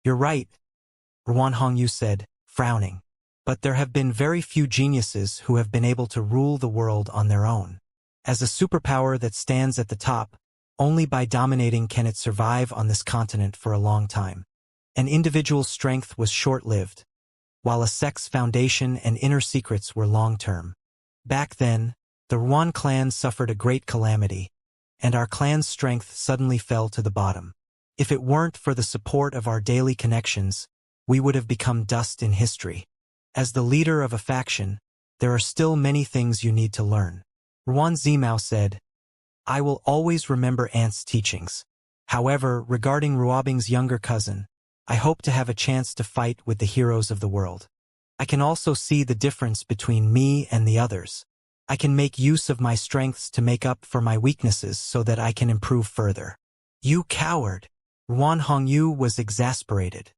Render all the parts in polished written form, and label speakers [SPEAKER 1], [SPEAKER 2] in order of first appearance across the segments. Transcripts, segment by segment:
[SPEAKER 1] You're right, Ruan Hongyu said, frowning. But there have been very few geniuses who have been able to rule the world on their own. As a superpower that stands at the top, only by dominating can it survive on this continent for a long time. An individual's strength was short-lived, while a sect's foundation and inner secrets were long-term. Back then, the Ruan clan suffered a great calamity, and our clan's strength suddenly fell to the bottom. If it weren't for the support of our daily connections, we would have become dust in history. As the leader of a faction, there are still many things you need to learn. Ruan Zimao said, I will always remember Ant's teachings. However, regarding Ruobing's younger cousin, I hope to have a chance to fight with the heroes of the world. I can also see the difference between me and the others. I can make use of my strengths to make up for my weaknesses so that I can improve further. You coward! Ruan Hongyu was exasperated.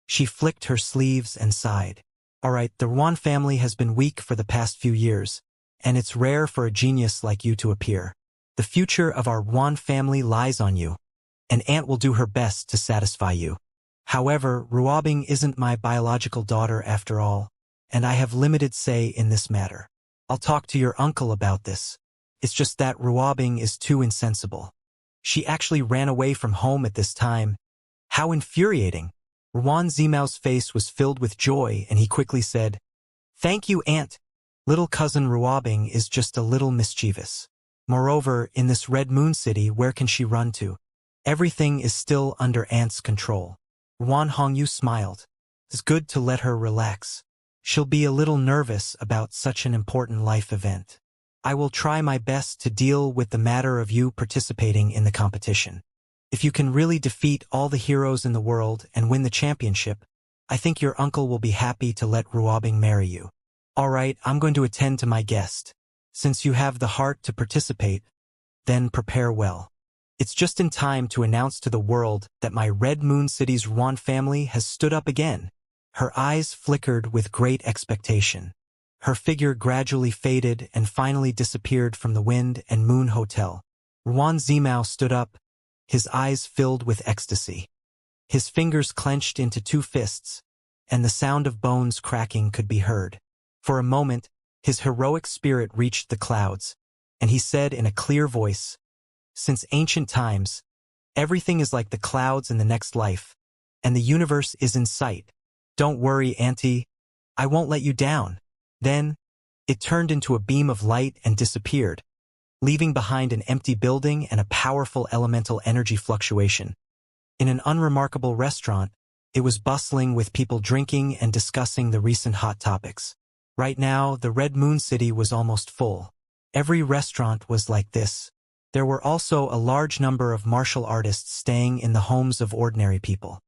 [SPEAKER 1] She flicked her sleeves and sighed. Alright, the Ruan family has been weak for the past few years, and it's rare for a genius like you to appear. The future of our Ruan family lies on you, and Ant will do her best to satisfy you. However, Ruobing isn't my biological daughter after all, and I have limited say in this matter. I'll talk to your uncle about this. It's just that Ruobing is too insensible. She actually ran away from home at this time. How infuriating! Ruan Zimao's face was filled with joy, and he quickly said, Thank you, Aunt. Little cousin Ruobing is just a little mischievous. Moreover, in this Red Moon City, where can she run to? Everything is still under Aunt's control. Ruan Hongyu smiled. It's good to let her relax. She'll be a little nervous about such an important life event. I will try my best to deal with the matter of you participating in the competition. If you can really defeat all the heroes in the world and win the championship, I think your uncle will be happy to let Ruobing marry you. Alright, I'm going to attend to my guest. Since you have the heart to participate, then prepare well. It's just in time to announce to the world that my Red Moon City's Ruan family has stood up again. Her eyes flickered with great expectation. Her figure gradually faded and finally disappeared from the Wind and Moon Hotel. Ruan Zimao stood up, his eyes filled with ecstasy. His fingers clenched into two fists, and the sound of bones cracking could be heard. For a moment, his heroic spirit reached the clouds, and he said in a clear voice, Since ancient times, everything is like the clouds in the next life, and the universe is in sight. Don't worry, Auntie, I won't let you down. Then, it turned into a beam of light and disappeared, leaving behind an empty building and a powerful elemental energy fluctuation. In an unremarkable restaurant, it was bustling with people drinking and discussing the recent hot topics. Right now, the Red Moon City was almost full. Every restaurant was like this. There were also a large number of martial artists staying in the homes of ordinary people.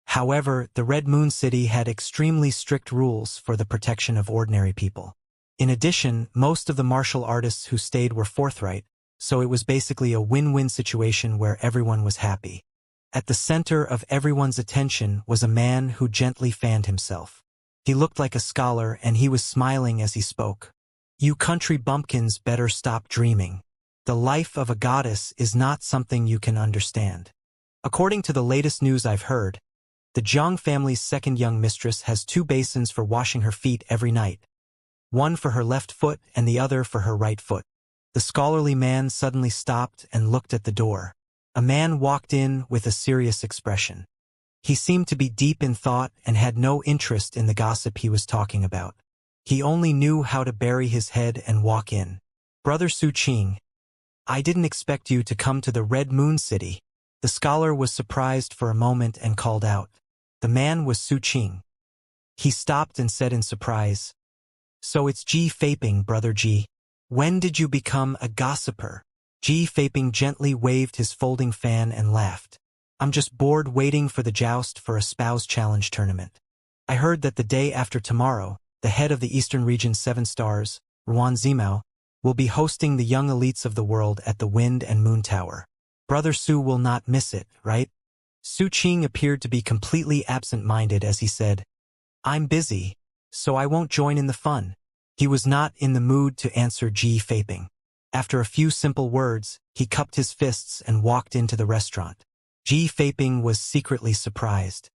[SPEAKER 1] However, the Red Moon City had extremely strict rules for the protection of ordinary people. In addition, most of the martial artists who stayed were forthright, so it was basically a win-win situation where everyone was happy. At the center of everyone's attention was a man who gently fanned himself. He looked like a scholar, and he was smiling as he spoke. You country bumpkins better stop dreaming. The life of a goddess is not something you can understand. According to the latest news I've heard, the Jiang family's second young mistress has 2 basins for washing her feet every night. One for her left foot and the other for her right foot. The scholarly man suddenly stopped and looked at the door. A man walked in with a serious expression. He seemed to be deep in thought and had no interest in the gossip he was talking about. He only knew how to bury his head and walk in. Brother Su Qing, I didn't expect you to come to the Red Moon City. The scholar was surprised for a moment and called out. The man was Su Qing. He stopped and said in surprise, So it's Ji Faping, Brother Ji. When did you become a gossiper? Ji Faping gently waved his folding fan and laughed. I'm just bored waiting for the joust for a spouse challenge tournament. I heard that the day after tomorrow, the head of the Eastern Region's 7 stars, Ruan Zimao, will be hosting the young elites of the world at the Wind and Moon Tower. Brother Su will not miss it, right? Su Qing appeared to be completely absent-minded as he said, I'm busy, so I won't join in the fun. He was not in the mood to answer Ji Faping. After a few simple words, he cupped his fists and walked into the restaurant. Ji Faping was secretly surprised.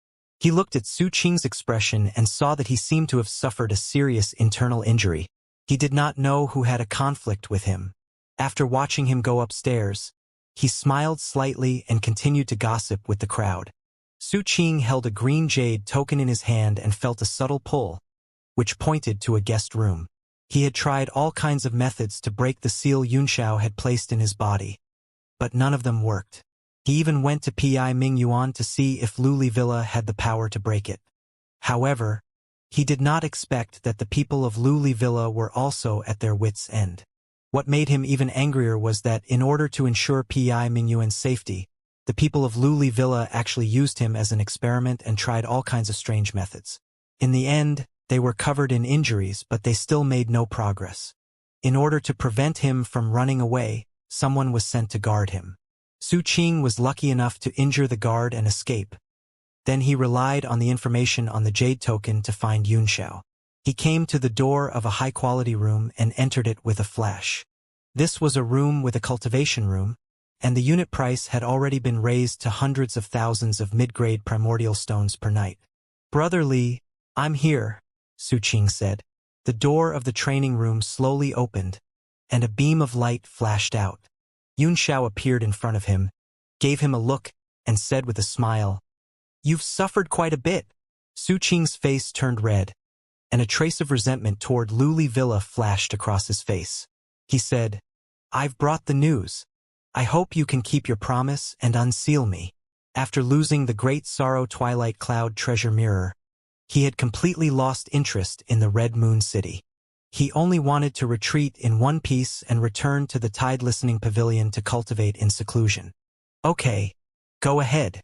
[SPEAKER 1] He looked at Su Qing's expression and saw that he seemed to have suffered a serious internal injury. He did not know who had a conflict with him. After watching him go upstairs, he smiled slightly and continued to gossip with the crowd. Su Qing held a green jade token in his hand and felt a subtle pull, which pointed to a guest room. He had tried all kinds of methods to break the seal Yunxiao had placed in his body, but none of them worked. He even went to Pi Mingyuan to see if Luli Villa had the power to break it. However, he did not expect that the people of Luli Villa were also at their wits' end. What made him even angrier was that, in order to ensure Pi Mingyuan's safety, the people of Luli Villa actually used him as an experiment and tried all kinds of strange methods. In the end, they were covered in injuries, but they still made no progress. In order to prevent him from running away, someone was sent to guard him. Su Qing was lucky enough to injure the guard and escape. Then he relied on the information on the jade token to find Yunxiao. He came to the door of a high-quality room and entered it with a flash. This was a room with a cultivation room, and the unit price had already been raised to hundreds of thousands of mid-grade primordial stones per night. "Brother Li, I'm here," Su Qing said. The door of the training room slowly opened, and a beam of light flashed out. Yunxiao appeared in front of him, gave him a look, and said with a smile, "You've suffered quite a bit." Su Qing's face turned red, and a trace of resentment toward Luli Villa flashed across his face. He said, "I've brought the news. I hope you can keep your promise and unseal me." After losing the Great Sorrow Twilight Cloud treasure mirror, he had completely lost interest in the Red Moon City. He only wanted to retreat in one piece and return to the tide-listening pavilion to cultivate in seclusion. "Okay, go ahead."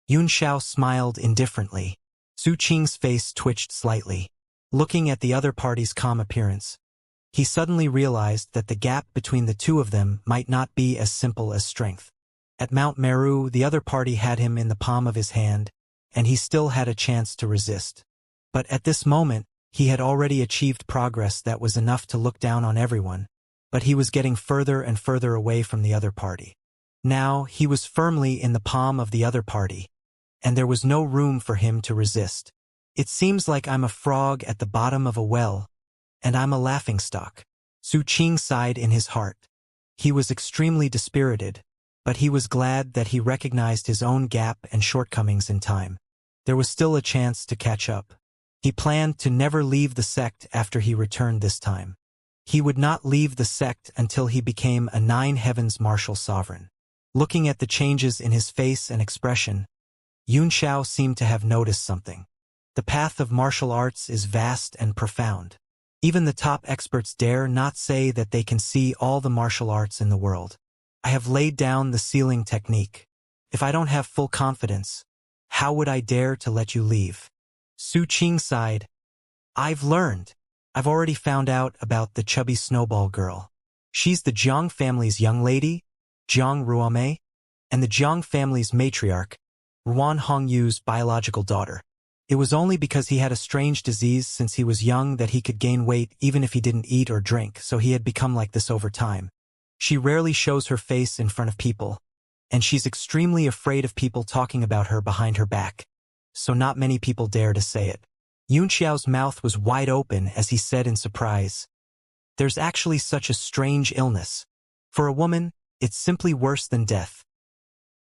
[SPEAKER 1] Yunxiao smiled indifferently. Su Qing's face twitched slightly. Looking at the other party's calm appearance, he suddenly realized that the gap between the two of them might not be as simple as strength. At Mount Meru, the other party had him in the palm of his hand, and he still had a chance to resist. But at this moment, he had already achieved progress that was enough to look down on everyone, but he was getting further and further away from the other party. Now, he was firmly in the palm of the other party, and there was no room for him to resist. "It seems like I'm a frog at the bottom of a well, and I'm a laughingstock." Su Qing sighed in his heart. He was extremely dispirited, but he was glad that he recognized his own gap and shortcomings in time. There was still a chance to catch up. He planned to never leave the sect after he returned this time. He would not leave the sect until he became a Nine Heavens martial sovereign. Looking at the changes in his face and expression, Yunxiao seemed to have noticed something. The path of martial arts is vast and profound. Even the top experts dare not say that they can see all the martial arts in the world. I have laid down the sealing technique. If I don't have full confidence, how would I dare to let you leave? Su Qing sighed. "I've learned. I've already found out about the chubby snowball girl. She's the Jiang family's young lady, Jiang Ruomei, and the Jiang family's matriarch, Ruan Hongyu's biological daughter. It was only because he had a strange disease since he was young that he could gain weight even if he didn't eat or drink, so he had become like this over time. She rarely shows her face in front of people, and she's extremely afraid of people talking about her behind her back, so not many people dare to say it." Yunxiao's mouth was wide open as he said in surprise, "There's actually such a strange illness. For a woman, it's simply worse than death."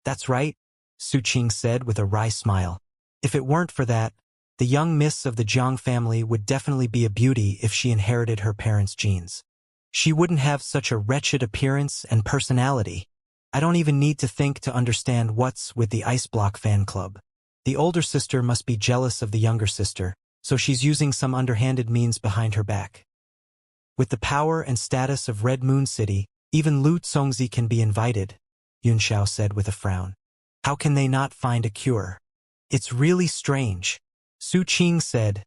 [SPEAKER 1] "That's right," Su Qing said with a wry smile. "If it weren't for that, the young miss of the Jiang family would definitely be a beauty if she inherited her parents' genes. She wouldn't have such a wretched appearance and personality. I don't even need to think to understand what's with the Ice Block fan club. The older sister must be jealous of the younger sister, so she's using some underhanded means behind her back. With the power and status of Red Moon City, even Lu Congzi can be invited," Yunxiao said with a frown. "How can they not find a cure? It's really strange." Su Qing said,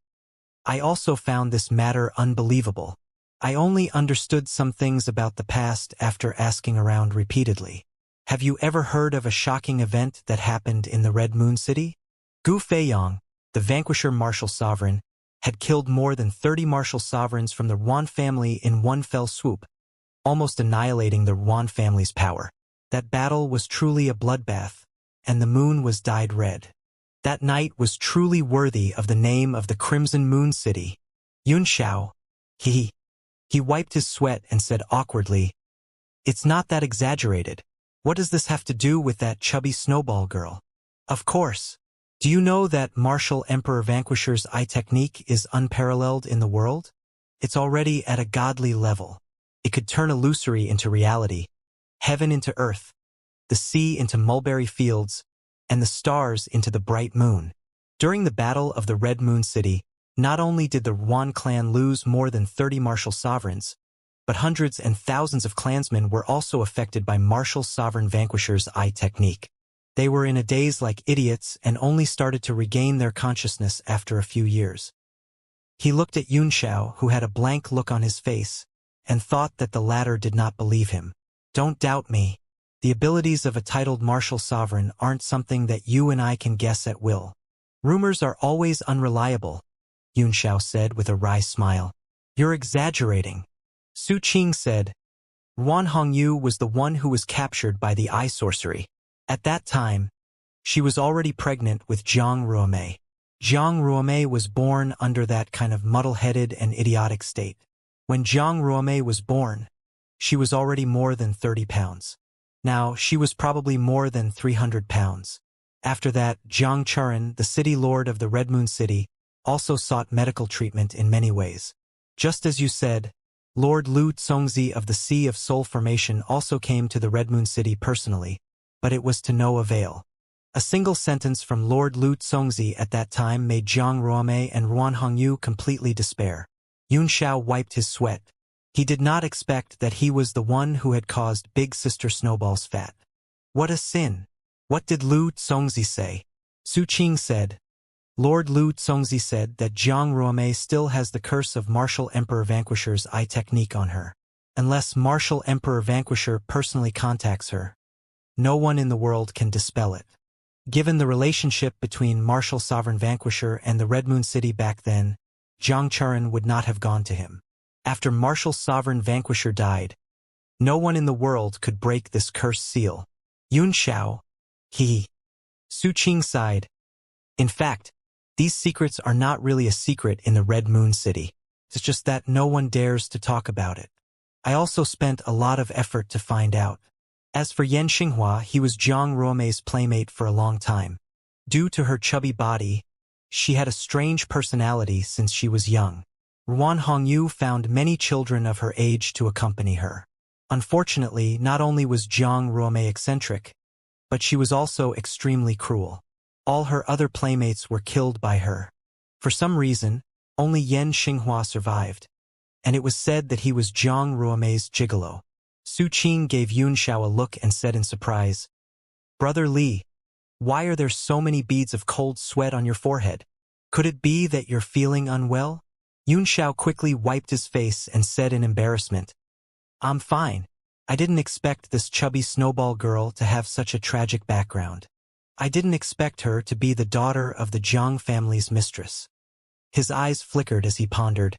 [SPEAKER 1] "I also found this matter unbelievable. I only understood some things about the past after asking around repeatedly. Have you ever heard of a shocking event that happened in the Red Moon City? Gu Feiyang, the Vanquisher martial sovereign, had killed more than 30 martial sovereigns from the Ruan family in one fell swoop, almost annihilating the Ruan family's power. That battle was truly a bloodbath, and the moon was dyed red. That night was truly worthy of the name of the Crimson Moon City. Xiao. He wiped his sweat and said awkwardly, "It's not that exaggerated. What does this have to do with that chubby snowball girl?" "Of course. Do you know that Martial Emperor Vanquisher's eye technique is unparalleled in the world? It's already at a godly level. It could turn illusory into reality, heaven into earth, the sea into mulberry fields, and the stars into the bright moon." During the Battle of the Red Moon City, not only did the Yuan clan lose more than 30 martial sovereigns, but hundreds and thousands of clansmen were also affected by Martial Sovereign Vanquisher's eye technique. They were in a daze like idiots and only started to regain their consciousness after a few years. He looked at Xiao, who had a blank look on his face, and thought that the latter did not believe him. "Don't doubt me. The abilities of a titled martial sovereign aren't something that you and I can guess at will. Rumors are always unreliable," Xiao said with a wry smile. "You're exaggerating." Su Qing said, "Ruan Hongyu was the one who was captured by the eye sorcery. At that time, she was already pregnant with Zhang Ruomei. Zhang Ruomei was born under that kind of muddle-headed and idiotic state. When Zhang Ruomei was born, she was already more than 30 pounds. Now, she was probably more than 300 pounds. After that, Zhang Churen, the city lord of the Red Moon City, also sought medical treatment in many ways. Just as you said, Lord Lu Tsongzi of the Sea of Soul Formation also came to the Red Moon City personally, but it was to no avail. A single sentence from Lord Lu Tsongzi at that time made Zhang Ruomei and Ruan Hongyu completely despair. Xiao wiped his sweat. He did not expect that he was the one who had caused Big Sister Snowball's fat. What a sin! What did Lu Tsongzi say? Su Qing said, Lord Lu Tsongzi said that Zhang Ruomei still has the curse of Martial Emperor Vanquisher's eye technique on her. Unless Martial Emperor Vanquisher personally contacts her, no one in the world can dispel it. Given the relationship between Martial Sovereign Vanquisher and the Red Moon City back then, Zhang Churen would not have gone to him. After Martial Sovereign Vanquisher died, no one in the world could break this cursed seal. Xiao. Su Qing sighed. In fact, these secrets are not really a secret in the Red Moon City. It's just that no one dares to talk about it. I also spent a lot of effort to find out. As for Yan Xinghua, he was Zhang Ruomei's playmate for a long time. Due to her chubby body, she had a strange personality since she was young. Ruan Hongyu found many children of her age to accompany her. Unfortunately, not only was Zhang Ruomei eccentric, but she was also extremely cruel. All her other playmates were killed by her. For some reason, only Yan Xinghua survived, and it was said that he was Zhang Ruomei's gigolo. Su Qing gave Xiao a look and said in surprise, Brother Li, why are there so many beads of cold sweat on your forehead? Could it be that you're feeling unwell? Xiao quickly wiped his face and said in embarrassment, I'm fine. I didn't expect this chubby snowball girl to have such a tragic background. I didn't expect her to be the daughter of the Zhang family's mistress. His eyes flickered as he pondered.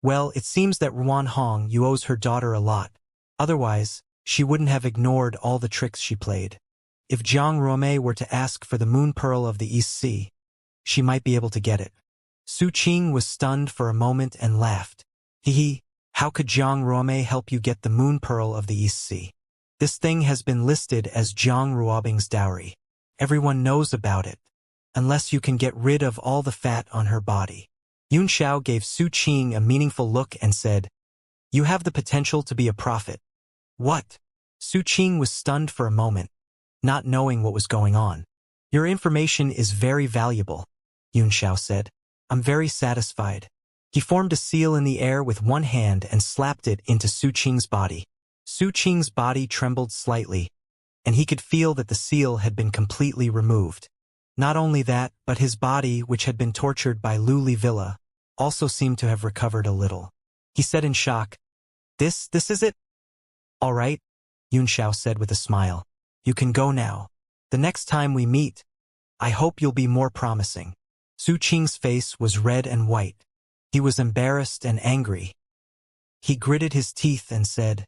[SPEAKER 1] Well, it seems that Ruan Hong you owes her daughter a lot. Otherwise, she wouldn't have ignored all the tricks she played. If Zhang Ruomei were to ask for the moon pearl of the East Sea, she might be able to get it. Su Qing was stunned for a moment and laughed. How could Zhang Ruomei help you get the moon pearl of the East Sea? This thing has been listed as Zhang Ruobing's dowry. Everyone knows about it, unless you can get rid of all the fat on her body. Xiao gave Su Qing a meaningful look and said, You have the potential to be a prophet. What? Su Qing was stunned for a moment, not knowing what was going on. Your information is very valuable, Xiao said. I'm very satisfied. He formed a seal in the air with one hand and slapped it into Su Qing's body. Su Qing's body trembled slightly, and he could feel that the seal had been completely removed. Not only that, but his body, which had been tortured by Lu Li Villa, also seemed to have recovered a little. He said in shock, This is it? All right, Xiao said with a smile. You can go now. The next time we meet, I hope you'll be more promising. Su Qing's face was red and white. He was embarrassed and angry. He gritted his teeth and said,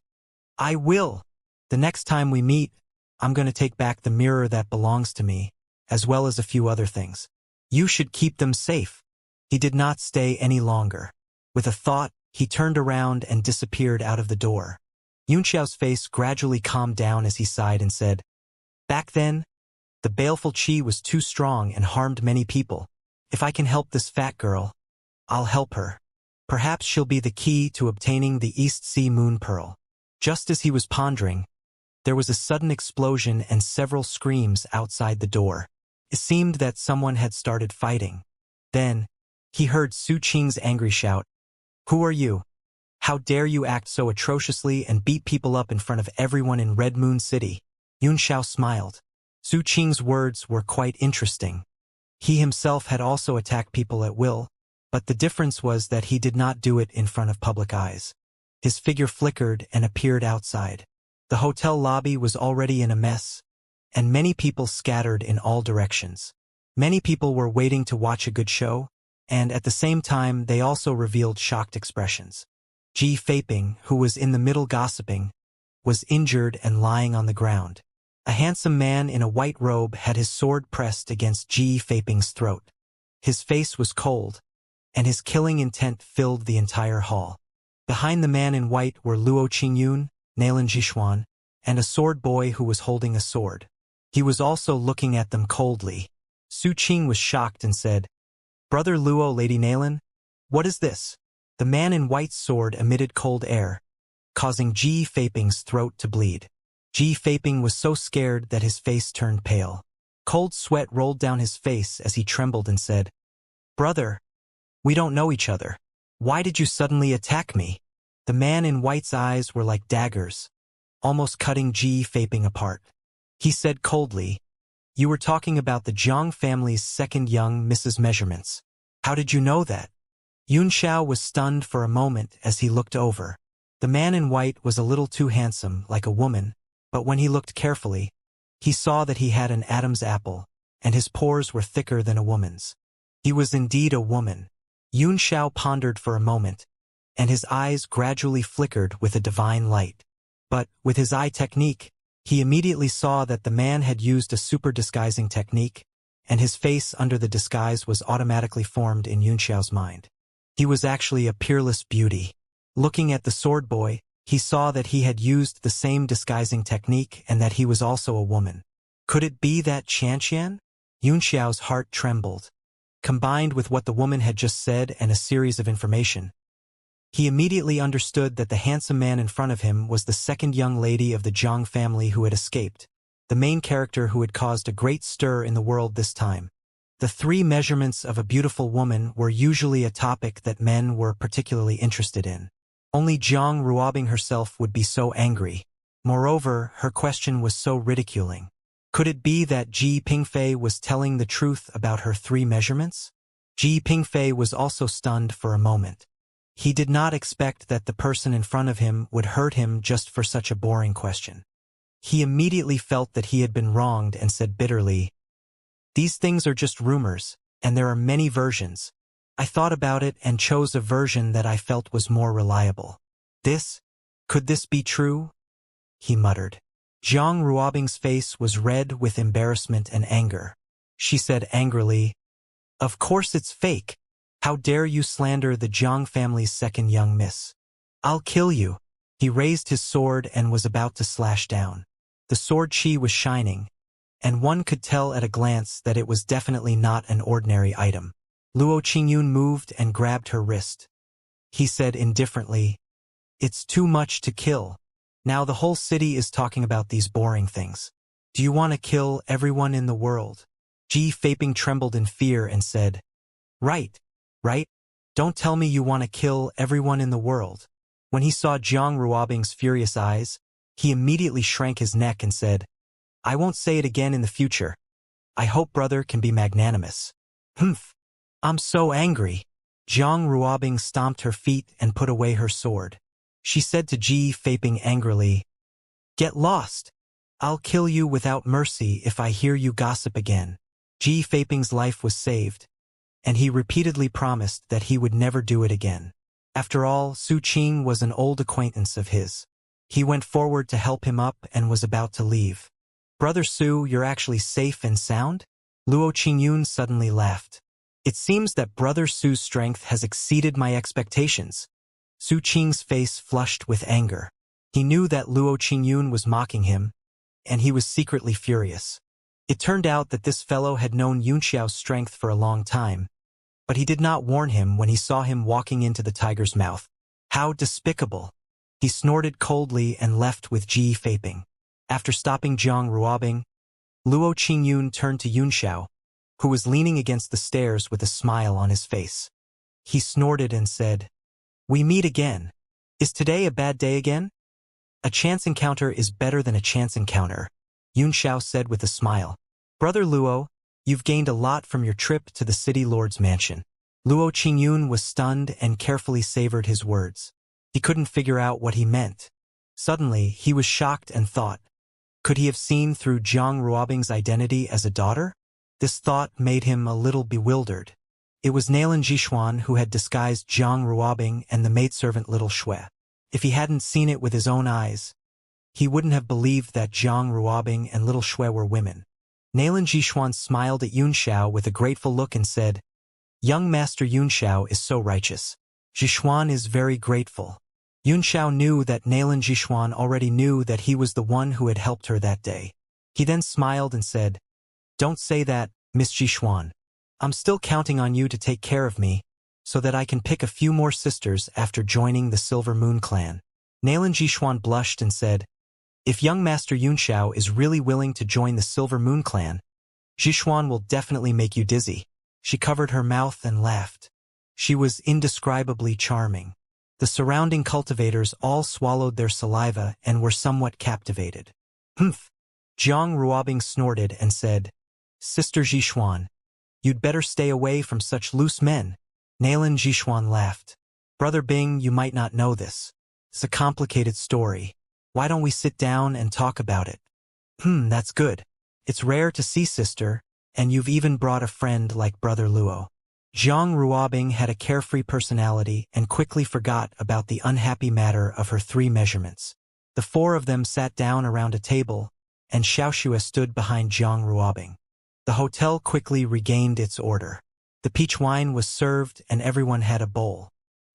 [SPEAKER 1] I will. The next time we meet, I'm going to take back the mirror that belongs to me, as well as a few other things. You should keep them safe. He did not stay any longer. With a thought, he turned around and disappeared out of the door. Yunxiao's face gradually calmed down as he sighed and said, "Back then, the baleful qi was too strong and harmed many people. If I can help this fat girl, I'll help her. Perhaps she'll be the key to obtaining the East Sea Moon Pearl." Just as he was pondering, there was a sudden explosion and several screams outside the door. It seemed that someone had started fighting. Then, he heard Su Qing's angry shout, "Who are you? How dare you act so atrociously and beat people up in front of everyone in Red Moon City?" Yunxiao smiled. Su Qing's words were quite interesting. He himself had also attacked people at will, but the difference was that he did not do it in front of public eyes. His figure flickered and appeared outside. The hotel lobby was already in a mess, and many people scattered in all directions. Many people were waiting to watch a good show, and at the same time they also revealed shocked expressions. Ji Feiping, who was in the middle gossiping, was injured and lying on the ground. A handsome man in a white robe had his sword pressed against Ji Feiping's throat. His face was cold, and his killing intent filled the entire hall. Behind the man in white were Luo Qingyun, Nalan Jishuan, and a sword boy who was holding a sword. He was also looking at them coldly. Su Qing was shocked and said, "Brother Luo, Lady Nalan, what is this?" The man in white's sword emitted cold air, causing Ji Feiping's throat to bleed. Ji Feiping was so scared that his face turned pale. Cold sweat rolled down his face as he trembled and said, "Brother, we don't know each other. Why did you suddenly attack me?" The man in white's eyes were like daggers, almost cutting Ji Feiping apart. He said coldly, "You were talking about the Zhang family's second young Mrs. Measurements. How did you know that?" Yunxiao was stunned for a moment as he looked over. The man in white was a little too handsome, like a woman, but when he looked carefully, he saw that he had an Adam's apple, and his pores were thicker than a woman's. He was indeed a woman. Yunxiao pondered for a moment, and his eyes gradually flickered with a divine light. But, with his eye technique, he immediately saw that the man had used a super disguising technique, and his face under the disguise was automatically formed in Yunxiao's mind. He was actually a peerless beauty. Looking at the sword boy, he saw that he had used the same disguising technique and that he was also a woman. Could it be that Xianxia? Yunxiao's heart trembled. Combined with what the woman had just said and a series of information, he immediately understood that the handsome man in front of him was the second young lady of the Zhang family who had escaped, the main character who had caused a great stir in the world this time. The 3 measurements of a beautiful woman were usually a topic that men were particularly interested in. Only Zhang Ruobing herself would be so angry. Moreover, her question was so ridiculing. Could it be that Ji Pingfei was telling the truth about her 3 measurements? Ji Pingfei was also stunned for a moment. He did not expect that the person in front of him would hurt him just for such a boring question. He immediately felt that he had been wronged and said bitterly, "These things are just rumors, and there are many versions. I thought about it and chose a version that I felt was more reliable. Could this be true?" he muttered. Zhang Ruobing's face was red with embarrassment and anger. She said angrily, "Of course it's fake. How dare you slander the Zhang family's second young miss? I'll kill you." He raised his sword and was about to slash down. The sword chi was shining, and one could tell at a glance that it was definitely not an ordinary item. Luo Qingyun moved and grabbed her wrist. He said indifferently, "It's too much to kill. Now the whole city is talking about these boring things. Do you want to kill everyone in the world?" Ji Feiping trembled in fear and said, Right? Don't tell me you want to kill everyone in the world." When he saw Zhang Ruobing's furious eyes, he immediately shrank his neck and said, "I won't say it again in the future. I hope brother can be magnanimous." "Humph. I'm so angry." Zhang Ruobing stomped her feet and put away her sword. She said to Ji Feiping angrily, "Get lost. I'll kill you without mercy if I hear you gossip again." Ji Feiping's life was saved, and he repeatedly promised that he would never do it again. After all, Su Qing was an old acquaintance of his. He went forward to help him up and was about to leave. "Brother Su, you're actually safe and sound?" Luo Qingyun suddenly laughed. It seems that Brother Su's strength has exceeded my expectations. Su Qing's face flushed with anger. He knew that Luo Qingyun was mocking him, and he was secretly furious. It turned out that this fellow had known Yunxiao's strength for a long time, but he did not warn him when he saw him walking into the tiger's mouth. How despicable! He snorted coldly and left with Ji Feiping. After stopping Jiang Ruobing, Luo Qingyun turned to Yunxiao, who was leaning against the stairs with a smile on his face. He snorted and said, "We meet again. Is today a bad day again?" "A chance encounter is better than a chance encounter," Yunxiao said with a smile. "Brother Luo, you've gained a lot from your trip to the city lord's mansion." Luo Qingyun was stunned and carefully savored his words. He couldn't figure out what he meant. Suddenly, he was shocked and thought, could he have seen through Jiang Ruobing's identity as a daughter? This thought made him a little bewildered. It was Nailan Jixuan who had disguised Jiang Ruobing and the maidservant little Shui. If he hadn't seen it with his own eyes, he wouldn't have believed that Jiang Ruobing and little Shui were women. Nailan Jixuan smiled at Yunxiao with a grateful look and said, "Young Master Yunxiao is so righteous. Jixuan is very grateful." Yunxiao knew that Nailan Jixuan already knew that he was the one who had helped her that day. He then smiled and said, "Don't say that, Miss Jixuan. I'm still counting on you to take care of me, so that I can pick a few more sisters after joining the Silver Moon clan." Nailan Jixuan blushed and said, "If young Master Yunxiao is really willing to join the Silver Moon clan, Jixuan will definitely make you dizzy." She covered her mouth and laughed. She was indescribably charming. The surrounding cultivators all swallowed their saliva and were somewhat captivated. "Humph!" Jiang Ruobing snorted and said, "Sister Jixuan, you'd better stay away from such loose men." Nailan Jixuan laughed. "Brother Bing, you might not know this. It's a complicated story. Why don't we sit down and talk about it?" That's good. It's rare to see sister, and you've even brought a friend like Brother Luo." Jiang Ruobing had a carefree personality and quickly forgot about the unhappy matter of her 3 measurements. The 4 of them sat down around a table, and Xiaoxua stood behind Jiang Ruobing. The hotel quickly regained its order. The peach wine was served and everyone had a bowl.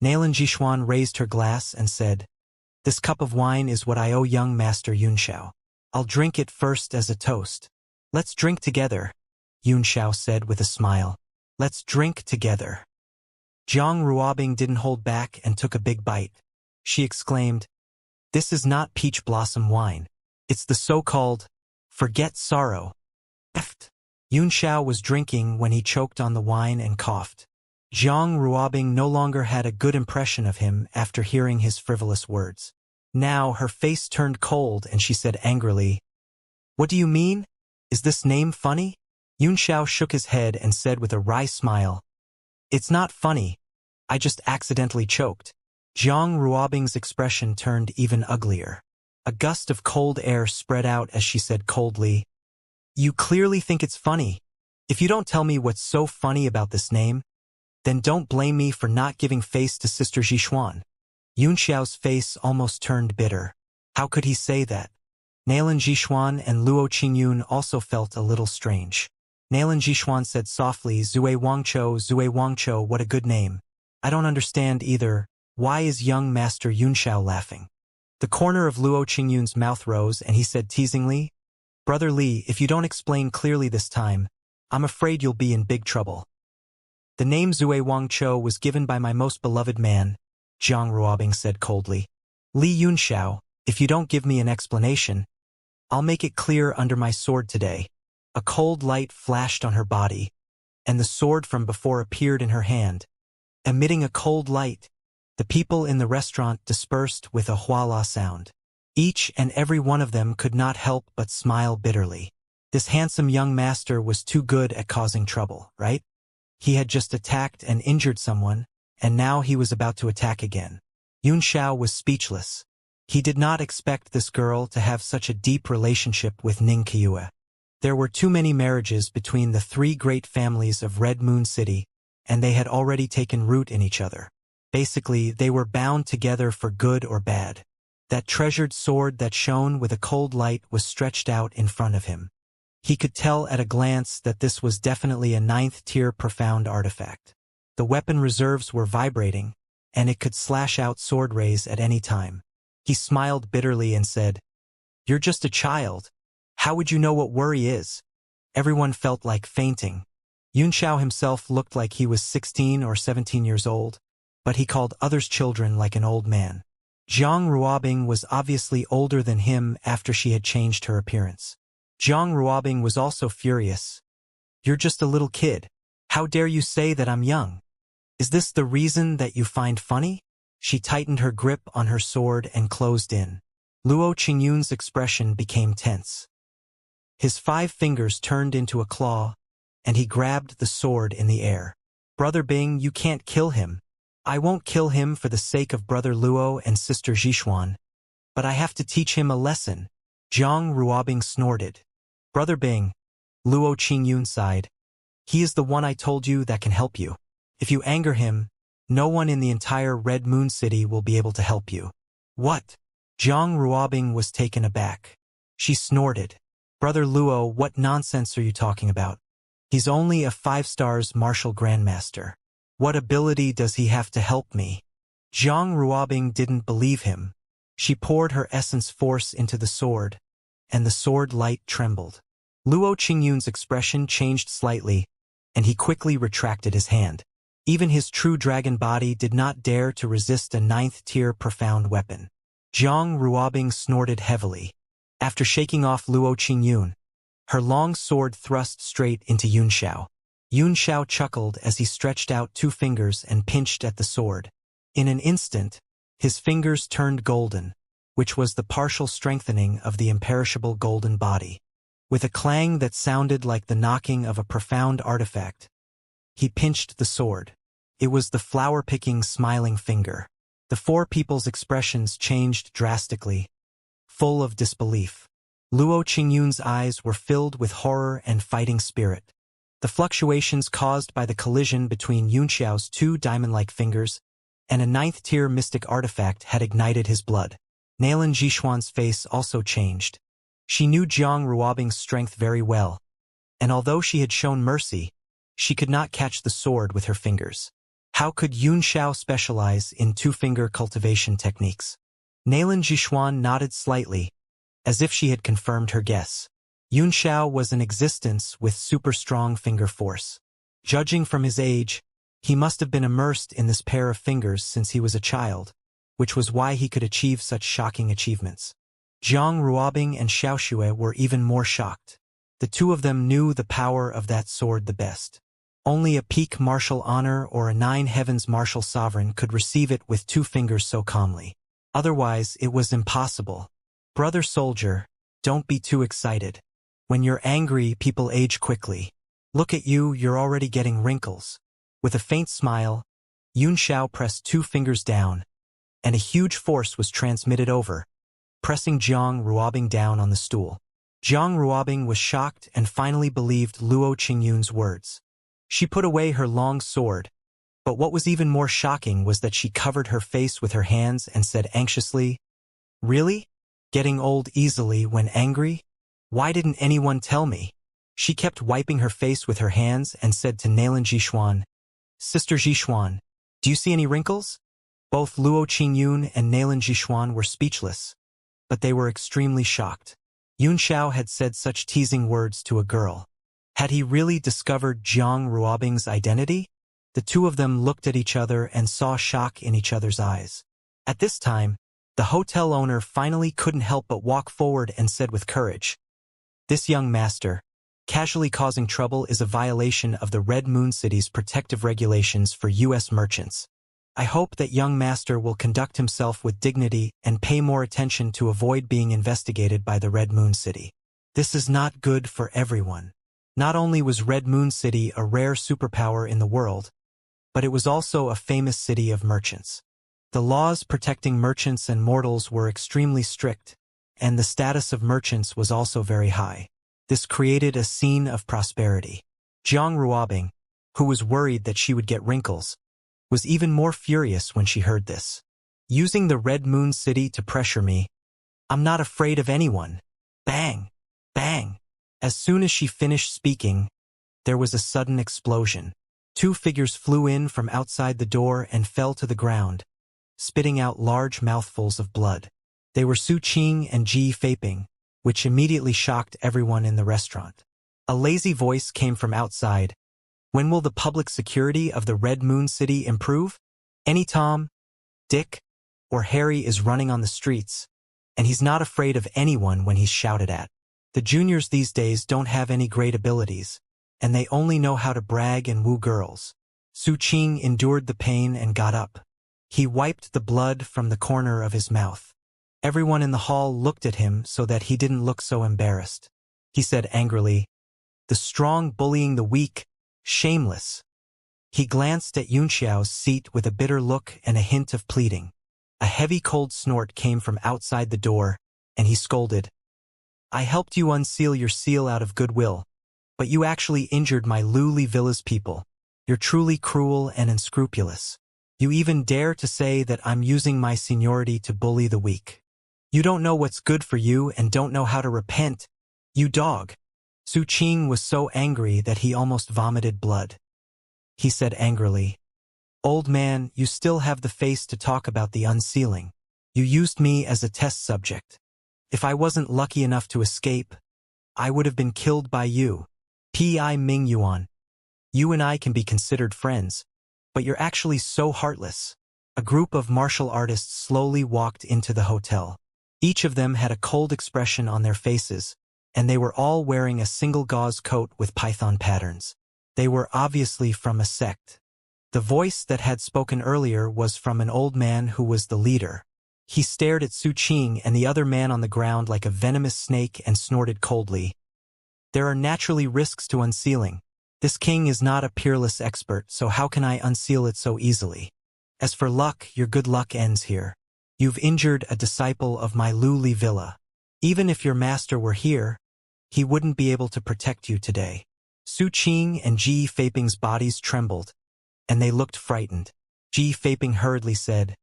[SPEAKER 1] Nailan Jixuan raised her glass and said, "This cup of wine is what I owe young Master Yunxiao. I'll drink it first as a toast." "Let's drink together," Yunxiao said with a smile. "Let's drink together." Jiang Ruobing didn't hold back and took a big bite. She exclaimed, "This is not peach blossom wine. It's the so-called forget sorrow." Yunxiao was drinking when he choked on the wine and coughed. Jiang Ruobing no longer had a good impression of him after hearing his frivolous words. Now her face turned cold and she said angrily, "What do you mean? Is this name funny?" Yunxiao shook his head and said with a wry smile, "It's not funny. I just accidentally choked." Jiang Ruobing's expression turned even uglier. A gust of cold air spread out as she said coldly, "You clearly think it's funny. If you don't tell me what's so funny about this name, then don't blame me for not giving face to Sister Jixuan." Yunxiao's face almost turned bitter. How could he say that? Nailan Jixuan and Luo Qingyun also felt a little strange. Nailan Jixuan said softly, Zue Wangcho, what a good name. I don't understand either. Why is young Master Yunxiao laughing?" The corner of Luo Qingyun's mouth rose and he said teasingly, "Brother Li, if you don't explain clearly this time, I'm afraid you'll be in big trouble." "The name Zue Wangcho was given by my most beloved man," Jiang Ruobing said coldly. "Li Yunxiao, if you don't give me an explanation, I'll make it clear under my sword today." A cold light flashed on her body, and the sword from before appeared in her hand. Emitting a cold light, the people in the restaurant dispersed with a huala sound. Each and every one of them could not help but smile bitterly. This handsome young master was too good at causing trouble, right? He had just attacked and injured someone, and now he was about to attack again. Yunxiao was speechless. He did not expect this girl to have such a deep relationship with Ning Qiue. There were too many marriages between the 3 great families of Red Moon City, and they had already taken root in each other. Basically, they were bound together for good or bad. That treasured sword that shone with a cold light was stretched out in front of him. He could tell at a glance that this was definitely a 9th-tier profound artifact. The weapon reserves were vibrating, and it could slash out sword rays at any time. He smiled bitterly and said, "You're just a child. How would you know what worry is?" Everyone felt like fainting. Xianxia himself looked like he was 16 or 17 years old, but he called others children like an old man. Zhang Ruobing was obviously older than him after she had changed her appearance. Zhang Ruobing was also furious. "You're just a little kid. How dare you say that I'm young? Is this the reason that you find funny?" She tightened her grip on her sword and closed in. Luo Qingyun's expression became tense. His 5 fingers turned into a claw, and he grabbed the sword in the air. "Brother Bing, you can't kill him. I won't kill him for the sake of Brother Luo and Sister Zhishuan, but I have to teach him a lesson." Zhang Ruobing snorted. "Brother Bing," Luo Qingyun sighed, "he is the one I told you that can help you. If you anger him, no one in the entire Red Moon City will be able to help you." "What?" Zhang Ruobing was taken aback. She snorted. "Brother Luo, what nonsense are you talking about? He's only a 5-stars martial grandmaster. What ability does he have to help me?" Zhang Ruobing didn't believe him. She poured her essence force into the sword, and the sword light trembled. Luo Qingyun's expression changed slightly, and he quickly retracted his hand. Even his true dragon body did not dare to resist a 9th-tier profound weapon. Zhang Ruobing snorted heavily. After shaking off Luo Qingyun, her long sword thrust straight into Xianxia. Xianxia chuckled as he stretched out 2 fingers and pinched at the sword. In an instant, his fingers turned golden, which was the partial strengthening of the imperishable golden body. With a clang that sounded like the knocking of a profound artifact, he pinched the sword. It was the flower-picking, smiling finger. The 4 people's expressions changed drastically, full of disbelief. Luo Qingyun's eyes were filled with horror and fighting spirit. The fluctuations caused by the collision between Xianxiao's 2 diamond-like fingers and a 9th-tier mystic artifact had ignited his blood. Nalan Zhishuan's face also changed. She knew Zhang Ruobing's strength very well, and although she had shown mercy, she could not catch the sword with her fingers. How could Xianxia specialize in 2-finger cultivation techniques? Nalan Zhishuan nodded slightly, as if she had confirmed her guess. Xianxia was an existence with super-strong finger force. Judging from his age, he must have been immersed in this pair of fingers since he was a child, which was why he could achieve such shocking achievements. Zhang Ruobing and Xiaoxue were even more shocked. The 2 of them knew the power of that sword the best. Only a peak martial honor or a 9 heavens martial sovereign could receive it with 2 fingers so calmly. Otherwise, it was impossible. "Brother soldier, don't be too excited. When you're angry, people age quickly. Look at you, you're already getting wrinkles." With a faint smile, Xianxia pressed 2 fingers down, and a huge force was transmitted over, pressing Zhang Ruobing down on the stool. Zhang Ruobing was shocked and finally believed Luo Qingyun's words. She put away her long sword, but what was even more shocking was that she covered her face with her hands and said anxiously, "Really? Getting old easily when angry? Why didn't anyone tell me?" She kept wiping her face with her hands and said to Nalan Zhishuan, "Sister Zhishuan, do you see any wrinkles?" Both Luo Qingyun and Nalan Zhishuan were speechless, but they were extremely shocked. Xianxia had said such teasing words to a girl. Had he really discovered Zhang Ruobing's identity? The 2 of them looked at each other and saw shock in each other's eyes. At this time, the hotel owner finally couldn't help but walk forward and said with courage, "This young master, casually causing trouble is a violation of the Red Moon City's protective regulations for U.S. merchants. I hope that young master will conduct himself with dignity and pay more attention to avoid being investigated by the Red Moon City. This is not good for everyone." Not only was Red Moon City a rare superpower in the world, but it was also a famous city of merchants. The laws protecting merchants and mortals were extremely strict, and the status of merchants was also very high. This created a scene of prosperity. Zhang Ruobing, who was worried that she would get wrinkles, was even more furious when she heard this. "Using the Red Moon City to pressure me. I'm not afraid of anyone." Bang! Bang! As soon as she finished speaking, there was a sudden explosion. Two figures flew in from outside the door and fell to the ground, spitting out large mouthfuls of blood. They were Su Qing and Ji Feiping, which immediately shocked everyone in the restaurant. A lazy voice came from outside. When will the public security of the Red Moon City improve? Any Tom, Dick, or Harry is running on the streets, and he's not afraid of anyone when he's shouted at. The juniors these days don't have any great abilities, and they only know how to brag and woo girls. Su Qing endured the pain and got up. He wiped the blood from the corner of his mouth. Everyone in the hall looked at him so that he didn't look so embarrassed. He said angrily, "The strong bullying the weak, shameless." He glanced at Xianxia's seat with a bitter look and a hint of pleading. A heavy cold snort came from outside the door, and he scolded, "I helped you unseal your seal out of goodwill, but you actually injured my Luli Villa's people. You're truly cruel and unscrupulous. You even dare to say that I'm using my seniority to bully the weak. You don't know what's good for you and don't know how to repent, you dog." Su Qing was so angry that he almost vomited blood. He said angrily, "Old man, you still have the face to talk about the unsealing. You used me as a test subject. If I wasn't lucky enough to escape, I would have been killed by you. Pi Ming Yuan. You and I can be considered friends, but you're actually so heartless." A group of martial artists slowly walked into the hotel. Each of them had a cold expression on their faces, and they were all wearing a single gauze coat with python patterns. They were obviously from a sect. The voice that had spoken earlier was from an old man who was the leader. He stared at Su Qing and the other man on the ground like a venomous snake and snorted coldly. "There are naturally risks to unsealing. This king is not a peerless expert, so how can I unseal it so easily? As for luck, your good luck ends here. You've injured a disciple of my Luli Villa. Even if your master were here, he wouldn't be able to protect you today." Su Qing and Ji Feiping's bodies trembled, and they looked frightened. Ji Feiping hurriedly said,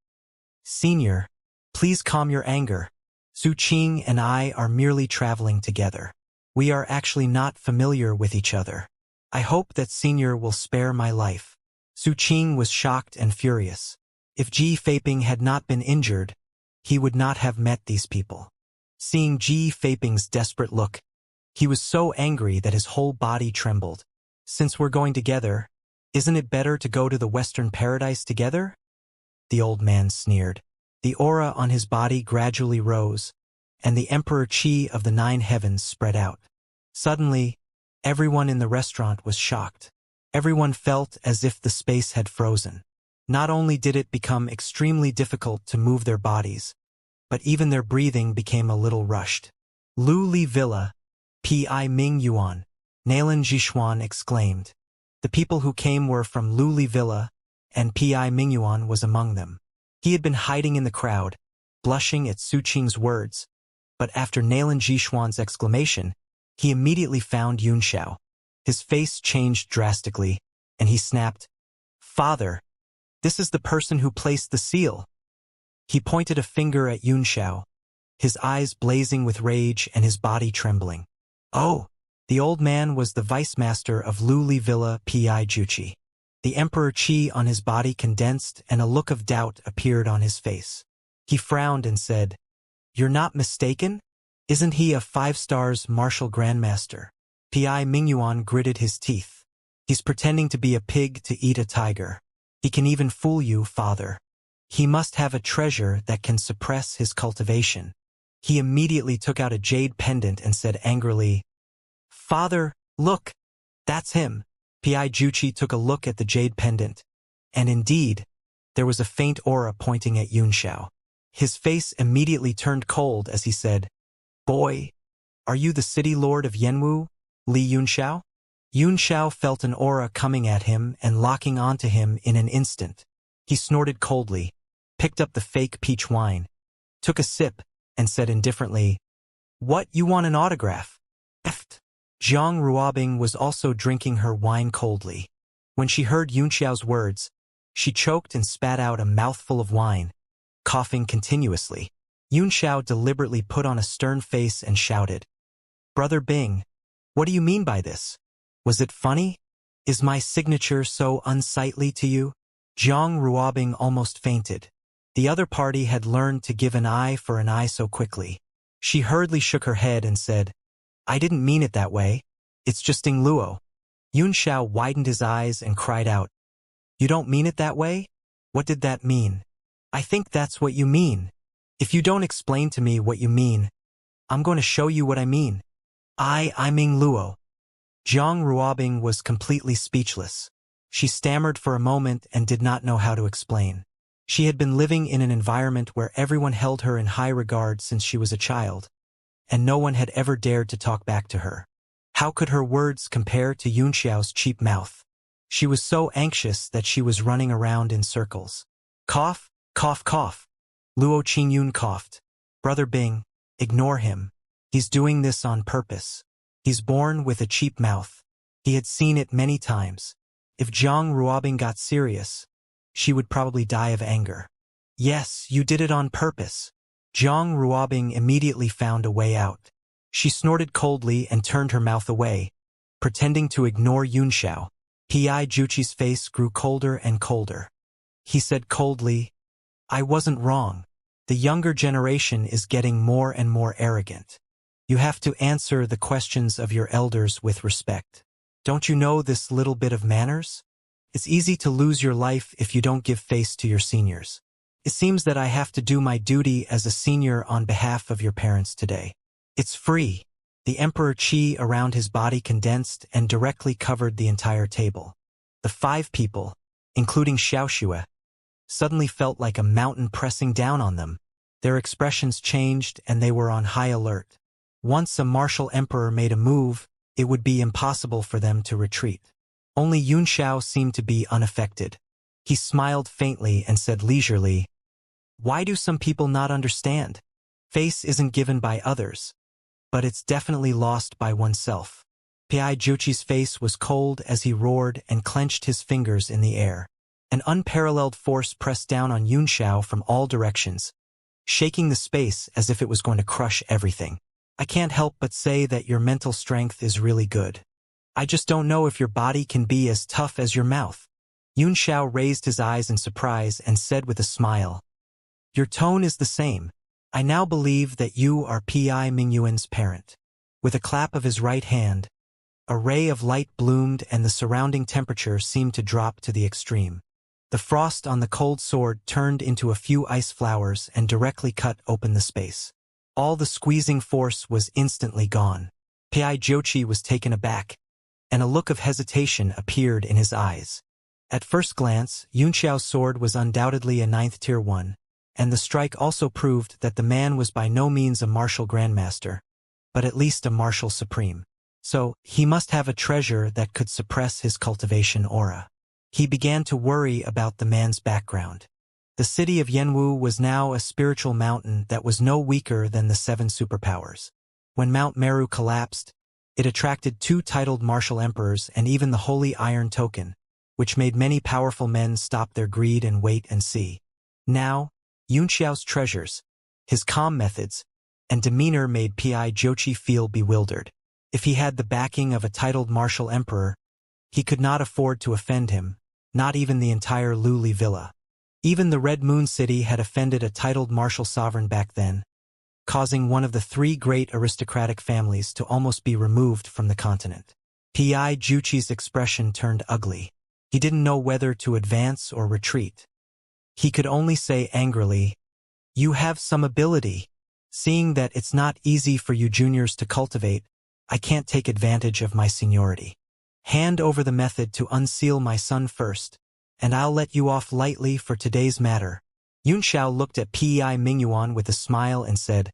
[SPEAKER 1] "Senior, please calm your anger. Su Qing and I are merely traveling together. We are actually not familiar with each other. I hope that Senior will spare my life." Su Qing was shocked and furious. If Ji Feiping had not been injured, he would not have met these people. Seeing Ji Feiping's desperate look, he was so angry that his whole body trembled. "Since we're going together, isn't it better to go to the Western Paradise together?" The old man sneered. The aura on his body gradually rose, and the Emperor Qi of the Nine Heavens spread out. Suddenly, everyone in the restaurant was shocked. Everyone felt as if the space had frozen. Not only did it become extremely difficult to move their bodies, but even their breathing became a little rushed. "Luli Villa, Pi Ming Yuan," Nalan Jishuan exclaimed. The people who came were from Luli Villa, and Pi Ming Yuan was among them. He had been hiding in the crowd, blushing at Su Qing's words, but after Nalan Jishuan's exclamation, he immediately found Xianxia. His face changed drastically, and he snapped, "Father, this is the person who placed the seal." He pointed a finger at Xianxia, his eyes blazing with rage and his body trembling. "Oh!" The old man was the vice master of Luli Villa Pi Juchi. The Emperor Qi on his body condensed and a look of doubt appeared on his face. He frowned and said, "You're not mistaken? Isn't he a 5 stars martial grandmaster?" Pi Mingyuan gritted his teeth. "He's pretending to be a pig to eat a tiger. He can even fool you, father. He must have a treasure that can suppress his cultivation." He immediately took out a jade pendant and said angrily, "Father, look, that's him." Pi Juchi took a look at the jade pendant, and indeed, there was a faint aura pointing at Xianxia. His face immediately turned cold as he said, "Boy, are you the city lord of Yanwu, Li Yunxiao?" Yunxiao felt an aura coming at him and locking onto him in an instant. He snorted coldly, picked up the fake peach wine, took a sip, and said indifferently, "What, you want an autograph?" Eft. Zhang Ruobing was also drinking her wine coldly. When she heard Yunxiao's words, she choked and spat out a mouthful of wine, coughing continuously. Yunxiao deliberately put on a stern face and shouted, "Brother Bing, What do you mean by this? Was it funny? Is my signature so unsightly to you? Zhang Ruobing almost fainted. The other party had learned to give an eye for an eye so quickly. She hurriedly shook her head and said, I didn't mean it that way. It's just Ding Luo. Yunxiao widened his eyes and cried out, You don't mean it that way? What did that mean? I think that's what you mean. If you don't explain to me what you mean, I'm going to show you what I mean. I'm Ming Luo. Zhang Ruobing was completely speechless. She stammered for a moment and did not know how to explain. She had been living in an environment where everyone held her in high regard since she was a child, and no one had ever dared to talk back to her. How could her words compare to Yunxiao's cheap mouth? She was so anxious that she was running around in circles. Cough, cough, cough. Luo Qingyun coughed. Brother Bing, ignore him. He's doing this on purpose. He's born with a cheap mouth. He had seen it many times. If Zhang Ruobing got serious, she would probably die of anger. Yes, you did it on purpose. Zhang Ruobing immediately found a way out. She snorted coldly and turned her mouth away, pretending to ignore Yunxiao. Pi Juqi's face grew colder and colder. He said coldly, I wasn't wrong. The younger generation is getting more and more arrogant. You have to answer the questions of your elders with respect. Don't you know this little bit of manners? It's easy to lose your life if you don't give face to your seniors. It seems that I have to do my duty as a senior on behalf of your parents today. It's free. The Emperor Qi around his body condensed and directly covered the entire table. The 5 people, including Xiaoxua, suddenly felt like a mountain pressing down on them. Their expressions changed and they were on high alert. Once a martial emperor made a move, it would be impossible for them to retreat. Only Yunxiao seemed to be unaffected. He smiled faintly and said leisurely, Why do some people not understand? Face isn't given by others, but it's definitely lost by oneself. Pi Juqi's face was cold as he roared and clenched his fingers in the air. An unparalleled force pressed down on Yunxiao from all directions, shaking the space as if it was going to crush everything. I can't help but say that your mental strength is really good. I just don't know if your body can be as tough as your mouth. Yunxiao raised his eyes in surprise and said with a smile, Your tone is the same. I now believe that you are Pi Mingyuan's parent. With a clap of his right hand, a ray of light bloomed and the surrounding temperature seemed to drop to the extreme. The frost on the cold sword turned into a few ice flowers and directly cut open the space. All the squeezing force was instantly gone. Pi Juqi was taken aback, and a look of hesitation appeared in his eyes. At first glance, Yunxiao's sword was undoubtedly a 9th Tier 1, and the strike also proved that the man was by no means a martial grandmaster, but at least a martial supreme. So, he must have a treasure that could suppress his cultivation aura. He began to worry about the man's background. The city of Yanwu was now a spiritual mountain that was no weaker than the 7 superpowers. When Mount Meru collapsed, it attracted 2 titled martial emperors and even the Holy Iron Token, which made many powerful men stop their greed and wait and see. Now, Yunxiao's treasures, his calm methods, and demeanor made Pi Juqi feel bewildered. If he had the backing of a titled martial emperor, he could not afford to offend him, not even the entire Luli Villa. Even the Red Moon City had offended a titled martial sovereign back then, causing one of the 3 great aristocratic families to almost be removed from the continent. Pi Juqi's expression turned ugly. He didn't know whether to advance or retreat. He could only say angrily, You have some ability. Seeing that it's not easy for you juniors to cultivate, I can't take advantage of my seniority. Hand over the method to unseal my son first, and I'll let you off lightly for today's matter. Yunxiao looked at Pi Mingyuan with a smile and said,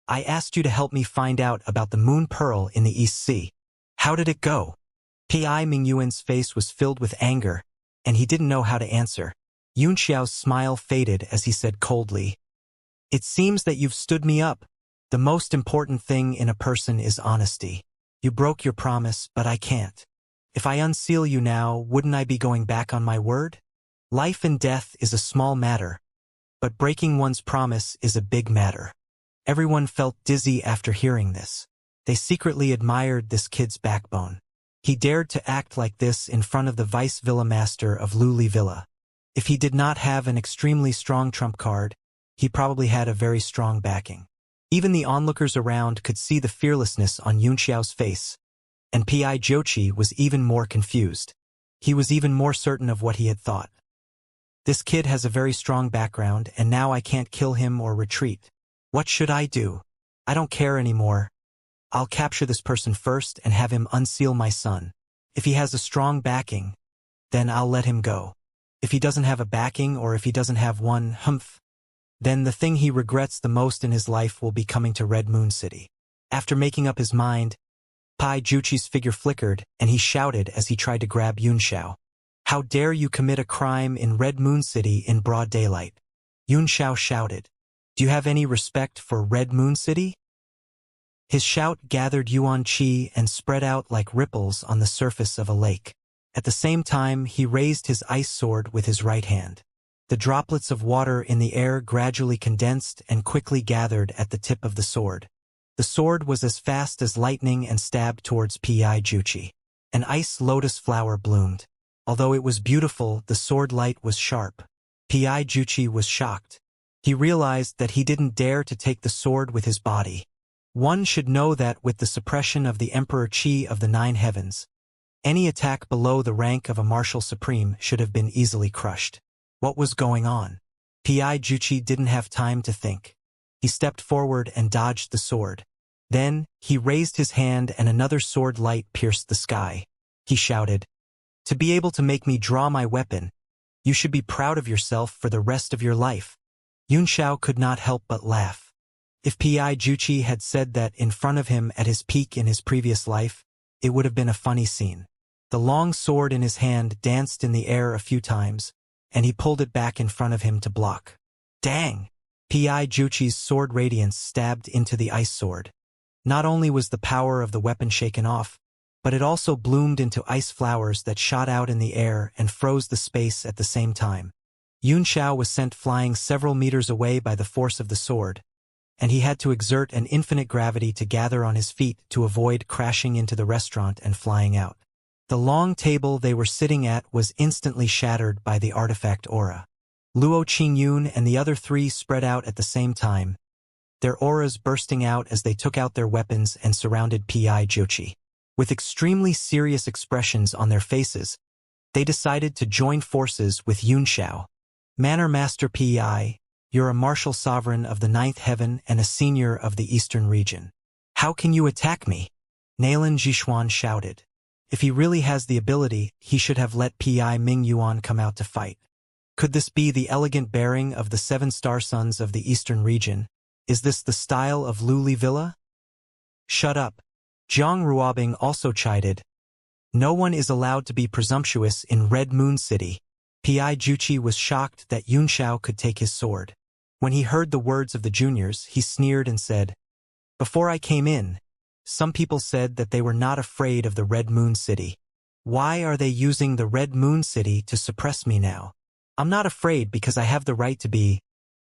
[SPEAKER 1] I asked you to help me find out about the Moon Pearl in the East Sea. How did it go? Pi Mingyuan's face was filled with anger, and he didn't know how to answer. Yunxiao's smile faded as he said coldly, It seems that you've stood me up. The most important thing in a person is honesty. You broke your promise, but I can't. If I unseal you now, wouldn't I be going back on my word? Life and death is a small matter, but breaking one's promise is a big matter. Everyone felt dizzy after hearing this. They secretly admired this kid's backbone. He dared to act like this in front of the vice villa master of Luli Villa. If he did not have an extremely strong trump card, he probably had a very strong backing. Even the onlookers around could see the fearlessness on Yunxiao's face, and P40 was even more confused. He was even more certain of what he had thought. This kid has a very strong background, and now I can't kill him or retreat. What should I do? I don't care anymore. I'll capture this person first and have him unseal my son. If he has a strong backing, then I'll let him go. If he doesn't have a backing, or if he doesn't have one, then the thing he regrets the most in his life will be coming to Red Moon City. After making up his mind, P40's figure flickered, and he shouted as he tried to grab Yunxiao. How dare you commit a crime in Red Moon City in broad daylight? Yunxiao shouted. Do you have any respect for Red Moon City? His shout gathered yuan qi and spread out like ripples on the surface of a lake. At the same time, he raised his ice sword with his right hand. The droplets of water in the air gradually condensed and quickly gathered at the tip of the sword. The sword was as fast as lightning and stabbed towards P40. An ice lotus flower bloomed. Although it was beautiful, the sword light was sharp. P40 was shocked. He realized that he didn't dare to take the sword with his body. One should know that with the suppression of the Emperor Qi of the Nine Heavens, any attack below the rank of a martial supreme should have been easily crushed. What was going on? P40 didn't have time to think. He stepped forward and dodged the sword. Then, he raised his hand and another sword light pierced the sky. He shouted, "To be able to make me draw my weapon, you should be proud of yourself for the rest of your life." Yunxiao could not help but laugh. If P40 had said that in front of him at his peak in his previous life, it would have been a funny scene. The long sword in his hand danced in the air a few times, and he pulled it back in front of him to block. Dang! P40's sword radiance stabbed into the ice sword. Not only was the power of the weapon shaken off, but it also bloomed into ice flowers that shot out in the air and froze the space at the same time. Yunxiao was sent flying several meters away by the force of the sword, and he had to exert an infinite gravity to gather on his feet to avoid crashing into the restaurant and flying out. The long table they were sitting at was instantly shattered by the artifact aura. Luo Qingyun and the other three spread out at the same time, their auras bursting out as they took out their weapons and surrounded P40. With extremely serious expressions on their faces, they decided to join forces with Yunxiao. Manor Master Pi, you're a martial sovereign of the Ninth Heaven and a senior of the Eastern region. How can you attack me? Nalan Jixuan shouted. If he really has the ability, he should have let Pi Mingyuan come out to fight. Could this be the elegant bearing of the 7 star sons of the Eastern region? Is this the style of Luli Villa? Shut up. Zhang Ruobing also chided. No one is allowed to be presumptuous in Red Moon City. P40 was shocked that Yunxiao could take his sword. When he heard the words of the juniors, he sneered and said, "Before I came in, some people said that they were not afraid of the Red Moon City. Why are they using the Red Moon City to suppress me now? I'm not afraid because I have the right to be."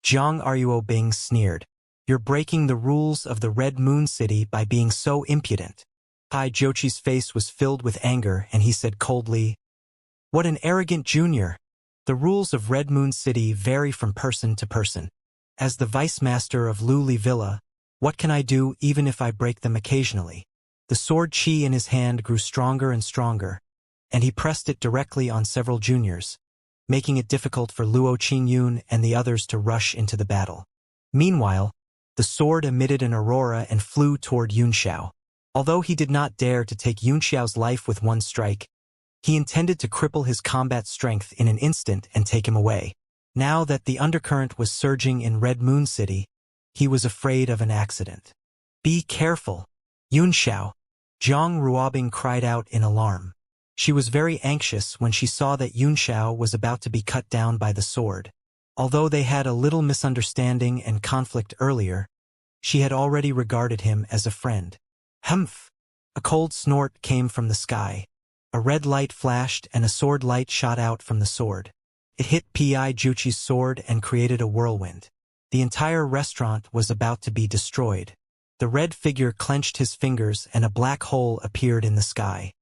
[SPEAKER 1] Zhang Ruobing sneered. You're breaking the rules of the Red Moon City by being so impudent. P40's face was filled with anger and he said coldly, "What an arrogant junior. The rules of Red Moon City vary from person to person. As the vice master of Luli Villa, what can I do even if I break them occasionally?" The sword chi in his hand grew stronger and stronger, and he pressed it directly on several juniors, making it difficult for Luo Qingyun and the others to rush into the battle. Meanwhile, the sword emitted an aurora and flew toward Yunxiao. Although he did not dare to take Yunxiao's life with one strike, he intended to cripple his combat strength in an instant and take him away. Now that the undercurrent was surging in Red Moon City, he was afraid of an accident. Be careful, Yunxiao! Zhang Ruobing cried out in alarm. She was very anxious when she saw that Yunxiao was about to be cut down by the sword. Although they had a little misunderstanding and conflict earlier, she had already regarded him as a friend. Humph! A cold snort came from the sky. A red light flashed and a sword light shot out from the sword. It hit P40's sword and created a whirlwind. The entire restaurant was about to be destroyed. The red figure clenched his fingers and a black hole appeared in the sky.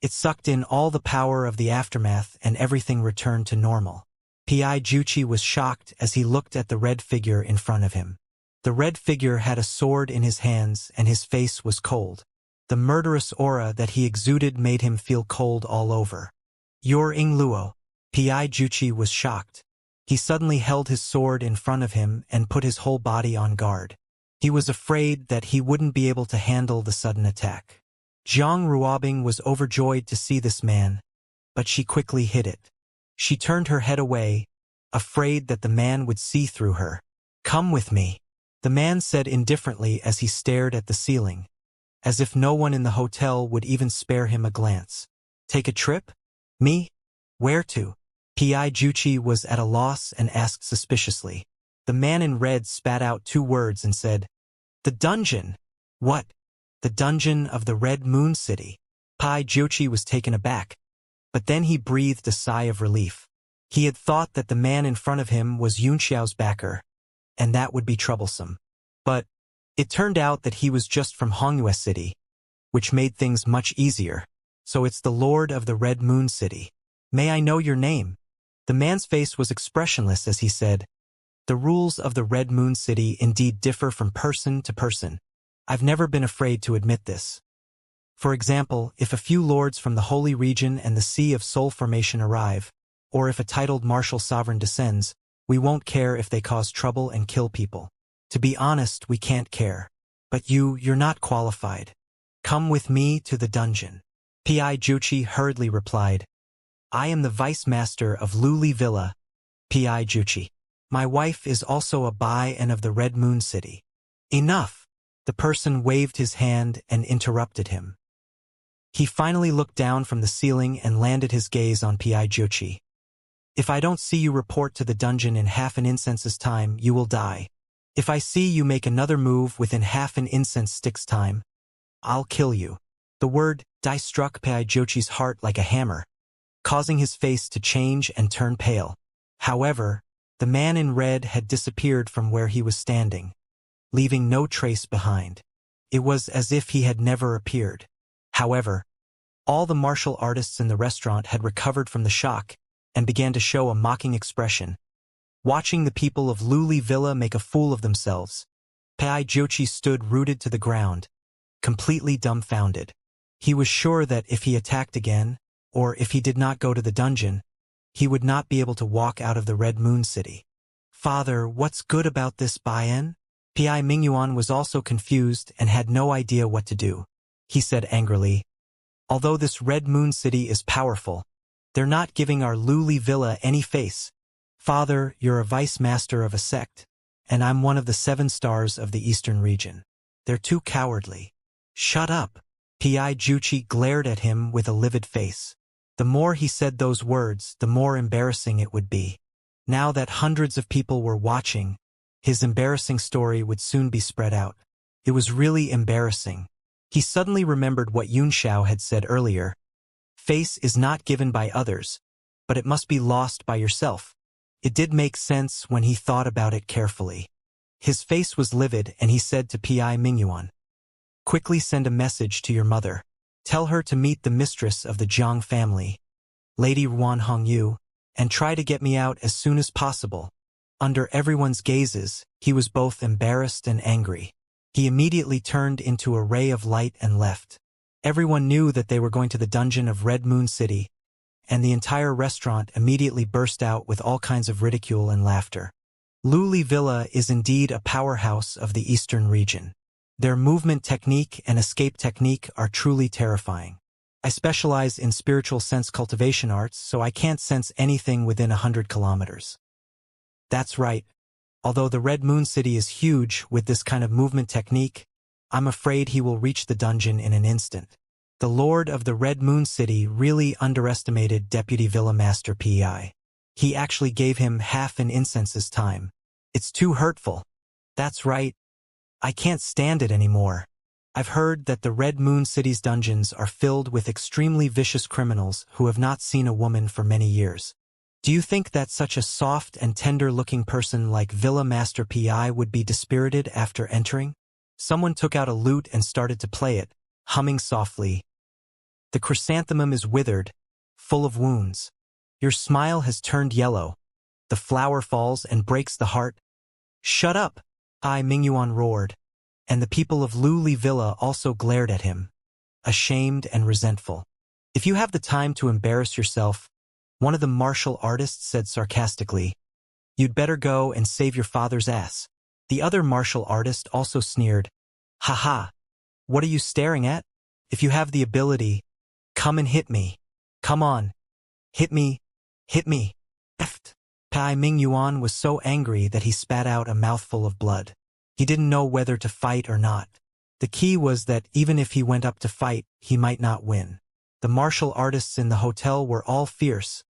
[SPEAKER 1] It sucked in all the power of the aftermath and everything returned to normal. Pi Juchi was shocked as he looked at the red figure in front of him. The red figure had a sword in his hands and his face was cold. The murderous aura that he exuded made him feel cold all over. "You're Ing Luo." Pi Juchi was shocked. He suddenly held his sword in front of him and put his whole body on guard. He was afraid that he wouldn't be able to handle the sudden attack. Zhang Ruobing was overjoyed to see this man, but she quickly hid it. She turned her head away, afraid that the man would see through her. "Come with me," the man said indifferently as he stared at the ceiling, as if no one in the hotel would even spare him a glance. "Take a trip? Me? Where to?" Pi Juchi was at a loss and asked suspiciously. The man in red spat out 2 words and said, "The dungeon." "What? The dungeon of the Red Moon City?" Pi Juchi was taken aback, but then he breathed a sigh of relief. He had thought that the man in front of him was Yunxiao's backer, and that would be troublesome. But it turned out that he was just from Hongyue City, which made things much easier. "So it's the Lord of the Red Moon City. May I know your name?" The man's face was expressionless as he said, "The rules of the Red Moon City indeed differ from person to person. I've never been afraid to admit this. For example, if a few lords from the Holy Region and the Sea of Soul Formation arrive, or if a titled martial sovereign descends, we won't care if they cause trouble and kill people. To be honest, we can't care. But you're not qualified. Come with me to the dungeon." Pi Juchi hurriedly replied, "I am the vice master of Luli Villa, Pi Juchi. My wife is also a Bai and of the Red Moon City." "Enough!" The person waved his hand and interrupted him. He finally looked down from the ceiling and landed his gaze on Pi Juchi. "If I don't see you report to the dungeon in half an incense's time, you will die. If I see you make another move within half an incense stick's time, I'll kill you." The word "die" struck Pi Juchi's heart like a hammer, causing his face to change and turn pale. However, the man in red had disappeared from where he was standing, leaving no trace behind. It was as if he had never appeared. However, all the martial artists in the restaurant had recovered from the shock and began to show a mocking expression. Watching the people of Luli Villa make a fool of themselves, Pi Juchi stood rooted to the ground, completely dumbfounded. He was sure that if he attacked again, or if he did not go to the dungeon, he would not be able to walk out of the Red Moon City. "Father, what's good about this Baian?" Pi Mingyuan was also confused and had no idea what to do. He said angrily, "Although this Red Moon City is powerful, they're not giving our Luli Villa any face. Father, you're a vice master of a sect, and I'm one of the 7 stars of the Eastern region. They're too cowardly." "Shut up!" Pi Juchi glared at him with a livid face. The more he said those words, the more embarrassing it would be. Now that hundreds of people were watching, his embarrassing story would soon be spread out. It was really embarrassing. He suddenly remembered what Yunxiao had said earlier. Face is not given by others, but it must be lost by yourself. It did make sense when he thought about it carefully. His face was livid and he said to Pi Mingyuan, "Quickly send a message to your mother. Tell her to meet the mistress of the Jiang family, Lady Ruan Hongyu, and try to get me out as soon as possible." Under everyone's gazes, he was both embarrassed and angry. He immediately turned into a ray of light and left. Everyone knew that they were going to the dungeon of Red Moon City, and the entire restaurant immediately burst out with all kinds of ridicule and laughter. Luli Villa is indeed a powerhouse of the Eastern region. Their movement technique and escape technique are truly terrifying. I specialize in spiritual sense cultivation arts, so I can't sense anything within 100 kilometers. That's right. Although the Red Moon City is huge with this kind of movement technique, I'm afraid he will reach the dungeon in an instant. The Lord of the Red Moon City really underestimated Deputy Villa Master Pi. He actually gave him half an incense's time. It's too hurtful. That's right. I can't stand it anymore. I've heard that the Red Moon City's dungeons are filled with extremely vicious criminals who have not seen a woman for many years. Do you think that such a soft and tender-looking person like Villa Master Pi would be dispirited after entering? Someone took out a lute and started to play it, humming softly. The chrysanthemum is withered, full of wounds. Your smile has turned yellow. The flower falls and breaks the heart. Shut up! I Mingyuan roared, and the people of Lu Li Villa also glared at him, ashamed and resentful. If you have the time to embarrass yourself, one of the martial artists said sarcastically, you'd better go and save your father's ass. The other martial artist also sneered, ha, what are you staring at? If you have the ability, come and hit me. Come on. Hit me. Hit me. Eft. Pai Mingyuan was so angry that he spat out a mouthful of blood. He didn't know whether to fight or not. The key was that even if he went up to fight, he might not win. The martial artists in the hotel were all fierce,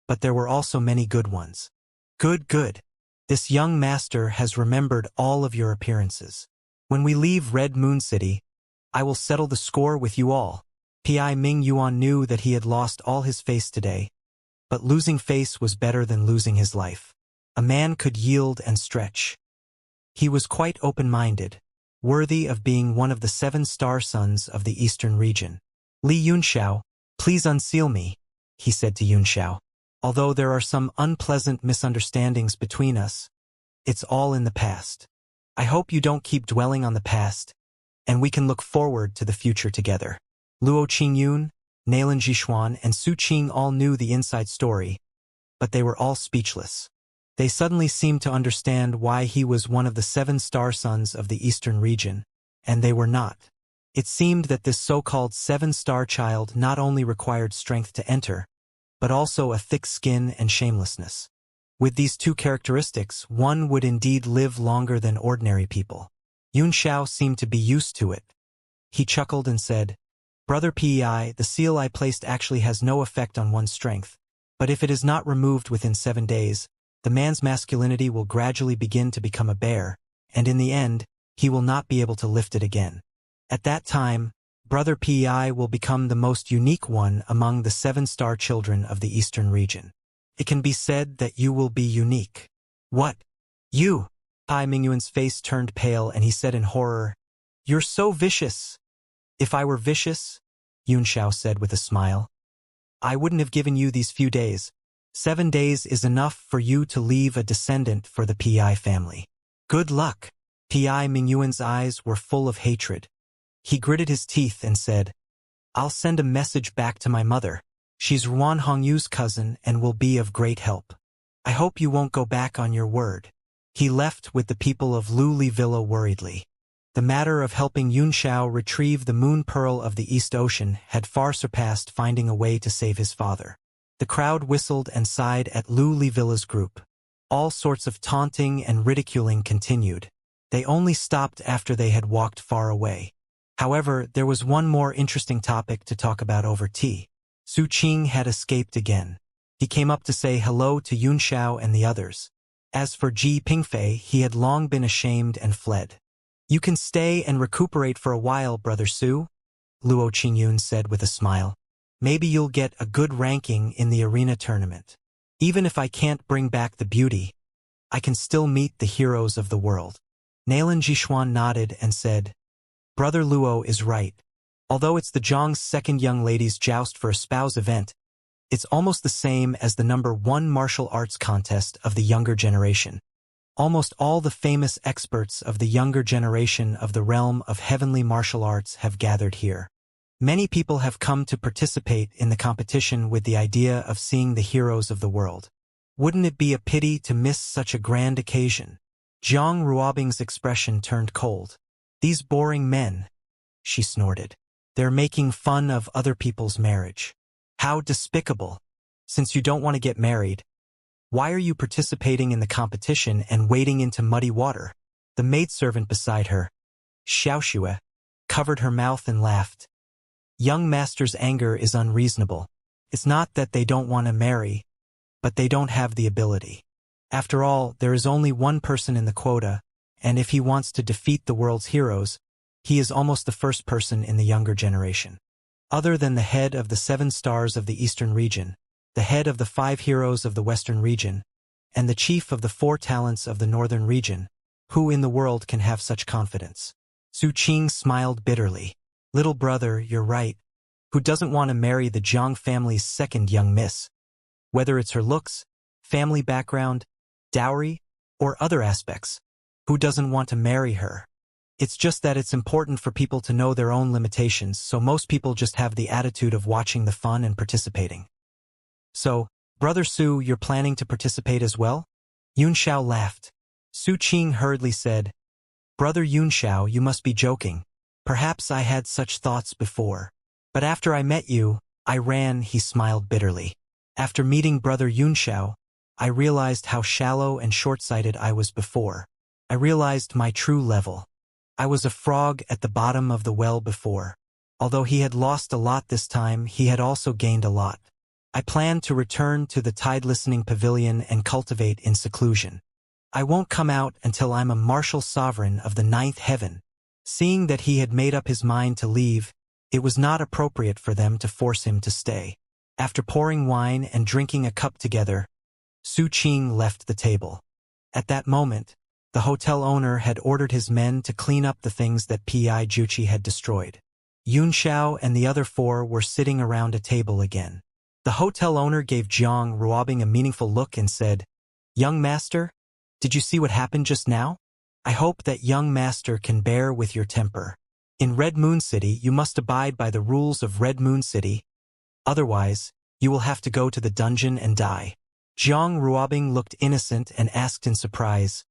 [SPEAKER 1] but there were also many good ones. Good. This young master has remembered all of your appearances. When we leave Red Moon City, I will settle the score with you all. Pai Mingyuan knew that he had lost all his face today, but losing face was better than losing his life. A man could yield and stretch. He was quite open-minded, worthy of being one of the 7-star sons of the Eastern region. Li Yunxiao, please unseal me, he said to Yunxiao. Although there are some unpleasant misunderstandings between us, it's all in the past. I hope you don't keep dwelling on the past, and we can look forward to the future together. Luo Qingyun, Nalan Jishuan, and Su Qing all knew the inside story, but they were all speechless. They suddenly seemed to understand why he was one of the 7-star sons of the Eastern region, and they were not. It seemed that this so-called 7-star child not only required strength to enter, but also a thick skin and shamelessness. With these two characteristics, one would indeed live longer than ordinary people. Yun Xiao seemed to be used to it. He chuckled and said, Brother Pei, the seal I placed actually has no effect on one's strength, but if it is not removed within 7 days, the man's masculinity will gradually begin to become a bear, and in the end, he will not be able to lift it again. At that time, Brother Pei will become the most unique one among the 7-star children of the Eastern region. It can be said that you will be unique. What? You? Pai Mingyuan's face turned pale and he said in horror, You're so vicious. If I were vicious, Yun Xiao said with a smile, I wouldn't have given you these few days. 7 days is enough for you to leave a descendant for the Pi family. Good luck. Pai Mingyuan's eyes were full of hatred. He gritted his teeth and said, I'll send a message back to my mother. She's Ruan Hongyu's cousin and will be of great help. I hope you won't go back on your word. He left with the people of Lu Li Villa worriedly. The matter of helping Yun Xiao retrieve the moon pearl of the East Ocean had far surpassed finding a way to save his father. The crowd whistled and sighed at Lu Li Villa's group. All sorts of taunting and ridiculing continued. They only stopped after they had walked far away. However, there was one more interesting topic to talk about over tea. Su Qing had escaped again. He came up to say hello to Yun Xiao and the others. As for Ji Pingfei, he had long been ashamed and fled. You can stay and recuperate for a while, Brother Su, Luo Qingyun said with a smile. Maybe you'll get a good ranking in the arena tournament. Even if I can't bring back the beauty, I can still meet the heroes of the world. Nalan Jishuan nodded and said, Brother Luo is right. Although it's the Zhang's second young ladies joust for a spouse event, it's almost the same as the #1 martial arts contest of the younger generation. Almost all the famous experts of the younger generation of the realm of heavenly martial arts have gathered here. Many people have come to participate in the competition with the idea of seeing the heroes of the world. Wouldn't it be a pity to miss such a grand occasion? Zhang Ruobing's expression turned cold. These boring men, she snorted. They're making fun of other people's marriage. How despicable. Since you don't want to get married, why are you participating in the competition and wading into muddy water? The maidservant beside her, Xiaoxue, covered her mouth and laughed. Young master's anger is unreasonable. It's not that they don't want to marry, but they don't have the ability. After all, there is only one person in the quota, and if he wants to defeat the world's heroes, he is almost the first person in the younger generation. Other than the head of the 7 stars of the Eastern region, the head of the 5 heroes of the Western region, and the chief of the 4 talents of the Northern region, who in the world can have such confidence? Su Qing smiled bitterly. Little brother, you're right. Who doesn't want to marry the Jiang family's second young miss? Whether it's her looks, family background, dowry, or other aspects, who doesn't want to marry her? It's just that it's important for people to know their own limitations, so most people just have the attitude of watching the fun and participating. So, Brother Su, you're planning to participate as well? Yunxiao laughed. Su Qing hurriedly said, Brother Yunxiao, you must be joking. Perhaps I had such thoughts before. But after I met you, I ran, he smiled bitterly. After meeting Brother Yunxiao, I realized how shallow and short-sighted I was before. I realized my true level. I was a frog at the bottom of the well before. Although he had lost a lot this time, he had also gained a lot. I planned to return to the tide-listening pavilion and cultivate in seclusion. I won't come out until I'm a martial sovereign of the ninth heaven. Seeing that he had made up his mind to leave, it was not appropriate for them to force him to stay. After pouring wine and drinking a cup together, Su Qing left the table. At that moment, the hotel owner had ordered his men to clean up the things that Pi Juqi had destroyed. Yunxiao and the other four were sitting around a table again. The hotel owner gave Jiang Ruobing a meaningful look and said, Young master, did you see what happened just now? I hope that young master can bear with your temper. In Red Moon City, you must abide by the rules of Red Moon City. Otherwise, you will have to go to the dungeon and die. Jiang Ruobing looked innocent and asked in surprise,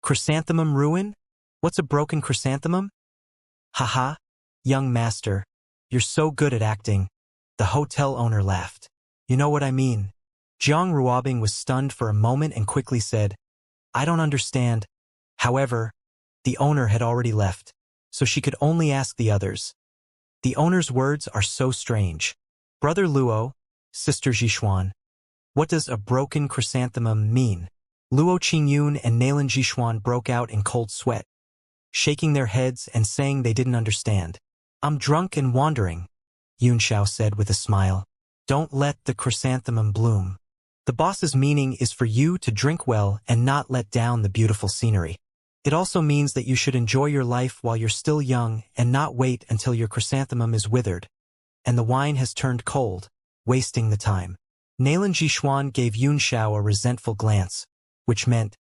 [SPEAKER 1] Chrysanthemum ruin? What's a broken chrysanthemum? Haha, young master, you're so good at acting. The hotel owner laughed. You know what I mean. Jiang Ruobing was stunned for a moment and quickly said, I don't understand. However, the owner had already left, so she could only ask the others. The owner's words are so strange. Brother Luo, Sister Jixuan, what does a broken chrysanthemum mean? Luo Qingyun and Nalan Jixuan broke out in cold sweat, shaking their heads and saying they didn't understand. I'm drunk and wandering, Yunxiao said with a smile. Don't let the chrysanthemum bloom. The boss's meaning is for you to drink well and not let down the beautiful scenery. It also means that you should enjoy your life while you're still young and not wait until your chrysanthemum is withered and the wine has turned cold, wasting the time. Nalan Jixuan gave Yunxiao a resentful glance, which meant,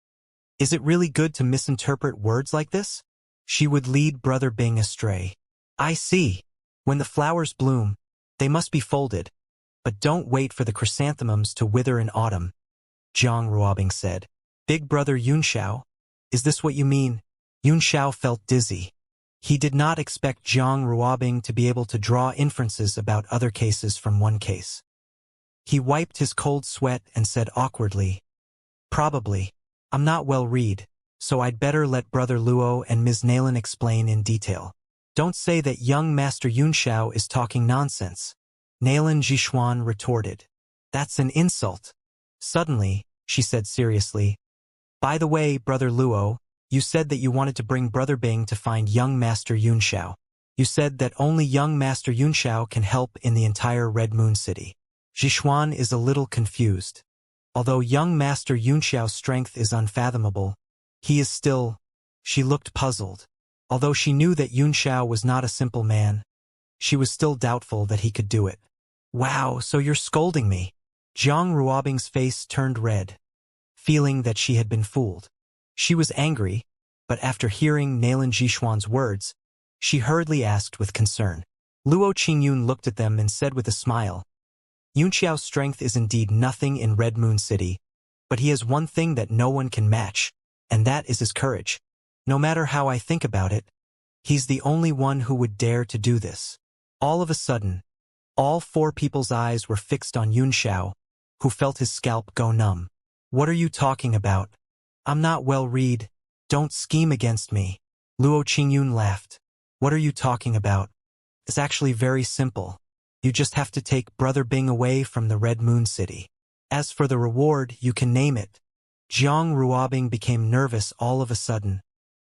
[SPEAKER 1] is it really good to misinterpret words like this? She would lead Brother Bing astray. I see. When the flowers bloom, they must be folded, but don't wait for the chrysanthemums to wither in autumn, Jiang Ruobing said. Big Brother Yunxiao, is this what you mean? Yunxiao felt dizzy. He did not expect Jiang Ruobing to be able to draw inferences about other cases from one case. He wiped his cold sweat and said awkwardly, Probably. I'm not well read, so I'd better let Brother Luo and Ms. Nalan explain in detail. Don't say that young Master Yunxiao is talking nonsense, Nalan Jixuan retorted. That's an insult. Suddenly, she said seriously, By the way, Brother Luo, you said that you wanted to bring Brother Bing to find young Master Yunxiao. You said that only young Master Yunxiao can help in the entire Red Moon City. Jixuan is a little confused. Although young Master Yunxiao's strength is unfathomable, he is still... She looked puzzled. Although she knew that Yunxiao was not a simple man, she was still doubtful that he could do it. Wow, so you're scolding me. Jiang Ruobing's face turned red, feeling that she had been fooled. She was angry, but after hearing Nalan Jixuan's words, she hurriedly asked with concern. Luo Qingyun looked at them and said with a smile, Yunxiao's strength is indeed nothing in Red Moon City, but he has one thing that no one can match, and that is his courage. No matter how I think about it, he's the only one who would dare to do this. All of a sudden, all four people's eyes were fixed on Yunxiao, who felt his scalp go numb. What are you talking about? I'm not well read. Don't scheme against me. Luo Qingyun laughed. What are you talking about? It's actually very simple. You just have to take Brother Bing away from the Red Moon City. As for the reward, you can name it. Jiang Ruobing became nervous all of a sudden,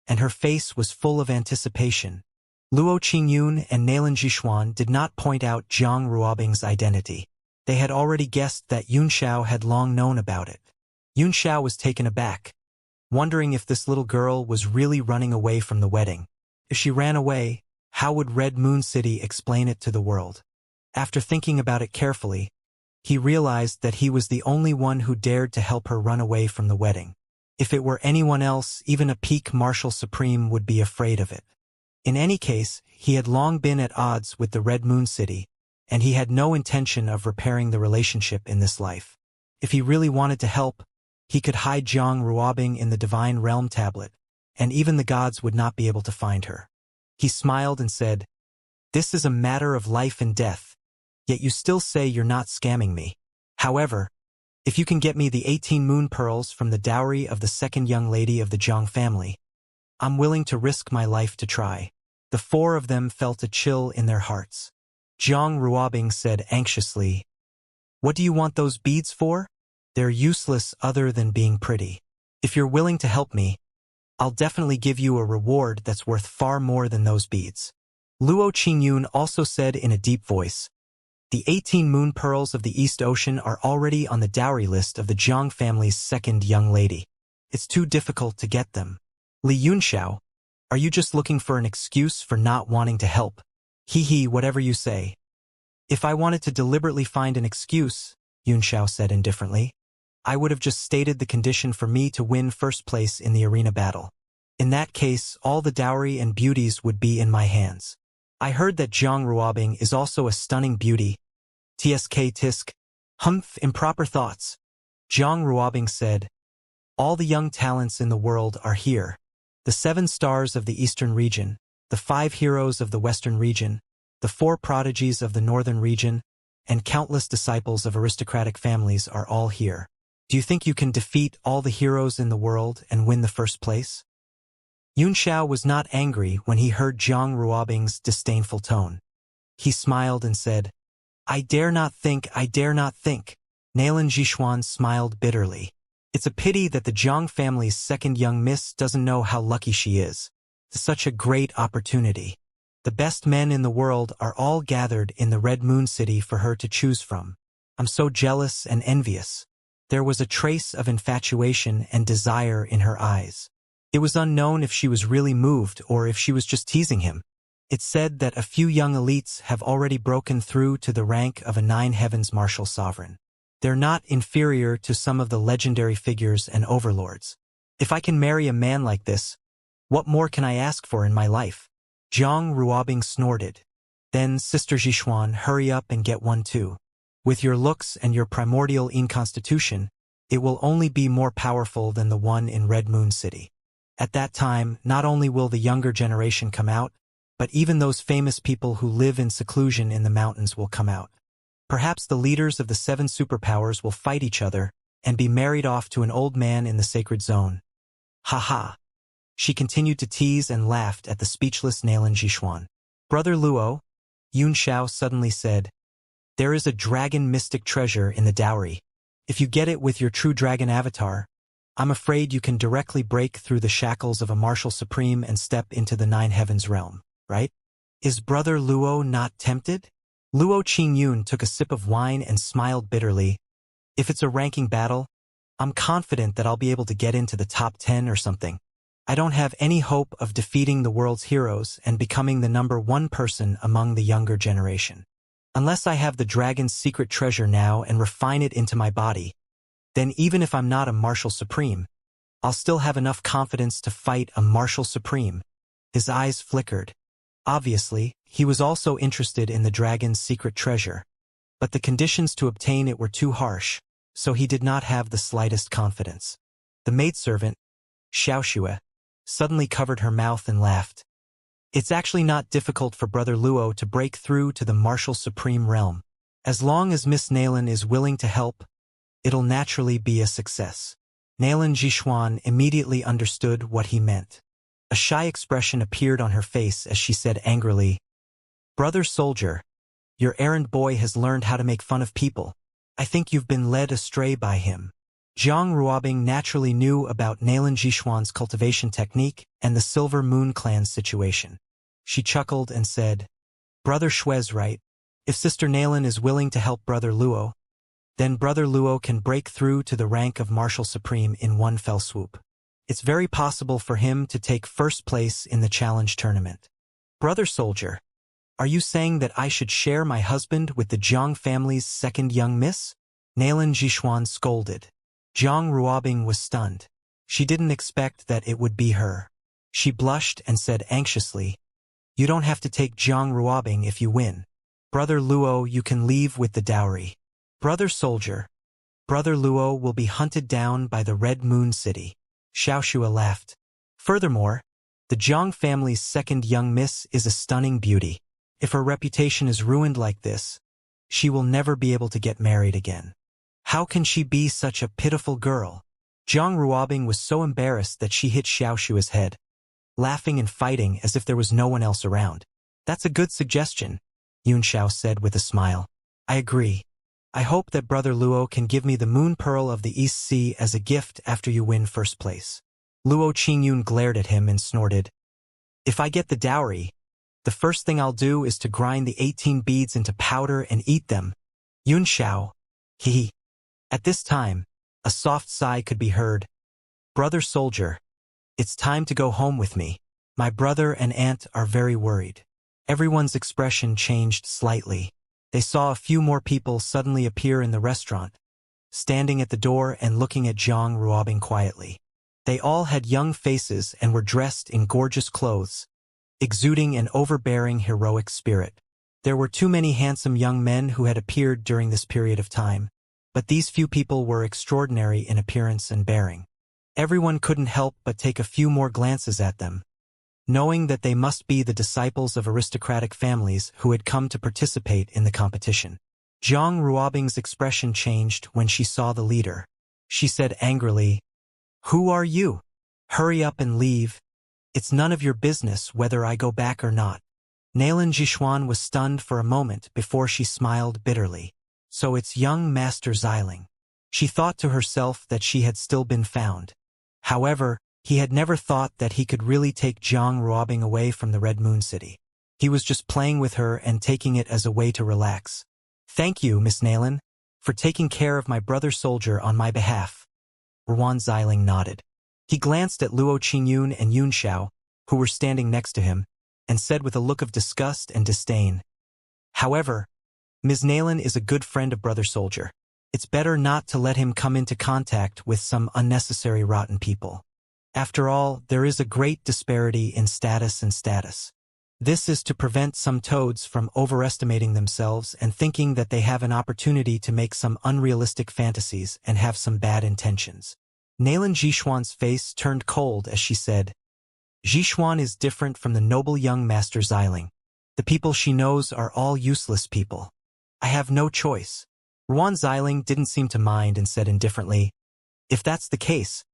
[SPEAKER 1] and her face was full of anticipation. Luo Qingyun and Nalan Jixuan did not point out Jiang Ruobing's identity. They had already guessed that Yunxiao had long known about it. Yunxiao was taken aback, wondering if this little girl was really running away from the wedding. If she ran away, how would Red Moon City explain it to the world? After thinking about it carefully, he realized that he was the only one who dared to help her run away from the wedding. If it were anyone else, even a peak Marshal Supreme would be afraid of it. In any case, he had long been at odds with the Red Moon City, and he had no intention of repairing the relationship in this life. If he really wanted to help, he could hide Zhang Ruobing in the Divine Realm tablet, and even the gods would not be able to find her. He smiled and said, "This is a matter of life and death, yet you still say you're not scamming me. However, if you can get me the 18 moon pearls from the dowry of the second young lady of the Zhang family, I'm willing to risk my life to try." The four of them felt a chill in their hearts. Zhang Ruobing said anxiously, "What do you want those beads for? They're useless other than being pretty. If you're willing to help me, I'll definitely give you a reward that's worth far more than those beads." Luo Qingyun also said in a deep voice, "The 18 moon pearls of the East Ocean are already on the dowry list of the Zhang family's second young lady. It's too difficult to get them. Li Yunxiao, are you just looking for an excuse for not wanting to help? Hee, whatever you say." "If I wanted to deliberately find an excuse," Yunxiao said indifferently, "I would have just stated the condition for me to win first place in the arena battle. In that case, all the dowry and beauties would be in my hands. I heard that Zhang Ruobing is also a stunning beauty. Tsk tisk. Humph, improper thoughts." Zhang Ruobing said, "All the young talents in the world are here. The 7 stars of the Eastern region, the 5 heroes of the Western region, the 4 prodigies of the Northern region, and countless disciples of aristocratic families are all here. Do you think you can defeat all the heroes in the world and win the first place?" Yunxiao was not angry when he heard Zhang Ruobing's disdainful tone. He smiled and said, I dare not think. Nalan Zhishuan smiled bitterly. "It's a pity that the Zhang family's second young miss doesn't know how lucky she is. Such a great opportunity. The best men in the world are all gathered in the Red Moon City for her to choose from. I'm so jealous and envious." There was a trace of infatuation and desire in her eyes. It was unknown if she was really moved or if she was just teasing him. It's said that a few young elites have already broken through to the rank of a 9 Heavens martial sovereign. They're not inferior to some of the legendary figures and overlords. If I can marry a man like this, what more can I ask for in my life? Zhang Ruobing snorted. Then, Sister Zhishuan, hurry up and get one too. With your looks and your primordial inconstitution, it will only be more powerful than the one in Red Moon City. At that time, not only will the younger generation come out, but even those famous people who live in seclusion in the mountains will come out. Perhaps the leaders of the 7 superpowers will fight each other and be married off to an old man in the sacred zone. Ha ha. She continued to tease and laughed at the speechless Nalan Zhishuan. "Brother Luo," Yunxiao suddenly said, "there is a dragon mystic treasure in the dowry. If you get it with your true dragon avatar, I'm afraid you can directly break through the shackles of a martial supreme and step into the 9 Heavens realm, right? Is Brother Luo not tempted?" Luo Qingyun took a sip of wine and smiled bitterly. "If it's a ranking battle, I'm confident that I'll be able to get into the top 10 or something. I don't have any hope of defeating the world's heroes and becoming the #1 person among the younger generation. Unless I have the dragon's secret treasure now and refine it into my body, then even if I'm not a martial supreme, I'll still have enough confidence to fight a martial supreme." His eyes flickered. Obviously, he was also interested in the dragon's secret treasure, but the conditions to obtain it were too harsh, so he did not have the slightest confidence. The maidservant, Xiaoxua, suddenly covered her mouth and laughed. "It's actually not difficult for Brother Luo to break through to the martial supreme realm. As long as Miss Nalan is willing to help, it'll naturally be a success." Nalan Zhishuan immediately understood what he meant. A shy expression appeared on her face as she said angrily, "Brother soldier, your errand boy has learned how to make fun of people. I think you've been led astray by him." Zhang Ruobing naturally knew about Nalan Zhishuan's cultivation technique and the Silver Moon clan's situation. She chuckled and said, "Brother Shue's right. If Sister Nalan is willing to help Brother Luo, then Brother Luo can break through to the rank of Martial Supreme in one fell swoop. it's very possible for him to take first place in the challenge tournament. Brother soldier, are you saying that I should share my husband with the Jiang family's second young miss? Nalan Jishuan scolded. Jiang Ruobing was stunned. She didn't expect that it would be her. She blushed and said anxiously, "You don't have to take Jiang Ruobing if you win. Brother Luo, you can leave with the dowry." Brother soldier, Brother Luo will be hunted down by the Red Moon City. Xiaoxua laughed. Furthermore, the Jiang family's second young miss is a stunning beauty. If her reputation is ruined like this, she will never be able to get married again. How can she be such a pitiful girl? Jiang Ruobing was so embarrassed that she hit Xiaoshua's head, laughing and fighting as if there was no one else around. That's a good suggestion, Yunxiao said with a smile. I agree. I hope that Brother Luo can give me the moon pearl of the East Sea as a gift after you win first place. Luo Qingyun glared at him and snorted. If I get the dowry, the first thing I'll do is to grind the 18 beads into powder and eat them. Yunxiao. He. At this time, a soft sigh could be heard. Brother soldier, it's time to go home with me. My brother and aunt are very worried. Everyone's expression changed slightly. They saw a few more people suddenly appear in the restaurant, standing at the door and looking at Jiang Ruobing quietly. They all had young faces and were dressed in gorgeous clothes, exuding an overbearing heroic spirit. There were too many handsome young men who had appeared during this period of time, but these few people were extraordinary in appearance and bearing. Everyone couldn't help but take a few more glances at them, knowing that they must be the disciples of aristocratic families who had come to participate in the competition. Jiang Ruobing's expression changed when she saw the leader. She said angrily, "Who are you? Hurry up and leave. It's none of your business whether I go back or not." Nalan Jishuan was stunned for a moment before she smiled bitterly. So it's young Master Xiling. She thought to herself that she had still been found. However, he had never thought that he could really take Jiang Ruobing away from the Red Moon City. He was just playing with her and taking it as a way to relax. "Thank you, Miss Nalan, for taking care of my brother soldier on my behalf." Ruan Xiling nodded. He glanced at Luo Qingyun and Yunxiao, who were standing next to him, and said with a look of disgust and disdain, "However, Ms. Nalan is a good friend of Brother Soldier. It's better not to let him come into contact with some unnecessary rotten people. After all, there is a great disparity in status and status. This is to prevent some toads from overestimating themselves and thinking that they have an opportunity to make some unrealistic fantasies and have some bad intentions." Nalan Jishuan's face turned cold as she said, "Jishuan is different from the noble young Master Xiling. The people she knows are all useless people. I have no choice." Ruan Xiling didn't seem to mind and said indifferently, "If that's the case,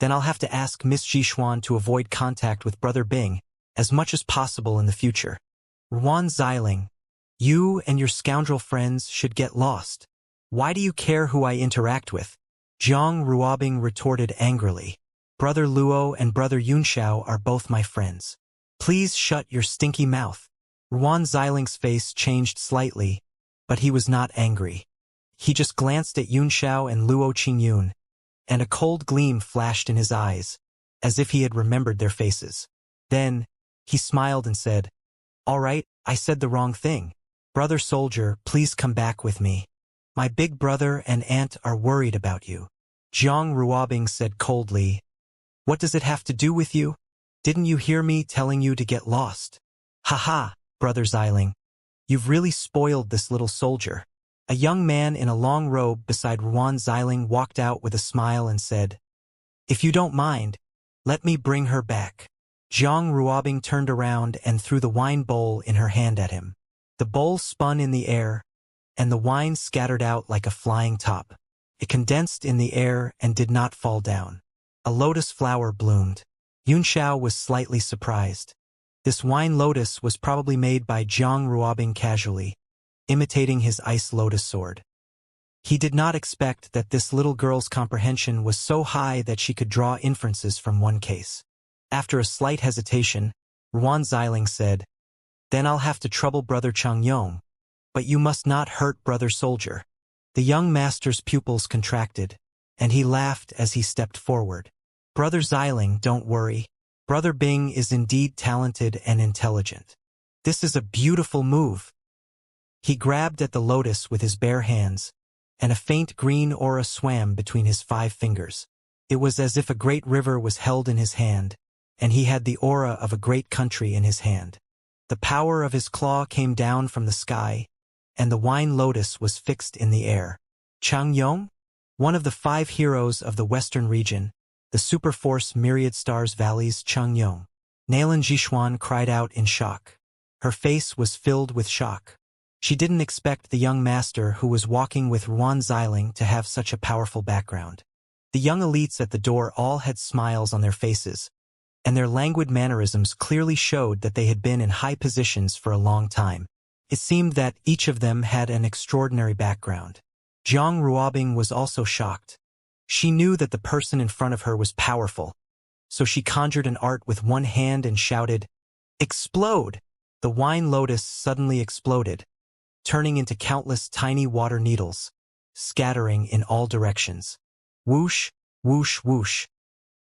[SPEAKER 1] then I'll have to ask Miss Jishuan to avoid contact with Brother Bing as much as possible in the future." Ruan Xiling, you and your scoundrel friends should get lost. Why do you care who I interact with? Jiang Ruobing retorted angrily. Brother Luo and Brother Yunxiao are both my friends. Please shut your stinky mouth. Ruan Xiling's face changed slightly, but he was not angry. He just glanced at Yunxiao and Luo Qingyun, and a cold gleam flashed in his eyes, as if he had remembered their faces. Then, he smiled and said, "All right, I said the wrong thing. Brother soldier, please come back with me. My big brother and aunt are worried about you." Jiang Ruobing said coldly, "What does it have to do with you? Didn't you hear me telling you to get lost?" "Haha, Brother Xiling. You've really spoiled this little soldier." A young man in a long robe beside Ruan Xiling walked out with a smile and said, "If you don't mind, let me bring her back." Jiang Ruobing turned around and threw the wine bowl in her hand at him. The bowl spun in the air, and the wine scattered out like a flying top. It condensed in the air and did not fall down. A lotus flower bloomed. Yunxiao was slightly surprised. This wine lotus was probably made by Jiang Ruobing casually, imitating his ice lotus sword. He did not expect that this little girl's comprehension was so high that she could draw inferences from one case. After a slight hesitation, Ruan Xiling said, "Then I'll have to trouble Brother Changyong, but you must not hurt Brother Soldier." The young master's pupils contracted, and he laughed as he stepped forward. Brother Xiling, don't worry. Brother Bing is indeed talented and intelligent. This is a beautiful move. He grabbed at the lotus with his bare hands, and a faint green aura swam between his 5 fingers. It was as if a great river was held in his hand, and he had the aura of a great country in his hand. The power of his claw came down from the sky, and the wine lotus was fixed in the air. Chang Yong, one of the 5 heroes of the western region, the superforce Myriad Stars Valley's Chang Yong. Nalan Jixuan cried out in shock. Her face was filled with shock. She didn't expect the young master who was walking with Ruan Xiling to have such a powerful background. The young elites at the door all had smiles on their faces, and their languid mannerisms clearly showed that they had been in high positions for a long time. It seemed that each of them had an extraordinary background. Jiang Ruobing was also shocked. She knew that the person in front of her was powerful, so she conjured an art with one hand and shouted, "Explode!" The wine lotus suddenly exploded, turning into countless tiny water needles, scattering in all directions. Whoosh, whoosh, whoosh.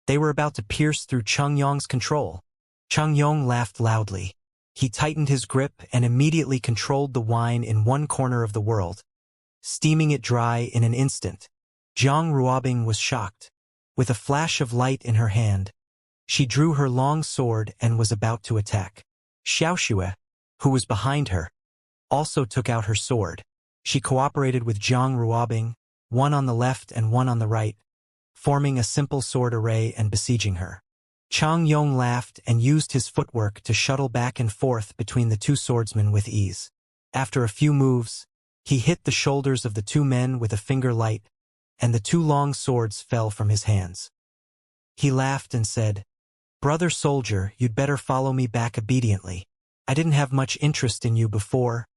[SPEAKER 1] They were about to pierce through Chang Yong's control. Chang Yong laughed loudly. He tightened his grip and immediately controlled the wine in one corner of the world, steaming it dry in an instant. Jiang Ruobing was shocked. With a flash of light in her hand, she drew her long sword and was about to attack. Xiaoxue, who was behind her, also took out her sword. She cooperated with Jiang Ruobing, one on the left and one on the right, forming a simple sword array and besieging her. Chang Yong laughed and used his footwork to shuttle back and forth between the 2 swordsmen with ease. After a few moves, he hit the shoulders of the 2 men with a finger light, and the 2 long swords fell from his hands. He laughed and said, "Brother soldier, you'd better follow me back obediently. I didn't have much interest in you before,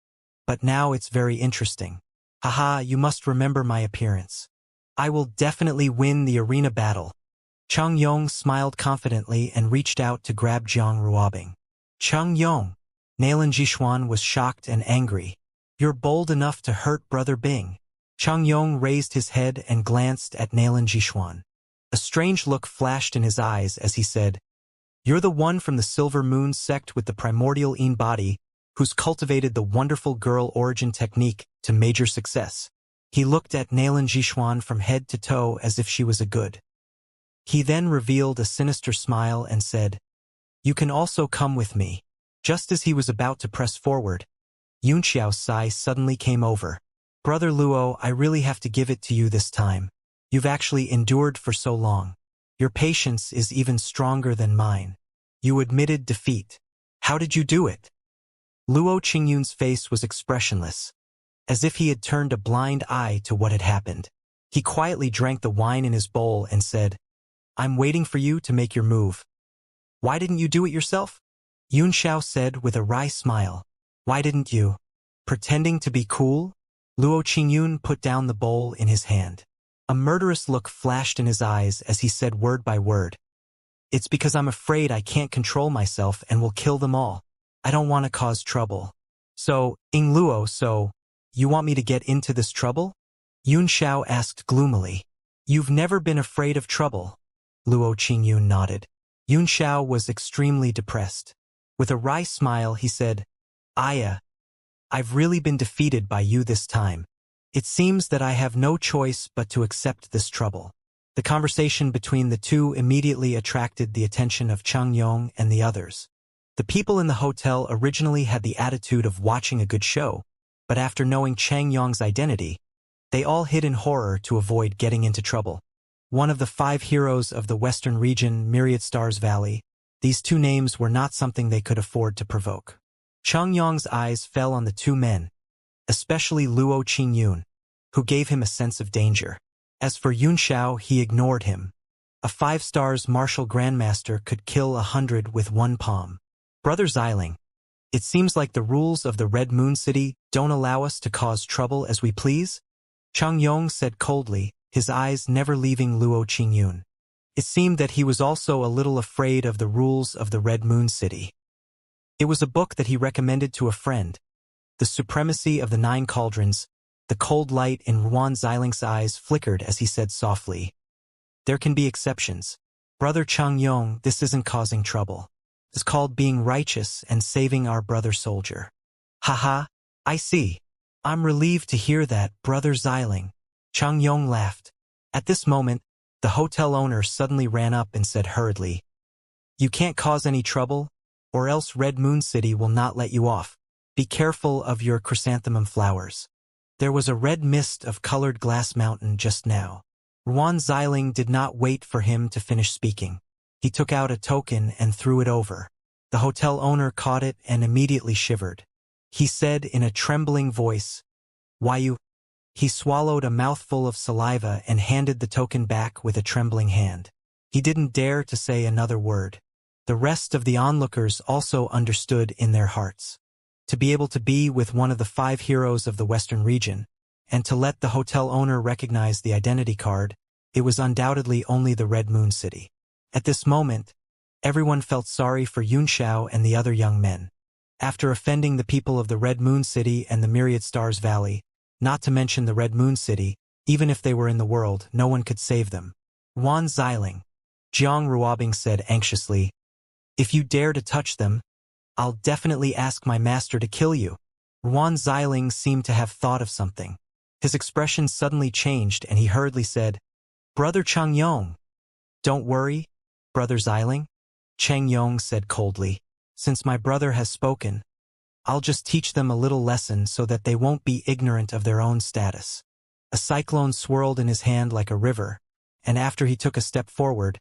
[SPEAKER 1] but now it's very interesting. Haha, you must remember my appearance. I will definitely win the arena battle." Chang Yong smiled confidently and reached out to grab Jiang Ruobing. "Chang Yong!" Nalan Jixuan was shocked and angry. "You're bold enough to hurt Brother Bing." Chang Yong raised his head and glanced at Nalan Jixuan. A strange look flashed in his eyes as he said, "You're the one from the Silver Moon sect with the primordial Yin body who's cultivated the wonderful girl origin technique to major success." He looked at Nalan Jixuan from head to toe as if she was a good. He then revealed a sinister smile and said, "You can also come with me." Just as he was about to press forward, Yunxiao's sigh suddenly came over. "Brother Luo, I really have to give it to you this time. You've actually endured for so long. Your patience is even stronger than mine. You admitted defeat. How did you do it?" Luo Qingyun's face was expressionless, as if he had turned a blind eye to what had happened. He quietly drank the wine in his bowl and said, "I'm waiting for you to make your move." "Why didn't you do it yourself?" Yun Xiao said with a wry smile. "Why didn't you?" Pretending to be cool, Luo Qingyun put down the bowl in his hand. A murderous look flashed in his eyes as he said word by word, "It's because I'm afraid I can't control myself and will kill them all. I don't want to cause trouble." "So, Luo, you want me to get into this trouble?" Yun Xiao asked gloomily. "You've never been afraid of trouble." Luo Qingyun nodded. Yun Xiao was extremely depressed. With a wry smile, he said, I've really been defeated by you this time. It seems that I have no choice but to accept this trouble." The conversation between the 2 immediately attracted the attention of Chang Yong and the others. The people in the hotel originally had the attitude of watching a good show, but after knowing Chang Yong's identity, they all hid in horror to avoid getting into trouble. One of the 5 heroes of the western region, Myriad Stars Valley, these 2 names were not something they could afford to provoke. Chang Yong's eyes fell on the 2 men, especially Luo Qingyun, who gave him a sense of danger. As for Yun Xiao, he ignored him. A 5 stars martial grandmaster could kill 100 with one palm. "Brother Xiling, it seems like the rules of the Red Moon City don't allow us to cause trouble as we please?" Chang Yong said coldly, his eyes never leaving Luo Qingyun. It seemed that he was also a little afraid of the rules of the Red Moon City. It was a book that he recommended to a friend. The Supremacy of the 9 Cauldrons. The cold light in Ruan Xiling's eyes flickered as he said softly, "There can be exceptions. Brother Changyong, this isn't causing trouble. It's called being righteous and saving our brother soldier. Haha, I see. I'm relieved to hear that, Brother Xiling. Changyong laughed. At this moment, the hotel owner suddenly ran up and said hurriedly, "You can't cause any trouble, or else Red Moon City will not let you off. Be careful of your chrysanthemum flowers." There was a red mist of colored glass mountain just now. Ruan Xiling did not wait for him to finish speaking. He took out a token and threw it over. The hotel owner caught it and immediately shivered. He said in a trembling voice, "Why you?" He swallowed a mouthful of saliva and handed the token back with a trembling hand. He didn't dare to say another word. The rest of the onlookers also understood in their hearts. To be able to be with one of the 5 heroes of the Western region, and to let the hotel owner recognize the identity card, it was undoubtedly only the Red Moon City. At this moment, everyone felt sorry for Yunxiao and the other young men. After offending the people of the Red Moon City and the Myriad Stars Valley, not to mention the Red Moon City, even if they were in the world, no one could save them. Ruan Xiling, Jiang Ruobing said anxiously, "If you dare to touch them, I'll definitely ask my master to kill you." Ruan Xiling seemed to have thought of something. His expression suddenly changed and he hurriedly said, "Brother Changyong." "Don't worry, Brother Xiling," Cheng Yong said coldly. "Since my brother has spoken, I'll just teach them a little lesson so that they won't be ignorant of their own status." A cyclone swirled in his hand like a river, and after he took a step forward,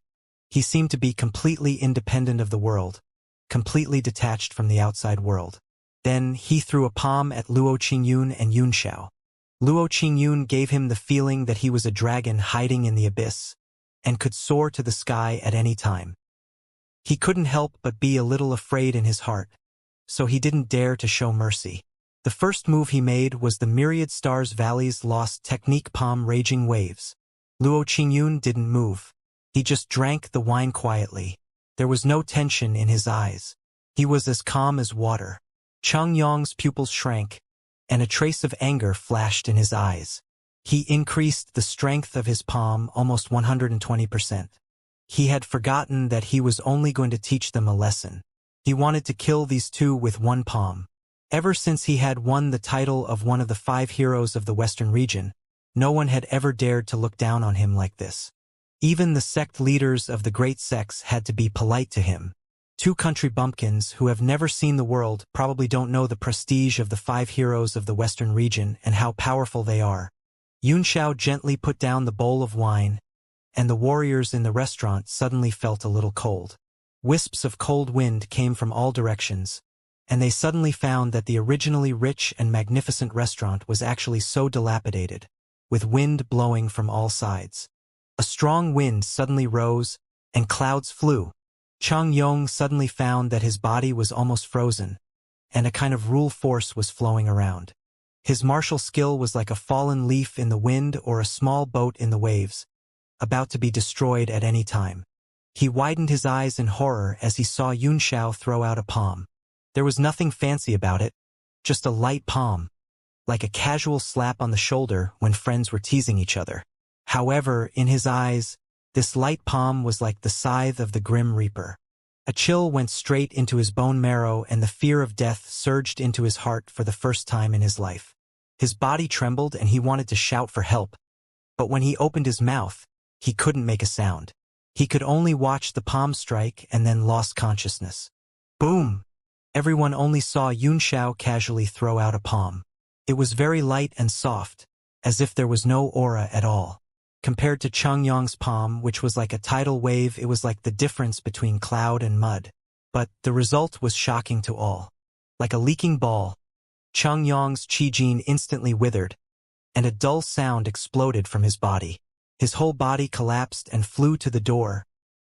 [SPEAKER 1] he seemed to be completely independent of the world, completely detached from the outside world. Then he threw a palm at Luo Qingyun and Yunxiao. Luo Qingyun gave him the feeling that he was a dragon hiding in the abyss, and could soar to the sky at any time. He couldn't help but be a little afraid in his heart, so he didn't dare to show mercy. The first move he made was the Myriad Stars Valley's lost technique palm raging waves. Luo Qingyun didn't move. He just drank the wine quietly. There was no tension in his eyes. He was as calm as water. Cheng Yong's pupils shrank, and a trace of anger flashed in his eyes. He increased the strength of his palm almost 120%. He had forgotten that he was only going to teach them a lesson. He wanted to kill these two with one palm. Ever since he had won the title of one of the 5 heroes of the Western region, no one had ever dared to look down on him like this. Even the sect leaders of the great sects had to be polite to him. 2 country bumpkins who have never seen the world probably don't know the prestige of the 5 heroes of the Western region and how powerful they are. Yunxiao gently put down the bowl of wine, and the warriors in the restaurant suddenly felt a little cold. Wisps of cold wind came from all directions, and they suddenly found that the originally rich and magnificent restaurant was actually so dilapidated, with wind blowing from all sides. A strong wind suddenly rose, and clouds flew. Cheng Yong suddenly found that his body was almost frozen, and a kind of rule force was flowing around. His martial skill was like a fallen leaf in the wind or a small boat in the waves, about to be destroyed at any time. He widened his eyes in horror as he saw Yunxiao throw out a palm. There was nothing fancy about it, just a light palm, like a casual slap on the shoulder when friends were teasing each other. However, in his eyes, this light palm was like the scythe of the Grim Reaper. A chill went straight into his bone marrow and the fear of death surged into his heart for the first time in his life. His body trembled and he wanted to shout for help, but when he opened his mouth, he couldn't make a sound. He could only watch the palm strike and then lost consciousness. Boom! Everyone only saw Yunxiao casually throw out a palm. It was very light and soft, as if there was no aura at all. Compared to Cheng Yong's palm, which was like a tidal wave, it was like the difference between cloud and mud. But the result was shocking to all. Like a leaking ball, Cheng Yong's chi gene instantly withered, and a dull sound exploded from his body. His whole body collapsed and flew to the door,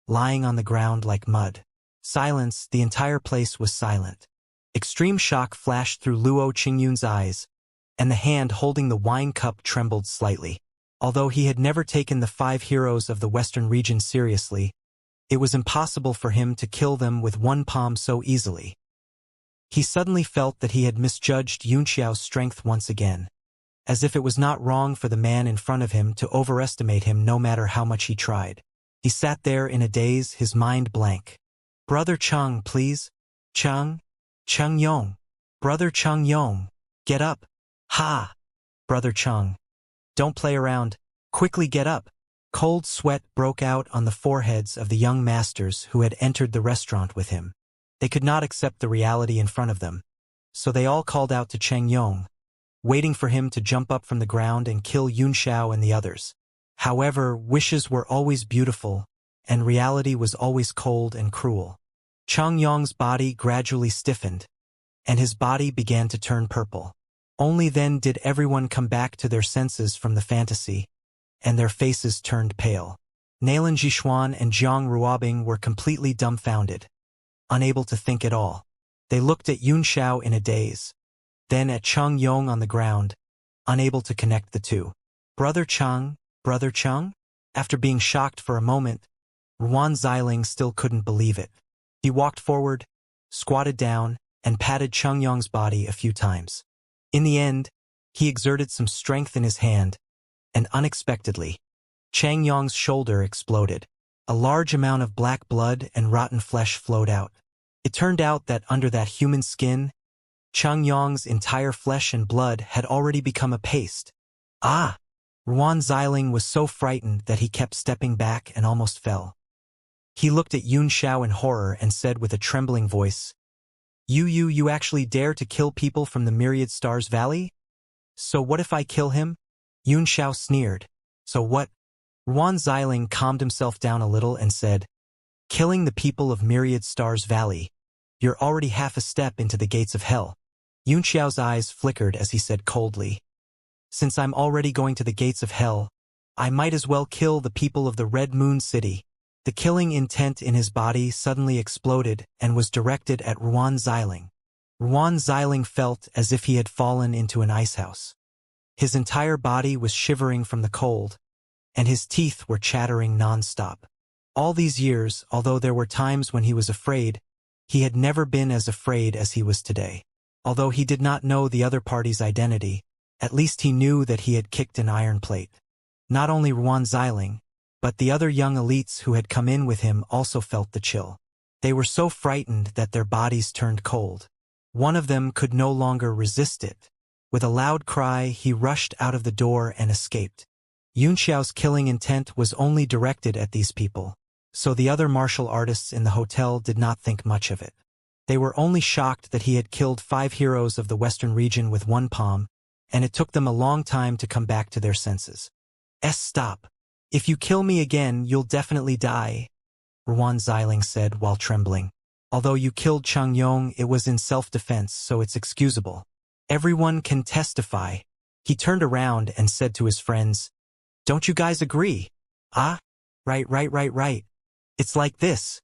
[SPEAKER 1] lying on the ground like mud. Silence, the entire place was silent. Extreme shock flashed through Luo Qingyun's eyes, and the hand holding the wine cup trembled slightly. Although he had never taken the 5 heroes of the Western region seriously, it was impossible for him to kill them with one palm so easily. He suddenly felt that he had misjudged Yunxiao's strength once again, as if it was not wrong for the man in front of him to overestimate him no matter how much he tried. He sat there in a daze, his mind blank. Brother Chung, please. Chung Yong. Brother Chung Yong. Get up. Ha! Brother Chung. Don't play around. Quickly get up. Cold sweat broke out on the foreheads of the young masters who had entered the restaurant with him. They could not accept the reality in front of them, so they all called out to Cheng Yong, waiting for him to jump up from the ground and kill Yun Xiao and the others. However, wishes were always beautiful, and reality was always cold and cruel. Cheng Yong's body gradually stiffened, and his body began to turn purple. Only then did everyone come back to their senses from the fantasy, and their faces turned pale. Nalan Jixuan and Jiang Ruobing were completely dumbfounded, unable to think at all. They looked at Yun Xiao in a daze, then at Cheng Yong on the ground, unable to connect the two. Brother Chung? Brother Chung? After being shocked for a moment, Ruan Xiling still couldn't believe it. He walked forward, squatted down, and patted Cheng Yong's body a few times. In the end, he exerted some strength in his hand, and unexpectedly, Cheng Yong's shoulder exploded. A large amount of black blood and rotten flesh flowed out. It turned out that under that human skin, Cheng Yong's entire flesh and blood had already become a paste. Ah! Ruan Xiling was so frightened that he kept stepping back and almost fell. He looked at Yun Xiao in horror and said with a trembling voice, You actually dare to kill people from the Myriad Stars Valley? So what if I kill him? Yun Xiao sneered. So what? Ruan Xiling calmed himself down a little and said, Killing the people of Myriad Stars Valley. You're already half a step into the gates of hell. Yun Xiao's eyes flickered as he said coldly, Since I'm already going to the gates of hell, I might as well kill the people of the Red Moon City. The killing intent in his body suddenly exploded and was directed at Ruan Xiling. Ruan Xiling felt as if he had fallen into an icehouse. His entire body was shivering from the cold, and his teeth were chattering non-stop. All these years, although there were times when he was afraid, he had never been as afraid as he was today. Although he did not know the other party's identity, at least he knew that he had kicked an iron plate. Not only Ruan Xiling, but the other young elites who had come in with him also felt the chill. They were so frightened that their bodies turned cold. One of them could no longer resist it. With a loud cry, he rushed out of the door and escaped. Yun Xiao's killing intent was only directed at these people, so the other martial artists in the hotel did not think much of it. They were only shocked that he had killed 5 heroes of the western region with one palm, and it took them a long time to come back to their senses. Stop. If you kill me again, you'll definitely die, Ruan Xiling said while trembling. Although you killed Cheng Yong, it was in self-defense, so it's excusable. Everyone can testify. He turned around and said to his friends, Don't you guys agree? Ah? Right. It's like this.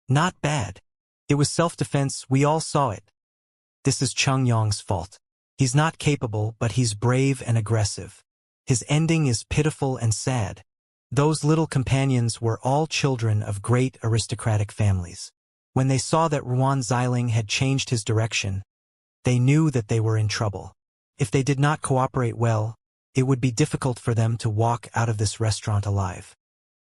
[SPEAKER 1] Not bad. It was self-defense, we all saw it. This is Cheng Yong's fault. He's not capable, but he's brave and aggressive. His ending is pitiful and sad. Those little companions were all children of great aristocratic families. When they saw that Ruan Xiling had changed his direction, they knew that they were in trouble. If they did not cooperate well, it would be difficult for them to walk out of this restaurant alive.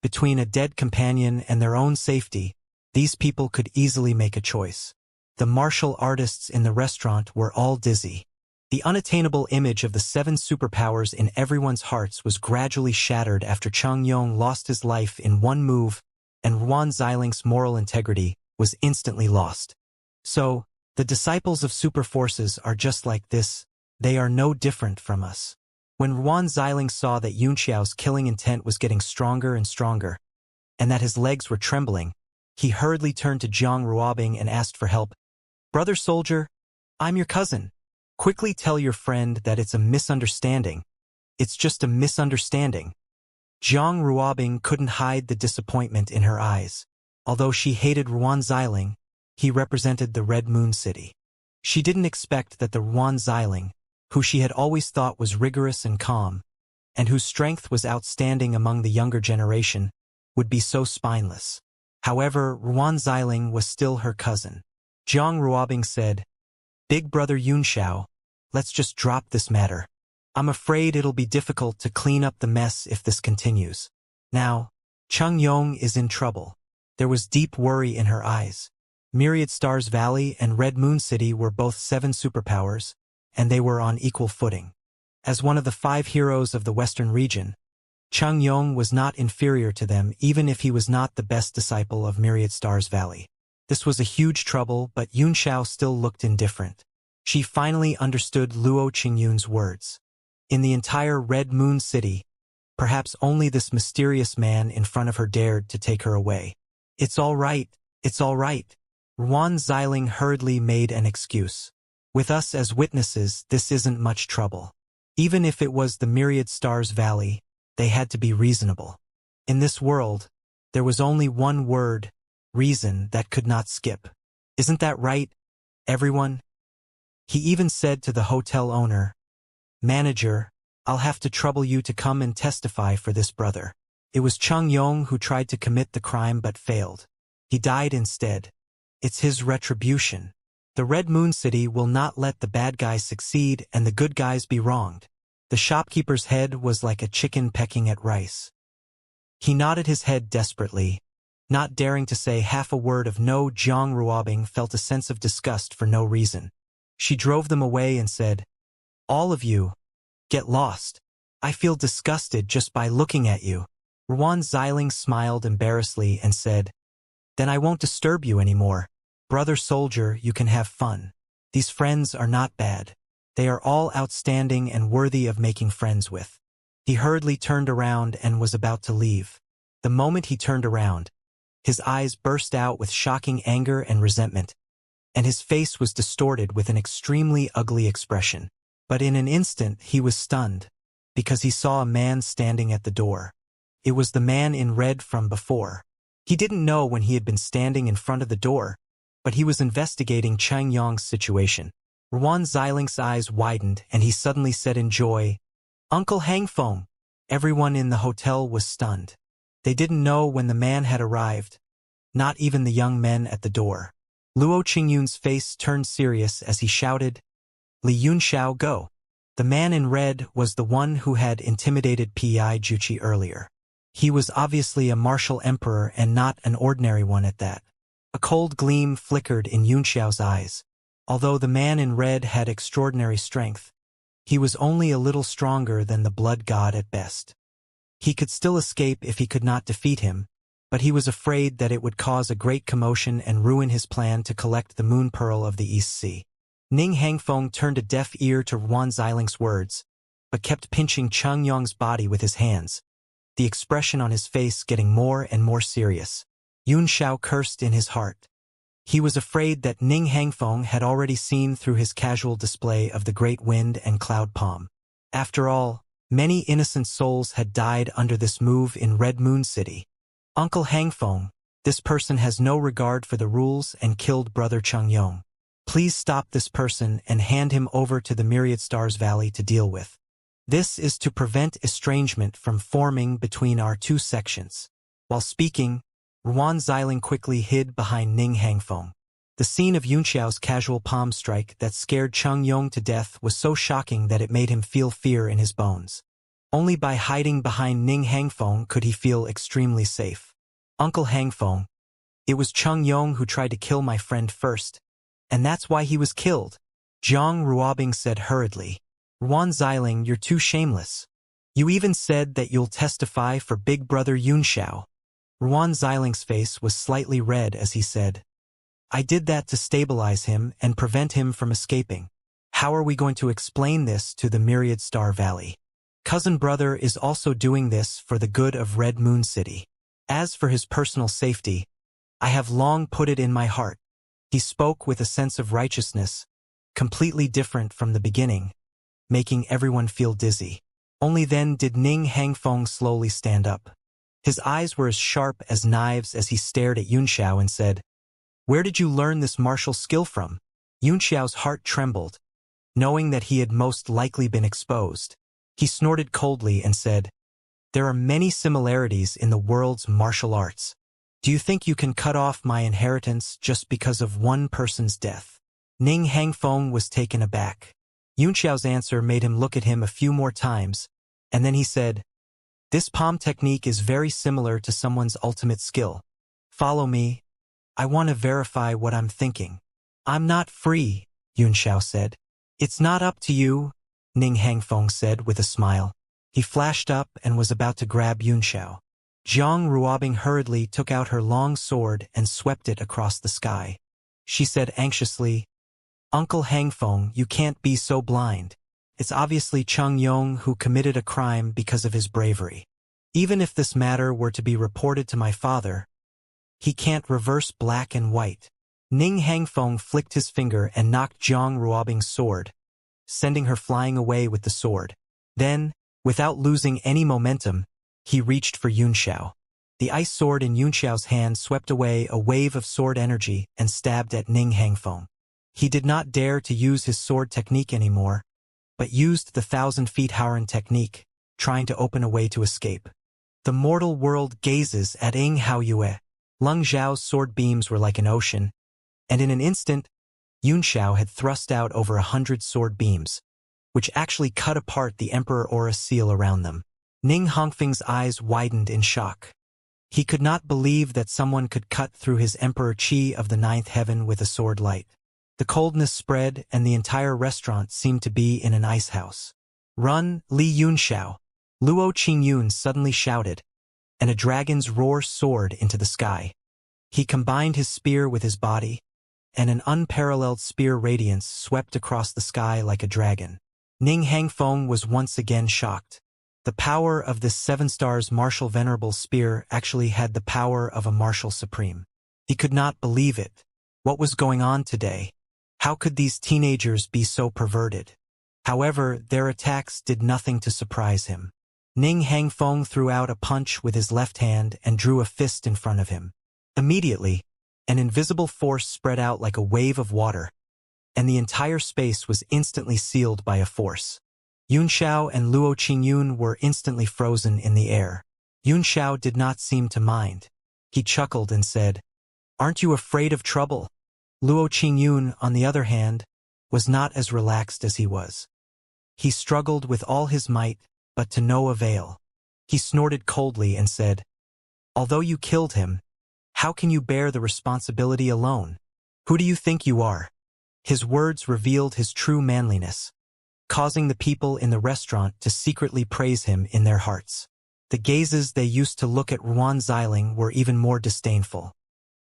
[SPEAKER 1] Between a dead companion and their own safety, these people could easily make a choice. The martial artists in the restaurant were all dizzy. The unattainable image of the 7 superpowers in everyone's hearts was gradually shattered after Cheng Yong lost his life in one move, and Ruan Xiling's moral integrity was instantly lost. So, the disciples of superforces are just like this. They are no different from us. When Ruan Xiling saw that Yun Xiao's killing intent was getting stronger and stronger, and that his legs were trembling, he hurriedly turned to Jiang Ruobing and asked for help. Brother soldier, I'm your cousin. Quickly tell your friend that it's a misunderstanding. It's just a misunderstanding. Jiang Ruobing couldn't hide the disappointment in her eyes. Although she hated Ruan Xiling, he represented the Red Moon City. She didn't expect that the Ruan Xiling, who she had always thought was rigorous and calm, and whose strength was outstanding among the younger generation, would be so spineless. However, Ruan Xiling was still her cousin. Jiang Ruobing said, Big brother Yun Xiao, let's just drop this matter. I'm afraid it'll be difficult to clean up the mess if this continues. Now, Cheng Yong is in trouble. There was deep worry in her eyes. Myriad Stars Valley and Red Moon City were both 7 superpowers, and they were on equal footing. As one of the 5 heroes of the Western region, Cheng Yong was not inferior to them even if he was not the best disciple of Myriad Stars Valley. This was a huge trouble, but Yunxiao still looked indifferent. She finally understood Luo Qingyun's words. In the entire Red Moon City, perhaps only this mysterious man in front of her dared to take her away. It's all right, it's all right. Ruan Xiling hurriedly made an excuse. With us as witnesses, this isn't much trouble. Even if it was the Myriad Stars Valley, they had to be reasonable. In this world, there was only one word, reason, that could not skip. Isn't that right, everyone? He even said to the hotel owner, "Manager, I'll have to trouble you to come and testify for this brother." It was Cheng Yong who tried to commit the crime but failed. He died instead. It's his retribution. The Red Moon City will not let the bad guys succeed and the good guys be wronged. The shopkeeper's head was like a chicken pecking at rice. He nodded his head desperately. Not daring to say half a word of no, Jiang Ruobing felt a sense of disgust for no reason. She drove them away and said, "All of you, get lost. I feel disgusted just by looking at you." Ruan Xiling smiled embarrassedly and said, "Then I won't disturb you anymore. Brother soldier, you can have fun. These friends are not bad. They are all outstanding and worthy of making friends with." He hurriedly turned around and was about to leave. The moment he turned around, his eyes burst out with shocking anger and resentment, and his face was distorted with an extremely ugly expression. But in an instant he was stunned, because he saw a man standing at the door. It was the man in red from before. He didn't know when he had been standing in front of the door, but he was investigating Cheng Yong's situation. Ruan Xiling's eyes widened and he suddenly said in joy, "Uncle Hangfeng!" Everyone in the hotel was stunned. They didn't know when the man had arrived, not even the young men at the door. Luo Qingyun's face turned serious as he shouted, "Li Yunxiao, go!" The man in red was the one who had intimidated Pi Juqi earlier. He was obviously a martial emperor and not an ordinary one at that. A cold gleam flickered in Yunxiao's eyes. Although the man in red had extraordinary strength, he was only a little stronger than the blood god at best. He could still escape if he could not defeat him, but he was afraid that it would cause a great commotion and ruin his plan to collect the moon pearl of the East Sea. Ning Hangfeng turned a deaf ear to Ruan Xiling's words, but kept pinching Cheng Yong's body with his hands, the expression on his face getting more and more serious. Yunxiao cursed in his heart. He was afraid that Ning Hangfeng had already seen through his casual display of the great wind and cloud palm. After all, many innocent souls had died under this move in Red Moon City. "Uncle Hangfeng, this person has no regard for the rules and killed Brother Cheng Yong. Please stop this person and hand him over to the Myriad Stars Valley to deal with. This is to prevent estrangement from forming between our two sections." While speaking, Ruan Xiling quickly hid behind Ning Hangfeng. The scene of Yunxiao's casual palm strike that scared Cheng Yong to death was so shocking that it made him feel fear in his bones. Only by hiding behind Ning Hangfeng could he feel extremely safe. "Uncle Hangfeng, it was Cheng Yong who tried to kill my friend first, and that's why he was killed," Jiang Ruobing said hurriedly. "Ruan Xiling, you're too shameless. You even said that you'll testify for Big Brother Yunxiao." Ruan Xiling's face was slightly red as he said, "I did that to stabilize him and prevent him from escaping. How are we going to explain this to the Myriad Star Valley? Cousin brother is also doing this for the good of Red Moon City. As for his personal safety, I have long put it in my heart." He spoke with a sense of righteousness, completely different from the beginning, making everyone feel dizzy. Only then did Ning Hangfeng slowly stand up. His eyes were as sharp as knives as he stared at Yunxiao and said, "Where did you learn this martial skill from?" Yunxiao's heart trembled, knowing that he had most likely been exposed. He snorted coldly and said, "There are many similarities in the world's martial arts. Do you think you can cut off my inheritance just because of one person's death?" Ning Hangfeng was taken aback. Yunxiao's answer made him look at him a few more times, and then he said, This palm technique is very similar to someone's ultimate skill. Follow me. I want to verify what I'm thinking. I'm not free, Yunxiao said. It's not up to you, Ning Hangfeng said with a smile. He flashed up and was about to grab Yunxiao. Zhang Ruobing hurriedly took out her long sword and swept it across the sky. She said anxiously, Uncle Hangfeng, you can't be so blind. It's obviously Cheng Yong who committed a crime because of his bravery. Even if this matter were to be reported to my father, he can't reverse black and white. Ning Hangfeng flicked his finger and knocked Zhang Ruobing's sword, sending her flying away with the sword. Then, without losing any momentum, he reached for Yunxiao. The ice sword in Yunxiao's hand swept away a wave of sword energy and stabbed at Ning Hangfeng. He did not dare to use his sword technique anymore, but used the 1,000 feet Howren technique, trying to open a way to escape. The mortal world gazes at Ing Haoyue. Lung Zhao's sword beams were like an ocean, and in an instant, Yunxiao had thrust out over 100 sword beams, which actually cut apart the Emperor Aura seal around them. Ning Hongfeng's eyes widened in shock. He could not believe that someone could cut through his Emperor Qi of the 9th heaven with a sword light. The coldness spread, and the entire restaurant seemed to be in an ice house. Run, Li Yunxiao! Luo Qingyun suddenly shouted, and a dragon's roar soared into the sky. He combined his spear with his body, and an unparalleled spear radiance swept across the sky like a dragon. Ning Hangfeng was once again shocked. The power of this 7 stars martial venerable spear actually had the power of a martial supreme. He could not believe it. What was going on today? How could these teenagers be so perverted? However, their attacks did nothing to surprise him. Ning Hangfeng threw out a punch with his left hand and drew a fist in front of him. Immediately, an invisible force spread out like a wave of water, and the entire space was instantly sealed by a force. Yunxiao and Luo Qingyun were instantly frozen in the air. Yunxiao did not seem to mind. He chuckled and said, "Aren't you afraid of trouble?" Luo Qingyun, on the other hand, was not as relaxed as he was. He struggled with all his might, but to no avail. He snorted coldly and said, "Although you killed him, how can you bear the responsibility alone? Who do you think you are?" His words revealed his true manliness, causing the people in the restaurant to secretly praise him in their hearts. The gazes they used to look at Ruan Xiling were even more disdainful.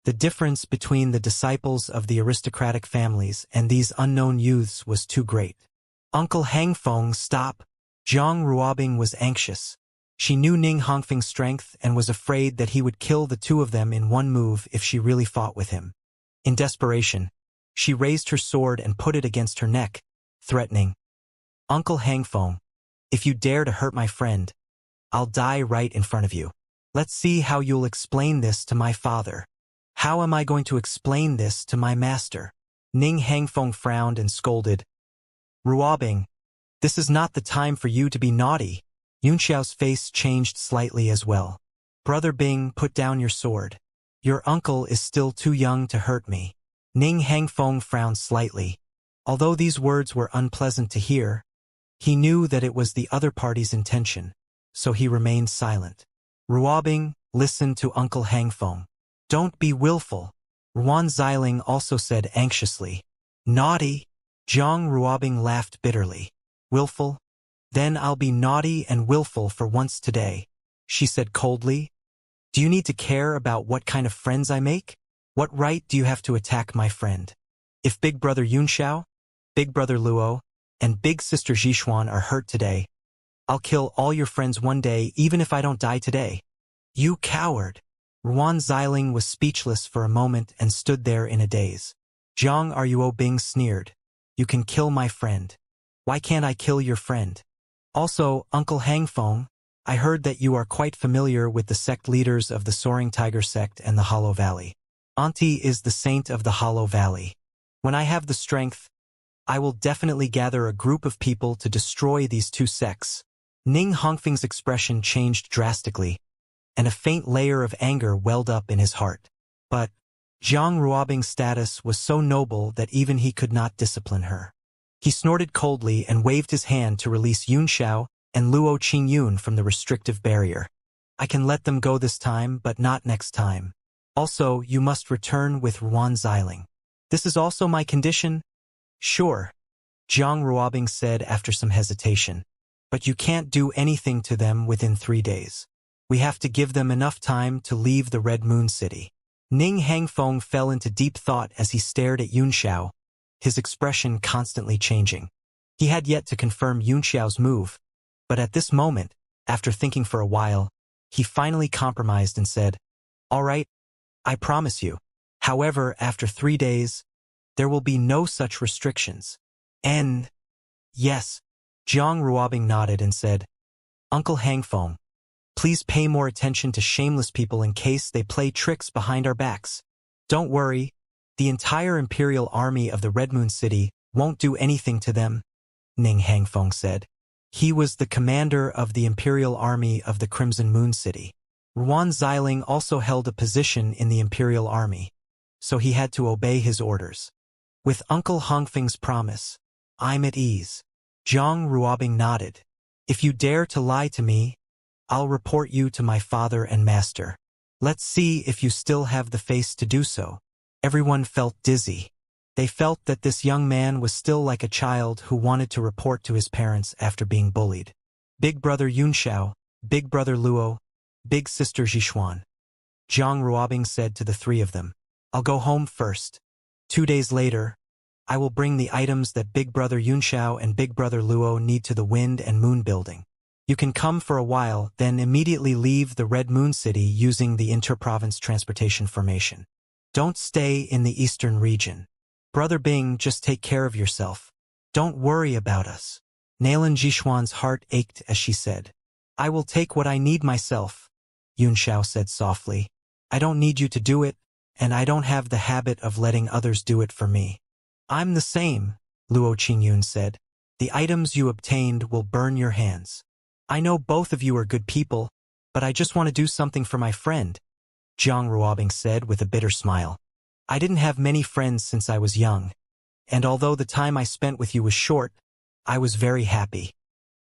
[SPEAKER 1] The difference between the disciples of the aristocratic families and these unknown youths was too great. "Uncle Hangfeng, stop!" Zhang Ruobing was anxious. She knew Ning Hongfeng's strength and was afraid that he would kill the two of them in one move if she really fought with him. In desperation, she raised her sword and put it against her neck, threatening, "Uncle Hangfeng, if you dare to hurt my friend, I'll die right in front of you. Let's see how you'll explain this to my father." "How am I going to explain this to my master?" Ning Hangfeng frowned and scolded, "Ruobing, this is not the time for you to be naughty." Yunxiao's face changed slightly as well. "Brother Bing, put down your sword. Your uncle is still too young to hurt me." Ning Hangfeng frowned slightly. Although these words were unpleasant to hear, he knew that it was the other party's intention, so he remained silent. "Ruobing, listen to Uncle Hangfeng. Don't be willful." Ruan Xiling also said anxiously. "Naughty?" Zhang Ruobing laughed bitterly. "Willful? Then I'll be naughty and willful for once today," she said coldly. "Do you need to care about what kind of friends I make? What right do you have to attack my friend? If Big Brother Yunxiao, Big Brother Luo, and Big Sister Zhishuan are hurt today, I'll kill all your friends one day even if I don't die today." "You coward!" Ruan Xiling was speechless for a moment and stood there in a daze. Zhang Ruobing sneered, "You can kill my friend. Why can't I kill your friend? Also, Uncle Hangfeng, I heard that you are quite familiar with the sect leaders of the Soaring Tiger sect and the Hollow Valley. Auntie is the saint of the Hollow Valley. When I have the strength, I will definitely gather a group of people to destroy these two sects." Ning Hongfeng's expression changed drastically, and a faint layer of anger welled up in his heart. But Zhang Ruobing's status was so noble that even he could not discipline her. He snorted coldly and waved his hand to release Yunxiao and Luo Qingyun from the restrictive barrier. I can let them go this time, but not next time. Also, you must return with Ruan Xiling. This is also my condition? Sure, Jiang Ruobing said after some hesitation. But you can't do anything to them within 3 days. We have to give them enough time to leave the Red Moon City. Ning Hangfeng fell into deep thought as he stared at Yunxiao, his expression constantly changing. He had yet to confirm Yunxiao's move, but at this moment, after thinking for a while, he finally compromised and said, "All right, I promise you. However, after 3 days, there will be no such restrictions." And, yes, Jiang Ruobing nodded and said, "Uncle Hangfeng, please pay more attention to shameless people in case they play tricks behind our backs. Don't worry, the entire Imperial Army of the Red Moon City won't do anything to them," Ning Hangfeng said. He was the commander of the Imperial Army of the Crimson Moon City. Ruan Xiling also held a position in the Imperial Army, so he had to obey his orders. With Uncle Hangfeng's promise, I'm at ease. Jiang Ruobing nodded. If you dare to lie to me, I'll report you to my father and master. Let's see if you still have the face to do so. Everyone felt dizzy. They felt that this young man was still like a child who wanted to report to his parents after being bullied. Big brother Yunxiao, big brother Luo, big sister Zhishuan. Jiang Ruobing said to the three of them, "I'll go home first. 2 days later, I will bring the items that big brother Yunxiao and big brother Luo need to the Wind and Moon building. You can come for a while, then immediately leave the Red Moon City using the inter-province transportation formation. Don't stay in the eastern region. Brother Bing, just take care of yourself. Don't worry about us." Nalan Zhishuan's heart ached as she said, "I will take what I need myself," Yunxiao said softly. "I don't need you to do it, and I don't have the habit of letting others do it for me." "I'm the same," Luo Qingyun said. "The items you obtained will burn your hands. I know both of you are good people, but I just want to do something for my friend," Jiang Ruobing said with a bitter smile. "I didn't have many friends since I was young, and although the time I spent with you was short, I was very happy."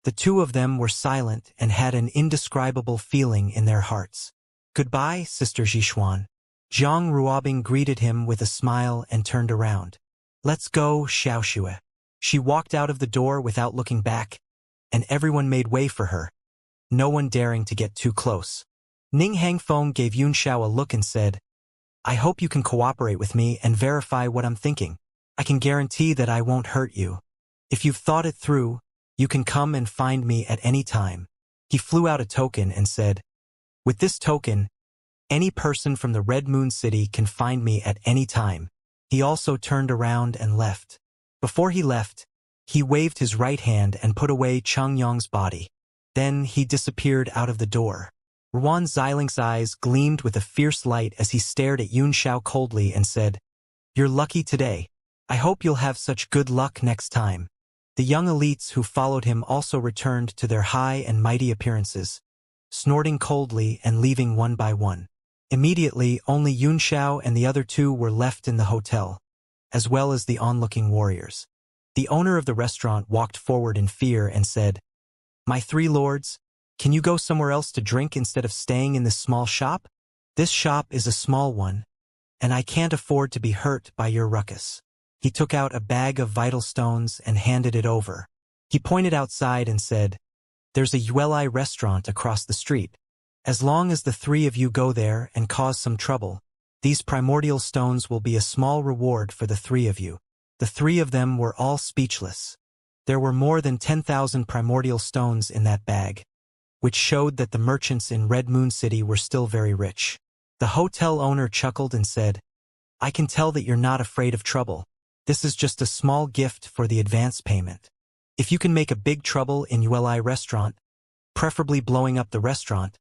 [SPEAKER 1] The two of them were silent and had an indescribable feeling in their hearts. "Goodbye, Sister Zhishuan." Jiang Ruobing greeted him with a smile and turned around. "Let's go, Xiaoxue." She walked out of the door without looking back, and everyone made way for her, no one daring to get too close. Ning Hangfeng gave Yunxiao a look and said, "I hope you can cooperate with me and verify what I'm thinking. I can guarantee that I won't hurt you. If you've thought it through, you can come and find me at any time." He flew out a token and said, "With this token, any person from the Red Moon City can find me at any time." He also turned around and left. Before he left, he waved his right hand and put away Cheng Yong's body. Then he disappeared out of the door. Ruan Xiling's eyes gleamed with a fierce light as he stared at Yunxiao coldly and said, "You're lucky today. I hope you'll have such good luck next time." The young elites who followed him also returned to their high and mighty appearances, snorting coldly and leaving one by one. Immediately, only Yunxiao and the other two were left in the hotel, as well as the onlooking warriors. The owner of the restaurant walked forward in fear and said, "My 3 lords, can you go somewhere else to drink instead of staying in this small shop? This shop is a small one, and I can't afford to be hurt by your ruckus." He took out a bag of vital stones and handed it over. He pointed outside and said, "There's a Yuelai restaurant across the street. As long as the 3 of you go there and cause some trouble, these primordial stones will be a small reward for the 3 of you." The 3 of them were all speechless. There were more than 10,000 primordial stones in that bag, which showed that the merchants in Red Moon City were still very rich. The hotel owner chuckled and said, "I can tell that you're not afraid of trouble. This is just a small gift for the advance payment. If you can make a big trouble in Yuelai restaurant, preferably blowing up the restaurant,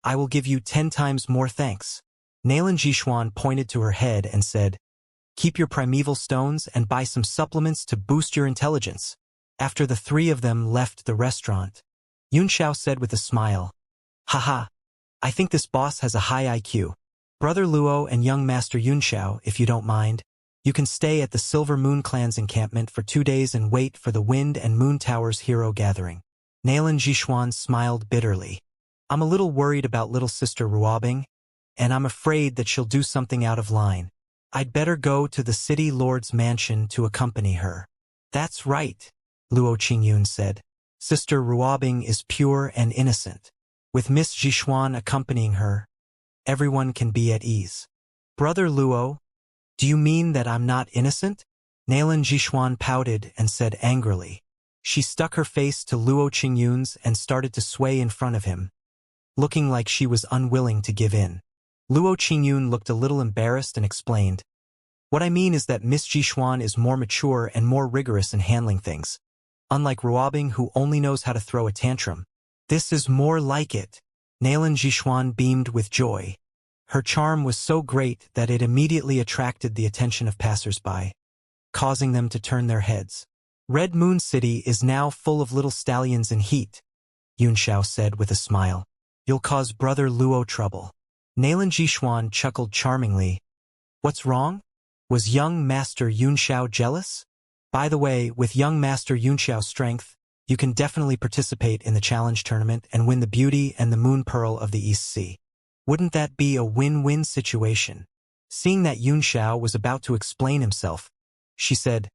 [SPEAKER 1] I will give you 10 times more thanks." Nalan Zhishuan pointed to her head and said, "Keep your primeval stones and buy some supplements to boost your intelligence." After the 3 of them left the restaurant, Yunxiao said with a smile, "Haha, I think this boss has a high IQ. Brother Luo and young Master Yunxiao, if you don't mind, you can stay at the Silver Moon Clan's encampment for 2 days and wait for the Wind and Moon Tower's hero gathering. Nalan Jishuan smiled bitterly. I'm a little worried about little sister Ruobing, and I'm afraid that she'll do something out of line. I'd better go to the city lord's mansion to accompany her. That's right, Luo Qingyun said. Sister Ruobing is pure and innocent. With Miss Jishuan accompanying her, everyone can be at ease. Brother Luo, do you mean that I'm not innocent? Nalan Jishuan pouted and said angrily. She stuck her face to Luo Qingyun's and started to sway in front of him, looking like she was unwilling to give in. Luo Qingyun looked a little embarrassed and explained, "What I mean is that Miss Jishuan is more mature and more rigorous in handling things. Unlike Ruobing, who only knows how to throw a tantrum. This is more like it." Nalan Jishuan beamed with joy. Her charm was so great that it immediately attracted the attention of passers-by, causing them to turn their heads. Red Moon City is now full of little stallions in heat, Yunxiao said with a smile. You'll cause Brother Luo trouble. Nalan Jishuan chuckled charmingly. What's wrong? Was young Master Yunxiao jealous? By the way, with young Master Yunxiao's strength, you can definitely participate in the challenge tournament and win the beauty and the moon pearl of the East Sea. Wouldn't that be a win-win situation? Seeing that Yunxiao was about to explain himself, she said,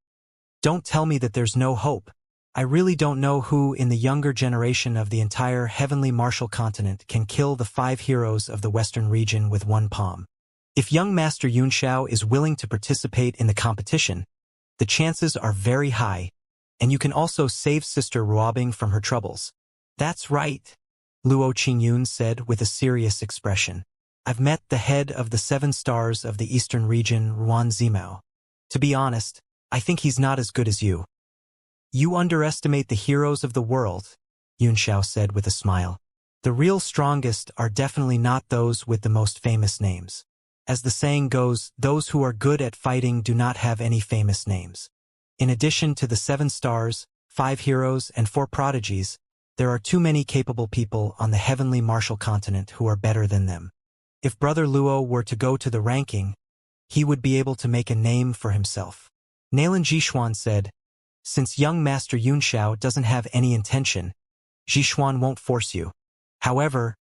[SPEAKER 1] Don't tell me that there's no hope. I really don't know who in the younger generation of the entire heavenly martial continent can kill the 5 heroes of the western region with one palm. If young Master Yunxiao is willing to participate in the competition, the chances are very high, and you can also save Sister Ruobing from her troubles. That's right, Luo Qingyun said with a serious expression. I've met the head of the 7 stars of the eastern region, Ruan Zimao. To be honest, I think he's not as good as you. You underestimate the heroes of the world, Yunxiao said with a smile. The real strongest are definitely not those with the most famous names. As the saying goes, those who are good at fighting do not have any famous names. In addition to the 7 stars, 5 heroes, and 4 prodigies, there are too many capable people on the heavenly martial continent who are better than them. If Brother Luo were to go to the ranking, he would be able to make a name for himself. Nalan Jishuan said, Since young Master Yunxiao doesn't have any intention, Jishuan won't force you. However,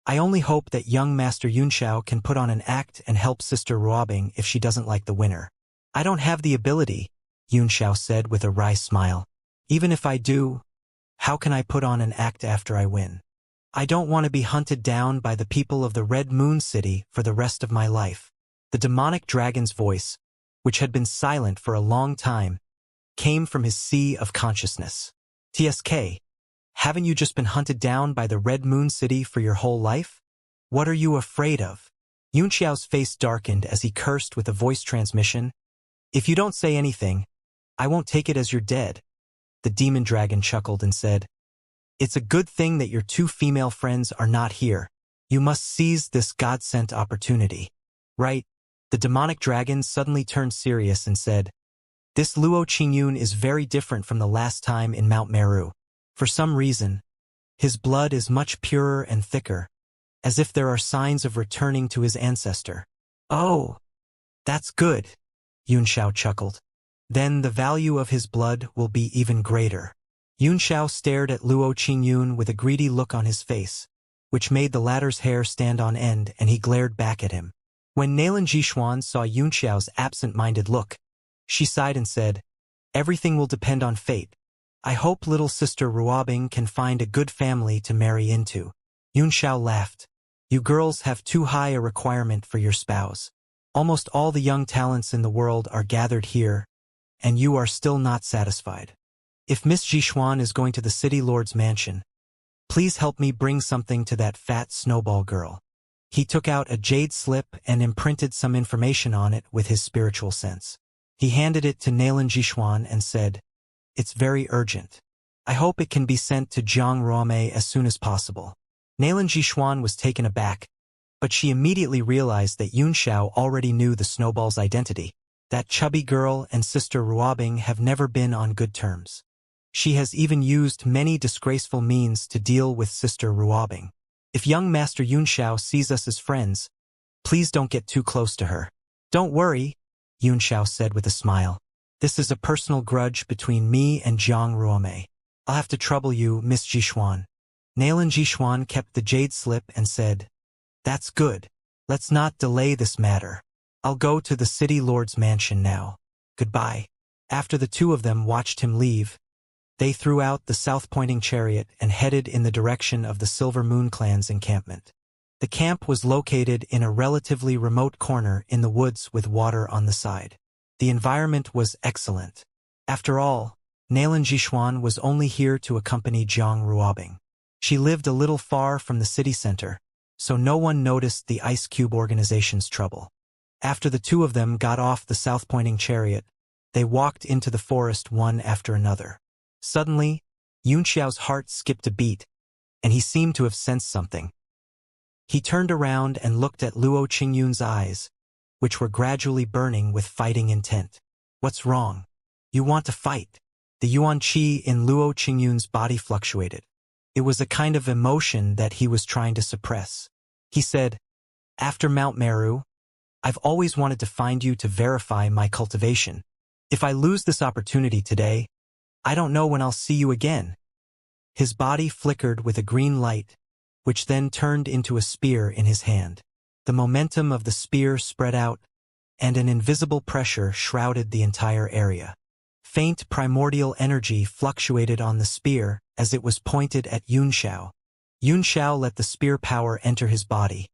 [SPEAKER 1] I only hope that young Master Yunxiao can put on an act and help Sister Ruobing if she doesn't like the winner. I don't have the ability, Yunxiao said with a wry smile. Even if I do, how can I put on an act after I win? I don't want to be hunted down by the people of the Red Moon City for the rest of my life. The demonic dragon's voice, which had been silent for a long time, came from his sea of consciousness. TSK, haven't you just been hunted down by the Red Moon City for your whole life? What are you afraid of? Yunxiao's face darkened as he cursed with a voice transmission. If you don't say anything, I won't take it as you're dead. The demon dragon chuckled and said, It's a good thing that your 2 female friends are not here. You must seize this God-sent opportunity. Right? The demonic dragon suddenly turned serious and said, This Luo Qingyun is very different from the last time in Mount Meru. For some reason, his blood is much purer and thicker, as if there are signs of returning to his ancestor. Oh, that's good, Yunxiao chuckled. Then the value of his blood will be even greater. Yunxiao stared at Luo Qingyun with a greedy look on his face, which made the latter's hair stand on end, and he glared back at him. When Nalan Jishuan saw Yunxiao's absent-minded look, she sighed and said, Everything will depend on fate. I hope little sister Ruobing can find a good family to marry into. Yunxiao laughed. You girls have too high a requirement for your spouse. Almost all the young talents in the world are gathered here, and you are still not satisfied. If Miss Jishuan is going to the city lord's mansion, please help me bring something to that fat snowball girl. He took out a jade slip and imprinted some information on it with his spiritual sense. He handed it to Nalan Jishuan and said, It's very urgent. I hope it can be sent to Jiang Ruome as soon as possible. Nalan Jishuan was taken aback, but she immediately realized that Yunxiao already knew the snowball's identity. That chubby girl and Sister Ruobing have never been on good terms. She has even used many disgraceful means to deal with Sister Ruobing. If young Master Yunxiao sees us as friends, please don't get too close to her. Don't worry, Yunxiao said with a smile. This is a personal grudge between me and Jiang Ruome. I'll have to trouble you, Miss Jixuan. Nalan Jixuan kept the jade slip and said, That's good. Let's not delay this matter. I'll go to the city lord's mansion now. Goodbye. After the two of them watched him leave, they threw out the south-pointing chariot and headed in the direction of the Silver Moon Clan's encampment. The camp was located in a relatively remote corner in the woods with water on the side. The environment was excellent. After all, Nalan Jixuan was only here to accompany Jiang Ruobing. She lived a little far from the city center, so no one noticed the Ice Cube organization's trouble. After the two of them got off the south-pointing chariot, they walked into the forest one after another. Suddenly, Yunxiao's heart skipped a beat, and he seemed to have sensed something. He turned around and looked at Luo Qingyun's eyes, which were gradually burning with fighting intent. What's wrong? You want to fight? The yuan qi in Luo Qingyun's body fluctuated. It was a kind of emotion that he was trying to suppress. He said, After Mount Meru, I've always wanted to find you to verify my cultivation. If I lose this opportunity today, I don't know when I'll see you again. His body flickered with a green light, which then turned into a spear in his hand. The momentum of the spear spread out, and an invisible pressure shrouded the entire area. Faint primordial energy fluctuated on the spear as it was pointed at Yunxiao. Yunxiao let the spear power enter his body,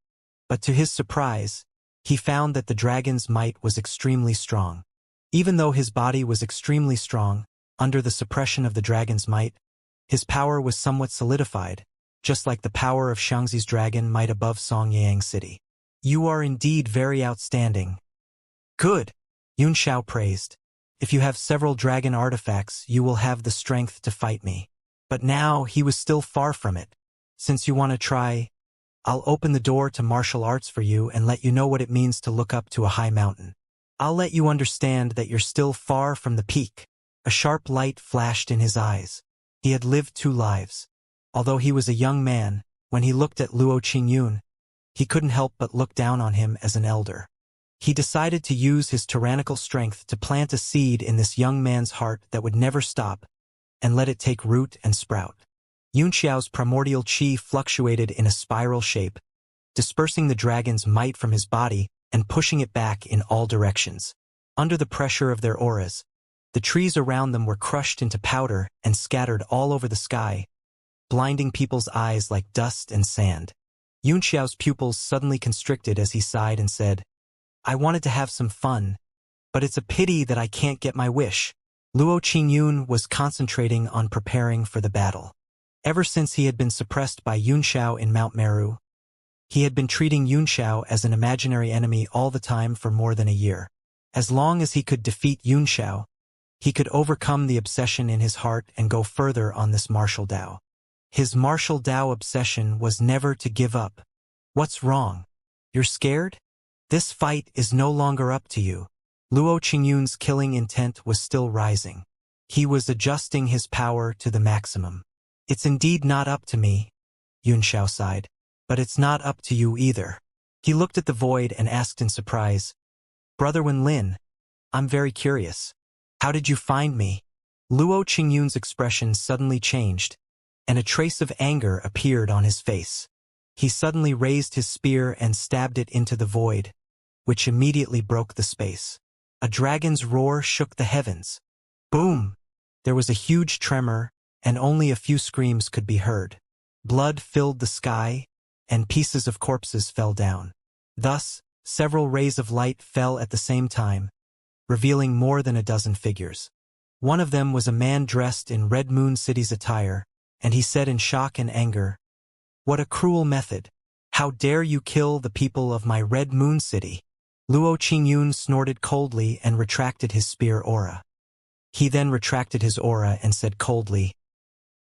[SPEAKER 1] but to his surprise, he found that the dragon's might was extremely strong. Even though his body was extremely strong, under the suppression of the dragon's might, his power was somewhat solidified, just like the power of Xianxi's dragon might above Songyang City. You are indeed very outstanding. Good, Yunxiao praised. If you have several dragon artifacts, you will have the strength to fight me. But now he was still far from it. Since you want to try, I'll open the door to martial arts for you and let you know what it means to look up to a high mountain. I'll let you understand that you're still far from the peak. A sharp light flashed in his eyes. He had lived 2 lives. Although he was a young man, when he looked at Luo Qingyun, he couldn't help but look down on him as an elder. He decided to use his tyrannical strength to plant a seed in this young man's heart that would never stop, and let it take root and sprout. Yunxiao's primordial qi fluctuated in a spiral shape, dispersing the dragon's might from his body and pushing it back in all directions. Under the pressure of their auras, the trees around them were crushed into powder and scattered all over the sky, blinding people's eyes like dust and sand. Yunxiao's pupils suddenly constricted as he sighed and said, I wanted to have some fun, but it's a pity that I can't get my wish. Luo Qingyun was concentrating on preparing for the battle. Ever since he had been suppressed by Yunxiao in Mount Meru, he had been treating Yunxiao as an imaginary enemy all the time for more than a year. As long as he could defeat Yunxiao, he could overcome the obsession in his heart and go further on this martial Dao. His martial Dao obsession was never to give up. What's wrong? You're scared? This fight is no longer up to you. Luo Qingyun's killing intent was still rising. He was adjusting his power to the maximum. It's indeed not up to me, Yunxiao sighed. But it's not up to you either. He looked at the void and asked in surprise, Brother Wenlin, I'm very curious. How did you find me? Luo Qingyun's expression suddenly changed, and a trace of anger appeared on his face. He suddenly raised his spear and stabbed it into the void, which immediately broke the space. A dragon's roar shook the heavens. Boom! There was a huge tremor, and only a few screams could be heard. Blood filled the sky, and pieces of corpses fell down. Thus, several rays of light fell at the same time, revealing more than a dozen figures. One of them was a man dressed in Red Moon City's attire, and he said in shock and anger, What a cruel method! How dare you kill the people of my Red Moon City? Luo Qingyun snorted coldly and retracted his spear aura. He then retracted his aura and said coldly,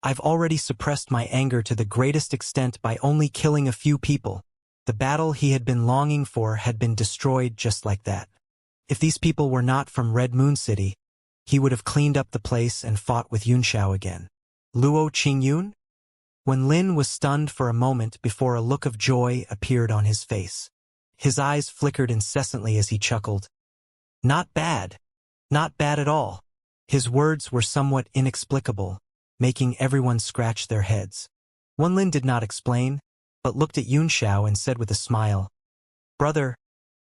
[SPEAKER 1] I've already suppressed my anger to the greatest extent by only killing a few people. The battle he had been longing for had been destroyed just like that. If these people were not from Red Moon City, he would have cleaned up the place and fought with Yunxiao again. Luo Qingyun? Wenlin was stunned for a moment before a look of joy appeared on his face. His eyes flickered incessantly as he chuckled. Not bad. Not bad at all. His words were somewhat inexplicable, making everyone scratch their heads. Wenlin did not explain, but looked at Xianxia and said with a smile, "Brother,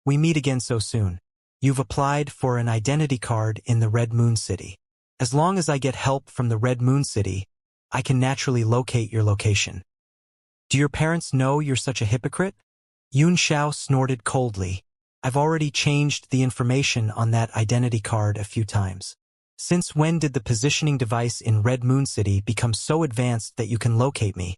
[SPEAKER 1] we meet again so soon. You've applied for an identity card in the Red Moon City. As long as I get help from the Red Moon City, I can naturally locate your location." "Do your parents know you're such a hypocrite?" Xianxia snorted coldly. "I've already changed the information on that identity card a few times. Since when did the positioning device in Red Moon City become so advanced that you can locate me?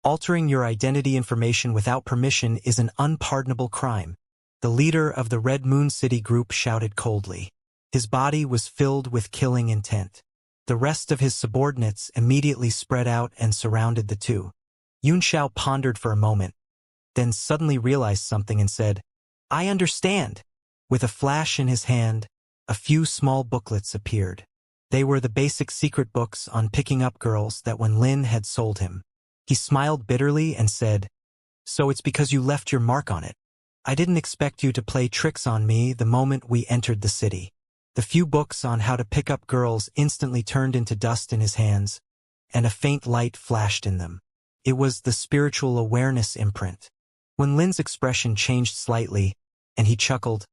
[SPEAKER 1] Altering your identity information without permission is an unpardonable crime." The leader of the Red Moon City group shouted coldly. His body was filled with killing intent. The rest of his subordinates immediately spread out and surrounded the two. Xianxia pondered for a moment, then suddenly realized something and said, "I understand." With a flash in his hand, a few small booklets appeared. They were the basic secret books on picking up girls that Wenlin had sold him. He smiled bitterly and said, "So it's because you left your mark on it. I didn't expect you to play tricks on me the moment we entered the city." The few books on how to pick up girls instantly turned into dust in his hands, and a faint light flashed in them. It was the spiritual awareness imprint. Wenlin's expression changed slightly, and he chuckled,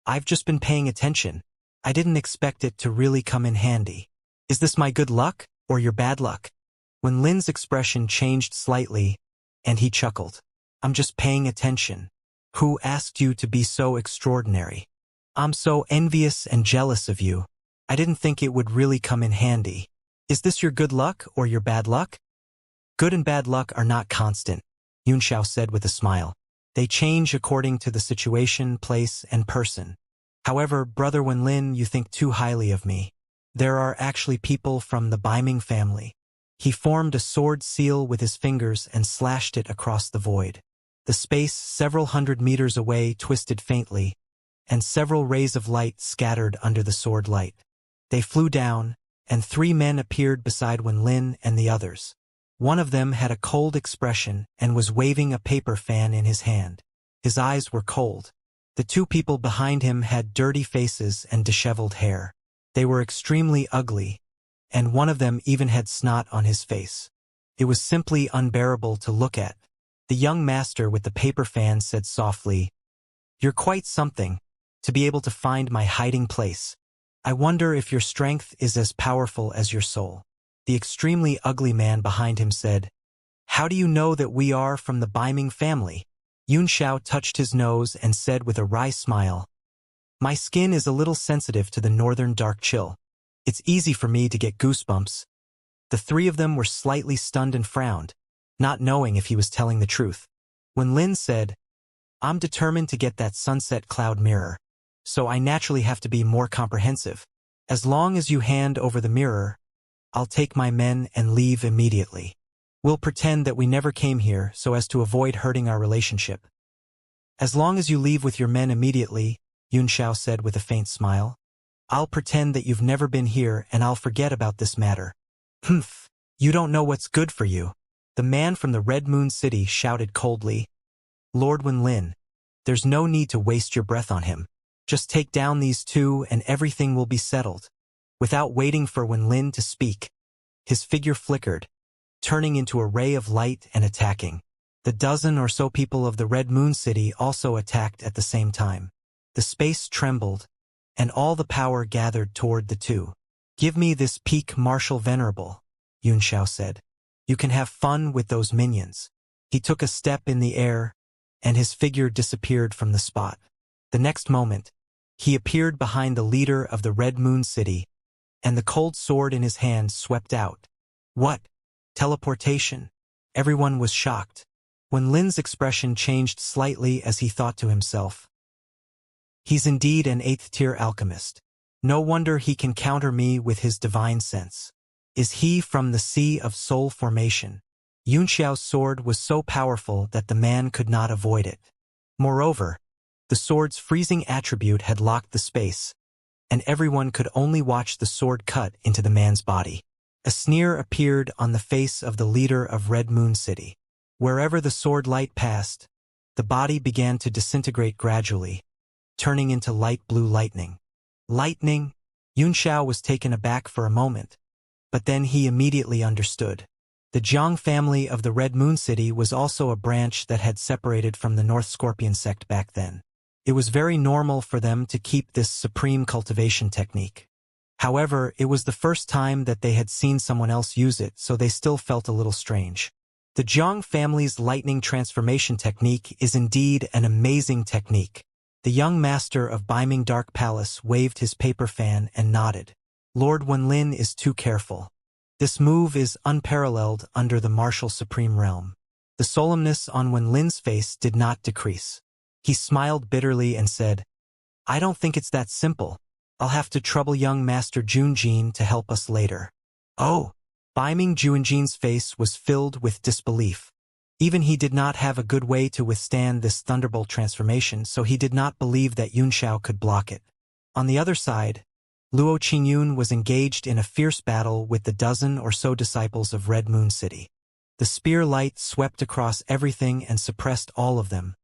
[SPEAKER 1] "I've just been paying attention. I didn't expect it to really come in handy. Is this my good luck, or your bad luck?" Wenlin's expression changed slightly, and he chuckled. "I'm just paying attention. Who asked you to be so extraordinary? I'm so envious and jealous of you. I didn't think it would really come in handy. Is this your good luck or your bad luck?" "Good and bad luck are not constant," Xianxia said with a smile. "They change according to the situation, place, and person. However, Brother Wenlin, you think too highly of me. There are actually people from the Biming family." He formed a sword seal with his fingers and slashed it across the void. The space several hundred meters away twisted faintly, and several rays of light scattered under the sword light. They flew down, and 3 men appeared beside Wenlin and the others. One of them had a cold expression and was waving a paper fan in his hand. His eyes were cold. The 2 people behind him had dirty faces and disheveled hair. They were extremely ugly, and one of them even had snot on his face. It was simply unbearable to look at. The young master with the paper fan said softly, "You're quite something, to be able to find my hiding place. I wonder if your strength is as powerful as your soul." The extremely ugly man behind him said, "How do you know that we are from the Biming family?" Xianxia touched his nose and said with a wry smile, "My skin is a little sensitive to the northern dark chill. It's easy for me to get goosebumps." The 3 of them were slightly stunned and frowned, not knowing if he was telling the truth. Wenlin said, "I'm determined to get that sunset cloud mirror, so I naturally have to be more comprehensive. As long as you hand over the mirror, I'll take my men and leave immediately. We'll pretend that we never came here so as to avoid hurting our relationship." "As long as you leave with your men immediately," Xianxia said with a faint smile, "I'll pretend that you've never been here and I'll forget about this matter." "Humph, you don't know what's good for you." The man from the Red Moon City shouted coldly, "Lord Wenlin, there's no need to waste your breath on him. Just take down these 2 and everything will be settled." Without waiting for Wenlin to speak, his figure flickered, turning into a ray of light and attacking. The 12 or so people of the Red Moon City also attacked at the same time. The space trembled, and all the power gathered toward the 2. "Give me this peak Martial Venerable," Xianxia said. "You can have fun with those minions." He took a step in the air, and his figure disappeared from the spot. The next moment, he appeared behind the leader of the Red Moon City, and the cold sword in his hand swept out. "What? Teleportation?" Everyone was shocked. Wenlin's expression changed slightly as he thought to himself, "He's indeed an 8th-tier alchemist. No wonder he can counter me with his divine sense. Is he from the Sea of Soul formation?" Xianxiao's sword was so powerful that the man could not avoid it. Moreover, the sword's freezing attribute had locked the space, and everyone could only watch the sword cut into the man's body. A sneer appeared on the face of the leader of Red Moon City. Wherever the sword light passed, the body began to disintegrate gradually, turning into light blue lightning. Lightning? Xianxia was taken aback for a moment. But then he immediately understood. The Jiang family of the Red Moon City was also a branch that had separated from the North Scorpion sect back then. It was very normal for them to keep this supreme cultivation technique. However, it was the first time that they had seen someone else use it, so they still felt a little strange. The Jiang family's lightning transformation technique is indeed an amazing technique. The young master of Beiming Dark Palace waved his paper fan and nodded. Lord Wenlin is too careful. This move is unparalleled under the martial supreme realm. The solemnness on Wenlin's face did not decrease. He smiled bitterly and said, I don't think it's that simple. I'll have to trouble young Master Junjin to help us later. Oh! Beiming Junjin's face was filled with disbelief. Even he did not have a good way to withstand this thunderbolt transformation, so he did not believe that Yunxiao could block it. On the other side, Luo Qingyun was engaged in a fierce battle with the dozen or so disciples of Red Moon City. The spear light swept across everything and suppressed all of them,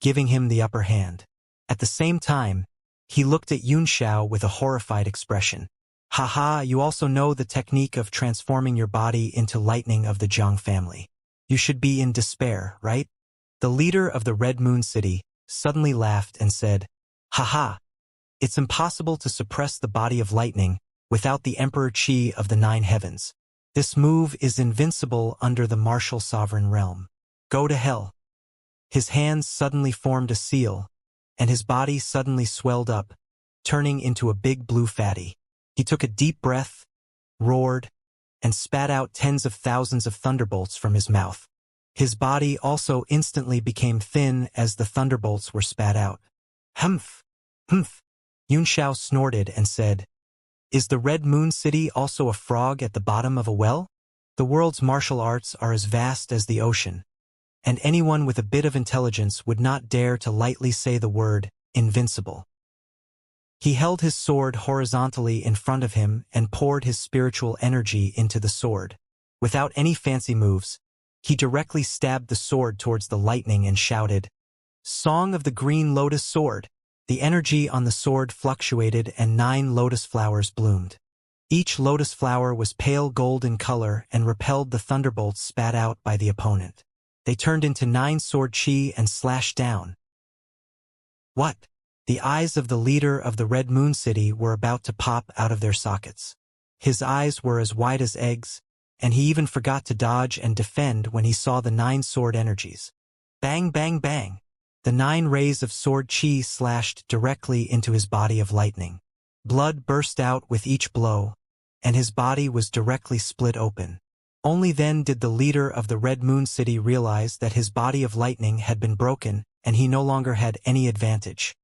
[SPEAKER 1] giving him the upper hand. At the same time, he looked at Yunxiao with a horrified expression. Haha, you also know the technique of transforming your body into lightning of the Jiang family. You should be in despair, right? The leader of the Red Moon City suddenly laughed and said, Haha, it's impossible to suppress the body of lightning without the Emperor Qi of the Nine Heavens. This move is invincible under the martial sovereign realm. Go to hell. His hands suddenly formed a seal, and his body suddenly swelled up, turning into a big blue fatty. He took a deep breath, roared, and spat out tens of thousands of thunderbolts from his mouth. His body also instantly became thin as the thunderbolts were spat out. Humph! Humph! Yunxiao snorted and said, Is the Red Moon City also a frog at the bottom of a well? The world's martial arts are as vast as the ocean, and anyone with a bit of intelligence would not dare to lightly say the word invincible. He held his sword horizontally in front of him and poured his spiritual energy into the sword. Without any fancy moves, he directly stabbed the sword towards the lightning and shouted, Song of the Green Lotus Sword! The energy on the sword fluctuated and 9 lotus flowers bloomed. Each lotus flower was pale gold in color and repelled the thunderbolts spat out by the opponent. They turned into 9 sword chi and slashed down. What? The eyes of the leader of the Red Moon City were about to pop out of their sockets. His eyes were as wide as eggs, and he even forgot to dodge and defend when he saw the 9 sword energies. Bang, bang, bang! The 9 rays of sword chi slashed directly into his body of lightning. Blood burst out with each blow, and his body was directly split open. Only then did the leader of the Red Moon City realize that his body of lightning had been broken and he no longer had any advantage.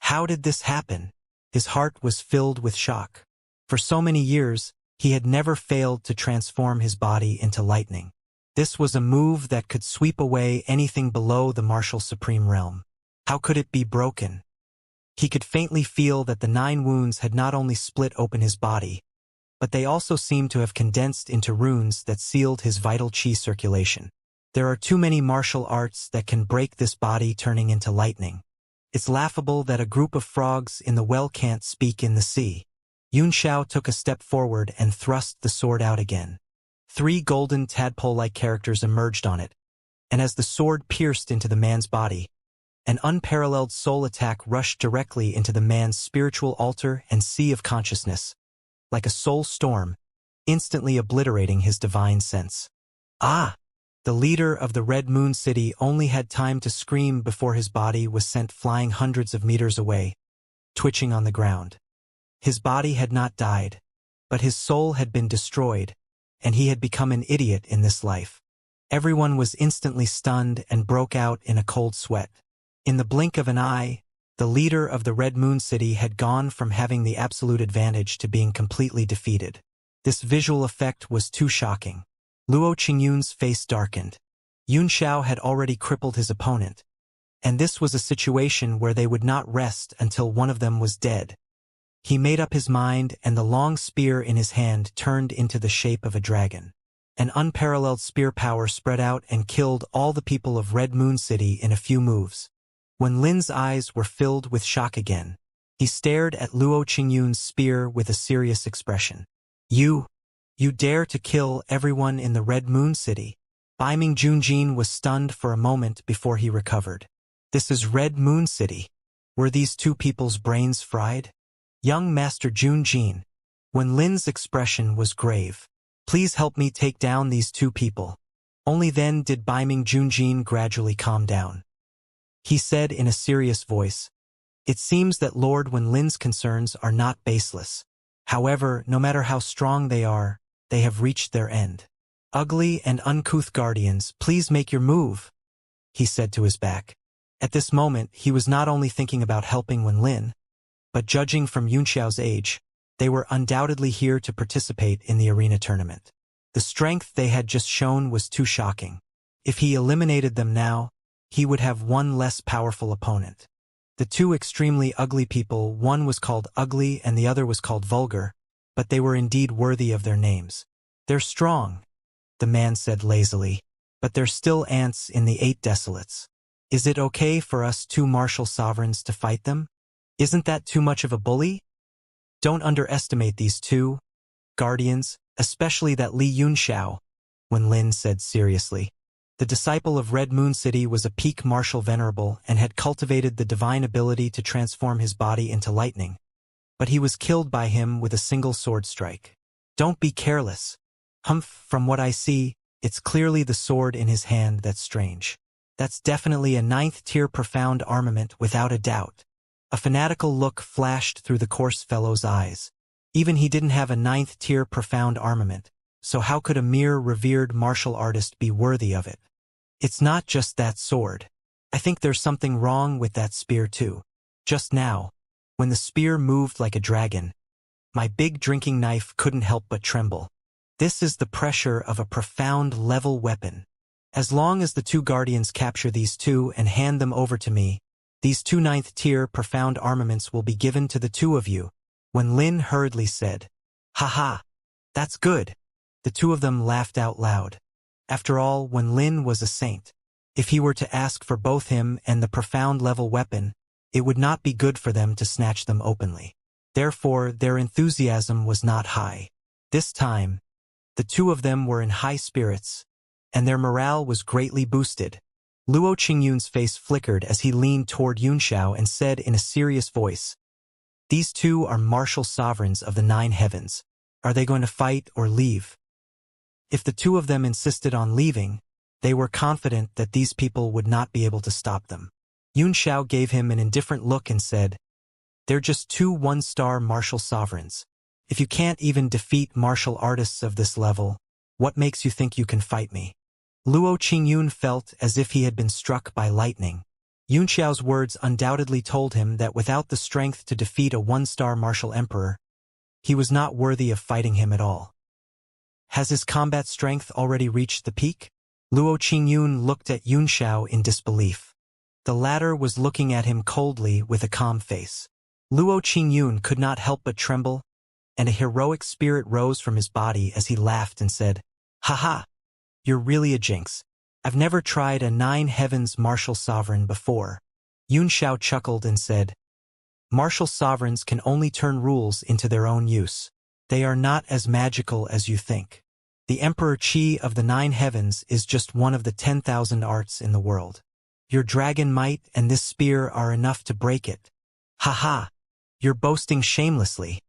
[SPEAKER 1] How did this happen? His heart was filled with shock. For so many years, he had never failed to transform his body into lightning. This was a move that could sweep away anything below the martial supreme realm. How could it be broken? He could faintly feel that the 9 wounds had not only split open his body, but they also seemed to have condensed into runes that sealed his vital chi circulation. There are too many martial arts that can break this body turning into lightning. It's laughable that a group of frogs in the well can't speak in the sea. Yunxiao took a step forward and thrust the sword out again. 3 golden tadpole-like characters emerged on it, and as the sword pierced into the man's body, an unparalleled soul attack rushed directly into the man's spiritual altar and sea of consciousness, like a soul storm, instantly obliterating his divine sense. Ah! The leader of the Red Moon City only had time to scream before his body was sent flying hundreds of meters away, twitching on the ground. His body had not died, but his soul had been destroyed, and he had become an idiot in this life. Everyone was instantly stunned and broke out in a cold sweat. In the blink of an eye, the leader of the Red Moon City had gone from having the absolute advantage to being completely defeated. This visual effect was too shocking. Luo Qingyun's face darkened. Yunxiao had already crippled his opponent, and this was a situation where they would not rest until one of them was dead. He made up his mind, and the long spear in his hand turned into the shape of a dragon. An unparalleled spear power spread out and killed all the people of Red Moon City in a few moves. When Lin's eyes were filled with shock again, he stared at Luo Qingyun's spear with a serious expression. You You dare to kill everyone in the Red Moon City? Baiming Junjin was stunned for a moment before he recovered. This is Red Moon City. Were these two people's brains fried? Young Master Junjin. When Lin's expression was grave. Please help me take down these two people. Only then did Baiming Junjin gradually calm down. He said in a serious voice, "It seems that Lord Wenlin's concerns are not baseless. However, no matter how strong they have reached their end. Ugly and uncouth guardians, please make your move," he said to his back. At this moment, he was not only thinking about helping Wenlin, but judging from Yunxiao's age, they were undoubtedly here to participate in the arena tournament. The strength they had just shown was too shocking. If he eliminated them now, he would have one less powerful opponent. The two extremely ugly people, one was called Ugly and the other was called Vulgar, but they were indeed worthy of their names. "They're strong," the man said lazily, "but they're still ants in the 8 desolates. Is it okay for us two martial sovereigns to fight them? Isn't that too much of a bully? Don't underestimate these two guardians, especially that Li Yunxiao," Wenlin said seriously. The disciple of Red Moon City was a peak martial venerable and had cultivated the divine ability to transform his body into lightning. But he was killed by him with a single sword strike. "Don't be careless." "Humph, from what I see, it's clearly the sword in his hand that's strange. That's definitely a 9th-tier profound armament without a doubt." A fanatical look flashed through the coarse fellow's eyes. Even he didn't have a 9th-tier profound armament, so how could a mere revered martial artist be worthy of it? "It's not just that sword. I think there's something wrong with that spear too. Just now, when the spear moved like a dragon, my big drinking knife couldn't help but tremble. This is the pressure of a profound level weapon. As long as the two guardians capture these two and hand them over to me, these two 9th-tier profound armaments will be given to the two of you," Wenlin hurriedly said. "Ha, that's good." The two of them laughed out loud. After all, Wenlin was a saint. If he were to ask for both him and the profound level weapon, it would not be good for them to snatch them openly. Therefore, their enthusiasm was not high. This time, the two of them were in high spirits, and their morale was greatly boosted. Luo Qingyun's face flickered as he leaned toward Yunxiao and said in a serious voice, "These two are martial sovereigns of the 9 heavens. Are they going to fight or leave?" If the two of them insisted on leaving, they were confident that these people would not be able to stop them. Yunxiao gave him an indifferent look and said, "They're just two 1-star martial sovereigns. If you can't even defeat martial artists of this level, what makes you think you can fight me?" Luo Qingyun felt as if he had been struck by lightning. Yunxiao's words undoubtedly told him that without the strength to defeat a 1-star martial emperor, he was not worthy of fighting him at all. Has his combat strength already reached the peak? Luo Qingyun looked at Yunxiao in disbelief. The latter was looking at him coldly with a calm face. Luo Qingyun could not help but tremble, and a heroic spirit rose from his body as he laughed and said, "Ha, you're really a jinx. I've never tried a 9 heavens martial sovereign before." Yunxiao chuckled and said, "Martial sovereigns can only turn rules into their own use. They are not as magical as you think. The Emperor Qi of the 9 heavens is just one of the 10,000 arts in the world. Your dragon might and this spear are enough to break it." "Ha, you're boasting shamelessly."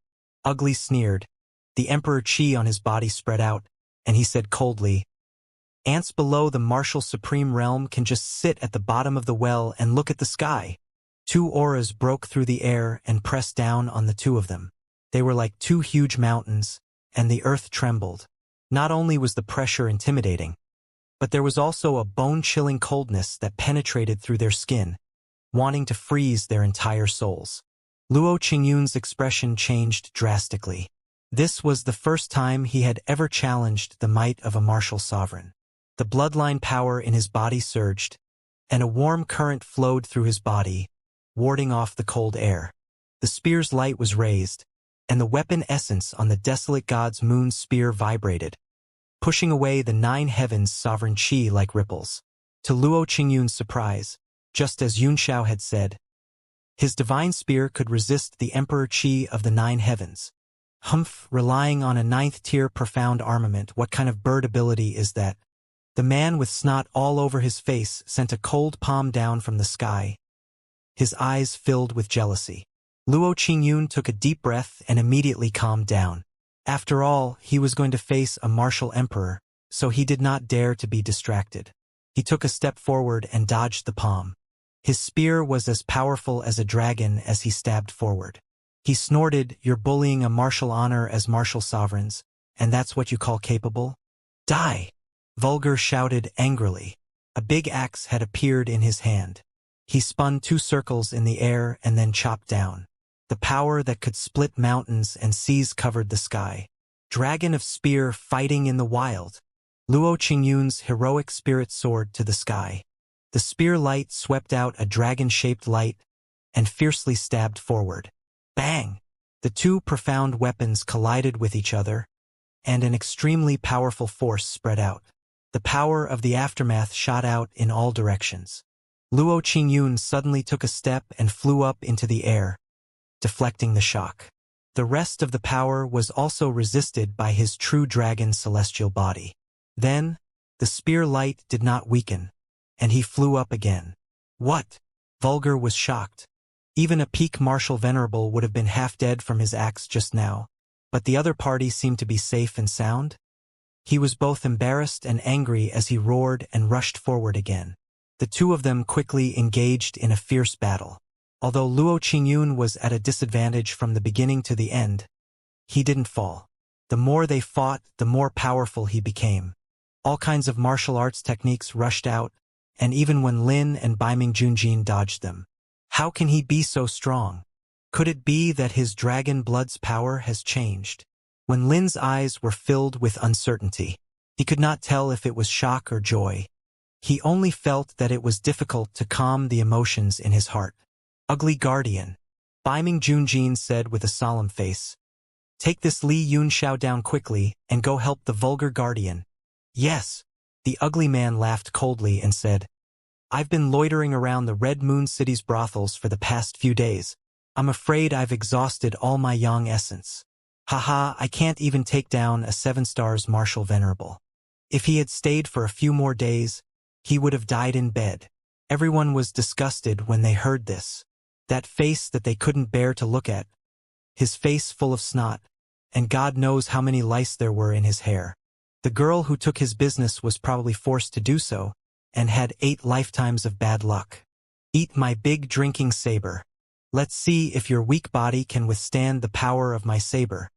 [SPEAKER 1] Ugly sneered. The Emperor Qi on his body spread out, and he said coldly, "Ants below the martial supreme realm can just sit at the bottom of the well and look at the sky." 2 auras broke through the air and pressed down on the two of them. They were like 2 huge mountains, and the earth trembled. Not only was the pressure intimidating, but there was also a bone-chilling coldness that penetrated through their skin, wanting to freeze their entire souls. Luo Qingyun's expression changed drastically. This was the first time he had ever challenged the might of a martial sovereign. The bloodline power in his body surged, and a warm current flowed through his body, warding off the cold air. The spear's light was raised, and the weapon essence on the desolate god's moon spear vibrated, pushing away the 9 heavens' sovereign qi like ripples. To Luo Qingyun's surprise, just as Yunxiao had said, his divine spear could resist the emperor qi of the 9 heavens. Humph, relying on a 9th-tier profound armament, what kind of bird ability is that? The man with snot all over his face sent a cold palm down from the sky, his eyes filled with jealousy. Luo Qingyun took a deep breath and immediately calmed down. After all, he was going to face a martial emperor, so he did not dare to be distracted. He took a step forward and dodged the palm. His spear was as powerful as a dragon as he stabbed forward. He snorted, "You're bullying a martial honor as martial sovereigns, and that's what you call capable? Die!" Vulgar shouted angrily. A big axe had appeared in his hand. He spun 2 circles in the air and then chopped down. The power that could split mountains and seas covered the sky. Dragon of spear fighting in the wild. Luo Qingyun's heroic spirit soared to the sky. The spear light swept out a dragon-shaped light and fiercely stabbed forward. Bang! The 2 profound weapons collided with each other, and an extremely powerful force spread out. The power of the aftermath shot out in all directions. Luo Qingyun suddenly took a step and flew up into the air, deflecting the shock. The rest of the power was also resisted by his true dragon celestial body. Then, the spear light did not weaken, and he flew up again. What? Vulgar was shocked. Even a peak martial venerable would have been half dead from his axe just now, but the other party seemed to be safe and sound. He was both embarrassed and angry as he roared and rushed forward again. The 2 of them quickly engaged in a fierce battle. Although Luo Qingyun was at a disadvantage from the beginning to the end, he didn't fall. The more they fought, the more powerful he became. All kinds of martial arts techniques rushed out, and even when Lin and Baiming Junjin dodged them. How can he be so strong? Could it be that his dragon blood's power has changed? When Lin's eyes were filled with uncertainty, he could not tell if it was shock or joy. He only felt that it was difficult to calm the emotions in his heart. Ugly guardian, Baiming Junjin said with a solemn face. Take this Li Yunxiao down quickly and go help the vulgar guardian. Yes. The ugly man laughed coldly and said, I've been loitering around the Red Moon City's brothels for the past few days. I'm afraid I've exhausted all my yang essence. Haha, I can't even take down a 7-stars martial venerable. If he had stayed for a few more days, he would have died in bed. Everyone was disgusted when they heard this. That face that they couldn't bear to look at. His face full of snot, and God knows how many lice there were in his hair. The girl who took his business was probably forced to do so, and had 8 lifetimes of bad luck. Eat my big drinking saber. Let's see if your weak body can withstand the power of my saber.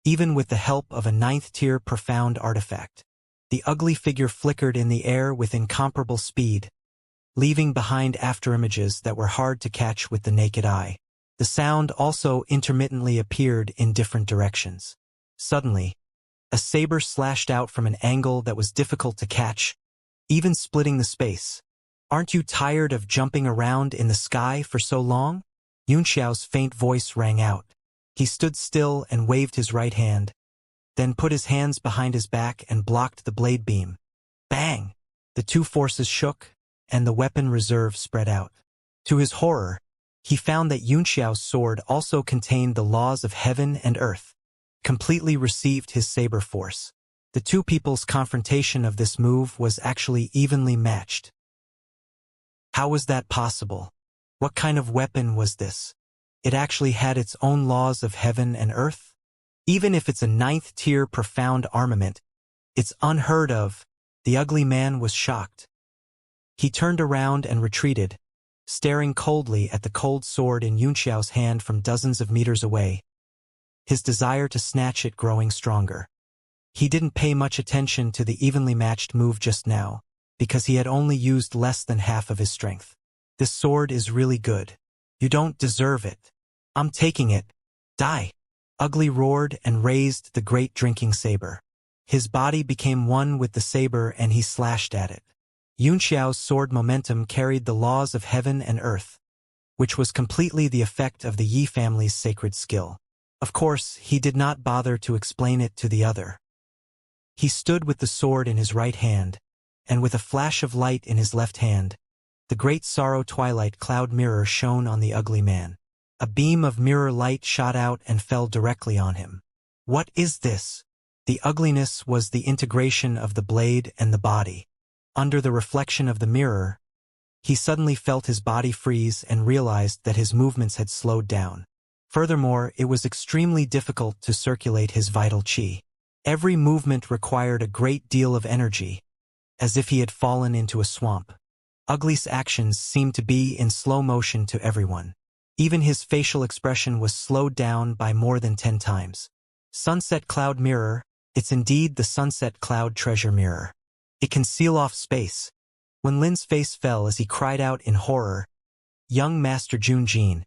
[SPEAKER 1] Even with the help of a 9th-tier profound artifact. The ugly figure flickered in the air with incomparable speed, leaving behind afterimages that were hard to catch with the naked eye. The sound also intermittently appeared in different directions. Suddenly, a saber slashed out from an angle that was difficult to catch, even splitting the space. Aren't you tired of jumping around in the sky for so long? Yunxiao's faint voice rang out. He stood still and waved his right hand, then put his hands behind his back and blocked the blade beam. Bang! The 2 forces shook, and the weapon reserve spread out. To his horror, he found that Yunxiao's sword also contained the laws of heaven and earth, completely received his saber force. The 2 people's confrontation of this move was actually evenly matched. How was that possible? What kind of weapon was this? It actually had its own laws of heaven and earth? Even if it's a 9th-tier profound armament, it's unheard of. The ugly man was shocked. He turned around and retreated, staring coldly at the cold sword in Yunxiao's hand from dozens of meters away, his desire to snatch it growing stronger. He didn't pay much attention to the evenly matched move just now, because he had only used less than half of his strength. This sword is really good. You don't deserve it. I'm taking it. Die! Ugly roared and raised the great drinking saber. His body became one with the saber and he slashed at it. Yunxiao's sword momentum carried the laws of heaven and earth, which was completely the effect of the Yi family's sacred skill. Of course, he did not bother to explain it to the other. He stood with the sword in his right hand, and with a flash of light in his left hand, the great sorrow twilight cloud mirror shone on the ugly man. A beam of mirror light shot out and fell directly on him. What is this? The ugliness was the integration of the blade and the body. Under the reflection of the mirror, he suddenly felt his body freeze and realized that his movements had slowed down. Furthermore, it was extremely difficult to circulate his vital qi. Every movement required a great deal of energy, as if he had fallen into a swamp. Ugly's actions seemed to be in slow motion to everyone. Even his facial expression was slowed down by more than 10 times. Sunset Cloud Mirror, it's indeed the Sunset Cloud Treasure Mirror. It can seal off space. When Lin's face fell as he cried out in horror, "Young Master Junjin,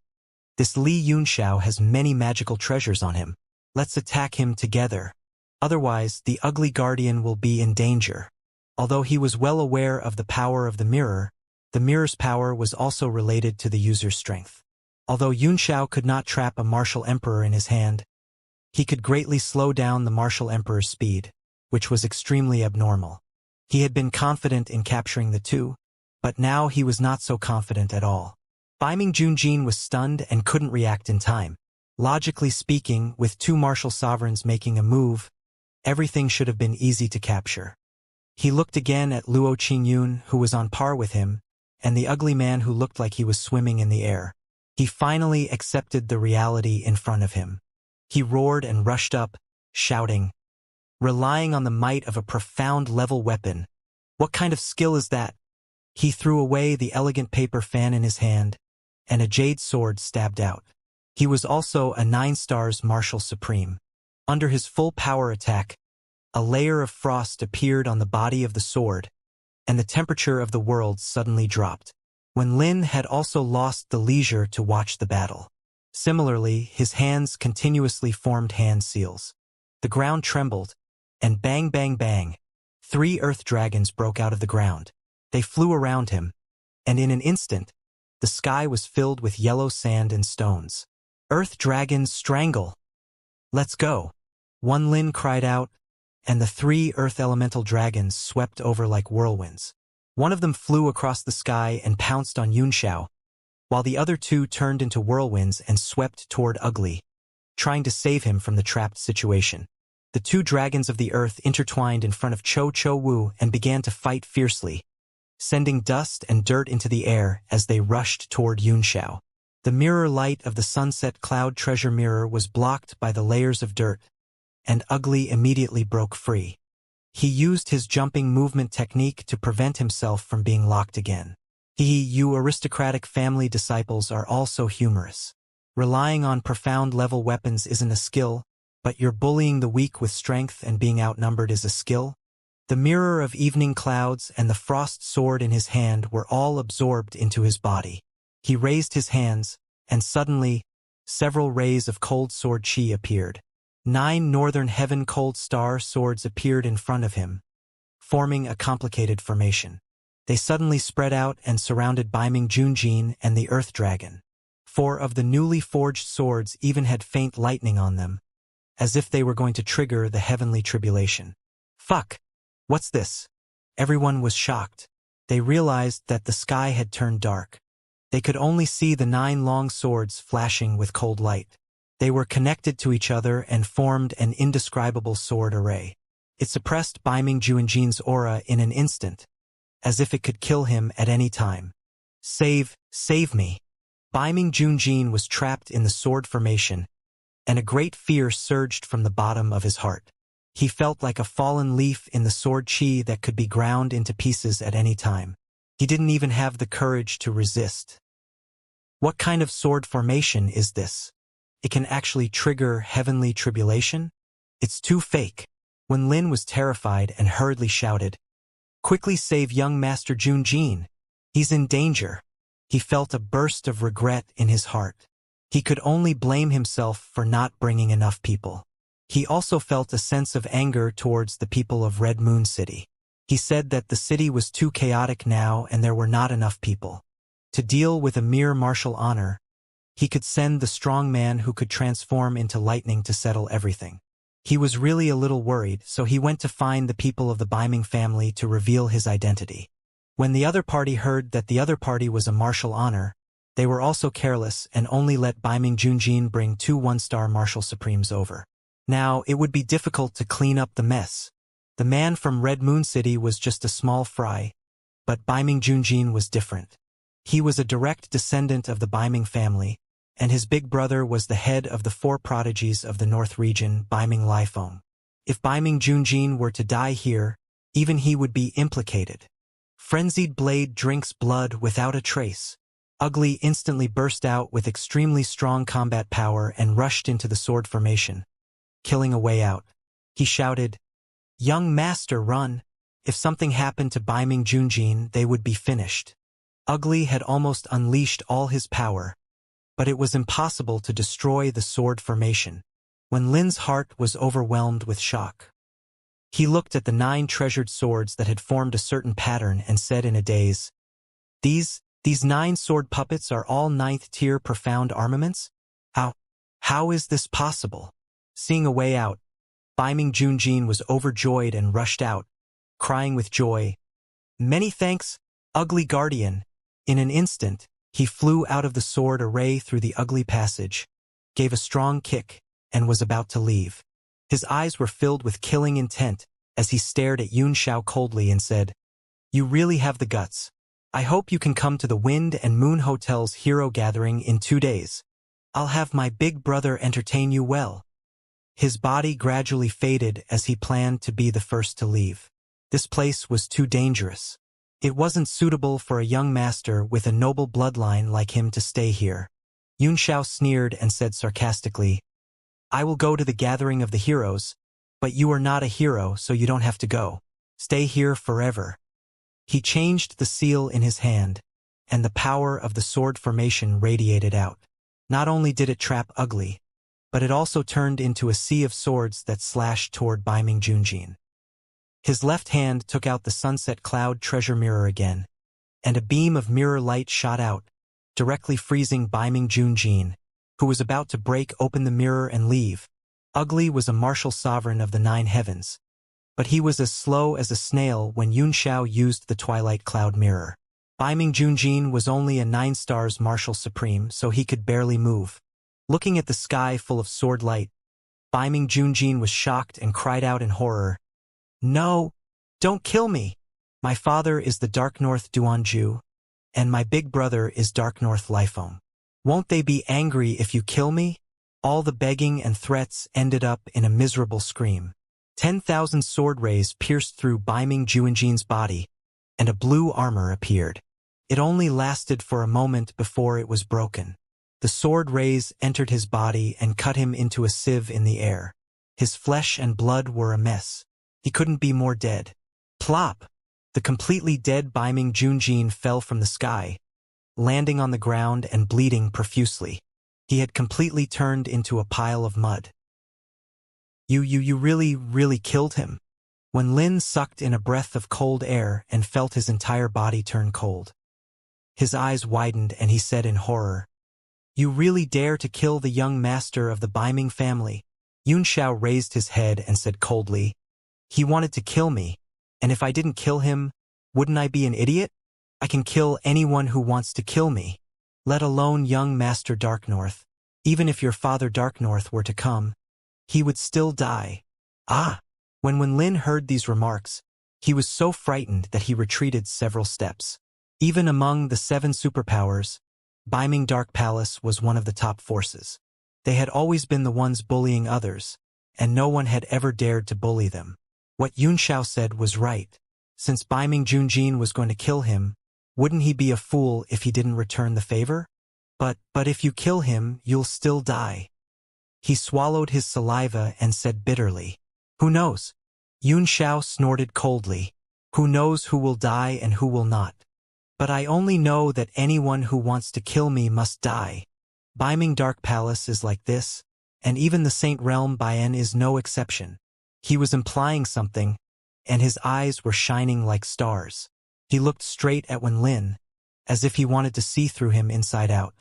[SPEAKER 1] this Li Yunxiao has many magical treasures on him. Let's attack him together. Otherwise, the ugly guardian will be in danger." Although he was well aware of the power of the mirror's power was also related to the user's strength. Although Yunxiao could not trap a martial emperor in his hand, he could greatly slow down the martial emperor's speed, which was extremely abnormal. He had been confident in capturing the two, but now he was not so confident at all. Baiming Junjin was stunned and couldn't react in time. Logically speaking, with two martial sovereigns making a move, everything should have been easy to capture. He looked again at Luo Qingyun, who was on par with him, and the ugly man who looked like he was swimming in the air. He finally accepted the reality in front of him. He roared and rushed up, shouting, relying on the might of a profound level weapon. What kind of skill is that? He threw away the elegant paper fan in his hand, and a jade sword stabbed out. He was also a 9-stars martial supreme. Under his full power attack, a layer of frost appeared on the body of the sword, and the temperature of the world suddenly dropped. When Lin had also lost the leisure to watch the battle. Similarly, his hands continuously formed hand seals. The ground trembled, and bang bang bang, 3 earth dragons broke out of the ground. They flew around him, and in an instant, the sky was filled with yellow sand and stones. Earth dragons strangle! Let's go! One Lin cried out, and the 3 earth elemental dragons swept over like whirlwinds. One of them flew across the sky and pounced on Yunxiao, while the other 2 turned into whirlwinds and swept toward Ugly, trying to save him from the trapped situation. The 2 dragons of the earth intertwined in front of Cho Cho Wu and began to fight fiercely, sending dust and dirt into the air as they rushed toward Yunxiao. The mirror light of the Sunset Cloud Treasure Mirror was blocked by the layers of dirt, and Ugly immediately broke free. He used his jumping movement technique to prevent himself from being locked again. You aristocratic family disciples are also humorous. Relying on profound level weapons isn't a skill, but you're bullying the weak with strength and being outnumbered is a skill? The mirror of evening clouds and the frost sword in his hand were all absorbed into his body. He raised his hands, and suddenly, several rays of cold sword chi appeared. 9 northern heaven cold star swords appeared in front of him, forming a complicated formation. They suddenly spread out and surrounded Baiming Junjin and the Earth Dragon. 4 of the newly forged swords even had faint lightning on them, as if they were going to trigger the heavenly tribulation. Fuck! What's this? Everyone was shocked. They realized that the sky had turned dark. They could only see the 9 long swords flashing with cold light. They were connected to each other and formed an indescribable sword array. It suppressed Baiming Junjin's aura in an instant, as if it could kill him at any time. Save me! Baiming Junjin was trapped in the sword formation, and a great fear surged from the bottom of his heart. He felt like a fallen leaf in the sword chi that could be ground into pieces at any time. He didn't even have the courage to resist. What kind of sword formation is this? It can actually trigger heavenly tribulation? It's too fake. When Lin was terrified and hurriedly shouted, "Quickly save young Master Junjin! He's in danger!" He felt a burst of regret in his heart. He could only blame himself for not bringing enough people. He also felt a sense of anger towards the people of Red Moon City. He said that the city was too chaotic now and there were not enough people. To deal with a mere martial honor, he could send the strong man who could transform into lightning to settle everything. He was really a little worried, so he went to find the people of the Baiming family to reveal his identity. When the other party heard that the other party was a martial honor, they were also careless and only let Baiming Junjin bring 2 1-star martial supremes over. Now, it would be difficult to clean up the mess. The man from Red Moon City was just a small fry, but Baiming Junjin was different. He was a direct descendant of the Baiming family, and his big brother was the head of the four prodigies of the North region, Baiming Lifeng. If Baiming Junjin were to die here, even he would be implicated. Frenzied Blade drinks blood without a trace. Ugly instantly burst out with extremely strong combat power and rushed into the sword formation, killing a way out. He shouted, "Young master, run! If something happened to Baiming Junjin, they would be finished." Ugly had almost unleashed all his power, but it was impossible to destroy the sword formation. When Lin's heart was overwhelmed with shock, he looked at the 9 treasured swords that had formed a certain pattern and said in a daze, These 9 sword puppets are all 9th-tier profound armaments? How is this possible?" Seeing a way out, Baiming Junjin was overjoyed and rushed out, crying with joy, "Many thanks, ugly guardian." In an instant, he flew out of the sword array through the ugly passage, gave a strong kick, and was about to leave. His eyes were filled with killing intent as he stared at Xianxia coldly and said, "You really have the guts. I hope you can come to the Wind and Moon Hotel's hero gathering in 2 days. I'll have my big brother entertain you well." His body gradually faded as he planned to be the first to leave. This place was too dangerous. It wasn't suitable for a young master with a noble bloodline like him to stay here. Xianxia sneered and said sarcastically, "I will go to the gathering of the heroes, but you are not a hero, so you don't have to go. Stay here forever." He changed the seal in his hand, and the power of the sword formation radiated out. Not only did it trap Ugly, but it also turned into a sea of swords that slashed toward Baiming Junjin. His left hand took out the sunset cloud treasure mirror again, and a beam of mirror light shot out, directly freezing Baiming Junjin, who was about to break open the mirror and leave. Ugly was a martial sovereign of the 9 heavens, but he was as slow as a snail when Xianxia used the twilight cloud mirror. Baiming Junjin was only a 9 stars martial supreme, so he could barely move. Looking at the sky full of sword light, Baiming Junjin was shocked and cried out in horror, "No! Don't kill me! My father is the Dark North Duanju, and my big brother is Dark North Lifeng. Won't they be angry if you kill me?" All the begging and threats ended up in a miserable scream. 10,000 sword rays pierced through Baiming Junjin's body, and a blue armor appeared. It only lasted for a moment before it was broken. The sword rays entered his body and cut him into a sieve in the air. His flesh and blood were a mess. He couldn't be more dead. Plop! The completely dead Baiming Junjin fell from the sky, landing on the ground and bleeding profusely. He had completely turned into a pile of mud. You really killed him?" When Lin sucked in a breath of cold air and felt his entire body turn cold. His eyes widened and he said in horror, "You really dare to kill the young master of the Baiming family?" Xianxia raised his head and said coldly, "He wanted to kill me, and if I didn't kill him, wouldn't I be an idiot? I can kill anyone who wants to kill me, let alone young Master Darknorth. Even if your father Darknorth were to come, he would still die." Ah! When Lin heard these remarks, he was so frightened that he retreated several steps. Even among the 7 superpowers, Baiming Dark Palace was one of the top forces. They had always been the ones bullying others, and no one had ever dared to bully them. What Xianxia said was right. Since Baiming Junjin was going to kill him, wouldn't he be a fool if he didn't return the favor? But if you kill him, you'll still die." He swallowed his saliva and said bitterly, "Who knows?" Xianxia snorted coldly. "Who knows who will die and who will not? But I only know that anyone who wants to kill me must die. Baiming Dark Palace is like this, and even the Saint Realm Baien is no exception." He was implying something, and his eyes were shining like stars. He looked straight at Wen Lin, as if he wanted to see through him inside out.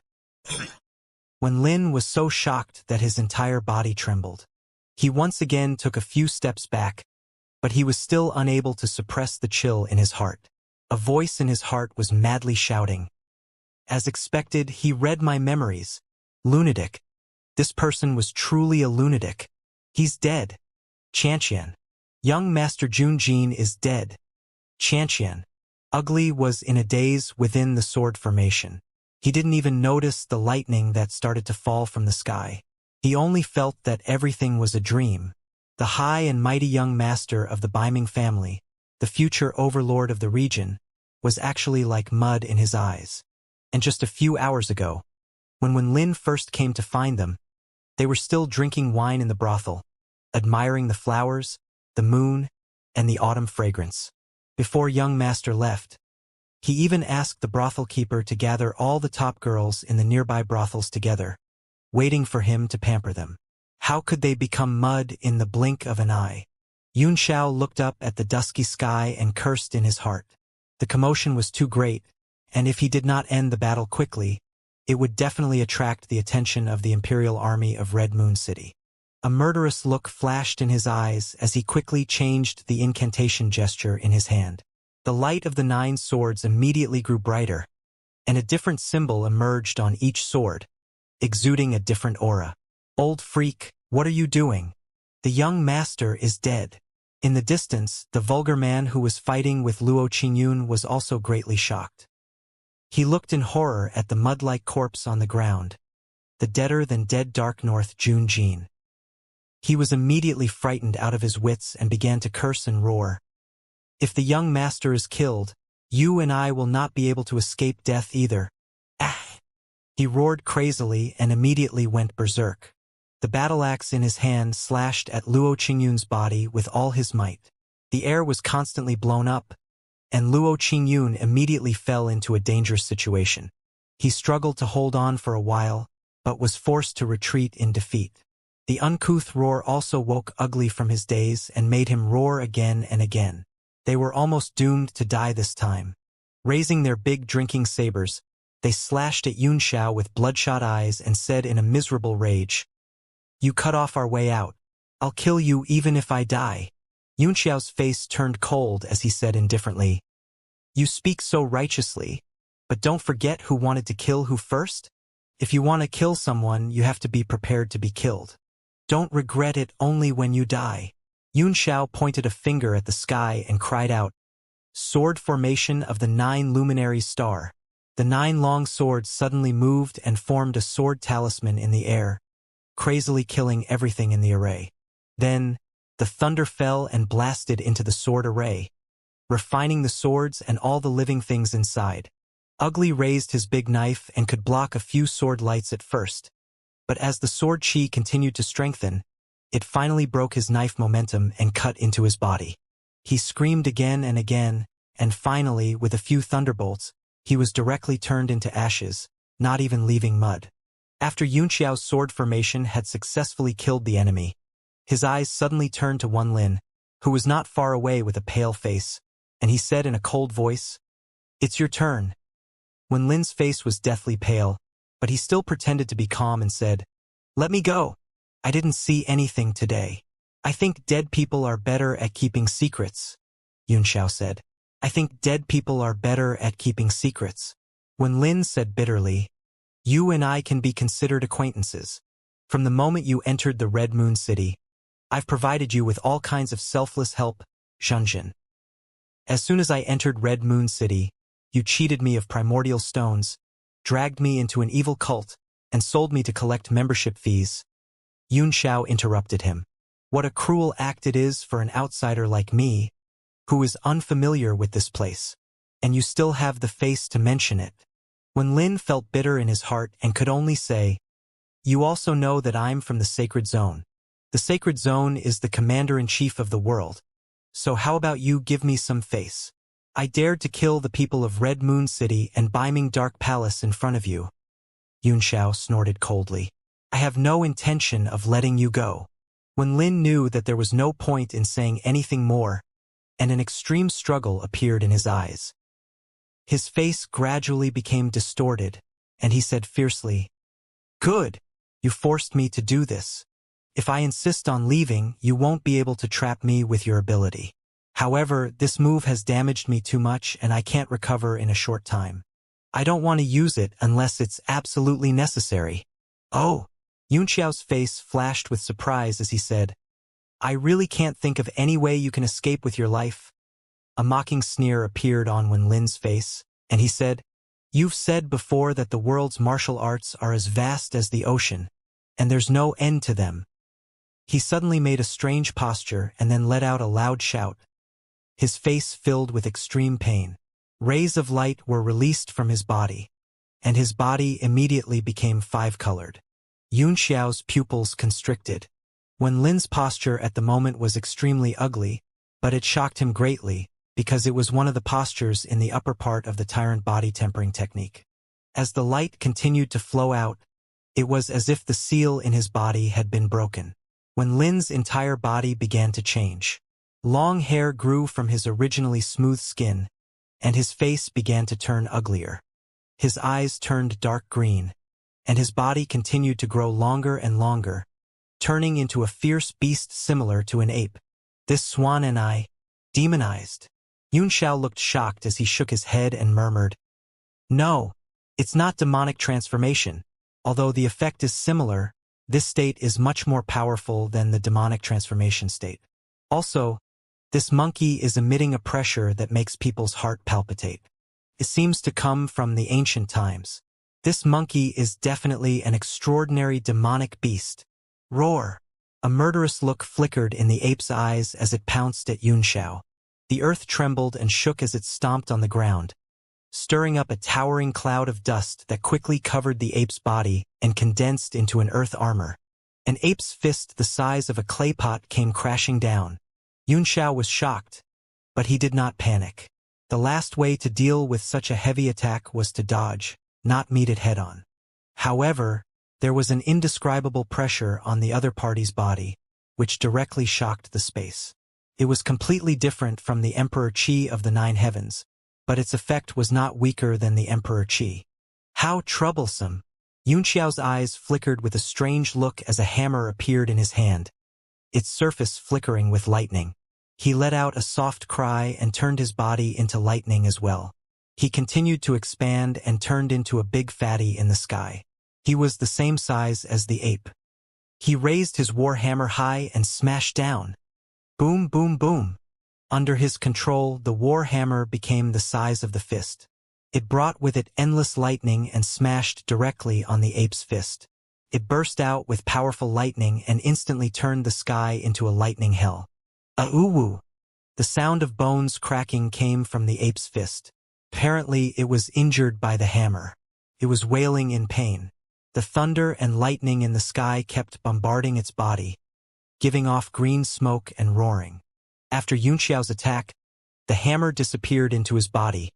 [SPEAKER 1] Wen Lin was so shocked that his entire body trembled. He once again took a few steps back, but he was still unable to suppress the chill in his heart. A voice in his heart was madly shouting. As expected, he read my memories. Lunatic. This person was truly a lunatic. He's dead. Xianxia. Young Master Junjin is dead. Xianxia. Ugly was in a daze within the sword formation. He didn't even notice the lightning that started to fall from the sky. He only felt that everything was a dream. The high and mighty young master of the Biming family, the future overlord of the region, was actually like mud in his eyes. And just a few hours ago, when Lin first came to find them, they were still drinking wine in the brothel, admiring the flowers, the moon, and the autumn fragrance. Before young master left, he even asked the brothel keeper to gather all the top girls in the nearby brothels together, waiting for him to pamper them. How could they become mud in the blink of an eye? Yun Xiao looked up at the dusky sky and cursed in his heart. The commotion was too great, and if he did not end the battle quickly, it would definitely attract the attention of the Imperial Army of Red Moon City. A murderous look flashed in his eyes as he quickly changed the incantation gesture in his hand. The light of the 9 swords immediately grew brighter, and a different symbol emerged on each sword, exuding a different aura. Old freak, what are you doing? The young master is dead. In the distance, the vulgar man who was fighting with Luo Qingyun was also greatly shocked. He looked in horror at the mud-like corpse on the ground, the deader-than-dead Dark North Junjin. He was immediately frightened out of his wits and began to curse and roar. If the young master is killed, you and I will not be able to escape death either. Ah! He roared crazily and immediately went berserk. The battle axe in his hand slashed at Luo Qingyun's body with all his might. The air was constantly blown up, and Luo Qingyun immediately fell into a dangerous situation. He struggled to hold on for a while, but was forced to retreat in defeat. The uncouth roar also woke Ugly from his daze and made him roar again and again. They were almost doomed to die this time. Raising their big drinking sabers, they slashed at Yun Xiao with bloodshot eyes and said in a miserable rage, "You cut off our way out. I'll kill you even if I die." Yun Xiao's face turned cold as he said indifferently, "You speak so righteously, but don't forget who wanted to kill who first? If you want to kill someone, you have to be prepared to be killed. Don't regret it only when you die." Yun Xiao pointed a finger at the sky and cried out, "Sword formation of the 9 luminaries star." The 9 long swords suddenly moved and formed a sword talisman in the air, crazily killing everything in the array. Then, the thunder fell and blasted into the sword array, refining the swords and all the living things inside. Ugly raised his big knife and could block a few sword lights at first, but as the sword chi continued to strengthen, it finally broke his knife momentum and cut into his body. He screamed again and again, and finally, with a few thunderbolts, he was directly turned into ashes, not even leaving mud. After Yun Xiao's sword formation had successfully killed the enemy, his eyes suddenly turned to Wen Lin, who was not far away with a pale face, and he said in a cold voice, "It's your turn." Wen Lin's face was deathly pale, but he still pretended to be calm and said, "Let me go. I didn't see anything today." "I think dead people are better at keeping secrets," Yun Xiao said. "I think dead people are better at keeping secrets." Wen Lin said bitterly, "You and I can be considered acquaintances. From the moment you entered the Red Moon City, I've provided you with all kinds of selfless help, Shunjin. As soon as I entered Red Moon City, you cheated me of primordial stones, dragged me into an evil cult, and sold me to collect membership fees." Yun Xiao interrupted him. "What a cruel act it is for an outsider like me, who is unfamiliar with this place. And you still have the face to mention it." Wen Lin felt bitter in his heart and could only say, "You also know that I'm from the Sacred Zone. The Sacred Zone is the commander-in-chief of the world. So how about you give me some face? I dared to kill the people of Red Moon City and Biming Dark Palace in front of you." Yun Xiao snorted coldly. "I have no intention of letting you go." Wen Lin knew that there was no point in saying anything more, and an extreme struggle appeared in his eyes. His face gradually became distorted, and he said fiercely, "Good! You forced me to do this. If I insist on leaving, you won't be able to trap me with your ability. However, this move has damaged me too much and I can't recover in a short time. I don't want to use it unless it's absolutely necessary." "Oh!" Yun Xiao's face flashed with surprise as he said, I really can't think of any way you can escape with your life. A mocking sneer appeared on Wen Lin's face, and he said, "You've said before that the world's martial arts are as vast as the ocean, and there's no end to them." He suddenly made a strange posture and then let out a loud shout. His face filled with extreme pain. Rays of light were released from his body, and his body immediately became five-colored. Xiao's pupils constricted. Wen Lin's posture at the moment was extremely ugly, but it shocked him greatly, because it was one of the postures in the upper part of the tyrant body tempering technique. As the light continued to flow out, it was as if the seal in his body had been broken. Wen Lin's entire body began to change. Long hair grew from his originally smooth skin, and his face began to turn uglier. His eyes turned dark green, and his body continued to grow longer and longer, turning into a fierce beast similar to an ape. This swan and I, demonized. Xiao looked shocked as he shook his head and murmured, "No, it's not demonic transformation. Although the effect is similar, this state is much more powerful than the demonic transformation state. Also, this monkey is emitting a pressure that makes people's heart palpitate. It seems to come from the ancient times. This monkey is definitely an extraordinary demonic beast." Roar! A murderous look flickered in the ape's eyes as it pounced at Xiao. The earth trembled and shook as it stomped on the ground, stirring up a towering cloud of dust that quickly covered the ape's body and condensed into an earth armor. An ape's fist the size of a clay pot came crashing down. Xiao was shocked, but he did not panic. The last way to deal with such a heavy attack was to dodge, not meet it head-on. However, there was an indescribable pressure on the other party's body, which directly shocked the space. It was completely different from the Emperor Qi of the Nine Heavens, but its effect was not weaker than the Emperor Qi. How troublesome! Xiao's eyes flickered with a strange look as a hammer appeared in his hand, its surface flickering with lightning. He let out a soft cry and turned his body into lightning as well. He continued to expand and turned into a big fatty in the sky. He was the same size as the ape. He raised his war hammer high and smashed down. Boom, boom, boom. Under his control, the war hammer became the size of the fist. It brought with it endless lightning and smashed directly on the ape's fist. It burst out with powerful lightning and instantly turned the sky into a lightning hell. A-oo-woo! The sound of bones cracking came from the ape's fist. Apparently, it was injured by the hammer. It was wailing in pain. The thunder and lightning in the sky kept bombarding its body, giving off green smoke and roaring. After Xiao's attack, the hammer disappeared into his body,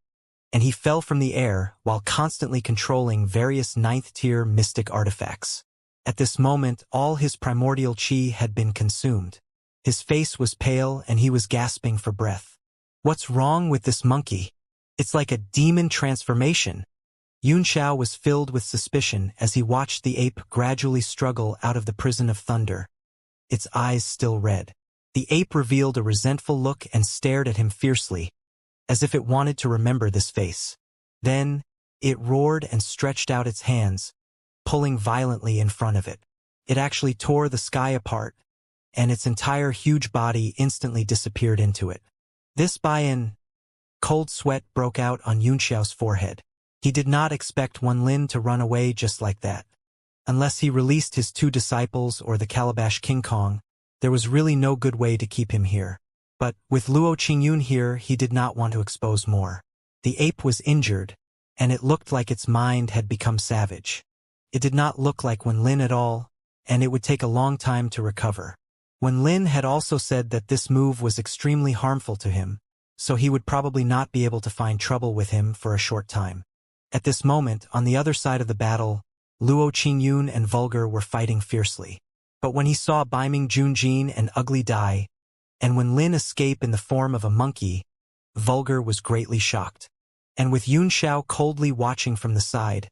[SPEAKER 1] and he fell from the air while constantly controlling various ninth-tier mystic artifacts. At this moment, all his primordial qi had been consumed. His face was pale and he was gasping for breath. "What's wrong with this monkey? It's like a demon transformation." Xiao was filled with suspicion as he watched the ape gradually struggle out of the prison of thunder, its eyes still red. The ape revealed a resentful look and stared at him fiercely, as if it wanted to remember this face. Then, it roared and stretched out its hands, pulling violently in front of it. It actually tore the sky apart, and its entire huge body instantly disappeared into it. This buy-in, cold sweat broke out on Xiao's forehead. He did not expect Wen Lin to run away just like that. Unless he released his two disciples or the Calabash King Kong, there was really no good way to keep him here. But with Luo Qingyun here, he did not want to expose more. The ape was injured, and it looked like its mind had become savage. It did not look like Wen Lin at all, and it would take a long time to recover. Wen Lin had also said that this move was extremely harmful to him, so he would probably not be able to find trouble with him for a short time. At this moment, on the other side of the battle, Luo Qingyun and Vulgar were fighting fiercely. But when he saw Baiming Junjin and Ugly die, and when Lin escape in the form of a monkey, Vulgar was greatly shocked. And with Xiao coldly watching from the side,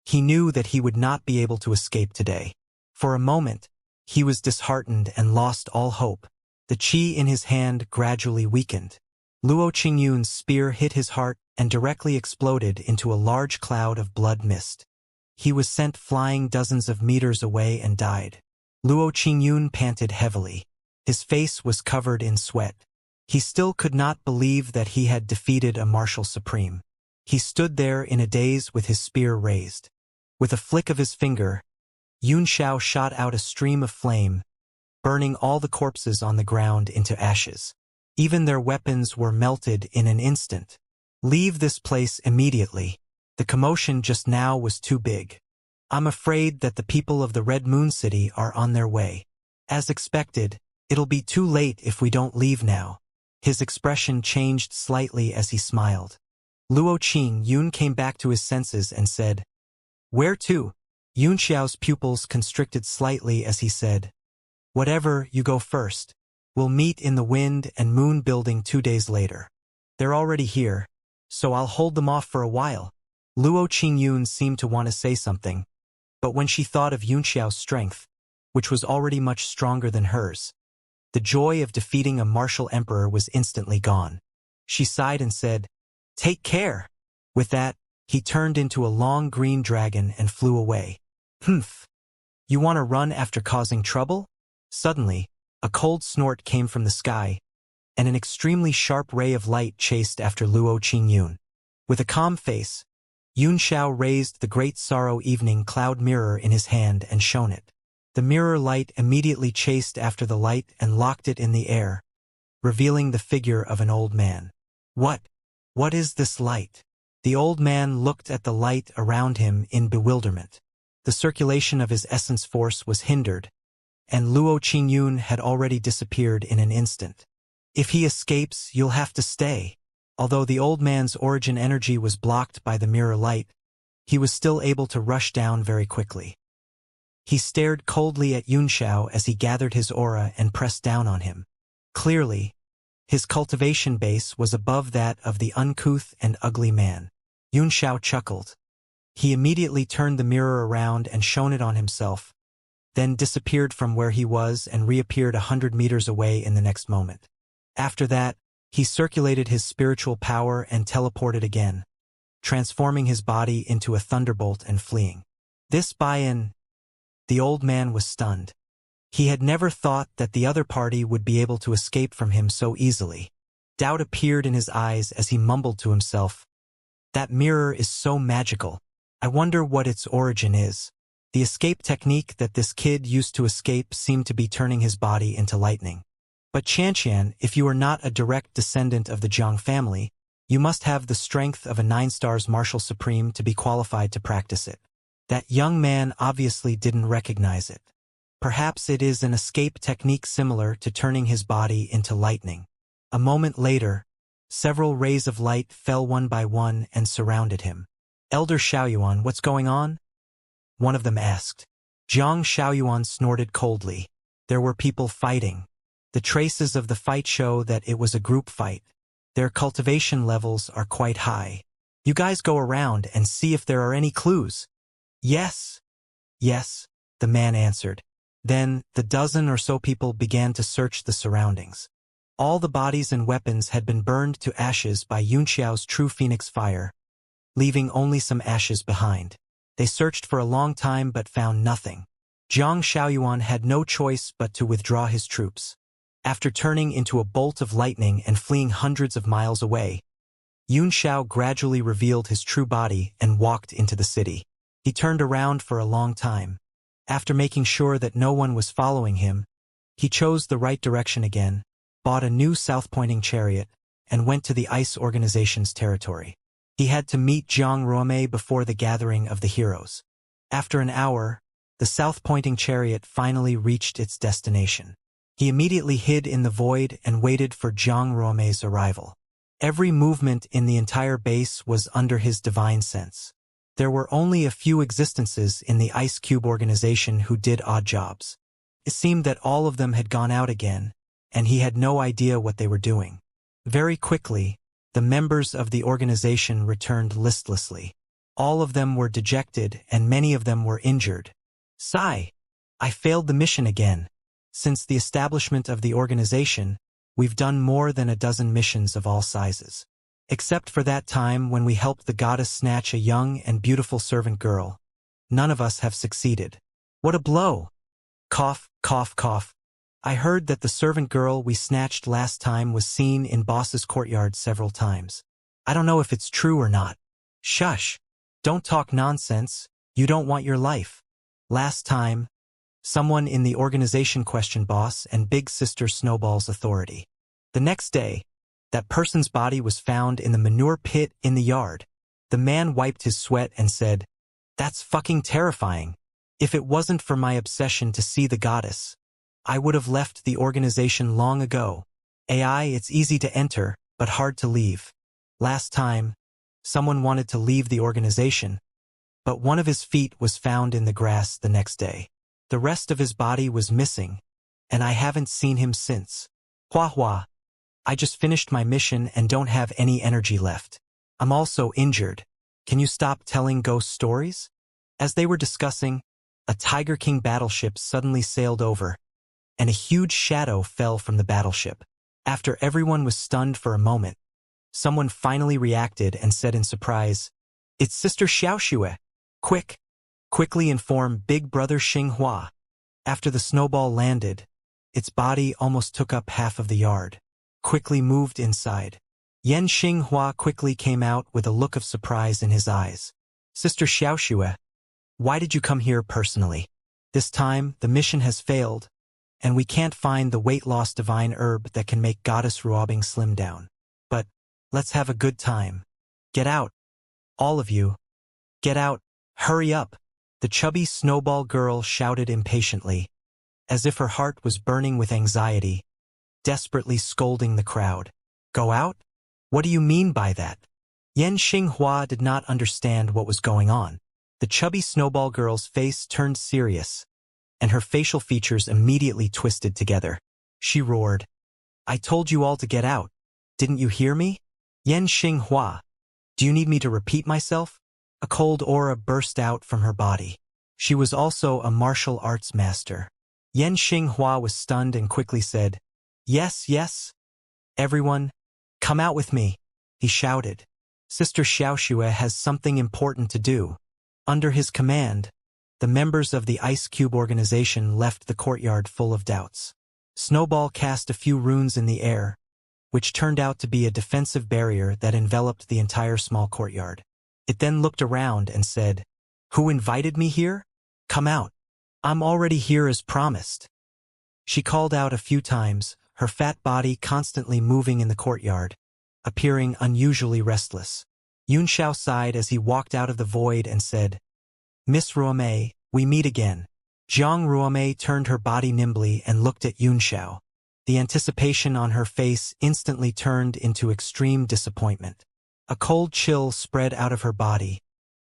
[SPEAKER 1] he knew that he would not be able to escape today. For a moment, he was disheartened and lost all hope. The qi in his hand gradually weakened. Luo Qingyun's spear hit his heart and directly exploded into a large cloud of blood mist. He was sent flying dozens of meters away and died. Luo Qingyun panted heavily. His face was covered in sweat. He still could not believe that he had defeated a martial supreme. He stood there in a daze with his spear raised. With a flick of his finger, Xianxia shot out a stream of flame, burning all the corpses on the ground into ashes. Even their weapons were melted in an instant. "Leave this place immediately. The commotion just now was too big. I'm afraid that the people of the Red Moon City are on their way. As expected, it'll be too late if we don't leave now." His expression changed slightly as he smiled. Luo Qingyun came back to his senses and said, "Where to?" Yunxiao's pupils constricted slightly as he said, "Whatever, you go first. We'll meet in the Wind and Moon building 2 days later. They're already here, so I'll hold them off for a while." Luo Qingyun seemed to want to say something, but when she thought of Yunxiao's strength, which was already much stronger than hers, the joy of defeating a martial emperor was instantly gone. She sighed and said, "Take care." With that, he turned into a long green dragon and flew away. "Humph! You want to run after causing trouble?" Suddenly, a cold snort came from the sky, and an extremely sharp ray of light chased after Luo Qingyun. With a calm face, Yunxiao raised the great sorrow evening cloud mirror in his hand and shone it. The mirror light immediately chased after the light and locked it in the air, revealing the figure of an old man. What is this light?" The old man looked at the light around him in bewilderment. The circulation of his essence force was hindered, and Luo Qingyun had already disappeared in an instant. "If he escapes, you'll have to stay." Although the old man's origin energy was blocked by the mirror light, he was still able to rush down very quickly. He stared coldly at Yunxiao as he gathered his aura and pressed down on him. Clearly, his cultivation base was above that of the uncouth and ugly man. Yunxiao chuckled. He immediately turned the mirror around and shone it on himself, then disappeared from where he was and reappeared 100 meters away in the next moment. After that, he circulated his spiritual power and teleported again, transforming his body into a thunderbolt and fleeing. This buy-in, the old man was stunned. He had never thought that the other party would be able to escape from him so easily. Doubt appeared in his eyes as he mumbled to himself, "That mirror is so magical. I wonder what its origin is." The escape technique that this kid used to escape seemed to be turning his body into lightning. "But Xianxia, if you are not a direct descendant of the Jiang family, you must have the strength of a 9-stars martial supreme to be qualified to practice it." That young man obviously didn't recognize it. Perhaps it is an escape technique similar to turning his body into lightning. A moment later, several rays of light fell one by one and surrounded him. "Elder Xiaoyuan, what's going on?" one of them asked. Zhang Xiaoyuan snorted coldly. There were people fighting. The traces of the fight show that it was a group fight. Their cultivation levels are quite high. "You guys go around and see if there are any clues." Yes, the man answered. Then, the dozen or so people began to search the surroundings. All the bodies and weapons had been burned to ashes by Yunxiao's true phoenix fire, leaving only some ashes behind. They searched for a long time but found nothing. Zhang Xiaoyuan had no choice but to withdraw his troops. After turning into a bolt of lightning and fleeing hundreds of miles away, Yunxiao gradually revealed his true body and walked into the city. He turned around for a long time. After making sure that no one was following him, he chose the right direction again, bought a new south-pointing chariot, and went to the Ice Organization's territory. He had to meet Jiang Ruomei before the gathering of the heroes. After an hour, the south-pointing chariot finally reached its destination. He immediately hid in the void and waited for Jiang Ruomei's arrival. Every movement in the entire base was under his divine sense. There were only a few existences in the Ice Cube organization who did odd jobs. It seemed that all of them had gone out again, and he had no idea what they were doing. Very quickly, the members of the organization returned listlessly. All of them were dejected and many of them were injured. "Sigh, I failed the mission again. Since the establishment of the organization, we've done more than a dozen missions of all sizes. Except for that time when we helped the goddess snatch a young and beautiful servant girl. None of us have succeeded. What a blow!" Cough, cough, cough. I heard that the servant girl we snatched last time was seen in boss's courtyard several times. I don't know if it's true or not. Shush. Don't talk nonsense. You don't want your life. Last time, someone in the organization questioned boss and big sister Snowball's authority. The next day, that person's body was found in the manure pit in the yard. The man wiped his sweat and said, "That's fucking terrifying. If it wasn't for my obsession to see the goddess, I would have left the organization long ago. AI, it's easy to enter, but hard to leave. Last time, someone wanted to leave the organization, but one of his feet was found in the grass the next day. The rest of his body was missing, and I haven't seen him since. Hua hua. I just finished my mission and don't have any energy left. I'm also injured. Can you stop telling ghost stories?" As they were discussing, a Tiger King battleship suddenly sailed over, and a huge shadow fell from the battleship. After everyone was stunned for a moment, someone finally reacted and said in surprise, "It's Sister Xiaoxue. Quickly inform Big Brother Xinghua." After the snowball landed, its body almost took up half of the yard. Quickly moved inside. Yan Xinghua quickly came out with a look of surprise in his eyes. "Sister Xiaoxue, why did you come here personally? This time, the mission has failed, and we can't find the weight-loss divine herb that can make Goddess Ruobing slim down. But, let's have a good time. Get out. All of you. Get out. Hurry up." The chubby snowball girl shouted impatiently, as if her heart was burning with anxiety, desperately scolding the crowd. "Go out? What do you mean by that?" Yan Xinghua did not understand what was going on. The chubby snowball girl's face turned serious, and her facial features immediately twisted together. She roared, "I told you all to get out. Didn't you hear me? Yan Xinghua, do you need me to repeat myself?" A cold aura burst out from her body. She was also a martial arts master. Yan Xinghua was stunned and quickly said, Yes. Everyone, come out with me," he shouted. "Sister Xiaoxue has something important to do." Under his command, the members of the Ice Cube organization left the courtyard full of doubts. Snowball cast a few runes in the air, which turned out to be a defensive barrier that enveloped the entire small courtyard. It then looked around and said, "Who invited me here? Come out. I'm already here as promised." She called out a few times, her fat body constantly moving in the courtyard, appearing unusually restless. Yunxiao sighed as he walked out of the void and said, "Miss Ruomei, we meet again." Jiang Ruomei turned her body nimbly and looked at Yunxiao. The anticipation on her face instantly turned into extreme disappointment. A cold chill spread out of her body,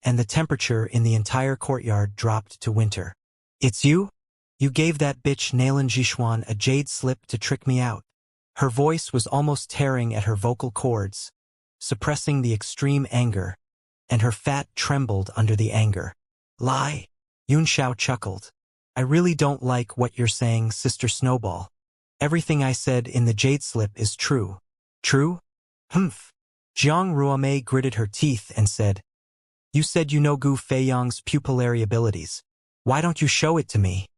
[SPEAKER 1] and the temperature in the entire courtyard dropped to winter. "It's you? You gave that bitch Nalan Jishuan a jade slip to trick me out." Her voice was almost tearing at her vocal cords, suppressing the extreme anger, and her fat trembled under the anger. "Lie." Yunxiao chuckled. "I really don't like what you're saying, Sister Snowball. Everything I said in the jade slip is true." "True? Humph." Jiang Ruomei gritted her teeth and said, "You said you know Gu Feiyang's pupillary abilities. Why don't you show it to me?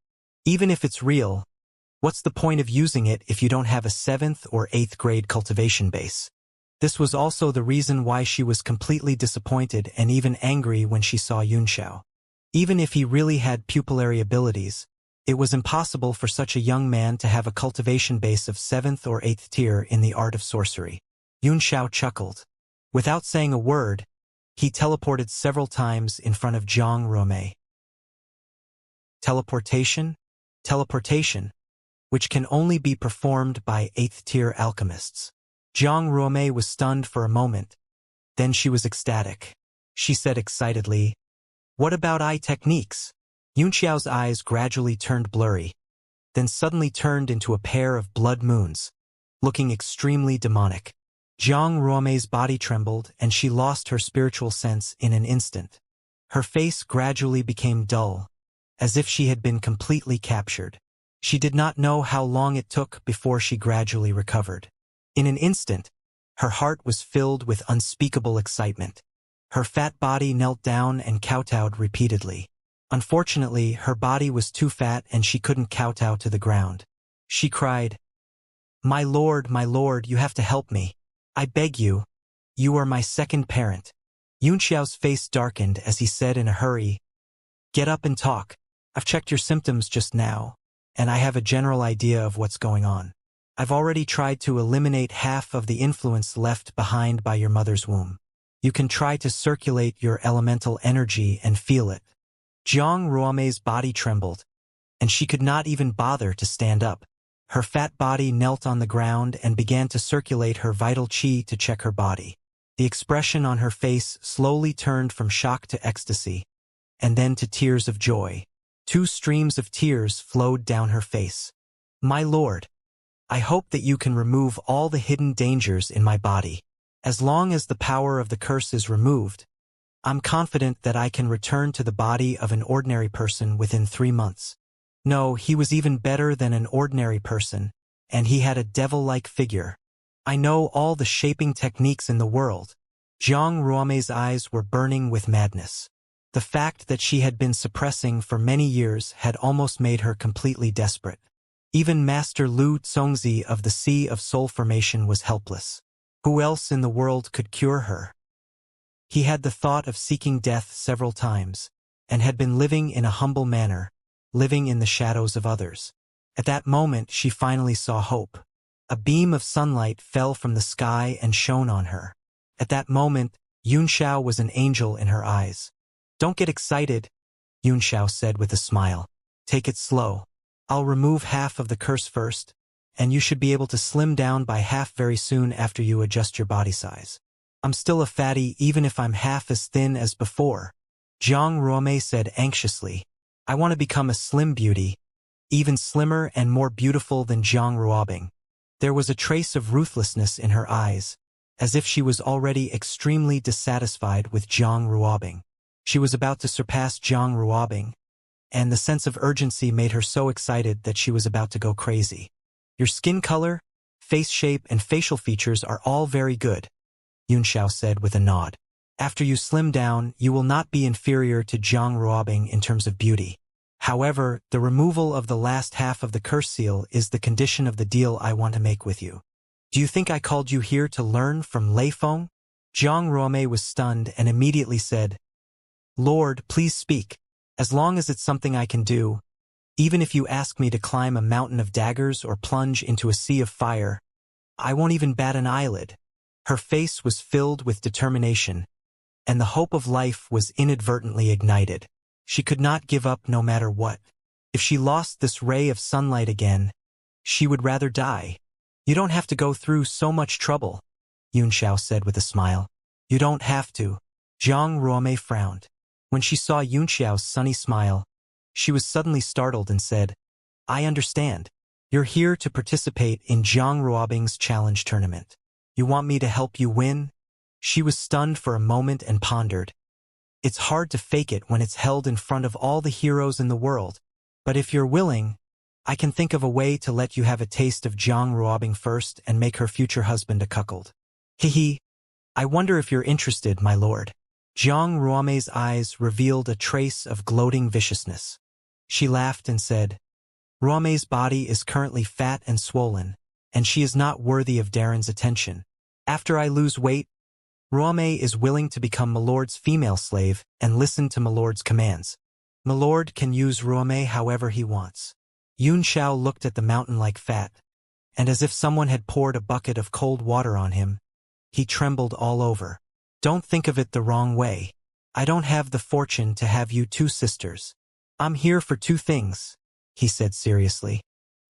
[SPEAKER 1] Even if it's real, what's the point of using it if you don't have a 7th or 8th grade cultivation base?" This was also the reason why she was completely disappointed and even angry when she saw Yunxiao. Even if he really had pupillary abilities, it was impossible for such a young man to have a cultivation base of 7th or 8th tier in the art of sorcery. Yunxiao chuckled. Without saying a word, he teleported several times in front of Jiang Ruomei. Teleportation? Teleportation, which can only be performed by 8th tier alchemists. Jiang Ruomei was stunned for a moment. Then she was ecstatic. She said excitedly, "What about eye techniques?" Yunxiao's eyes gradually turned blurry, then suddenly turned into a pair of blood moons, looking extremely demonic. Jiang Ruomei's body trembled and she lost her spiritual sense in an instant. Her face gradually became dull, as if she had been completely captured. She did not know how long it took before she gradually recovered. In an instant, her heart was filled with unspeakable excitement. Her fat body knelt down and kowtowed repeatedly. Unfortunately, her body was too fat and she couldn't kowtow to the ground. She cried, my lord, you have to help me. I beg you. You are my second parent. Yunxiao's face darkened as he said in a hurry, get up and talk. I've checked your symptoms just now, and I have a general idea of what's going on. I've already tried to eliminate half of the influence left behind by your mother's womb. You can try to circulate your elemental energy and feel it. Jiang Ruomei's body trembled, and she could not even bother to stand up. Her fat body knelt on the ground and began to circulate her vital qi to check her body. The expression on her face slowly turned from shock to ecstasy, and then to tears of joy. 2 streams of tears flowed down her face. My lord, I hope that you can remove all the hidden dangers in my body. As long as the power of the curse is removed, I'm confident that I can return to the body of an ordinary person within 3 months. No, he was even better than an ordinary person, and he had a devil-like figure. I know all the shaping techniques in the world. Jiang Ruomei's eyes were burning with madness. The fact that she had been suppressing for many years had almost made her completely desperate. Even Master Lu Zongzi of the Sea of Soul Formation was helpless. Who else in the world could cure her? He had the thought of seeking death several times, and had been living in a humble manner, living in the shadows of others. At that moment she finally saw hope. A beam of sunlight fell from the sky and shone on her. At that moment, Yunxiao was an angel in her eyes. Don't get excited, Yunxiao said with a smile. Take it slow. I'll remove half of the curse first, and you should be able to slim down by half very soon after you adjust your body size. I'm still a fatty even if I'm half as thin as before, Jiang Ruomei said anxiously. I want to become a slim beauty, even slimmer and more beautiful than Jiang Ruobing. There was a trace of ruthlessness in her eyes, as if she was already extremely dissatisfied with Jiang Ruobing. She was about to surpass Jiang Ruobing, and the sense of urgency made her so excited that she was about to go crazy. Your skin color, face shape, and facial features are all very good, Yunxiao said with a nod. After you slim down, you will not be inferior to Jiang Ruobing in terms of beauty. However, the removal of the last half of the curse seal is the condition of the deal I want to make with you. Do you think I called you here to learn from Lei Feng? Jiang Ruomei was stunned and immediately said, Lord, please speak. As long as it's something I can do, even if you ask me to climb a mountain of daggers or plunge into a sea of fire, I won't even bat an eyelid. Her face was filled with determination, and the hope of life was inadvertently ignited. She could not give up no matter what. If she lost this ray of sunlight again, she would rather die. You don't have to go through so much trouble, Yunxiao said with a smile. You don't have to. Jiang Ruomei frowned. When she saw Yunxiao's sunny smile, she was suddenly startled and said, I understand. You're here to participate in Jiang Ruobing's challenge tournament. You want me to help you win? She was stunned for a moment and pondered. It's hard to fake it when it's held in front of all the heroes in the world, but if you're willing, I can think of a way to let you have a taste of Jiang Ruobing first and make her future husband a cuckold. Hee. I wonder if you're interested, my lord. Jiang Ruomei's eyes revealed a trace of gloating viciousness. She laughed and said, Ruomei's body is currently fat and swollen, and she is not worthy of Darren's attention. After I lose weight, Ruomei is willing to become Milord's female slave and listen to Milord's commands. Milord can use Ruomei however he wants. Yunxiao looked at the mountain-like fat, and as if someone had poured a bucket of cold water on him, he trembled all over. Don't think of it the wrong way. I don't have the fortune to have you 2 sisters. I'm here for 2 things, he said seriously.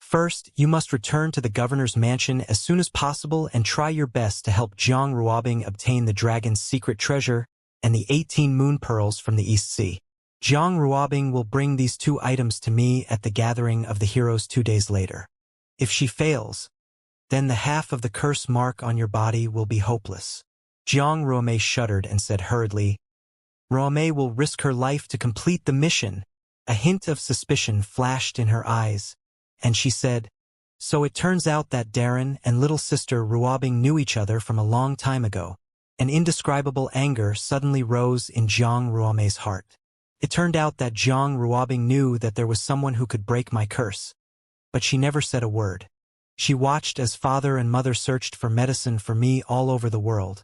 [SPEAKER 1] First, you must return to the governor's mansion as soon as possible and try your best to help Jiang Ruobing obtain the dragon's secret treasure and the 18 moon pearls from the East Sea. Jiang Ruobing will bring these 2 items to me at the gathering of the heroes 2 days later. If she fails, then the half of the curse mark on your body will be hopeless. Jiang Ruomei shuddered and said hurriedly, Ruomei will risk her life to complete the mission. A hint of suspicion flashed in her eyes, and she said, So it turns out that Darren and little sister Ruobing knew each other from a long time ago. An indescribable anger suddenly rose in Jiang Ruomei's heart. It turned out that Jiang Ruobing knew that there was someone who could break my curse. but she never said a word. She watched as father and mother searched for medicine for me all over the world,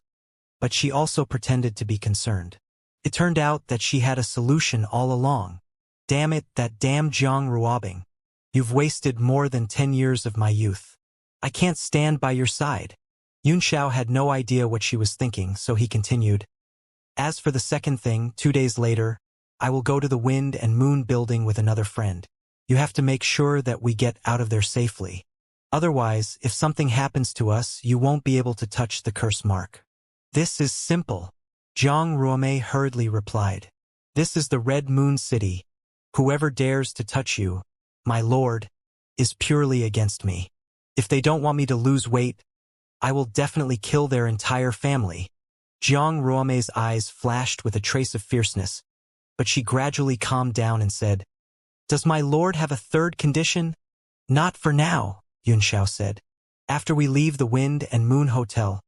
[SPEAKER 1] but she also pretended to be concerned. It turned out that she had a solution all along. Damn it, that damn Jiang Ruobing. You've wasted more than 10 years of my youth. I can't stand by your side. Yun Xiao had no idea what she was thinking, so he continued. As for the second thing, 2 days later, I will go to the Wind and Moon building with another friend. You have to make sure that we get out of there safely. Otherwise, if something happens to us, you won't be able to touch the curse mark. This is simple. Jiang Ruomei hurriedly replied. This is the Red Moon City. Whoever dares to touch you, my lord, is purely against me. If they don't want me to lose weight, I will definitely kill their entire family. Jiang Ruomei's eyes flashed with a trace of fierceness, but she gradually calmed down and said, Does my lord have a third condition? Not for now, Yun Xiao said. After we leave the Wind and Moon Hotel,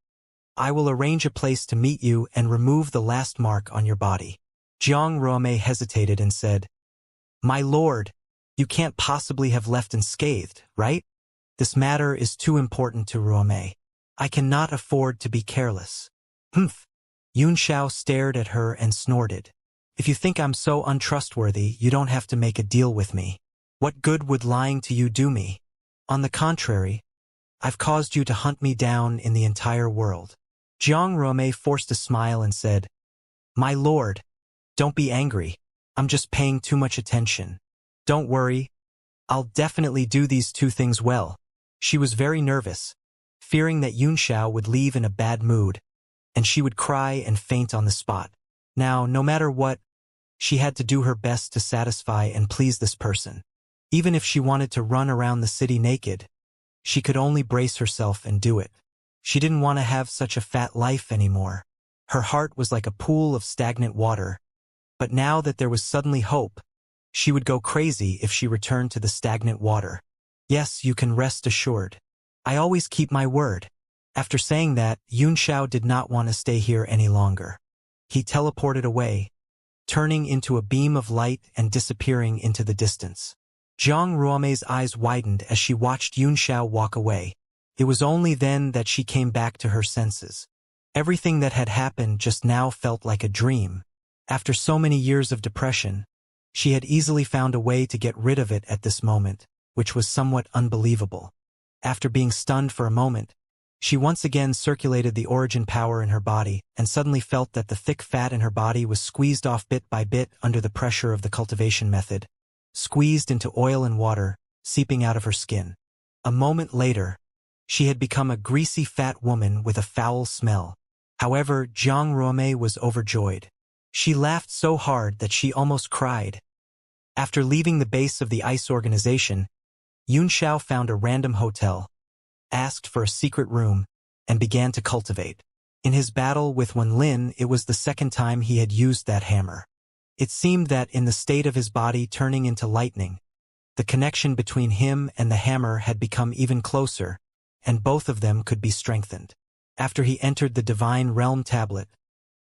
[SPEAKER 1] I will arrange a place to meet you and remove the last mark on your body. Jiang Ruomei hesitated and said, My lord, you can't possibly have left unscathed, right? This matter is too important to Ruomei. I cannot afford to be careless. Humph. Yun Xiao stared at her and snorted. If you think I'm so untrustworthy, you don't have to make a deal with me. What good would lying to you do me? On the contrary, I've caused you to hunt me down in the entire world. Jiang Ruomei forced a smile and said, My lord, don't be angry. I'm just paying too much attention. Don't worry. I'll definitely do these two things well. She was very nervous, fearing that Yun Xiao would leave in a bad mood, and she would cry and faint on the spot. Now, no matter what, she had to do her best to satisfy and please this person. Even if she wanted to run around the city naked, she could only brace herself and do it. She didn't want to have such a fat life anymore. Her heart was like a pool of stagnant water, but now that there was suddenly hope, she would go crazy if she returned to the stagnant water. Yes, you can rest assured. I always keep my word. After saying that, Yun Xiao did not want to stay here any longer. He teleported away, turning into a beam of light and disappearing into the distance. Jiang Ruomei's eyes widened as she watched Yun Xiao walk away. It was only then that she came back to her senses. Everything that had happened just now felt like a dream. After so many years of depression, she had easily found a way to get rid of it at this moment, which was somewhat unbelievable. After being stunned for a moment, she once again circulated the origin power in her body and suddenly felt that the thick fat in her body was squeezed off bit by bit under the pressure of the cultivation method, squeezed into oil and water, seeping out of her skin. A moment later, she had become a greasy fat woman with a foul smell. However, Jiang Ruomei was overjoyed. She laughed so hard that she almost cried. After leaving the base of the ICE organization, Yun Xiao found a random hotel, asked for a secret room, and began to cultivate. In his battle with Wen Lin, it was the second time he had used that hammer. It seemed that in the state of his body turning into lightning, the connection between him and the hammer had become even closer, and both of them could be strengthened. After he entered the Divine Realm tablet,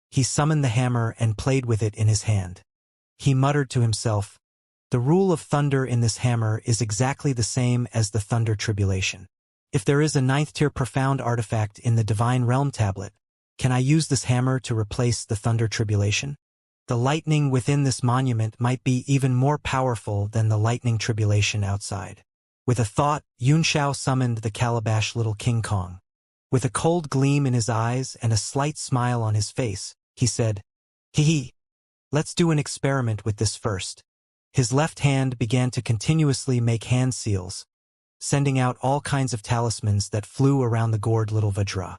[SPEAKER 1] he summoned the hammer and played with it in his hand. He muttered to himself, The rule of thunder in this hammer is exactly the same as the thunder tribulation. If there is a 9th-tier profound artifact in the Divine Realm tablet, can I use this hammer to replace the thunder tribulation? The lightning within this monument might be even more powerful than the lightning tribulation outside. With a thought, Yun Xiao summoned the calabash little King Kong. With a cold gleam in his eyes and a slight smile on his face, he said, Hee, let's do an experiment with this first. His left hand began to continuously make hand seals, sending out all kinds of talismans that flew around the gourd little Vajra.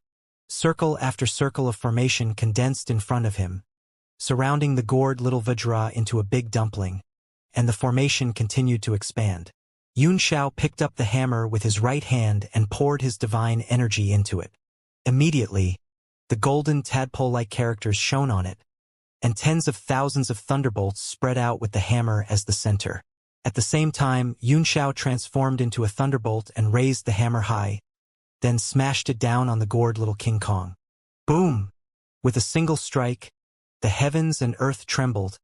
[SPEAKER 1] Circle after circle of formation condensed in front of him, surrounding the gourd little Vajra into a big dumpling, and the formation continued to expand. Yun Xiao picked up the hammer with his right hand and poured his divine energy into it. Immediately, the golden tadpole-like characters shone on it, and tens of thousands of thunderbolts spread out with the hammer as the center. At the same time, Yun Xiao transformed into a thunderbolt and raised the hammer high, then smashed it down on the gourd little King Kong. Boom! With a single strike, the heavens and earth trembled,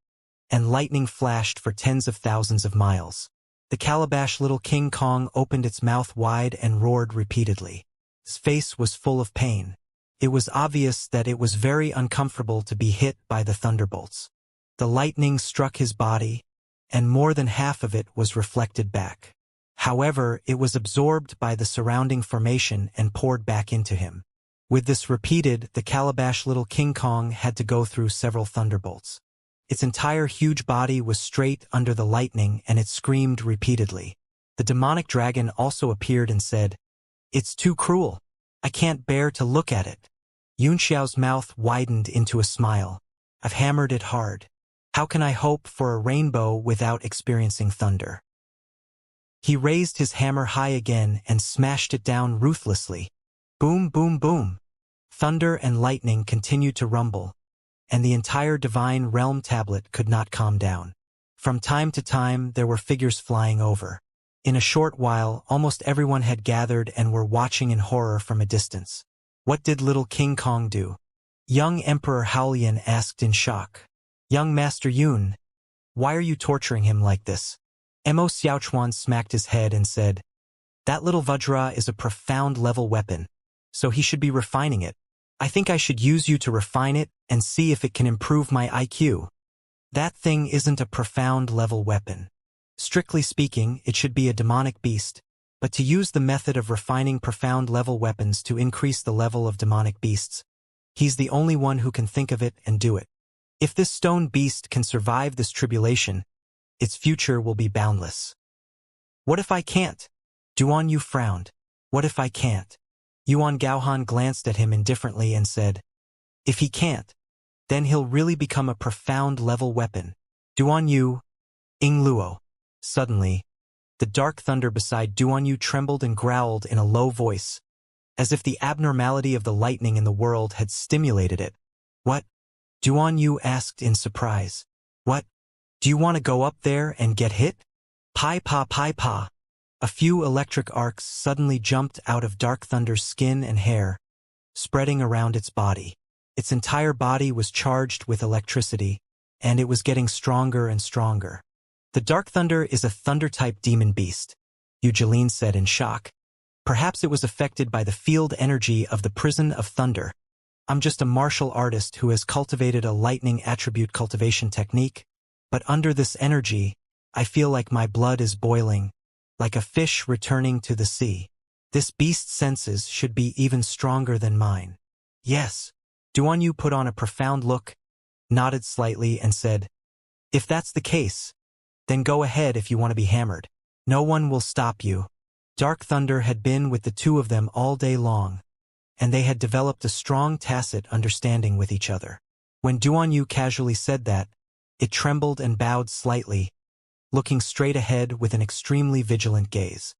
[SPEAKER 1] and lightning flashed for tens of thousands of miles. The calabash little King Kong opened its mouth wide and roared repeatedly. His face was full of pain. It was obvious that it was very uncomfortable to be hit by the thunderbolts. The lightning struck his body, and more than half of it was reflected back. However, it was absorbed by the surrounding formation and poured back into him. With this repeated, the calabash little King Kong had to go through several thunderbolts. Its entire huge body was straight under the lightning and it screamed repeatedly. The demonic dragon also appeared and said, "It's too cruel. I can't bear to look at it." Xianxia's mouth widened into a smile. "I've hammered it hard. How can I hope for a rainbow without experiencing thunder?" He raised his hammer high again and smashed it down ruthlessly. Boom, boom, boom. Thunder and lightning continued to rumble, and the entire divine realm tablet could not calm down. From time to time, there were figures flying over. In a short while, almost everyone had gathered and were watching in horror from a distance. What did little King Kong do? Young Emperor Haolian asked in shock. "Young Master Yun, why are you torturing him like this?" Mo Xiaochuan smacked his head and said, "That little Vajra is a profound level weapon, so he should be refining it. I think I should use you to refine it and see if it can improve my IQ. That thing isn't a profound level weapon. Strictly speaking, it should be a demonic beast, but to use the method of refining profound level weapons to increase the level of demonic beasts, he's the only one who can think of it and do it. If this stone beast can survive this tribulation, its future will be boundless." "What if I can't?" Duan Yu frowned. "What if I can't?" Yuan Gaohan glanced at him indifferently and said, "If he can't, then he'll really become a profound level weapon." Duan Yu, Ing Luo. Suddenly, the dark thunder beside Duan Yu trembled and growled in a low voice, as if the abnormality of the lightning in the world had stimulated it. "What?" Duan Yu asked in surprise. "What? Do you want to go up there and get hit?" Pai pa pai pa. A few electric arcs suddenly jumped out of Dark Thunder's skin and hair, spreading around its body. Its entire body was charged with electricity, and it was getting stronger and stronger. "The Dark Thunder is a thunder-type demon beast," Eugeline said in shock. "Perhaps it was affected by the field energy of the Prison of Thunder. I'm just a martial artist who has cultivated a lightning attribute cultivation technique, but under this energy, I feel like my blood is boiling, like a fish returning to the sea. This beast's senses should be even stronger than mine." "Yes." Duan Yu put on a profound look, nodded slightly, and said, "If that's the case, then go ahead if you want to be hammered. No one will stop you." Dark Thunder had been with the two of them all day long, and they had developed a strong tacit understanding with each other. When Duan Yu casually said that, it trembled and bowed slightly, looking straight ahead with an extremely vigilant gaze.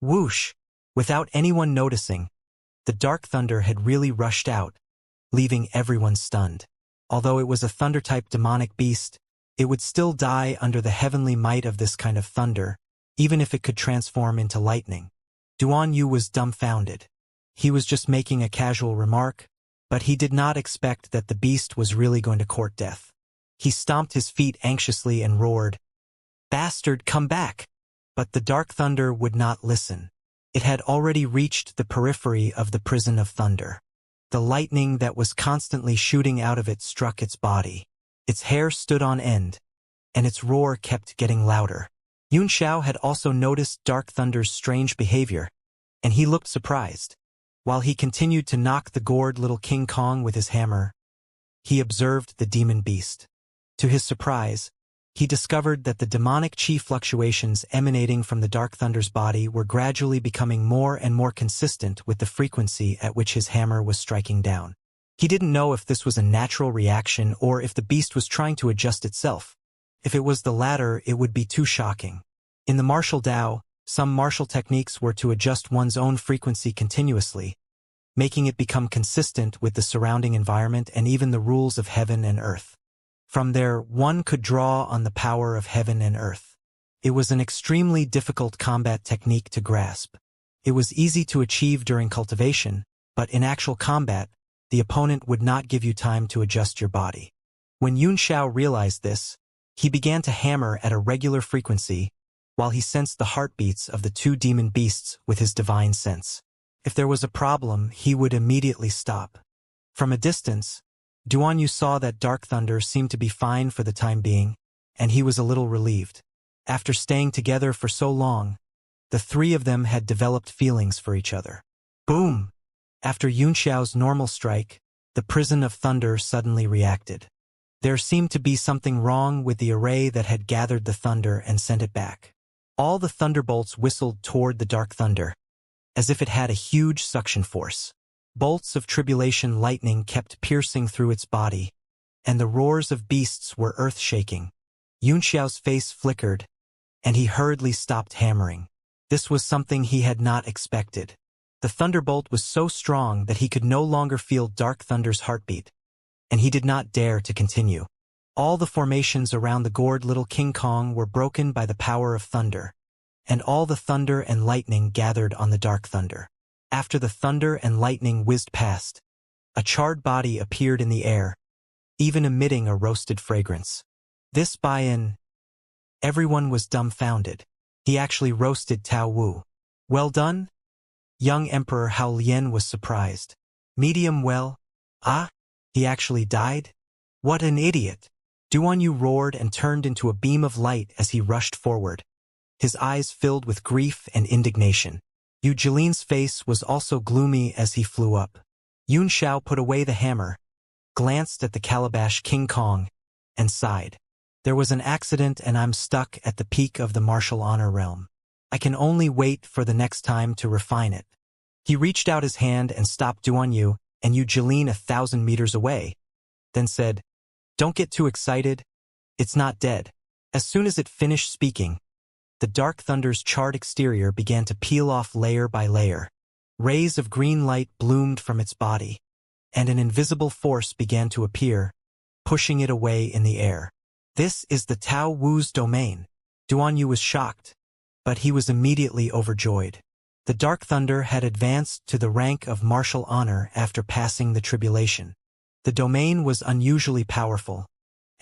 [SPEAKER 1] Whoosh! Without anyone noticing, the Dark Thunder had really rushed out, leaving everyone stunned. Although it was a thunder-type demonic beast, it would still die under the heavenly might of this kind of thunder, even if it could transform into lightning. Duan Yu was dumbfounded. He was just making a casual remark, but he did not expect that the beast was really going to court death. He stomped his feet anxiously and roared, "Bastard, come back!" But the Dark Thunder would not listen. It had already reached the periphery of the Prison of Thunder. The lightning that was constantly shooting out of it struck its body. Its hair stood on end, and its roar kept getting louder. Yun Xiao had also noticed Dark Thunder's strange behavior, and he looked surprised. While he continued to knock the gourd little King Kong with his hammer, he observed the demon beast. To his surprise, he discovered that the demonic chi fluctuations emanating from the Dark Thunder's body were gradually becoming more and more consistent with the frequency at which his hammer was striking down. He didn't know if this was a natural reaction or if the beast was trying to adjust itself. If it was the latter, it would be too shocking. In the martial Tao, some martial techniques were to adjust one's own frequency continuously, making it become consistent with the surrounding environment and even the rules of heaven and earth. From there, one could draw on the power of heaven and earth. It was an extremely difficult combat technique to grasp. It was easy to achieve during cultivation, but in actual combat, the opponent would not give you time to adjust your body. When Yun Xiao realized this, he began to hammer at a regular frequency, while he sensed the heartbeats of the two demon beasts with his divine sense. If there was a problem, he would immediately stop. From a distance, Duan Yu saw that Dark Thunder seemed to be fine for the time being, and he was a little relieved. After staying together for so long, the three of them had developed feelings for each other. Boom! After Yunxiao's normal strike, the prison of thunder suddenly reacted. There seemed to be something wrong with the array that had gathered the thunder and sent it back. All the thunderbolts whistled toward the Dark Thunder, as if it had a huge suction force. Bolts of tribulation lightning kept piercing through its body, and the roars of beasts were earth-shaking. Yunxiao's face flickered, and he hurriedly stopped hammering. This was something he had not expected. The thunderbolt was so strong that he could no longer feel Dark Thunder's heartbeat, and he did not dare to continue. All the formations around the gourd little King Kong were broken by the power of thunder, and all the thunder and lightning gathered on the Dark Thunder. After the thunder and lightning whizzed past, a charred body appeared in the air, even emitting a roasted fragrance. This buy-in, everyone was dumbfounded. He actually roasted Tao Wu. Well done? Young Emperor Hao Lian was surprised. Medium well? Ah? He actually died? What an idiot! Duan Yu roared and turned into a beam of light as he rushed forward, his eyes filled with grief and indignation. Yu Jilin's face was also gloomy as he flew up. Yun Xiao put away the hammer, glanced at the calabash King Kong, and sighed. There was an accident and I'm stuck at the peak of the martial honor realm. I can only wait for the next time to refine it. He reached out his hand and stopped Duan Yu and Yu Jilin 1,000 meters away, then said, "Don't get too excited. It's not dead." As soon as it finished speaking, the Dark Thunder's charred exterior began to peel off layer by layer. Rays of green light bloomed from its body, and an invisible force began to appear, pushing it away in the air. This is the Tao Wu's domain. Duan Yu was shocked, but he was immediately overjoyed. The Dark Thunder had advanced to the rank of martial honor after passing the tribulation. The domain was unusually powerful,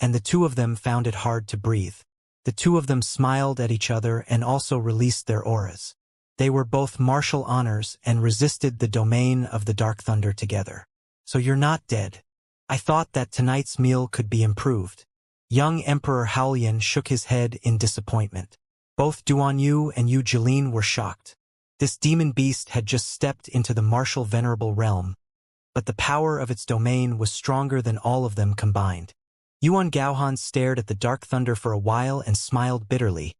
[SPEAKER 1] and the two of them found it hard to breathe. The two of them smiled at each other and also released their auras. They were both martial honors and resisted the domain of the Dark Thunder together. So you're not dead. I thought that tonight's meal could be improved. Young Emperor Haolian shook his head in disappointment. Both Duan Yu and Yu Jilin were shocked. This demon beast had just stepped into the martial venerable realm, but the power of its domain was stronger than all of them combined. Yuan Gaohan stared at the Dark Thunder for a while and smiled bitterly.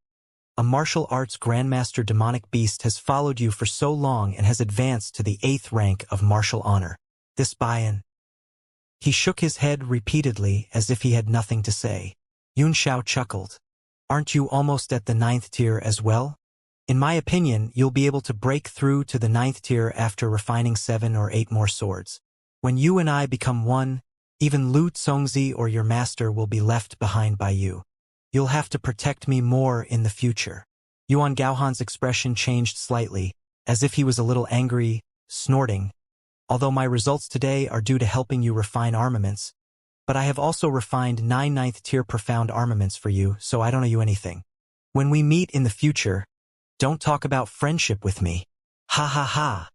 [SPEAKER 1] A martial arts grandmaster demonic beast has followed you for so long and has advanced to the 8th rank of martial honor. This buy-in. He shook his head repeatedly as if he had nothing to say. Yun Xiao chuckled. Aren't you almost at the 9th tier as well? In my opinion, you'll be able to break through to the 9th tier after refining 7 or 8 more swords. When you and I become one, even Lu Congzi or your master will be left behind by you. You'll have to protect me more in the future. Yuan Gaohan's expression changed slightly, as if he was a little angry, snorting. Although my results today are due to helping you refine armaments, but I have also refined 9 9th tier profound armaments for you, so I don't owe you anything. When we meet in the future, don't talk about friendship with me. Ha ha ha.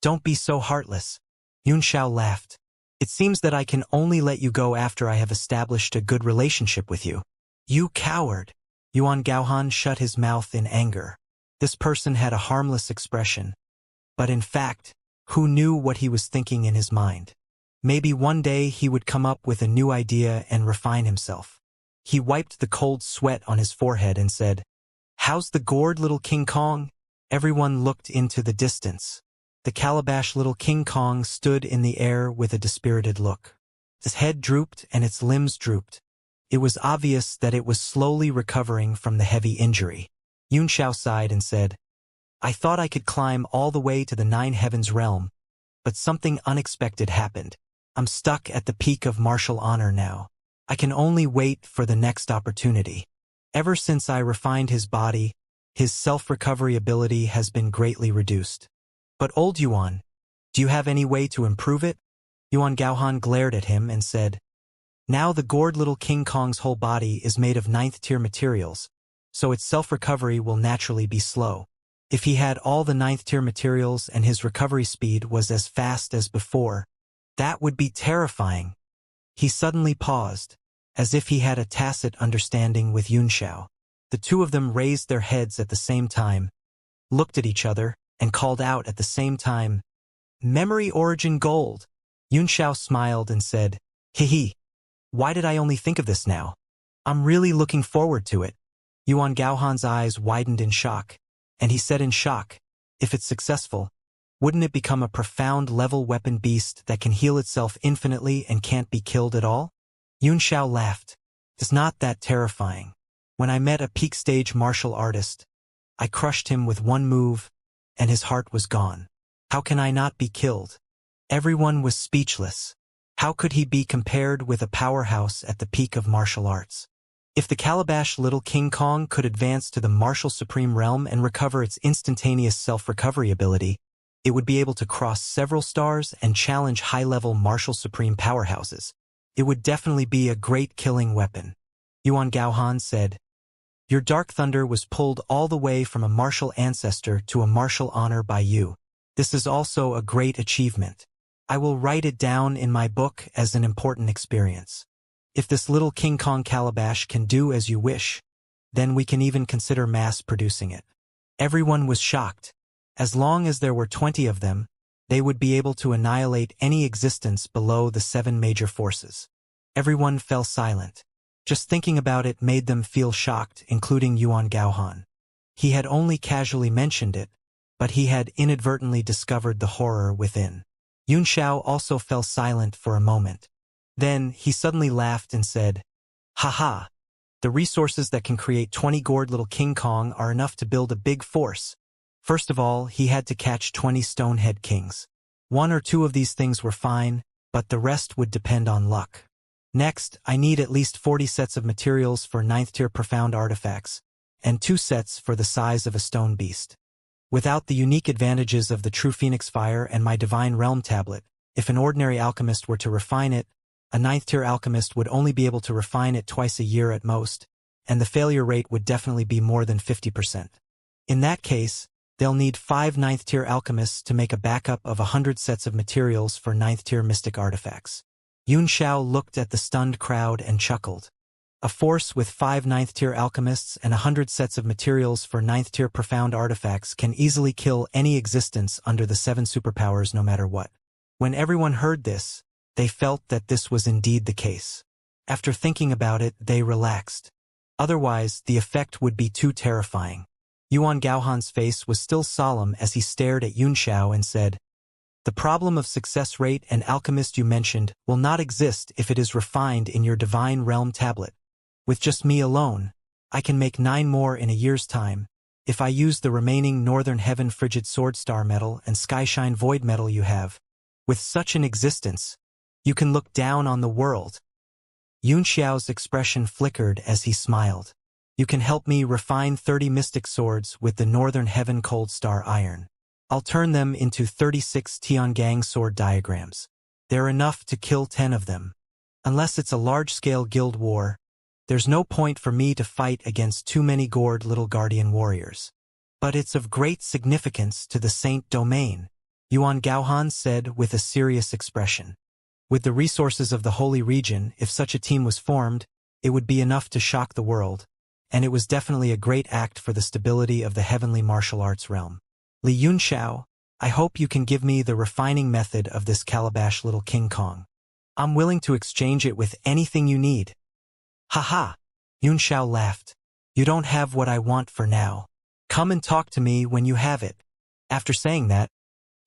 [SPEAKER 1] Don't be so heartless. Yun Xiao laughed. It seems that I can only let you go after I have established a good relationship with you. You coward. Yuan Gaohan shut his mouth in anger. This person had a harmless expression, but in fact, who knew what he was thinking in his mind? Maybe one day he would come up with a new idea and refine himself. He wiped the cold sweat on his forehead and said, "How's the gourd, little King Kong?" Everyone looked into the distance. The calabash little King Kong stood in the air with a dispirited look. His head drooped and its limbs drooped. It was obvious that it was slowly recovering from the heavy injury. Yun Xiao sighed and said, "I thought I could climb all the way to the 9 heavens realm, but something unexpected happened. I'm stuck at the peak of martial honor now. I can only wait for the next opportunity." Ever since I refined his body, his self-recovery ability has been greatly reduced. But old Yuan, do you have any way to improve it? Yuan Gaohan glared at him and said, "Now the gourd little King Kong's whole body is made of 9th tier materials, so its self-recovery will naturally be slow. If he had all the 9th tier materials and his recovery speed was as fast as before, that would be terrifying. He suddenly paused, as if he had a tacit understanding with Xianxia. The two of them raised their heads at the same time, looked at each other, and called out at the same time, "Memory Origin Gold!" Xianxia smiled and said, "Hee. Why did I only think of this now? I'm really looking forward to it." Yuan Gaohan's eyes widened in shock, and he said in shock, "If it's successful, wouldn't it become a profound level weapon beast that can heal itself infinitely and can't be killed at all?" Xianxia laughed. "It's not that terrifying. When I met a peak stage martial artist, I crushed him with one move, and his heart was gone. How can I not be killed?" Everyone was speechless. How could he be compared with a powerhouse at the peak of martial arts? If the Calabash Little King Kong could advance to the Martial Supreme Realm and recover its instantaneous self-recovery ability, it would be able to cross several stars and challenge high-level Martial Supreme powerhouses. It would definitely be a great killing weapon. Yuan Gaohan said, "Your Dark Thunder was pulled all the way from a martial ancestor to a martial honor by you. This is also a great achievement. I will write it down in my book as an important experience. If this little King Kong Calabash can do as you wish, then we can even consider mass-producing it." Everyone was shocked. As long as there were 20 of them, they would be able to annihilate any existence below the 7 major forces. Everyone fell silent. Just thinking about it made them feel shocked, including Yuan Gaohan. He had only casually mentioned it, but he had inadvertently discovered the horror within. Xianxia also fell silent for a moment. Then he suddenly laughed and said, "Haha, the resources that can create 20 gourd little King Kong are enough to build a big force. First of all, he had to catch 20 Stonehead Kings. 1 or 2 of these things were fine, but the rest would depend on luck. Next, I need at least 40 sets of materials for 9th tier profound artifacts, and 2 sets for the size of a stone beast. Without the unique advantages of the True Phoenix Fire and my Divine Realm tablet, if an ordinary alchemist were to refine it, a 9th tier alchemist would only be able to refine it twice a year at most, and the failure rate would definitely be more than 50%. In that case, they'll need 5 9th tier alchemists to make a backup of 100 sets of materials for 9th tier mystic artifacts." Xianxia looked at the stunned crowd and chuckled. A force with 5 9th tier alchemists and 100 sets of materials for 9th tier profound artifacts can easily kill any existence under the 7 superpowers no matter what. When everyone heard this, they felt that this was indeed the case. After thinking about it, they relaxed. Otherwise, the effect would be too terrifying. Yuan Gaohan's face was still solemn as he stared at Xianxia and said, "The problem of success rate and alchemist you mentioned will not exist if it is refined in your Divine Realm tablet. With just me alone, I can make 9 more in a year's time. If I use the remaining Northern Heaven Frigid Sword Star metal and Skyshine Void metal you have, with such an existence, you can look down on the world." Xiao's expression flickered as he smiled. "You can help me refine 30 mystic swords with the Northern Heaven Cold Star Iron. I'll turn them into 36 Tiangang sword diagrams. They're enough to kill 10 of them. Unless it's a large-scale guild war, there's no point for me to fight against too many gourd little guardian warriors. But it's of great significance to the Saint Domain," Yuan Gaohan said with a serious expression. "With the resources of the Holy Region, if such a team was formed, it would be enough to shock the world, and it was definitely a great act for the stability of the heavenly martial arts realm. Li Xianxia, I hope you can give me the refining method of this Calabash Little King Kong. I'm willing to exchange it with anything you need." "Haha," Xianxia laughed. "You don't have what I want for now. Come and talk to me when you have it." After saying that,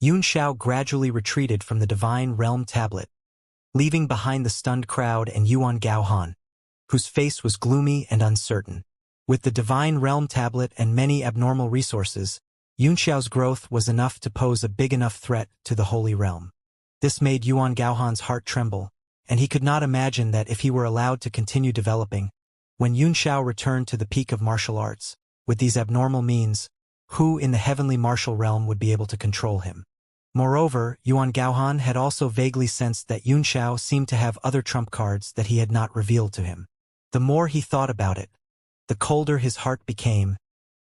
[SPEAKER 1] Xianxia gradually retreated from the Divine Realm tablet, leaving behind the stunned crowd and Yuan Gaohan, whose face was gloomy and uncertain. With the Divine Realm tablet and many abnormal resources, Xiao's growth was enough to pose a big enough threat to the Holy Realm. This made Yuan Gaohan's heart tremble, and he could not imagine that if he were allowed to continue developing, when Xianxia returned to the peak of martial arts, with these abnormal means, who in the heavenly martial realm would be able to control him? Moreover, Yuan Gaohan had also vaguely sensed that Xianxia seemed to have other trump cards that he had not revealed to him. The more he thought about it, the colder his heart became,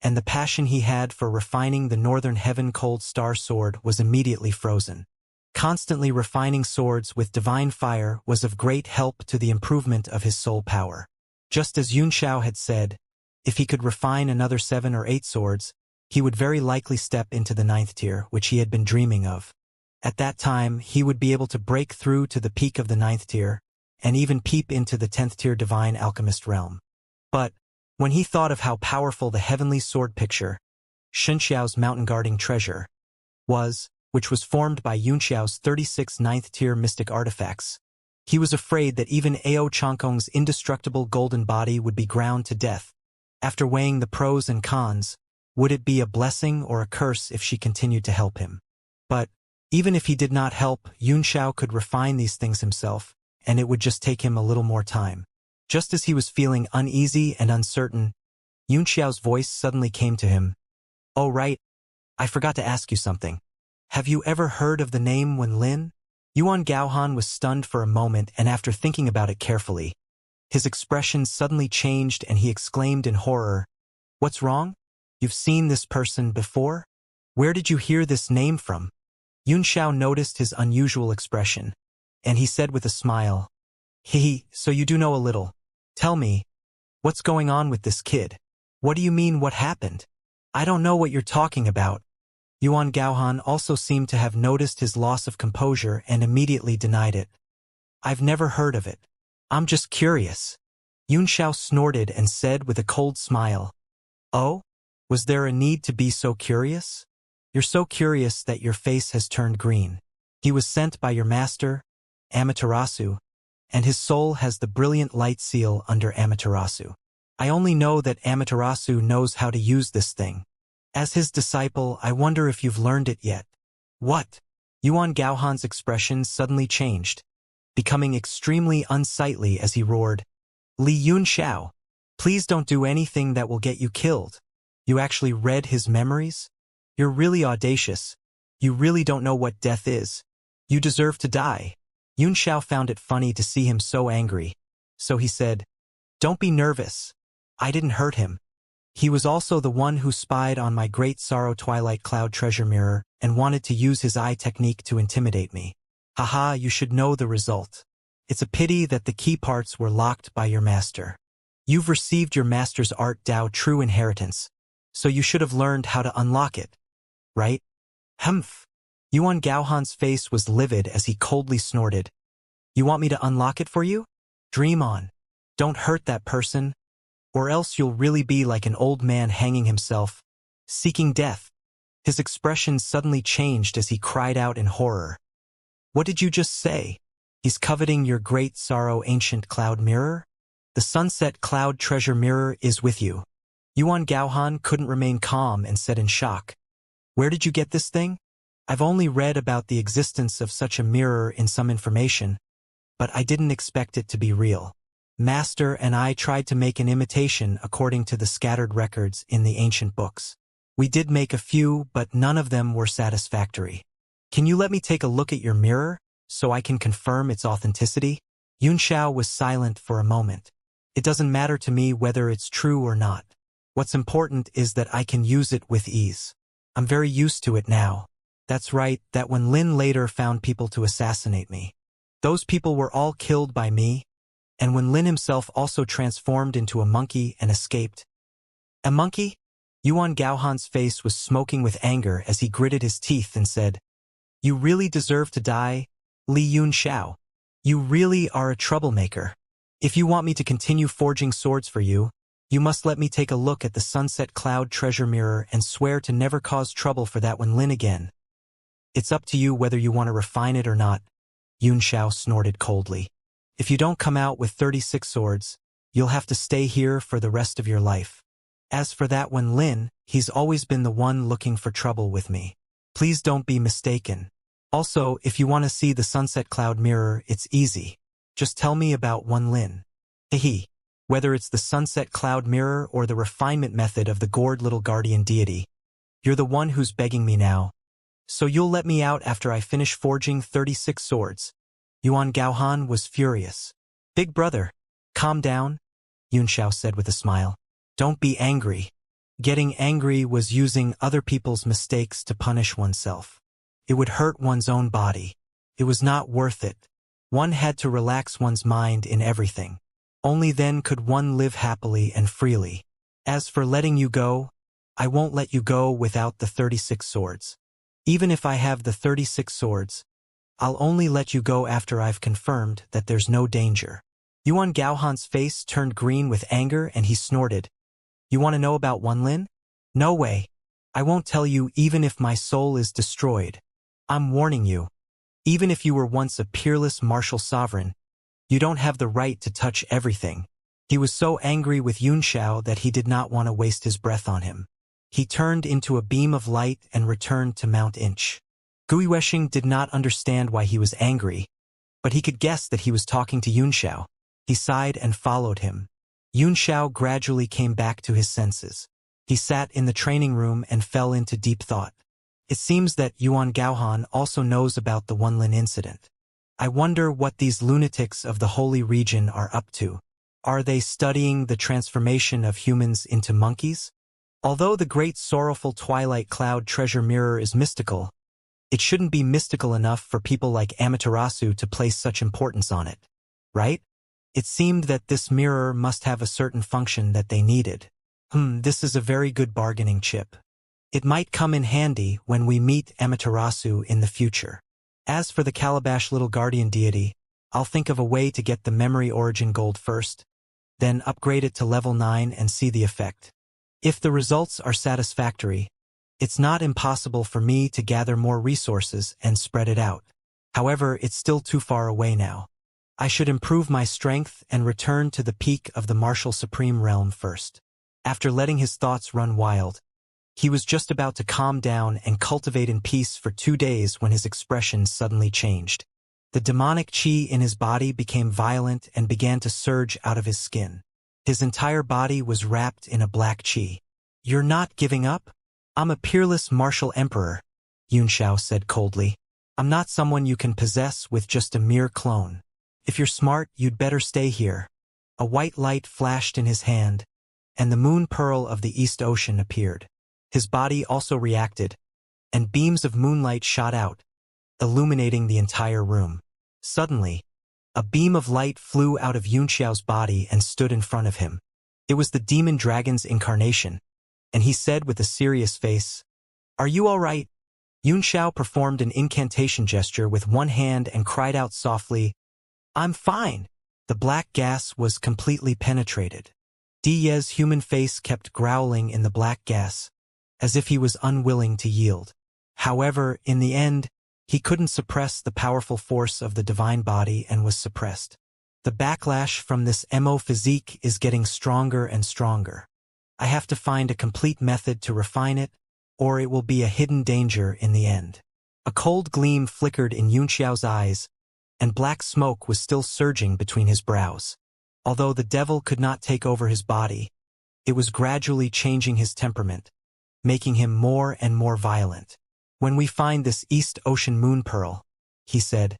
[SPEAKER 1] and the passion he had for refining the northern heaven-cold star sword was immediately frozen. Constantly refining swords with divine fire was of great help to the improvement of his soul power. Just as Xianxia had said, if he could refine another 7 or 8 swords, he would very likely step into the 9th tier, which he had been dreaming of. At that time, he would be able to break through to the peak of the 9th tier, and even peep into the 10th tier divine alchemist realm. But, when he thought of how powerful the heavenly sword picture, Xianxiao's mountain-guarding treasure, was, which was formed by Yunxiao's 36 9th tier mystic artifacts, he was afraid that even Ao Changkong's indestructible golden body would be ground to death. After weighing the pros and cons, would it be a blessing or a curse if she continued to help him? But, even if he did not help, Yunxiao could refine these things himself, and it would just take him a little more time. Just as he was feeling uneasy and uncertain, Yunxiao's voice suddenly came to him. "Oh right, I forgot to ask you something. Have you ever heard of the name Wenlin?" Yuan Gaohan was stunned for a moment, and after thinking about it carefully, his expression suddenly changed and he exclaimed in horror, "What's wrong? You've seen this person before? Where did you hear this name from?" Yunxiao noticed his unusual expression, and he said with a smile, "Hehe, so you do know a little. Tell me, what's going on with this kid? What do you mean what happened? I don't know what you're talking about." Yuan Gaohan also seemed to have noticed his loss of composure and immediately denied it. "I've never heard of it. I'm just curious." Yunxiao snorted and said with a cold smile, "Oh? Was there a need to be so curious? You're so curious that your face has turned green. He was sent by your master, Amaterasu, and his soul has the brilliant light seal under Amaterasu. I only know that Amaterasu knows how to use this thing. As his disciple, I wonder if you've learned it yet." "What?" Yuan Gaohan's expression suddenly changed, becoming extremely unsightly as he roared, "Li Yunxiao, please don't do anything that will get you killed. You actually read his memories? You're really audacious. You really don't know what death is. You deserve to die." Yunxiao found it funny to see him so angry, so he said, "Don't be nervous. I didn't hurt him. He was also the one who spied on my Great Sorrow Twilight Cloud treasure mirror and wanted to use his eye technique to intimidate me. Haha, you should know the result. It's a pity that the key parts were locked by your master. You've received your master's art Dao true inheritance, so you should have learned how to unlock it. Right? Humph." Yuan Gaohan's face was livid as he coldly snorted. "You want me to unlock it for you? Dream on. Don't hurt that person, or else you'll really be like an old man hanging himself, seeking death." His expression suddenly changed as he cried out in horror. "What did you just say? He's coveting your Great Sorrow Ancient Cloud Mirror? The Sunset Cloud Treasure Mirror is with you." Yuan Gaohan couldn't remain calm and said in shock, "Where did you get this thing? I've only read about the existence of such a mirror in some information, but I didn't expect it to be real. Master and I tried to make an imitation according to the scattered records in the ancient books. We did make a few, but none of them were satisfactory. Can you let me take a look at your mirror, so I can confirm its authenticity?" Yunxiao was silent for a moment. "It doesn't matter to me whether it's true or not. What's important is that I can use it with ease. I'm very used to it now. That's right, that when Lin later found people to assassinate me, those people were all killed by me, and when Lin himself also transformed into a monkey and escaped." "A monkey?" Yuan Gaohan's face was smoking with anger as he gritted his teeth and said, "You really deserve to die, Li Yunxiao. You really are a troublemaker. If you want me to continue forging swords for you, you must let me take a look at the Sunset Cloud treasure mirror and swear to never cause trouble for that Wenlin again. It's up to you whether you want to refine it or not." Yunxiao snorted coldly. "If you don't come out with 36 swords, you'll have to stay here for the rest of your life. As for that Wenlin, he's always been the one looking for trouble with me. Please don't be mistaken. Also, if you want to see the Sunset Cloud mirror, it's easy. Just tell me about Wenlin. Hehe. Whether it's the Sunset Cloud mirror or the refinement method of the gourd little guardian deity, you're the one who's begging me now. So you'll let me out after I finish forging 36 swords." Yuan Gaohan was furious. "Big brother, calm down," Yunxiao said with a smile. Don't be angry. Getting angry was using other people's mistakes to punish oneself. It would hurt one's own body. It was not worth it. One had to relax one's mind in everything. Only then could one live happily and freely. As for letting you go, I won't let you go without the 36 swords. Even if I have the 36 swords, I'll only let you go after I've confirmed that there's no danger. Yuan Gaohan's face turned green with anger and he snorted. You want to know about Wenlin? No way. I won't tell you even if my soul is destroyed. I'm warning you. Even if you were once a peerless martial sovereign, you don't have the right to touch everything. He was so angry with Yunxiao that he did not want to waste his breath on him. He turned into a beam of light and returned to Mount Inch. Guiweshing did not understand why he was angry, but he could guess that he was talking to Yunxiao. He sighed and followed him. Yunxiao gradually came back to his senses. He sat in the training room and fell into deep thought. It seems that Yuan Gaohan also knows about the Wenlin incident. I wonder what these lunatics of the Holy Region are up to. Are they studying the transformation of humans into monkeys? Although the great sorrowful twilight cloud treasure mirror is mystical, it shouldn't be mystical enough for people like Amaterasu to place such importance on it, right? It seemed that this mirror must have a certain function that they needed. This is a very good bargaining chip. It might come in handy when we meet Amaterasu in the future. As for the Calabash little guardian deity, I'll think of a way to get the memory origin gold first, then upgrade it to level 9 and see the effect. If the results are satisfactory, it's not impossible for me to gather more resources and spread it out. However, it's still too far away now. I should improve my strength and return to the peak of the martial supreme realm first. After letting his thoughts run wild, he was just about to calm down and cultivate in peace for 2 days when his expression suddenly changed. The demonic qi in his body became violent and began to surge out of his skin. His entire body was wrapped in a black qi. You're not giving up? I'm a peerless martial emperor, Yunxiao said coldly. I'm not someone you can possess with just a mere clone. If you're smart, you'd better stay here. A white light flashed in his hand, and the moon pearl of the East Ocean appeared. His body also reacted, and beams of moonlight shot out, illuminating the entire room. Suddenly, a beam of light flew out of Yunxiao's body and stood in front of him. It was the demon dragon's incarnation, and he said with a serious face, "Are you all right?" Yunxiao performed an incantation gesture with one hand and cried out softly, "I'm fine." The black gas was completely penetrated. Die's human face kept growling in the black gas, as if he was unwilling to yield. However, in the end, he couldn't suppress the powerful force of the divine body and was suppressed. The backlash from this MO physique is getting stronger and stronger. I have to find a complete method to refine it, or it will be a hidden danger in the end. A cold gleam flickered in Yunxiao's eyes, and black smoke was still surging between his brows. Although the devil could not take over his body, it was gradually changing his temperament, making him more and more violent. When we find this East Ocean moon pearl, he said,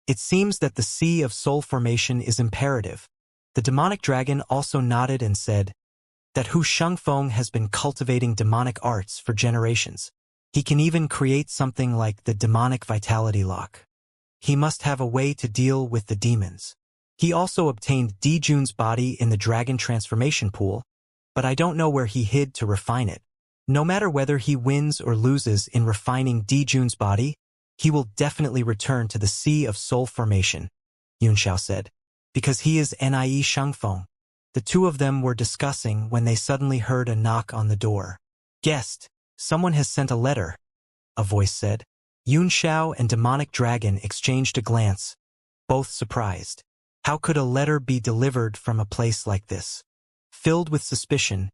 [SPEAKER 1] it seems that the sea of soul formation is imperative. The demonic dragon also nodded and said that Hu Shengfeng has been cultivating demonic arts for generations. He can even create something like the demonic vitality lock. He must have a way to deal with the demons. He also obtained Dijun's body in the dragon transformation pool, but I don't know where he hid to refine it. No matter whether he wins or loses in refining Dijun's body, he will definitely return to the Sea of Soul Formation, Yunxiao said, because he is Nie Shengfeng. The two of them were discussing when they suddenly heard a knock on the door. Guest, someone has sent a letter, a voice said. Yunxiao and Demonic Dragon exchanged a glance, both surprised. How could a letter be delivered from a place like this? Filled with suspicion,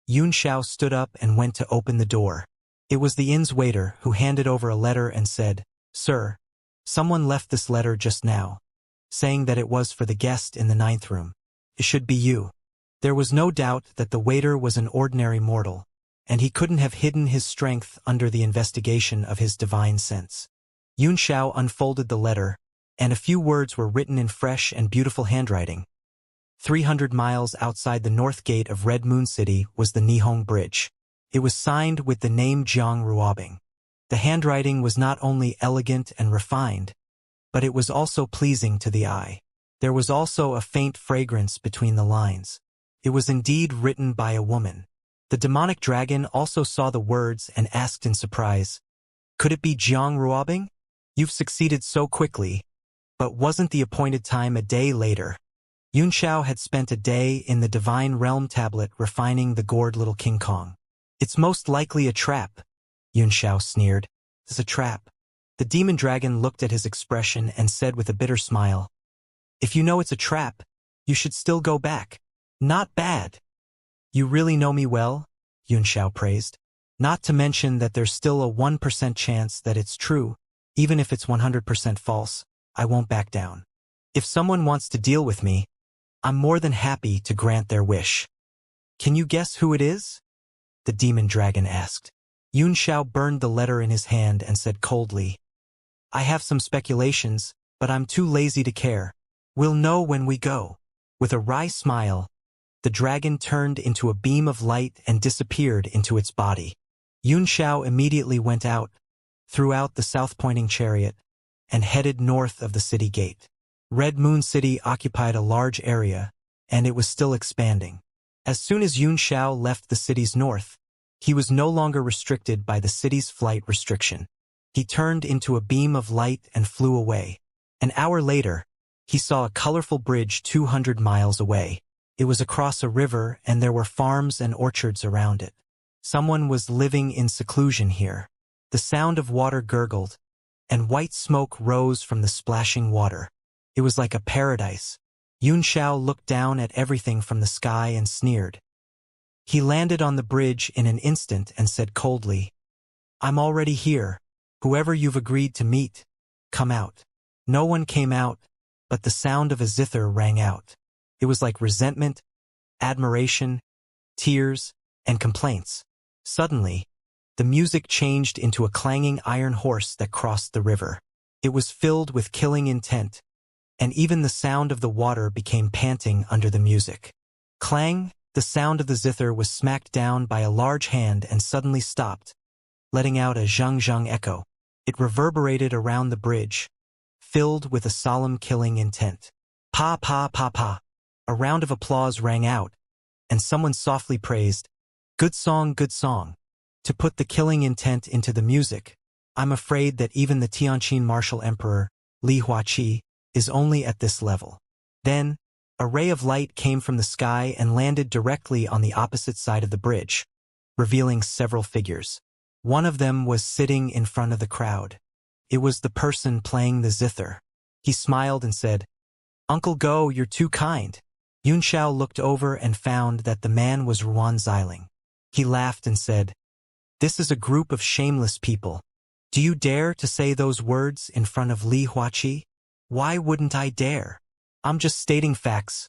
[SPEAKER 1] Yunxiao stood up and went to open the door. It was the inn's waiter who handed over a letter and said, "Sir, someone left this letter just now, saying that it was for the guest in the 9th room. It should be you." There was no doubt that the waiter was an ordinary mortal, and he couldn't have hidden his strength under the investigation of his divine sense. Yunxiao unfolded the letter, and a few words were written in fresh and beautiful handwriting. 300 miles outside the north gate of Red Moon City was the Nihong Bridge. It was signed with the name Jiang Ruobing. The handwriting was not only elegant and refined, but it was also pleasing to the eye. There was also a faint fragrance between the lines. It was indeed written by a woman. The demonic dragon also saw the words and asked in surprise, "Could it be Jiang Ruobing? You've succeeded so quickly." But wasn't the appointed time a day later? Yunxiao had spent a day in the Divine Realm tablet refining the gourd little King Kong. "It's most likely a trap," Yunxiao sneered. "It's a trap." The demon dragon looked at his expression and said with a bitter smile, "If you know it's a trap, you should still go back." "Not bad." "You really know me well," Yunxiao praised. "Not to mention that there's still a 1% chance that it's true. Even if it's 100% false, I won't back down. If someone wants to deal with me, I'm more than happy to grant their wish." "Can you guess who it is?" the demon dragon asked. Yunxiao burned the letter in his hand and said coldly, "I have some speculations, but I'm too lazy to care. We'll know when we go." With a wry smile, the dragon turned into a beam of light and disappeared into its body. Yunxiao immediately went out, threw out the south-pointing chariot, and headed north of the city gate. Red Moon City occupied a large area, and it was still expanding. As soon as Yunxiao left the city's north, he was no longer restricted by the city's flight restriction. He turned into a beam of light and flew away. An hour later, he saw a colorful bridge 200 miles away. It was across a river, and there were farms and orchards around it. Someone was living in seclusion here. The sound of water gurgled, and white smoke rose from the splashing water. It was like a paradise. Yunxiao looked down at everything from the sky and sneered. He landed on the bridge in an instant and said coldly, "I'm already here. Whoever you've agreed to meet, come out." No one came out, but the sound of a zither rang out. It was like resentment, admiration, tears, and complaints. Suddenly, the music changed into a clanging iron horse that crossed the river. It was filled with killing intent, and even the sound of the water became panting under the music. Clang, the sound of the zither was smacked down by a large hand and suddenly stopped, letting out a zhang-zhang echo. It reverberated around the bridge, filled with a solemn killing intent. "Pa pa pa pa." A round of applause rang out, and someone softly praised, "Good song, good song." To put the killing intent into the music, I'm afraid that even the Tianqin martial emperor, Li Huaqi, is only at this level. Then, a ray of light came from the sky and landed directly on the opposite side of the bridge, revealing several figures. One of them was sitting in front of the crowd. It was the person playing the zither. He smiled and said, "Uncle Go, you're too kind." Yunxiao looked over and found that the man was Ruan Xiling. He laughed and said, "This is a group of shameless people. Do you dare to say those words in front of Li Huaqi?" "Why wouldn't I dare? I'm just stating facts,"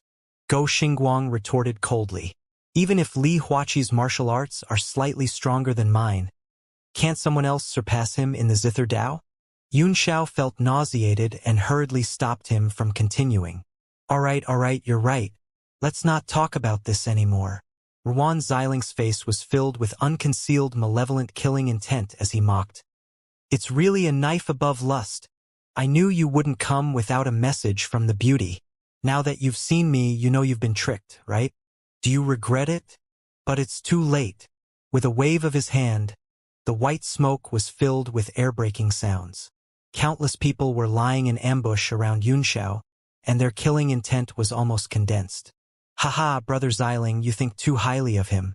[SPEAKER 1] Go Xingguang retorted coldly. "Even if Li Huaqi's martial arts are slightly stronger than mine, can't someone else surpass him in the Zither Dao?" Yunxiao felt nauseated and hurriedly stopped him from continuing. All right, you're right. Let's not talk about this anymore." Ruan Xiling's face was filled with unconcealed malevolent killing intent as he mocked. "It's really a knife above lust. I knew you wouldn't come without a message from the beauty. Now that you've seen me, you know you've been tricked, right? Do you regret it? But it's too late." With a wave of his hand, the white smoke was filled with air-breaking sounds. Countless people were lying in ambush around Yunxiao, and their killing intent was almost condensed. "Haha, Brother Xiling, you think too highly of him.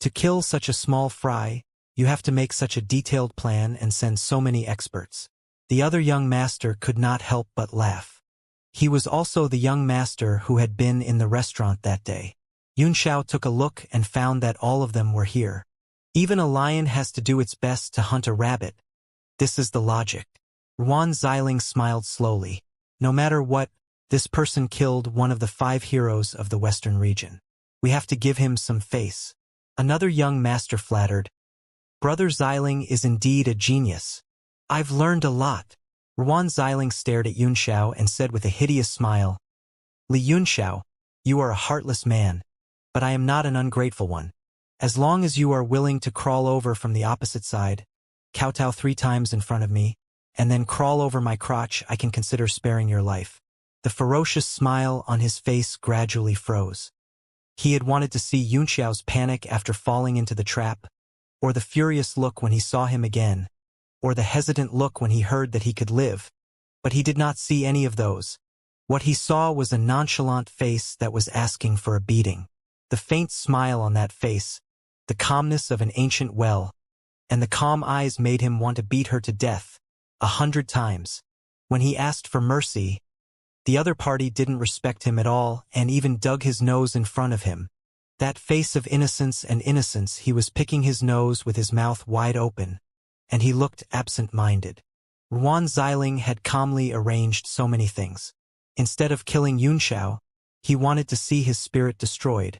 [SPEAKER 1] To kill such a small fry, you have to make such a detailed plan and send so many experts." The other young master could not help but laugh. He was also the young master who had been in the restaurant that day. Yunxiao took a look and found that all of them were here. Even a lion has to do its best to hunt a rabbit. This is the logic. Ruan Xiling smiled slowly. No matter what, this person killed one of the 5 heroes of the Western region. We have to give him some face. Another young master flattered. Brother Xiling is indeed a genius. I've learned a lot. Ruan Xiling stared at Yunxiao and said with a hideous smile, Li Yunxiao, You are a heartless man, but I am not an ungrateful one. As long as you are willing to crawl over from the opposite side, kowtow 3 times in front of me, and then crawl over my crotch, I can consider sparing your life." The ferocious smile on his face gradually froze. He had wanted to see Yunxiao's panic after falling into the trap, or the furious look when he saw him again, or the hesitant look when he heard that he could live, but he did not see any of those. What he saw was a nonchalant face that was asking for a beating. The faint smile on that face, the calmness of an ancient well, and the calm eyes made him want to beat her to death 100 times. When he asked for mercy, the other party didn't respect him at all and even dug his nose in front of him. That face of innocence and innocence, he was picking his nose with his mouth wide open, and he looked absent-minded. Ruan Xiling had calmly arranged so many things. Instead of killing Yunxiao, he wanted to see his spirit destroyed,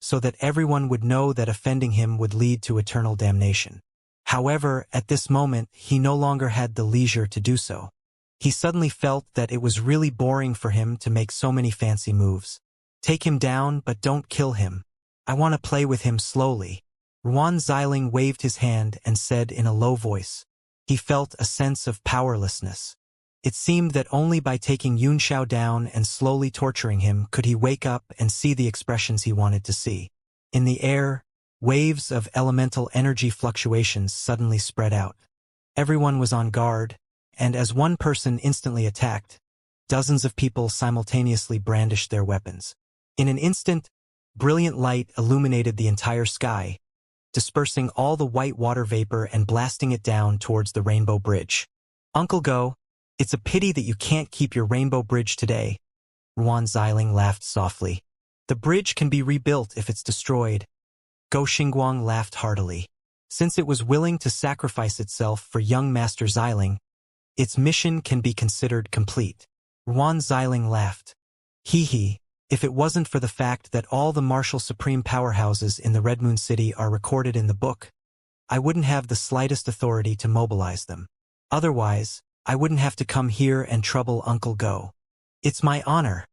[SPEAKER 1] so that everyone would know that offending him would lead to eternal damnation. However, at this moment, he no longer had the leisure to do so. He suddenly felt that it was really boring for him to make so many fancy moves. Take him down, but don't kill him. I want to play with him slowly. Ruan Xiling waved his hand and said in a low voice. He felt a sense of powerlessness. It seemed that only by taking Yunxiao down and slowly torturing him could he wake up and see the expressions he wanted to see. In the air, waves of elemental energy fluctuations suddenly spread out. Everyone was on guard, and as one person instantly attacked, dozens of people simultaneously brandished their weapons. In an instant, brilliant light illuminated the entire sky, dispersing all the white water vapor and blasting it down towards the Rainbow Bridge. "Uncle Go, it's a pity that you can't keep your Rainbow Bridge today." Ruan Xiling laughed softly. "The bridge can be rebuilt if it's destroyed." Go Xingguang laughed heartily. Since it was willing to sacrifice itself for young Master Xiling, its mission can be considered complete. Ruan Xiling laughed. Hee, if it wasn't for the fact that all the martial supreme powerhouses in the Red Moon City are recorded in the book, I wouldn't have the slightest authority to mobilize them. Otherwise, I wouldn't have to come here and trouble Uncle Go. It's my honor.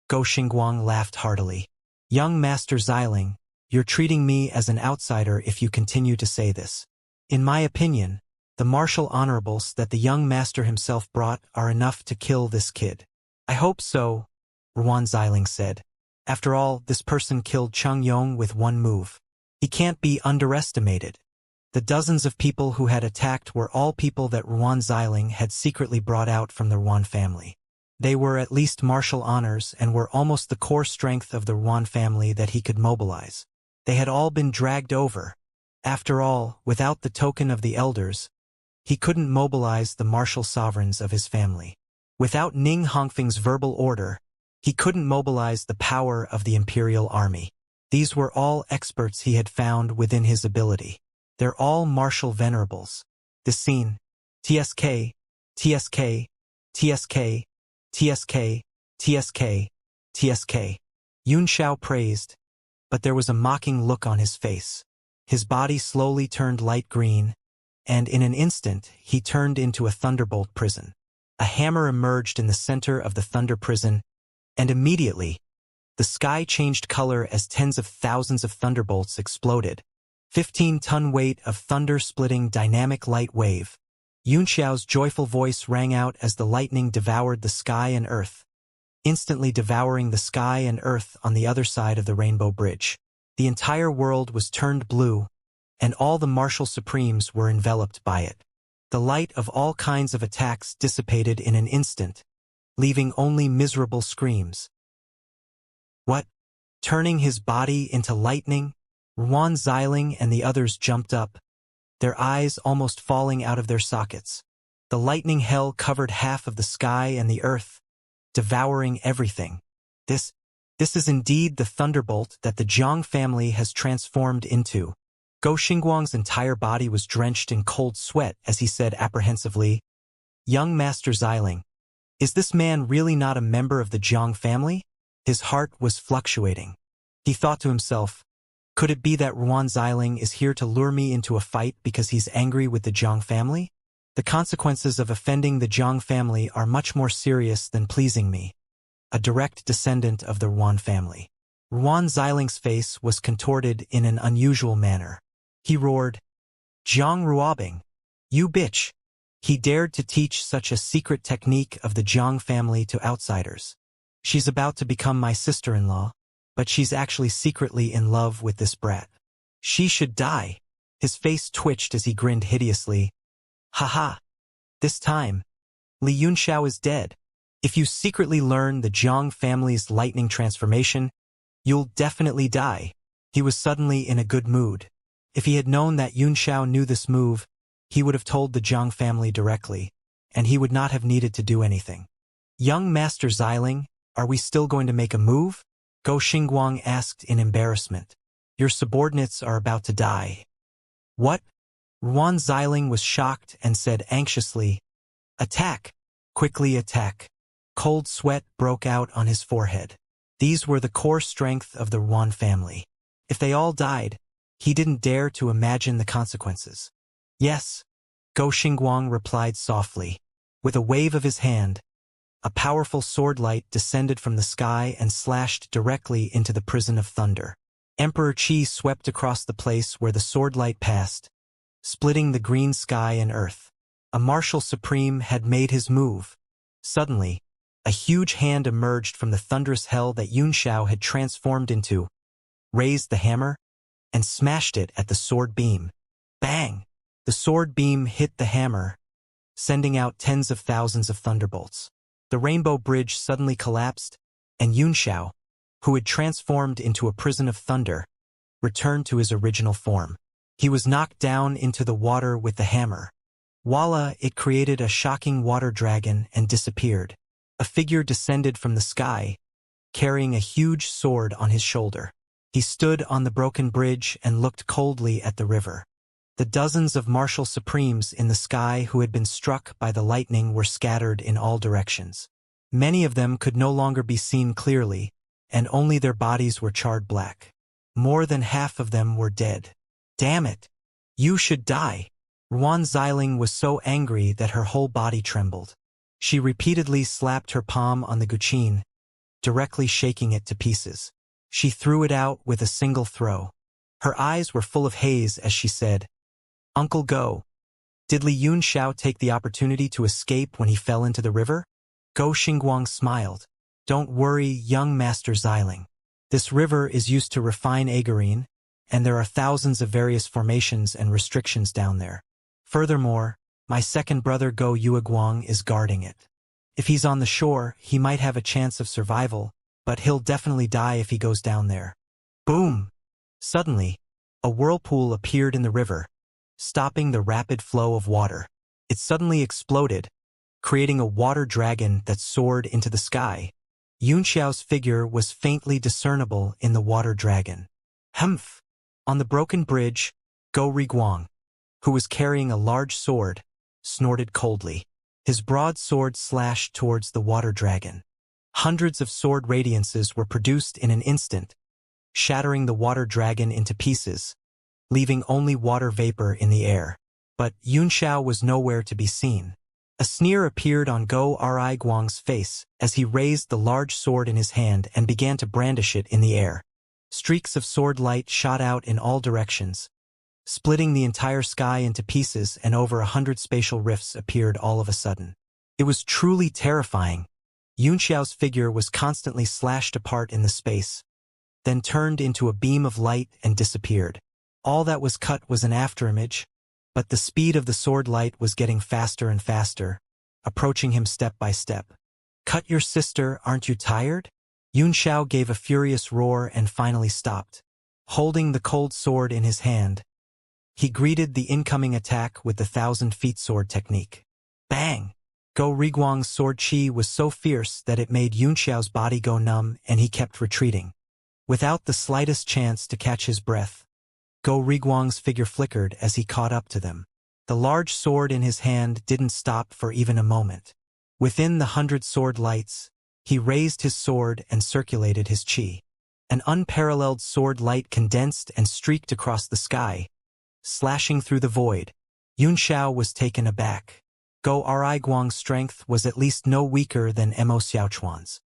[SPEAKER 1] Go Xingguang laughed heartily. Young Master Xiling, you're treating me as an outsider if you continue to say this. In my opinion, the martial honorables that the young master himself brought are enough to kill this kid. I hope so, Ruan Xiling said. After all, this person killed Cheng Yong with one move. He can't be underestimated. The dozens of people who had attacked were all people that Ruan Xiling had secretly brought out from the Ruan family. They were at least martial honors and were almost the core strength of the Ruan family that he could mobilize. They had all been dragged over. After all, without the token of the elders, he couldn't mobilize the martial sovereigns of his family. Without Ning Hongfeng's verbal order, he couldn't mobilize the power of the imperial army. These were all experts he had found within his ability. They're all martial venerables. This scene, TSK, TSK, TSK, TSK, TSK, TSK. Yunxiao praised, but there was a mocking look on his face. His body slowly turned light green, and in an instant he turned into a thunderbolt prison. A hammer emerged in the center of the thunder prison, and immediately, the sky changed color as tens of thousands of thunderbolts exploded. 15-ton weight of thunder-splitting dynamic light wave. Yunxiao's joyful voice rang out as the lightning devoured the sky and earth, instantly devouring the sky and earth on the other side of the Rainbow Bridge. The entire world was turned blue, and all the martial supremes were enveloped by it. The light of all kinds of attacks dissipated in an instant, leaving only miserable screams. What? Turning his body into lightning? Ruan Xiling and the others jumped up, their eyes almost falling out of their sockets. The lightning hell covered half of the sky and the earth, devouring everything. This is indeed the thunderbolt that the Jiang family has transformed into. Go Xingguang's entire body was drenched in cold sweat as he said apprehensively, "Young Master Xiling, is this man really not a member of the Jiang family?" His heart was fluctuating. He thought to himself, could it be that Ruan Xiling is here to lure me into a fight because he's angry with the Jiang family? The consequences of offending the Jiang family are much more serious than pleasing me. a direct descendant of the Ruan family. Ruan Xiling's face was contorted in an unusual manner. He roared, "Jiang Ruobing, you bitch!" He dared to teach such a secret technique of the Jiang family to outsiders. She's about to become my sister-in-law, but she's actually secretly in love with this brat. She should die. His face twitched as he grinned hideously. "Haha! This time, Li Yunxiao is dead. If you secretly learn the Jiang family's lightning transformation, you'll definitely die." He was suddenly in a good mood. If he had known that Yunxiao knew this move, he would have told the Jiang family directly, and he would not have needed to do anything. "Young Master Xiling, are we still going to make a move?" Go Xingguang asked in embarrassment. "Your subordinates are about to die." "What?" Ruan Xiling was shocked and said anxiously, "Attack! Quickly attack!" Cold sweat broke out on his forehead. These were the core strength of the Ruan family. If they all died, he didn't dare to imagine the consequences. "Yes," Go Xingguang replied softly. With a wave of his hand, a powerful sword light descended from the sky and slashed directly into the prison of thunder. Emperor Qi swept across the place where the sword light passed, splitting the green sky and earth. A martial supreme had made his move. Suddenly, a huge hand emerged from the thunderous hell that Yunxiao had transformed into, raised the hammer, and smashed it at the sword beam. Bang! The sword beam hit the hammer, sending out tens of thousands of thunderbolts. The rainbow bridge suddenly collapsed, and Yunxiao, who had transformed into a prison of thunder, returned to his original form. He was knocked down into the water with the hammer. Voila! It created a shocking water dragon and disappeared. A figure descended from the sky, carrying a huge sword on his shoulder. He stood on the broken bridge and looked coldly at the river. The dozens of martial supremes in the sky who had been struck by the lightning were scattered in all directions. Many of them could no longer be seen clearly, and only their bodies were charred black. More than half of them were dead. "Damn it! You should die!" Ruan Xiling was so angry that her whole body trembled. She repeatedly slapped her palm on the guqin, directly shaking it to pieces. She threw it out with a single throw. Her eyes were full of haze as she said, "Uncle Go, did Li Yunxiao take the opportunity to escape when he fell into the river?" Go Xingguang smiled. "Don't worry, young Master Xiling. This river is used to refine agarine, and there are thousands of various formations and restrictions down there. Furthermore, my second brother Go Yueguang is guarding it. If he's on the shore, he might have a chance of survival, but he'll definitely die if he goes down there." Boom! Suddenly, a whirlpool appeared in the river, stopping the rapid flow of water. It suddenly exploded, creating a water dragon that soared into the sky. Yunxiao's figure was faintly discernible in the water dragon. Humph! On the broken bridge, Go Riguang, who was carrying a large sword, snorted coldly. His broadsword slashed towards the water dragon. Hundreds of sword radiances were produced in an instant, shattering the water dragon into pieces, leaving only water vapor in the air. But Yunxiao was nowhere to be seen. A sneer appeared on Go Riguang's face as he raised the large sword in his hand and began to brandish it in the air. Streaks of sword light shot out in all directions, splitting the entire sky into pieces, and over 100 spatial rifts appeared all of a sudden. It was truly terrifying. Yunxiao's figure was constantly slashed apart in the space, then turned into a beam of light and disappeared. All that was cut was an afterimage, but the speed of the sword light was getting faster and faster, approaching him step by step. "Cut your sister, aren't you tired?" Yunxiao gave a furious roar and finally stopped. Holding the cold sword in his hand, he greeted the incoming attack with the 1,000-feet sword technique. Bang! Go Riguang's sword chi was so fierce that it made Yunxiao's body go numb, and he kept retreating. Without the slightest chance to catch his breath, Go Riguang's figure flickered as he caught up to them. The large sword in his hand didn't stop for even a moment. Within the 100 sword lights, he raised his sword and circulated his chi. An unparalleled sword light condensed and streaked across the sky, slashing through the void. Yunxiao was taken aback. Go Riguang's strength was at least no weaker than Mo Xiaochuan's.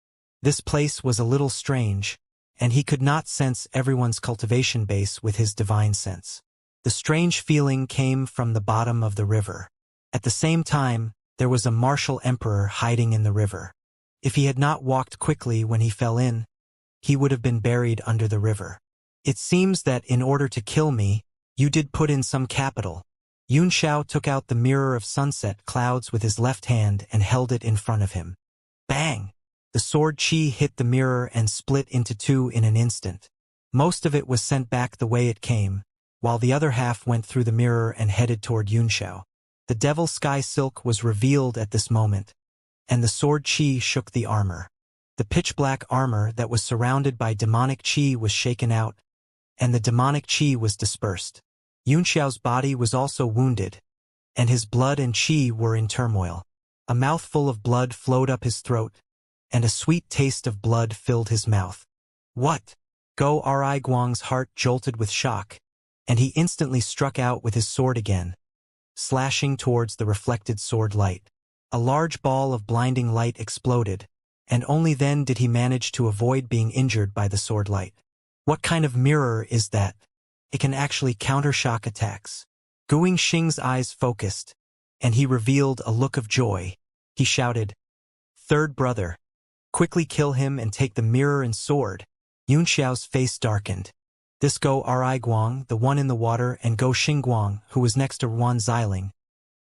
[SPEAKER 1] This place was a little strange, and he could not sense everyone's cultivation base with his divine sense. The strange feeling came from the bottom of the river. At the same time, there was a martial emperor hiding in the river. If he had not walked quickly when he fell in, he would have been buried under the river. It seems that in order to kill me, you did put in some capital. Xianxia took out the mirror of sunset clouds with his left hand and held it in front of him. Bang! The sword chi hit the mirror and split into two in an instant. Most of it was sent back the way it came, while the other half went through the mirror and headed toward Xianxia. The devil sky silk was revealed at this moment, and the sword chi shook the armor. The pitch-black armor that was surrounded by demonic chi was shaken out, and the demonic chi was dispersed. Xianxia's body was also wounded, and his blood and chi were in turmoil. A mouthful of blood flowed up his throat, and a sweet taste of blood filled his mouth. What? Go Ri Guang's heart jolted with shock, and he instantly struck out with his sword again, slashing towards the reflected sword light. A large ball of blinding light exploded, and only then did he manage to avoid being injured by the sword light. What kind of mirror is that? It can actually counter shock attacks. Guing Xing's eyes focused, and he revealed a look of joy. He shouted, "Third brother, quickly kill him and take the mirror and sword." Xianxia's face darkened. This Go Ri Guang, the one in the water, and Go Xingguang, who was next to Ruan Xiling.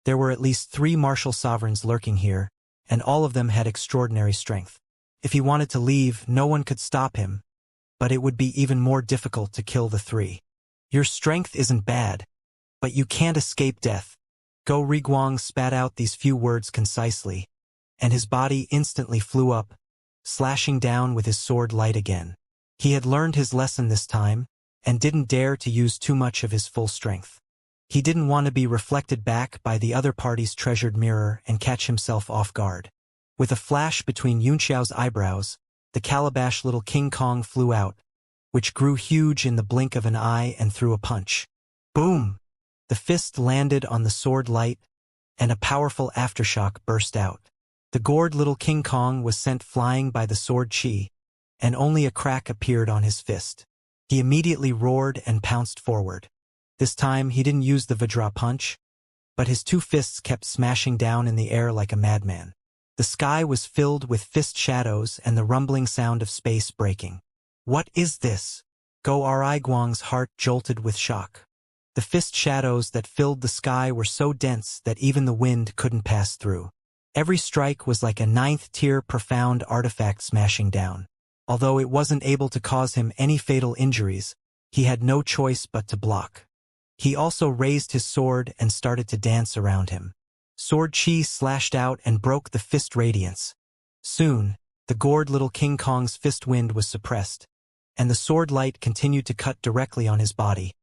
[SPEAKER 1] There were at least 3 martial sovereigns lurking here, and all of them had extraordinary strength. If he wanted to leave, no one could stop him, but it would be even more difficult to kill the 3. Your strength isn't bad, but you can't escape death. Go Riguang spat out these few words concisely, and his body instantly flew up, slashing down with his sword light again. He had learned his lesson this time, and didn't dare to use too much of his full strength. He didn't want to be reflected back by the other party's treasured mirror and catch himself off guard. With a flash between Yunxiao's eyebrows, the calabash little King Kong flew out, which grew huge in the blink of an eye and threw a punch. Boom! The fist landed on the sword light, and a powerful aftershock burst out. The gored little King Kong was sent flying by the sword chi, and only a crack appeared on his fist. He immediately roared and pounced forward. This time he didn't use the Vajra punch, but his 2 fists kept smashing down in the air like a madman. The sky was filled with fist shadows and the rumbling sound of space breaking. What is this? Go Ri Guang's heart jolted with shock. The fist shadows that filled the sky were so dense that even the wind couldn't pass through. Every strike was like a 9th-tier profound artifact smashing down. Although it wasn't able to cause him any fatal injuries, he had no choice but to block. He also raised his sword and started to dance around him. Sword chi slashed out and broke the fist radiance. Soon, the gored little King Kong's fist wind was suppressed, and the sword light continued to cut directly on his body,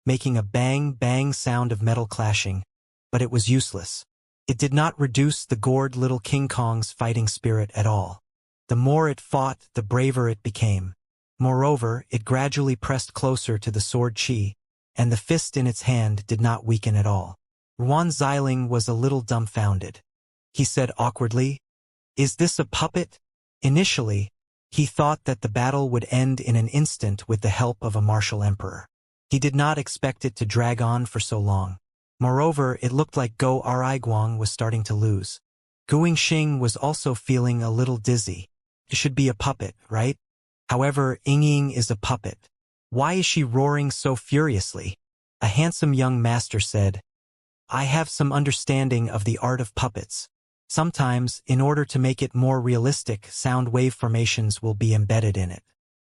[SPEAKER 1] making a bang-bang sound of metal clashing, but it was useless. It did not reduce the gored little King Kong's fighting spirit at all. The more it fought, the braver it became. Moreover, it gradually pressed closer to the sword chi, and the fist in its hand did not weaken at all. Ruan Xiling was a little dumbfounded. He said awkwardly, "Is this a puppet?" Initially, he thought that the battle would end in an instant with the help of a martial emperor. He did not expect it to drag on for so long. Moreover, it looked like Go Ri Guang was starting to lose. Guing Xing was also feeling a little dizzy. It should be a puppet, right? However, Ying is a puppet. Why is she roaring so furiously? A handsome young master said, "I have some understanding of the art of puppets. Sometimes, in order to make it more realistic, sound wave formations will be embedded in it.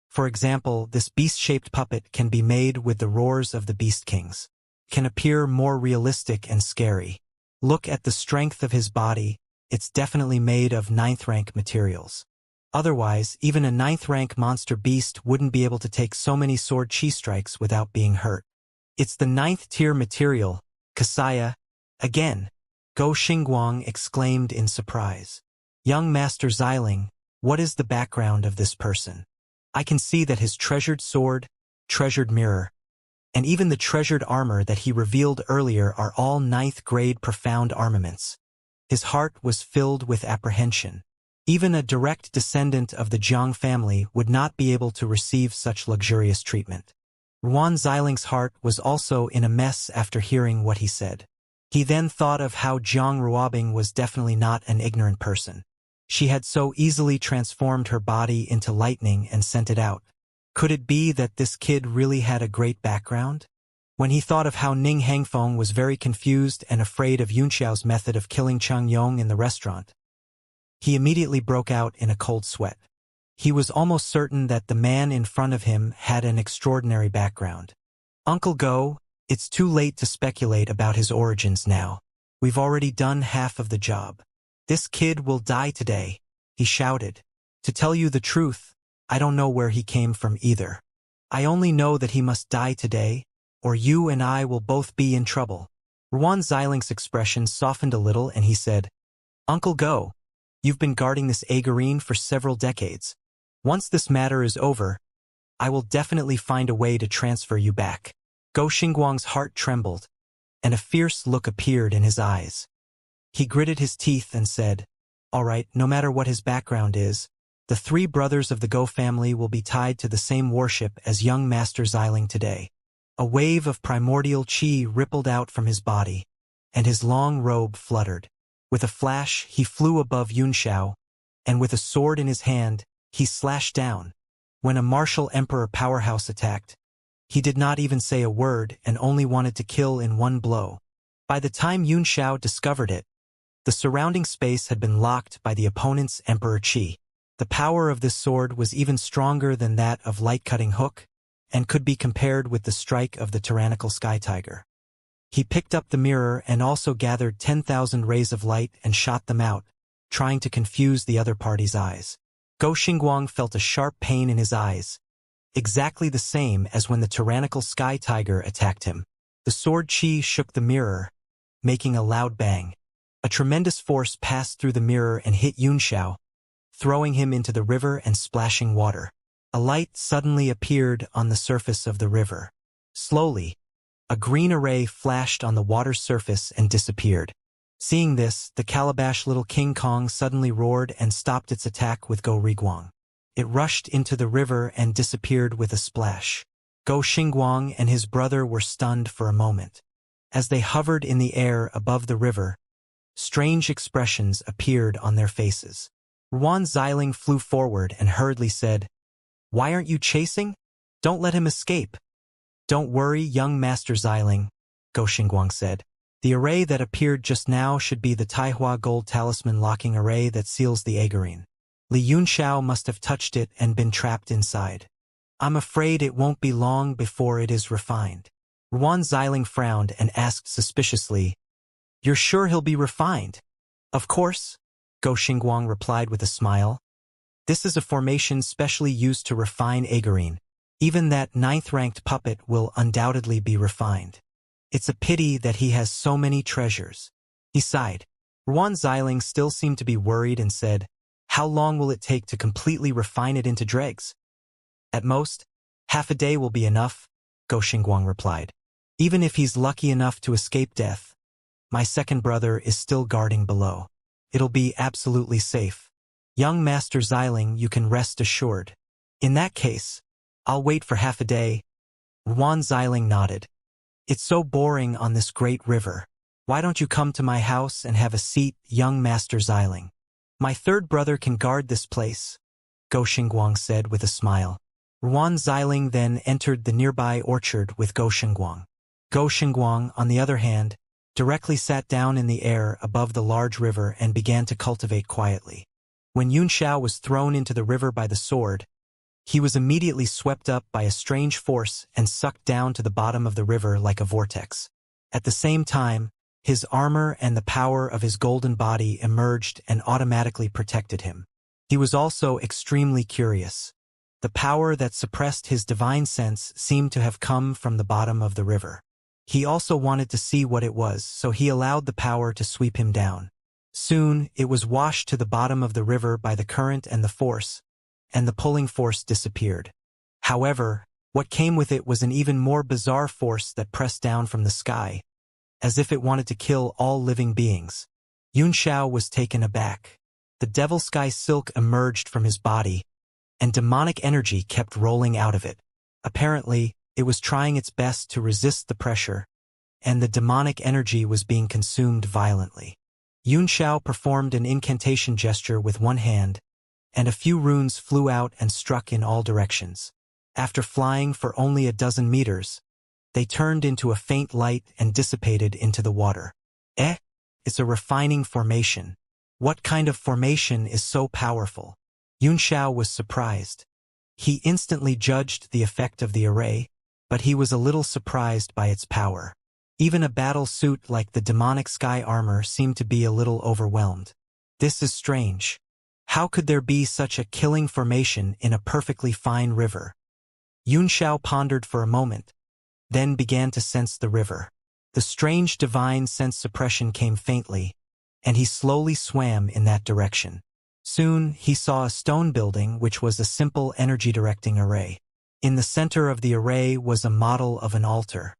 [SPEAKER 1] For example, this beast-shaped puppet can be made with the roars of the Beast Kings. Can appear more realistic and scary. Look at the strength of his body, it's definitely made of 9th-rank materials. Otherwise, even a 9th-rank monster beast wouldn't be able to take so many sword chi strikes without being hurt. It's the 9th-tier material, Kasaya." Again, Go Xingguang exclaimed in surprise. "Young Master Xiling, what is the background of this person? I can see that his treasured sword, treasured mirror, and even the treasured armor that he revealed earlier are all 9th-grade profound armaments." His heart was filled with apprehension. Even a direct descendant of the Jiang family would not be able to receive such luxurious treatment. Ruan Xiling's heart was also in a mess after hearing what he said. He then thought of how Jiang Ruobing was definitely not an ignorant person. She had so easily transformed her body into lightning and sent it out. Could it be that this kid really had a great background? When he thought of how Ning Hangfeng was very confused and afraid of Yunxiao's method of killing Cheng Yong in the restaurant, he immediately broke out in a cold sweat. He was almost certain that the man in front of him had an extraordinary background. Uncle Go, it's too late to speculate about his origins now. We've already done half of the job. This kid will die today, he shouted. To tell you the truth, I don't know where he came from either. I only know that he must die today, or you and I will both be in trouble. Ruan Xiling's expression softened a little and he said, Uncle Go, you've been guarding this Agarine for several decades. Once this matter is over, I will definitely find a way to transfer you back. Go Xingguang's heart trembled, and a fierce look appeared in his eyes. He gritted his teeth and said, All right, no matter what his background is, the three brothers of the Go family will be tied to the same worship as young Master Xiling today. A wave of primordial qi rippled out from his body, and his long robe fluttered. With a flash, he flew above Yunxiao, and with a sword in his hand, he slashed down. When a martial emperor powerhouse attacked, he did not even say a word and only wanted to kill in one blow. By the time Yunxiao discovered it, the surrounding space had been locked by the opponent's emperor qi. The power of this sword was even stronger than that of light-cutting hook, and could be compared with the strike of the tyrannical sky tiger. He picked up the mirror and also gathered 10,000 rays of light and shot them out, trying to confuse the other party's eyes. Go Xingguang felt a sharp pain in his eyes, exactly the same as when the tyrannical sky tiger attacked him. The sword qi shook the mirror, making a loud bang. A tremendous force passed through the mirror and hit Yunxiao, throwing him into the river and splashing water. A light suddenly appeared on the surface of the river. Slowly, a green array flashed on the water's surface and disappeared. Seeing this, the calabash little King Kong suddenly roared and stopped its attack with Go Riguang. It rushed into the river and disappeared with a splash. Go Xingguang and his brother were stunned for a moment. As they hovered in the air above the river, strange expressions appeared on their faces. Ruan Xiling flew forward and hurriedly said, Why aren't you chasing? Don't let him escape. Don't worry, young Master Xiling, Go Xingguang said. The array that appeared just now should be the Taihua Gold Talisman locking array that seals the Agarine. Li Yunxiao must have touched it and been trapped inside. I'm afraid it won't be long before it is refined. Ruan Xiling frowned and asked suspiciously, You're sure he'll be refined? Of course, Go Xingguang replied with a smile. This is a formation specially used to refine Agarine. Even that 9th-ranked puppet will undoubtedly be refined. It's a pity that he has so many treasures. He sighed. Ruan Xiling still seemed to be worried and said, How long will it take to completely refine it into dregs? At most, half a day will be enough, Go Xingguang replied. Even if he's lucky enough to escape death, my second brother is still guarding below. It'll be absolutely safe. Young Master Xiling, you can rest assured. In that case, I'll wait for half a day. Ruan Xiling nodded. It's so boring on this great river. Why don't you come to my house and have a seat, young Master Xiling? My third brother can guard this place, Go Xingguang said with a smile. Ruan Xiling then entered the nearby orchard with Go Xingguang. Go Xingguang, on the other hand, directly sat down in the air above the large river and began to cultivate quietly. When Yunxiao was thrown into the river by the sword, he was immediately swept up by a strange force and sucked down to the bottom of the river like a vortex. At the same time, his armor and the power of his golden body emerged and automatically protected him. He was also extremely curious. The power that suppressed his divine sense seemed to have come from the bottom of the river. He also wanted to see what it was, so he allowed the power to sweep him down. Soon, it was washed to the bottom of the river by the current and the force, and the pulling force disappeared. However, what came with it was an even more bizarre force that pressed down from the sky, as if it wanted to kill all living beings. Yunxiao was taken aback. The devil sky silk emerged from his body, and demonic energy kept rolling out of it. Apparently, it was trying its best to resist the pressure, and the demonic energy was being consumed violently. Xianxia performed an incantation gesture with one hand, and a few runes flew out and struck in all directions. After flying for only a dozen meters, they turned into a faint light and dissipated into the water. It's a refining formation. What kind of formation is so powerful? Xianxia was surprised. He instantly judged the effect of the array, but he was a little surprised by its power. Even a battle suit like the demonic sky armor seemed to be a little overwhelmed. This is strange. How could there be such a killing formation in a perfectly fine river? Xianxia pondered for a moment, then began to sense the river. The strange divine sense suppression came faintly, and he slowly swam in that direction. Soon, he saw a stone building which was a simple energy-directing array. In the center of the array was a model of an altar.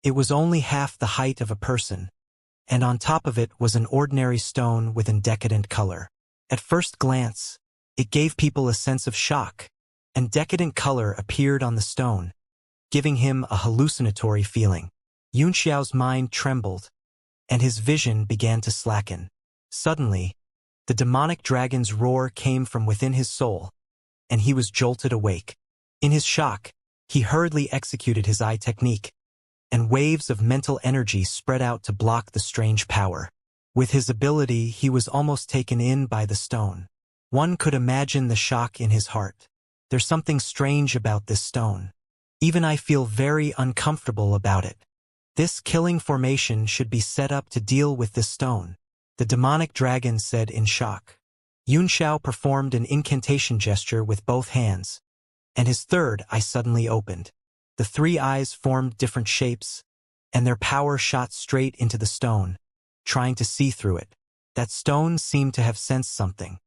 [SPEAKER 1] It was only half the height of a person, and on top of it was an ordinary stone with a decadent color. At first glance, it gave people a sense of shock, and decadent color appeared on the stone, giving him a hallucinatory feeling. Xianxia's mind trembled, and his vision began to slacken. Suddenly, the demonic dragon's roar came from within his soul, and he was jolted awake. In his shock, he hurriedly executed his eye technique, and waves of mental energy spread out to block the strange power. With his ability, he was almost taken in by the stone. One could imagine the shock in his heart. There's something strange about this stone. Even I feel very uncomfortable about it. This killing formation should be set up to deal with this stone, the demonic dragon said in shock. Xianxia performed an incantation gesture with both hands, and his third eye suddenly opened. The three eyes formed different shapes, and their power shot straight into the stone, trying to see through it. That stone seemed to have sensed something.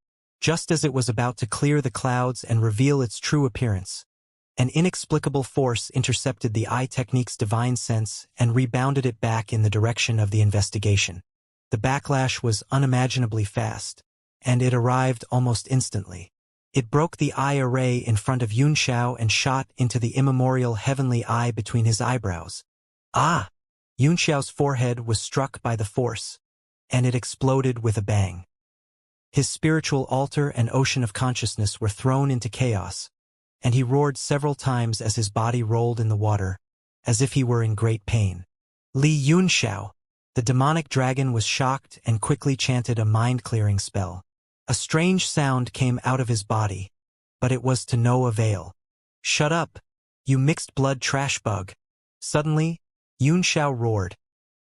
[SPEAKER 1] Just as it was about to clear the clouds and reveal its true appearance, an inexplicable force intercepted the eye technique's divine sense and rebounded it back in the direction of the investigation. The backlash was unimaginably fast, and it arrived almost instantly. It broke the eye array in front of Xianxia and shot into the immemorial heavenly eye between his eyebrows. Ah! Yunxiao's forehead was struck by the force, and it exploded with a bang. His spiritual altar and ocean of consciousness were thrown into chaos, and he roared several times as his body rolled in the water, as if he were in great pain. Li Yunxiao, the demonic dragon, was shocked and quickly chanted a mind-clearing spell. A strange sound came out of his body, but it was to no avail. "Shut up, you mixed-blood trash bug!" Suddenly, Yunxiao roared,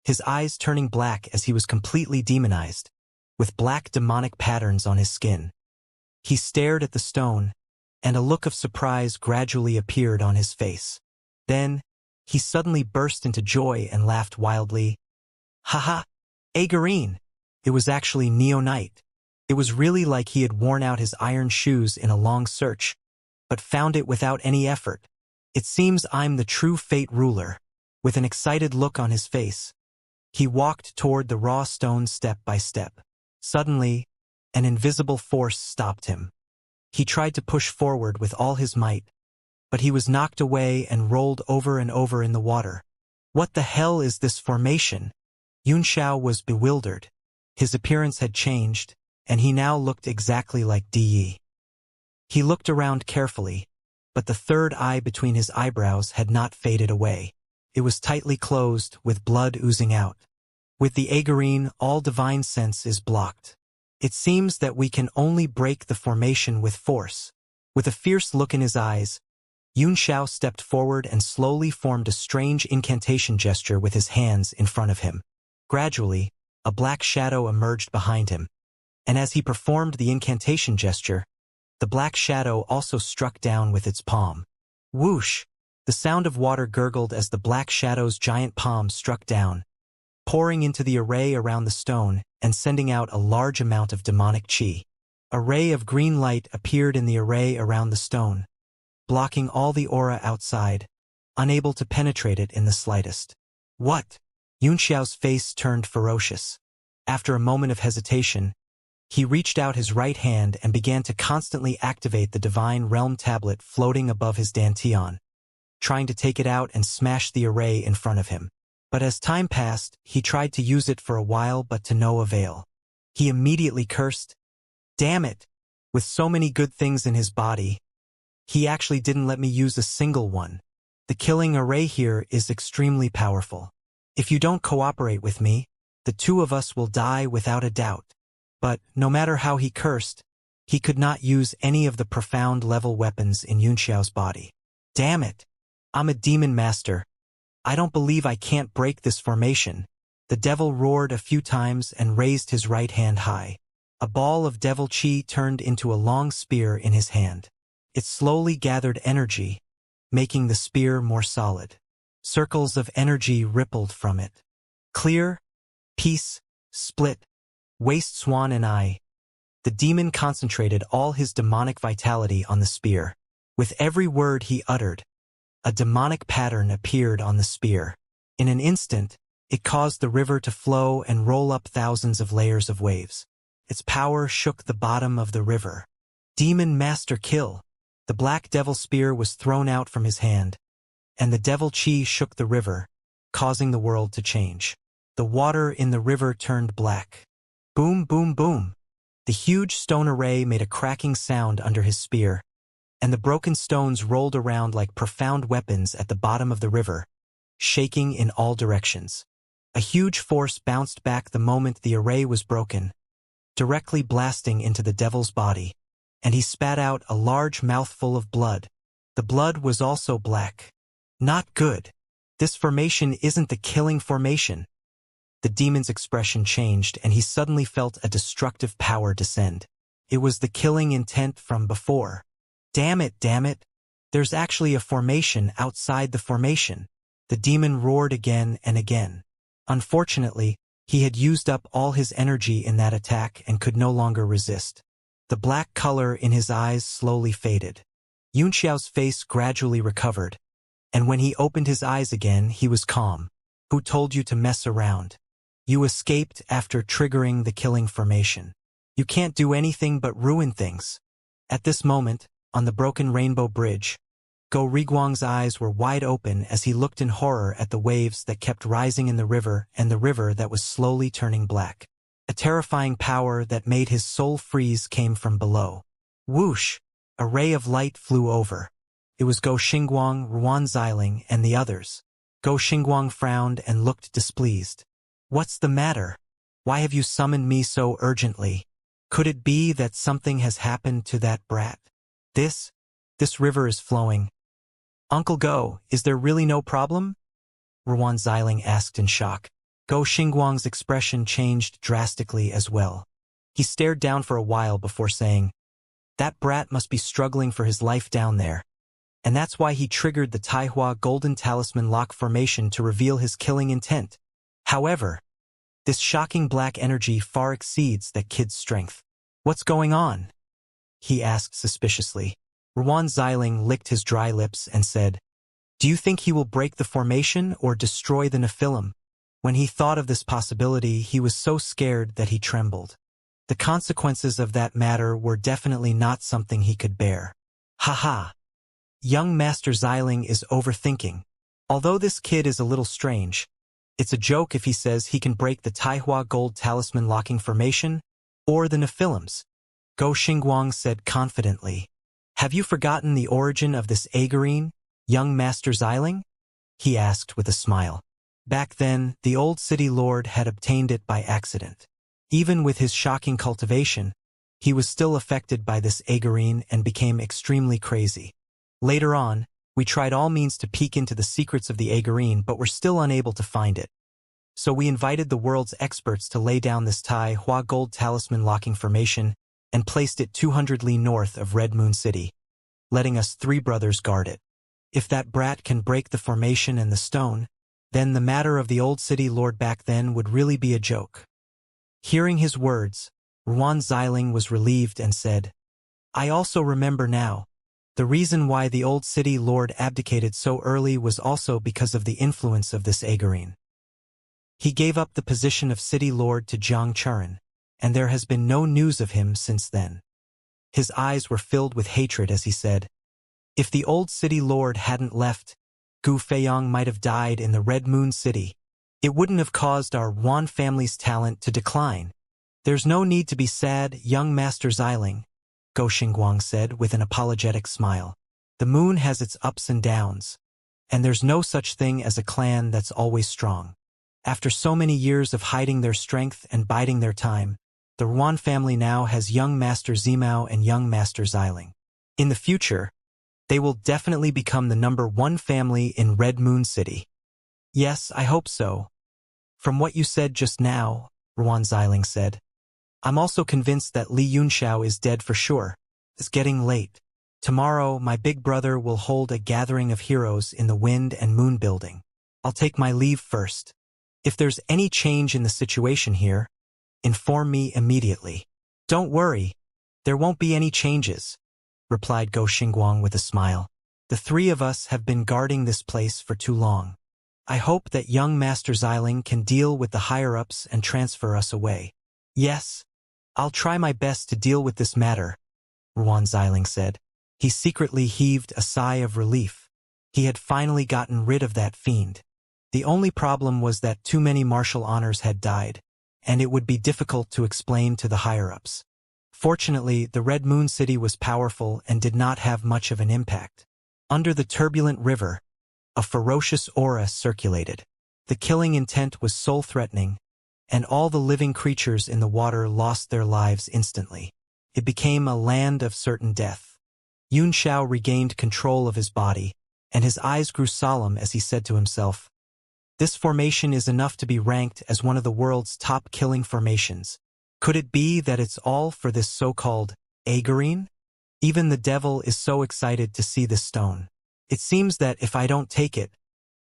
[SPEAKER 1] his eyes turning black as he was completely demonized, with black demonic patterns on his skin. He stared at the stone, and a look of surprise gradually appeared on his face. Then, he suddenly burst into joy and laughed wildly. "Haha! Agarine!" It was actually Neonite. It was really like he had worn out his iron shoes in a long search, but found it without any effort. "It seems I'm the true fate ruler." With an excited look on his face, he walked toward the raw stone step by step. Suddenly, an invisible force stopped him. He tried to push forward with all his might, but he was knocked away and rolled over and over in the water. What the hell is this formation? Yunxiao was bewildered. His appearance had changed, and he now looked exactly like Di. He looked around carefully, but the third eye between his eyebrows had not faded away. It was tightly closed, with blood oozing out. With the Agarine, all divine sense is blocked. It seems that we can only break the formation with force. With a fierce look in his eyes, Yunxiao stepped forward and slowly formed a strange incantation gesture with his hands in front of him. Gradually, a black shadow emerged behind him, and as he performed the incantation gesture, the black shadow also struck down with its palm. Whoosh! The sound of water gurgled as the black shadow's giant palm struck down, pouring into the array around the stone and sending out a large amount of demonic chi. A ray of green light appeared in the array around the stone, blocking all the aura outside, unable to penetrate it in the slightest. What? Yunxiao's face turned ferocious. After a moment of hesitation, He reached out his right hand and began to constantly activate the Divine Realm tablet floating above his dantian, trying to take it out and smash the array in front of him. But as time passed, he tried to use it for a while but to no avail. He immediately cursed, "Damn it! With so many good things in his body, he actually didn't let me use a single one. The killing array here is extremely powerful. If you don't cooperate with me, the two of us will die without a doubt." But, no matter how he cursed, he could not use any of the profound level weapons in Yunxiao's body. "Damn it! I'm a demon master. I don't believe I can't break this formation." The devil roared a few times and raised his right hand high. A ball of devil chi turned into a long spear in his hand. It slowly gathered energy, making the spear more solid. Circles of energy rippled from it. Clear, peace, split, waste swan and I. The demon concentrated all his demonic vitality on the spear. With every word he uttered, a demonic pattern appeared on the spear. In an instant, it caused the river to flow and roll up thousands of layers of waves. Its power shook the bottom of the river. Demon Master Kill. The black devil spear was thrown out from his hand, and the devil chi shook the river, causing the world to change. The water in the river turned black. Boom, boom, boom. The huge stone array made a cracking sound under his spear, and the broken stones rolled around like profound weapons at the bottom of the river, shaking in all directions. A huge force bounced back the moment the array was broken, directly blasting into the devil's body, and he spat out a large mouthful of blood. The blood was also black. Not good. This formation isn't the killing formation. The demon's expression changed, and he suddenly felt a destructive power descend. It was the killing intent from before. Damn it, damn it. There's actually a formation outside the formation. The demon roared again and again. Unfortunately, he had used up all his energy in that attack and could no longer resist. The black color in his eyes slowly faded. Yunxiao's face gradually recovered, and when he opened his eyes again, he was calm. "Who told you to mess around? You escaped after triggering the killing formation. You can't do anything but ruin things." At this moment, on the broken rainbow bridge, Go Riguang's eyes were wide open as he looked in horror at the waves that kept rising in the river and the river that was slowly turning black. A terrifying power that made his soul freeze came from below. Whoosh! A ray of light flew over. It was Go Xingguang, Ruan Xiling, and the others. Go Xingguang frowned and looked displeased. "What's the matter? Why have you summoned me so urgently? Could it be that something has happened to that brat? This river is flowing." "Uncle Go, is there really no problem?" Ruan Xiling asked in shock. Go Xingguang's expression changed drastically as well. He stared down for a while before saying, "That brat must be struggling for his life down there. And that's why he triggered the Taihua Golden Talisman lock formation to reveal his killing intent. However, this shocking black energy far exceeds that kid's strength." "What's going on?" he asked suspiciously. Ruan Xiling licked his dry lips and said, "Do you think he will break the formation or destroy the Nephilim?" When he thought of this possibility, he was so scared that he trembled. The consequences of that matter were definitely not something he could bear. "Ha. Young Master Xiling is overthinking. Although this kid is a little strange, it's a joke if he says he can break the Taihua Gold Talisman locking formation or the Nephilims," Go Xingguang said confidently. "Have you forgotten the origin of this Agarine, young Master Xiling?" he asked with a smile. Back then, the old city lord had obtained it by accident. Even with his shocking cultivation, he was still affected by this Agarine and became extremely crazy. Later on, we tried all means to peek into the secrets of the Agarine, but were still unable to find it. So we invited the world's experts to lay down this Taihua Gold Talisman locking formation and placed it 200 li north of Red Moon City, letting us 3 brothers guard it. If that brat can break the formation and the stone, then the matter of the old city lord back then would really be a joke. Hearing his words, Ruan Xiling was relieved and said, "I also remember now. The reason why the old city lord abdicated so early was also because of the influence of this Agarine. He gave up the position of city lord to Jiang Churen. and there has been no news of him since then. His eyes were filled with hatred as he said, "If the old city lord hadn't left, Gu Feiyong might have died in the Red Moon City. It wouldn't have caused our Wan family's talent to decline. There's no need to be sad, young Master Xiling," Go Xingguang said with an apologetic smile. "The moon has its ups and downs, and there's no such thing as a clan that's always strong. After so many years of hiding their strength and biding their time, the Ruan family now has young Master Zimao and young Master Xiling. In the future, they will definitely become the #1 family in Red Moon City." "Yes, I hope so. From what you said just now," Ruan Xiling said, "I'm also convinced that Li Yunxiao is dead for sure. It's getting late. Tomorrow, my big brother will hold a gathering of heroes in the Wind and Moon building. I'll take my leave first. If there's any change in the situation here, inform me immediately." "Don't worry. There won't be any changes," replied Go Xingguang with a smile. "The three of us have been guarding this place for too long. I hope that young Master Xiling can deal with the higher-ups and transfer us away." "Yes, I'll try my best to deal with this matter," Ruan Xiling said. He secretly heaved a sigh of relief. He had finally gotten rid of that fiend. The only problem was that too many martial honors had died, and it would be difficult to explain to the higher-ups. Fortunately, the Red Moon City was powerful and did not have much of an impact. Under the turbulent river, a ferocious aura circulated. The killing intent was soul-threatening, and all the living creatures in the water lost their lives instantly. It became a land of certain death. Yun Xiao regained control of his body, and his eyes grew solemn as he said to himself, "This formation is enough to be ranked as one of the world's top killing formations. Could it be that it's all for this so-called Agarine? Even the devil is so excited to see this stone. It seems that if I don't take it,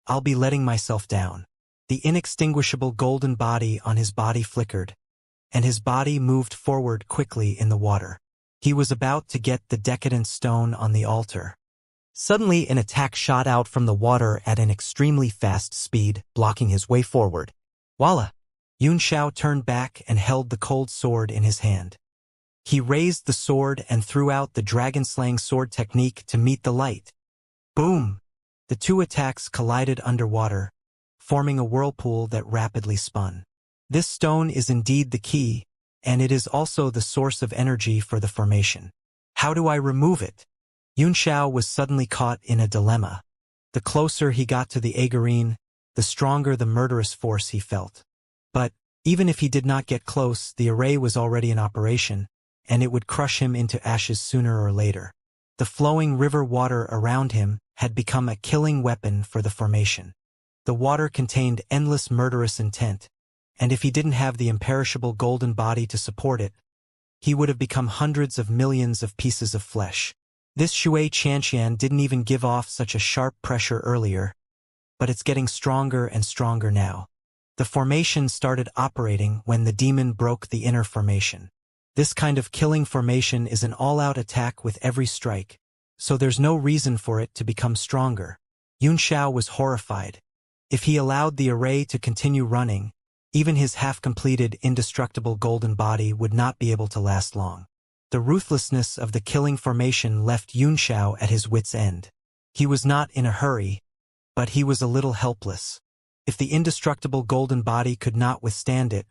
[SPEAKER 1] I'll be letting myself down." The inextinguishable golden body on his body flickered, and his body moved forward quickly in the water. He was about to get the decadent stone on the altar. Suddenly, an attack shot out from the water at an extremely fast speed, blocking his way forward. Voila! Yun Xiao turned back and held the cold sword in his hand. He raised the sword and threw out the dragon-slaying sword technique to meet the light. Boom! The two attacks collided underwater, forming a whirlpool that rapidly spun. This stone is indeed the key, and it is also the source of energy for the formation. How do I remove it? Yun Xiao was suddenly caught in a dilemma. The closer he got to the Agarine, the stronger the murderous force he felt. But, even if he did not get close, the array was already in operation, and it would crush him into ashes sooner or later. The flowing river water around him had become a killing weapon for the formation. The water contained endless murderous intent, and if he didn't have the imperishable golden body to support it, he would have become hundreds of millions of pieces of flesh. This Shui Qianxian didn't even give off such a sharp pressure earlier, but it's getting stronger and stronger now. The formation started operating when the demon broke the inner formation. This kind of killing formation is an all-out attack with every strike, so there's no reason for it to become stronger. Yun Xiao was horrified. If he allowed the array to continue running, even his half-completed indestructible golden body would not be able to last long. The ruthlessness of the killing formation left Yun Xiao at his wit's end. He was not in a hurry, but he was a little helpless. If the indestructible golden body could not withstand it,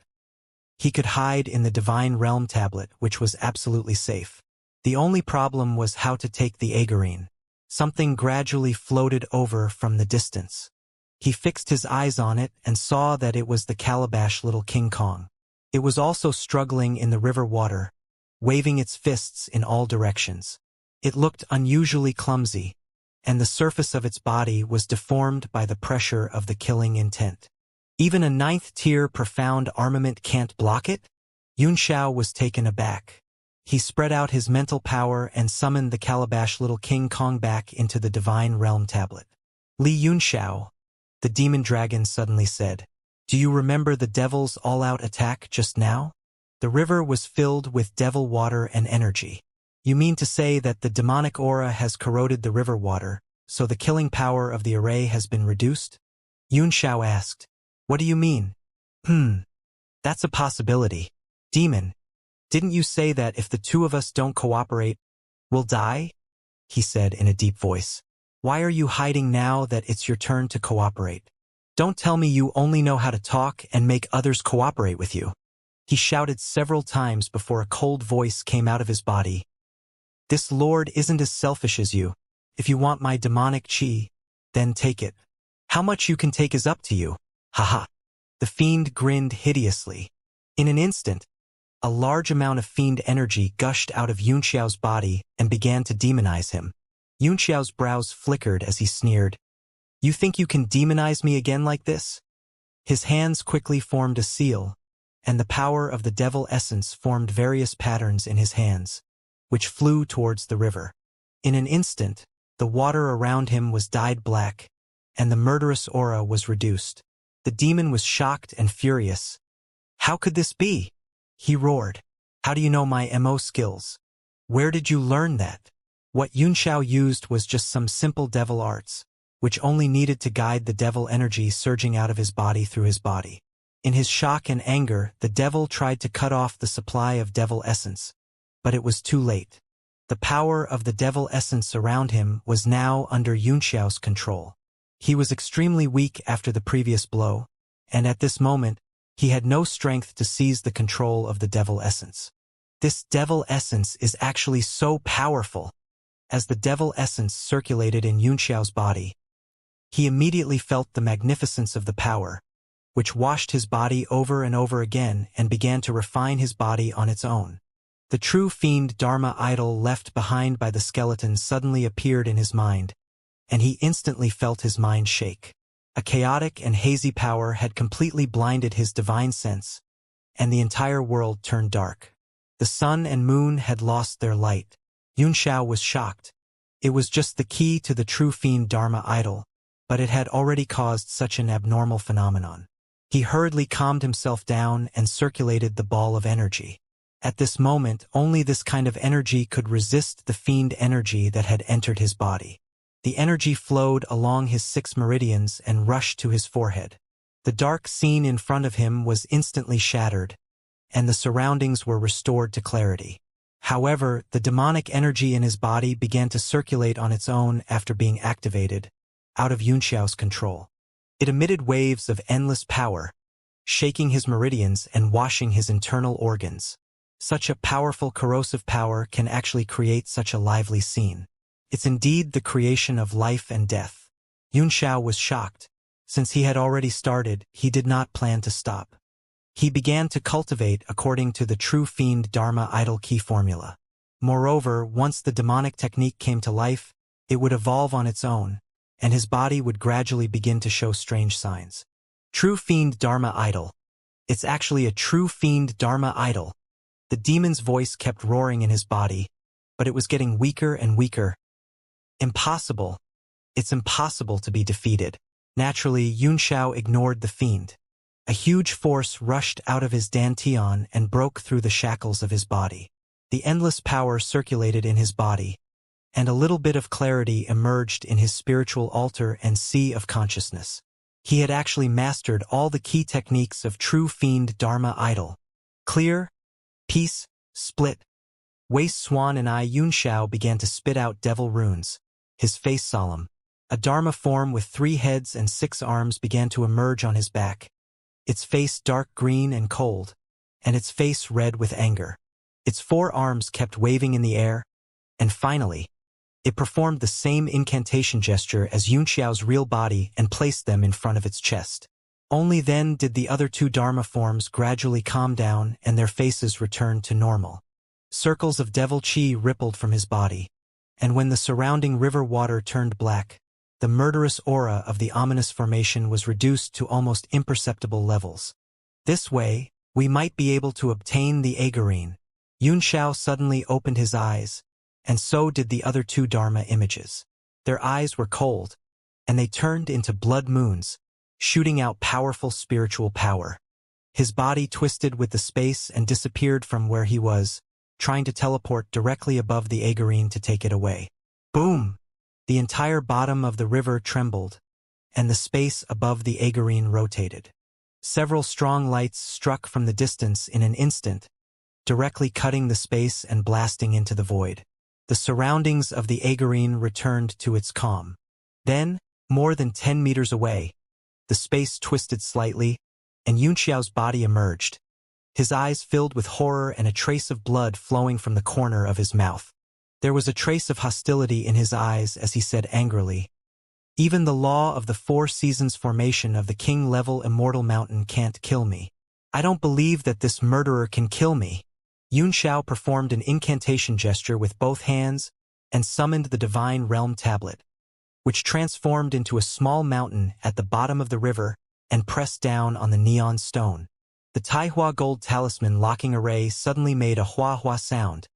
[SPEAKER 1] he could hide in the Divine Realm tablet, which was absolutely safe. The only problem was how to take the Agarine. Something gradually floated over from the distance. He fixed his eyes on it and saw that it was the calabash little King Kong. It was also struggling in the river water, waving its fists in all directions. It looked unusually clumsy, and the surface of its body was deformed by the pressure of the killing intent. Even a 9th-tier profound armament can't block it? Yun Xiao was taken aback. He spread out his mental power and summoned the calabash little King Kong back into the Divine Realm tablet. Li Yun Xiao, the demon dragon suddenly said, "Do you remember the devil's all-out attack just now? The river was filled with devil water and energy. You mean to say that the demonic aura has corroded the river water, so the killing power of the array has been reduced?" Yun Xiao asked. "What do you mean?" That's a possibility. Demon, didn't you say that if the two of us don't cooperate, we'll die? He said in a deep voice. Why are you hiding now that it's your turn to cooperate? Don't tell me you only know how to talk and make others cooperate with you. He shouted several times before a cold voice came out of his body. This lord isn't as selfish as you. If you want my demonic chi, then take it. How much you can take is up to you. Haha. The fiend grinned hideously. In an instant, a large amount of fiend energy gushed out of Xianxiao's body and began to demonize him. Xianxiao's brows flickered as he sneered. You think you can demonize me again like this? His hands quickly formed a seal, and the power of the devil essence formed various patterns in his hands, which flew towards the river. In an instant, the water around him was dyed black, and the murderous aura was reduced. The demon was shocked and furious. How could this be? He roared. How do you know my MO skills? Where did you learn that? What Xianxiao used was just some simple devil arts, which only needed to guide the devil energy surging out of his body through his body. In his shock and anger, the devil tried to cut off the supply of devil essence, but it was too late. The power of the devil essence around him was now under Xianxiao's control. He was extremely weak after the previous blow, and at this moment, he had no strength to seize the control of the devil essence. This devil essence is actually so powerful. As the devil essence circulated in Xianxiao's body, he immediately felt the magnificence of the power, which washed his body over and over again and began to refine his body on its own. The true fiend Dharma idol left behind by the skeleton suddenly appeared in his mind, and he instantly felt his mind shake. A chaotic and hazy power had completely blinded his divine sense, and the entire world turned dark. The sun and moon had lost their light. Xianxiao was shocked. It was just the key to the true fiend Dharma idol, but it had already caused such an abnormal phenomenon. He hurriedly calmed himself down and circulated the ball of energy. At this moment, only this kind of energy could resist the fiend energy that had entered his body. The energy flowed along his 6 meridians and rushed to his forehead. The dark scene in front of him was instantly shattered, and the surroundings were restored to clarity. However, the demonic energy in his body began to circulate on its own after being activated, out of Xianxiao's control. It emitted waves of endless power, shaking his meridians and washing his internal organs. Such a powerful corrosive power can actually create such a lively scene. It's indeed the creation of life and death. Xianxiao was shocked. Since he had already started, he did not plan to stop. He began to cultivate according to the true fiend Dharma idol key formula. Moreover, once the demonic technique came to life, it would evolve on its own, and his body would gradually begin to show strange signs. True fiend Dharma idol. It's actually a true fiend Dharma idol. The demon's voice kept roaring in his body, but it was getting weaker and weaker. Impossible. It's impossible to be defeated. Naturally, Xianxiao ignored the fiend. A huge force rushed out of his dantian and broke through the shackles of his body. The endless power circulated in his body, and a little bit of clarity emerged in his spiritual altar and sea of consciousness. He had actually mastered all the key techniques of true fiend Dharma idol. Clear, peace, split. Waste Swan and Xianxiao began to spit out devil runes, his face solemn. A Dharma form with 3 heads and 6 arms began to emerge on his back, its face dark green and cold, and its face red with anger. Its 4 arms kept waving in the air, and finally, it performed the same incantation gesture as Xianxiao's real body and placed them in front of its chest. Only then did the other 2 Dharma forms gradually calm down and their faces returned to normal. Circles of devil chi rippled from his body, and when the surrounding river water turned black, the murderous aura of the ominous formation was reduced to almost imperceptible levels. This way, we might be able to obtain the Agarine. Xianxiao suddenly opened his eyes, and so did the other 2 Dharma images. Their eyes were cold, and they turned into blood moons, shooting out powerful spiritual power. His body twisted with the space and disappeared from where he was, trying to teleport directly above the Agarine to take it away. Boom! The entire bottom of the river trembled, and the space above the Agarine rotated. Several strong lights struck from the distance in an instant, directly cutting the space and blasting into the void. The surroundings of the Agarine returned to its calm. Then, more than 10 meters away, the space twisted slightly, and Yunxiao's body emerged, his eyes filled with horror and a trace of blood flowing from the corner of his mouth. There was a trace of hostility in his eyes as he said angrily, "Even the law of the 4 seasons formation of the king-level immortal mountain can't kill me. I don't believe that this murderer can kill me." Yunxiao performed an incantation gesture with both hands and summoned the divine realm tablet, which transformed into a small mountain at the bottom of the river and pressed down on the neon stone. The Taihua gold talisman locking array suddenly made a hua-hua sound,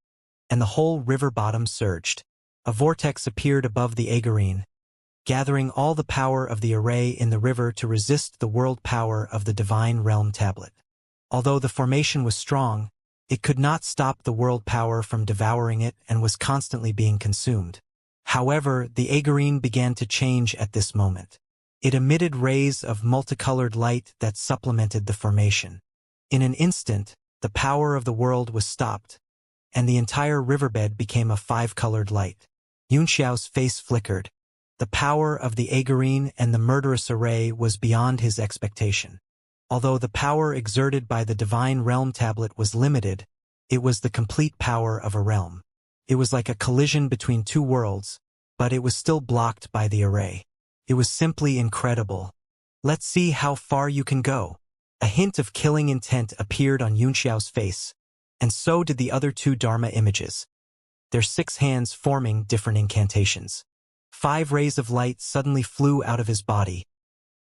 [SPEAKER 1] and the whole river bottom surged. A vortex appeared above the Agarine, gathering all the power of the array in the river to resist the world power of the divine realm tablet. Although the formation was strong, it could not stop the world power from devouring it and was constantly being consumed. However, the Agarine began to change at this moment. It emitted rays of multicolored light that supplemented the formation. In an instant, the power of the world was stopped, and the entire riverbed became a 5-colored light. Yunxiao's face flickered. The power of the Agarine and the murderous array was beyond his expectation. Although the power exerted by the divine realm tablet was limited, it was the complete power of a realm. It was like a collision between 2 worlds, but it was still blocked by the array. It was simply incredible. "Let's see how far you can go." A hint of killing intent appeared on Yunxiao's face, and so did the other 2 Dharma images, their 6 hands forming different incantations. 5 rays of light suddenly flew out of his body,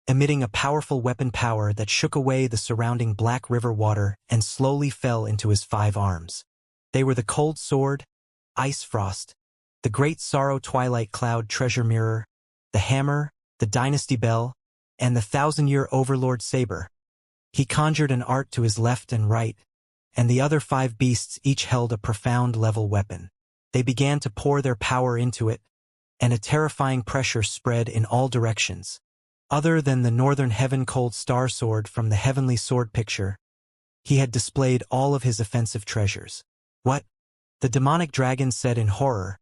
[SPEAKER 1] emitting a powerful weapon power that shook away the surrounding black river water and slowly fell into his 5 arms. They were the cold sword, ice frost, the great sorrow twilight cloud treasure mirror, the hammer, the dynasty bell, and the 1,000-year overlord saber. He conjured an art to his left and right, and the other 5 beasts each held a profound level weapon. They began to pour their power into it, and a terrifying pressure spread in all directions. Other than the northern heaven cold star sword from the heavenly sword picture, he had displayed all of his offensive treasures. "What?" the demonic dragon said in horror.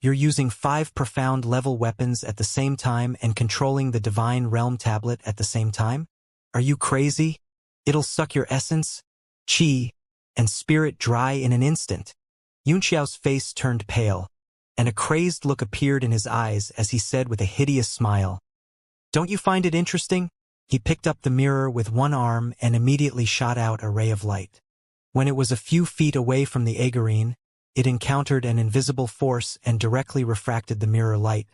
[SPEAKER 1] "You're using 5 profound level weapons at the same time and controlling the divine realm tablet at the same time? Are you crazy? It'll suck your essence, chi, and spirit dry in an instant." Yunxiao's face turned pale, and a crazed look appeared in his eyes as he said with a hideous smile, "Don't you find it interesting?" He picked up the mirror with one arm and immediately shot out a ray of light. When it was a few feet away from the Agarine, it encountered an invisible force and directly refracted the mirror light,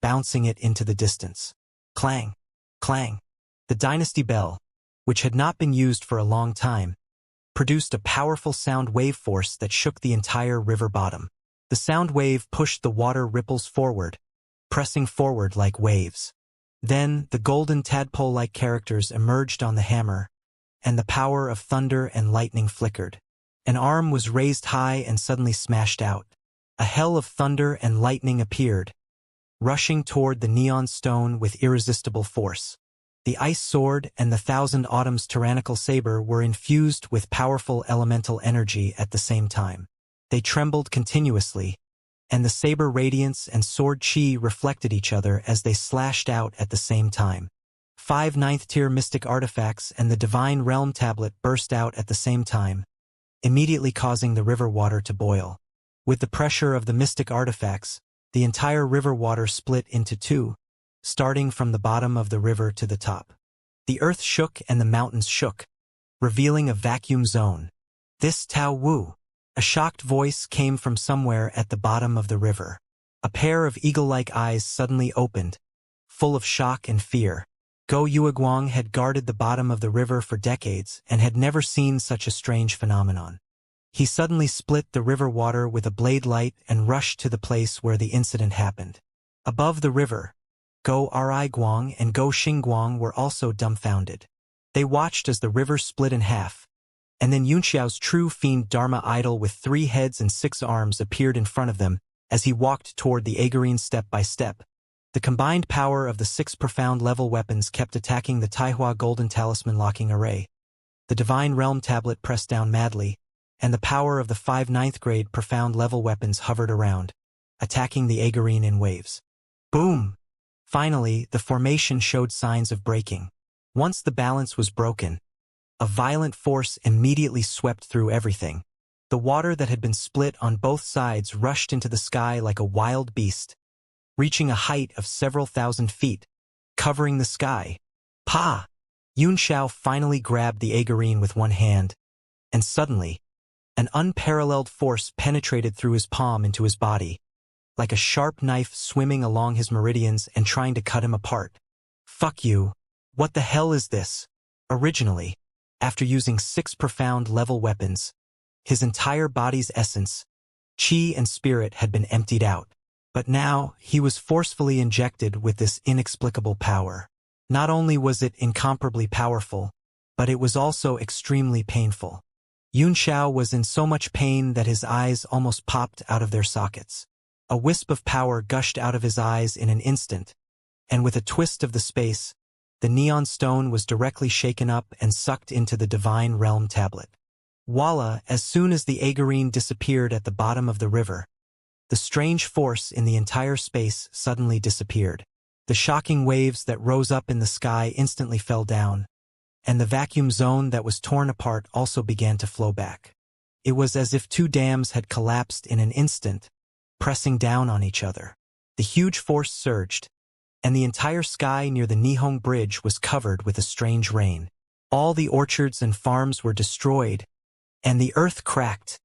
[SPEAKER 1] bouncing it into the distance. Clang! Clang! The dynasty bell, which had not been used for a long time, produced a powerful sound wave force that shook the entire river bottom. The sound wave pushed the water ripples forward, pressing forward like waves. Then, the golden tadpole-like characters emerged on the hammer, and the power of thunder and lightning flickered. An arm was raised high and suddenly smashed out. A hell of thunder and lightning appeared, rushing toward the neon stone with irresistible force. The ice sword and the 1,000 Autumn's tyrannical saber were infused with powerful elemental energy at the same time. They trembled continuously, and the saber radiance and sword chi reflected each other as they slashed out at the same time. 5 ninth-tier mystic artifacts and the divine realm tablet burst out at the same time, immediately causing the river water to boil. With the pressure of the mystic artifacts, the entire river water split into 2, starting from the bottom of the river to the top. The earth shook and the mountains shook, revealing a vacuum zone. "This Tao Wu." A shocked voice came from somewhere at the bottom of the river. A pair of eagle-like eyes suddenly opened, full of shock and fear. Go Yueguang had guarded the bottom of the river for decades and had never seen such a strange phenomenon. He suddenly split the river water with a blade light and rushed to the place where the incident happened. Above the river, Go Ri Guang and Go Xingguang were also dumbfounded. They watched as the river split in half, and then Yunxiao's true fiend Dharma idol with 3 heads and 6 arms appeared in front of them as he walked toward the Agarine step by step. The combined power of the 6 profound level weapons kept attacking the Taihua golden talisman locking array. The divine realm tablet pressed down madly, and the power of the 5 ninth grade profound level weapons hovered around, attacking the Agarine in waves. Boom! Finally, the formation showed signs of breaking. Once the balance was broken, a violent force immediately swept through everything. The water that had been split on both sides rushed into the sky like a wild beast, reaching a height of several thousand feet, covering the sky. Pa! Yunxiao finally grabbed the Agarine with one hand, and suddenly, an unparalleled force penetrated through his palm into his body, like a sharp knife swimming along his meridians and trying to cut him apart. Fuck you. What the hell is this? Originally, after using 6 profound level weapons, his entire body's essence, chi and spirit had been emptied out. But now, he was forcefully injected with this inexplicable power. Not only was it incomparably powerful, but it was also extremely painful. Yunxiao was in so much pain that his eyes almost popped out of their sockets. A wisp of power gushed out of his eyes in an instant, and with a twist of the space, the neon stone was directly shaken up and sucked into the Divine Realm tablet. Voila! As soon as the Agarine disappeared at the bottom of the river, the strange force in the entire space suddenly disappeared. The shocking waves that rose up in the sky instantly fell down, and the vacuum zone that was torn apart also began to flow back. It was as if 2 dams had collapsed in an instant, pressing down on each other. The huge force surged, and the entire sky near the Nihong Bridge was covered with a strange rain. All the orchards and farms were destroyed, and the earth cracked,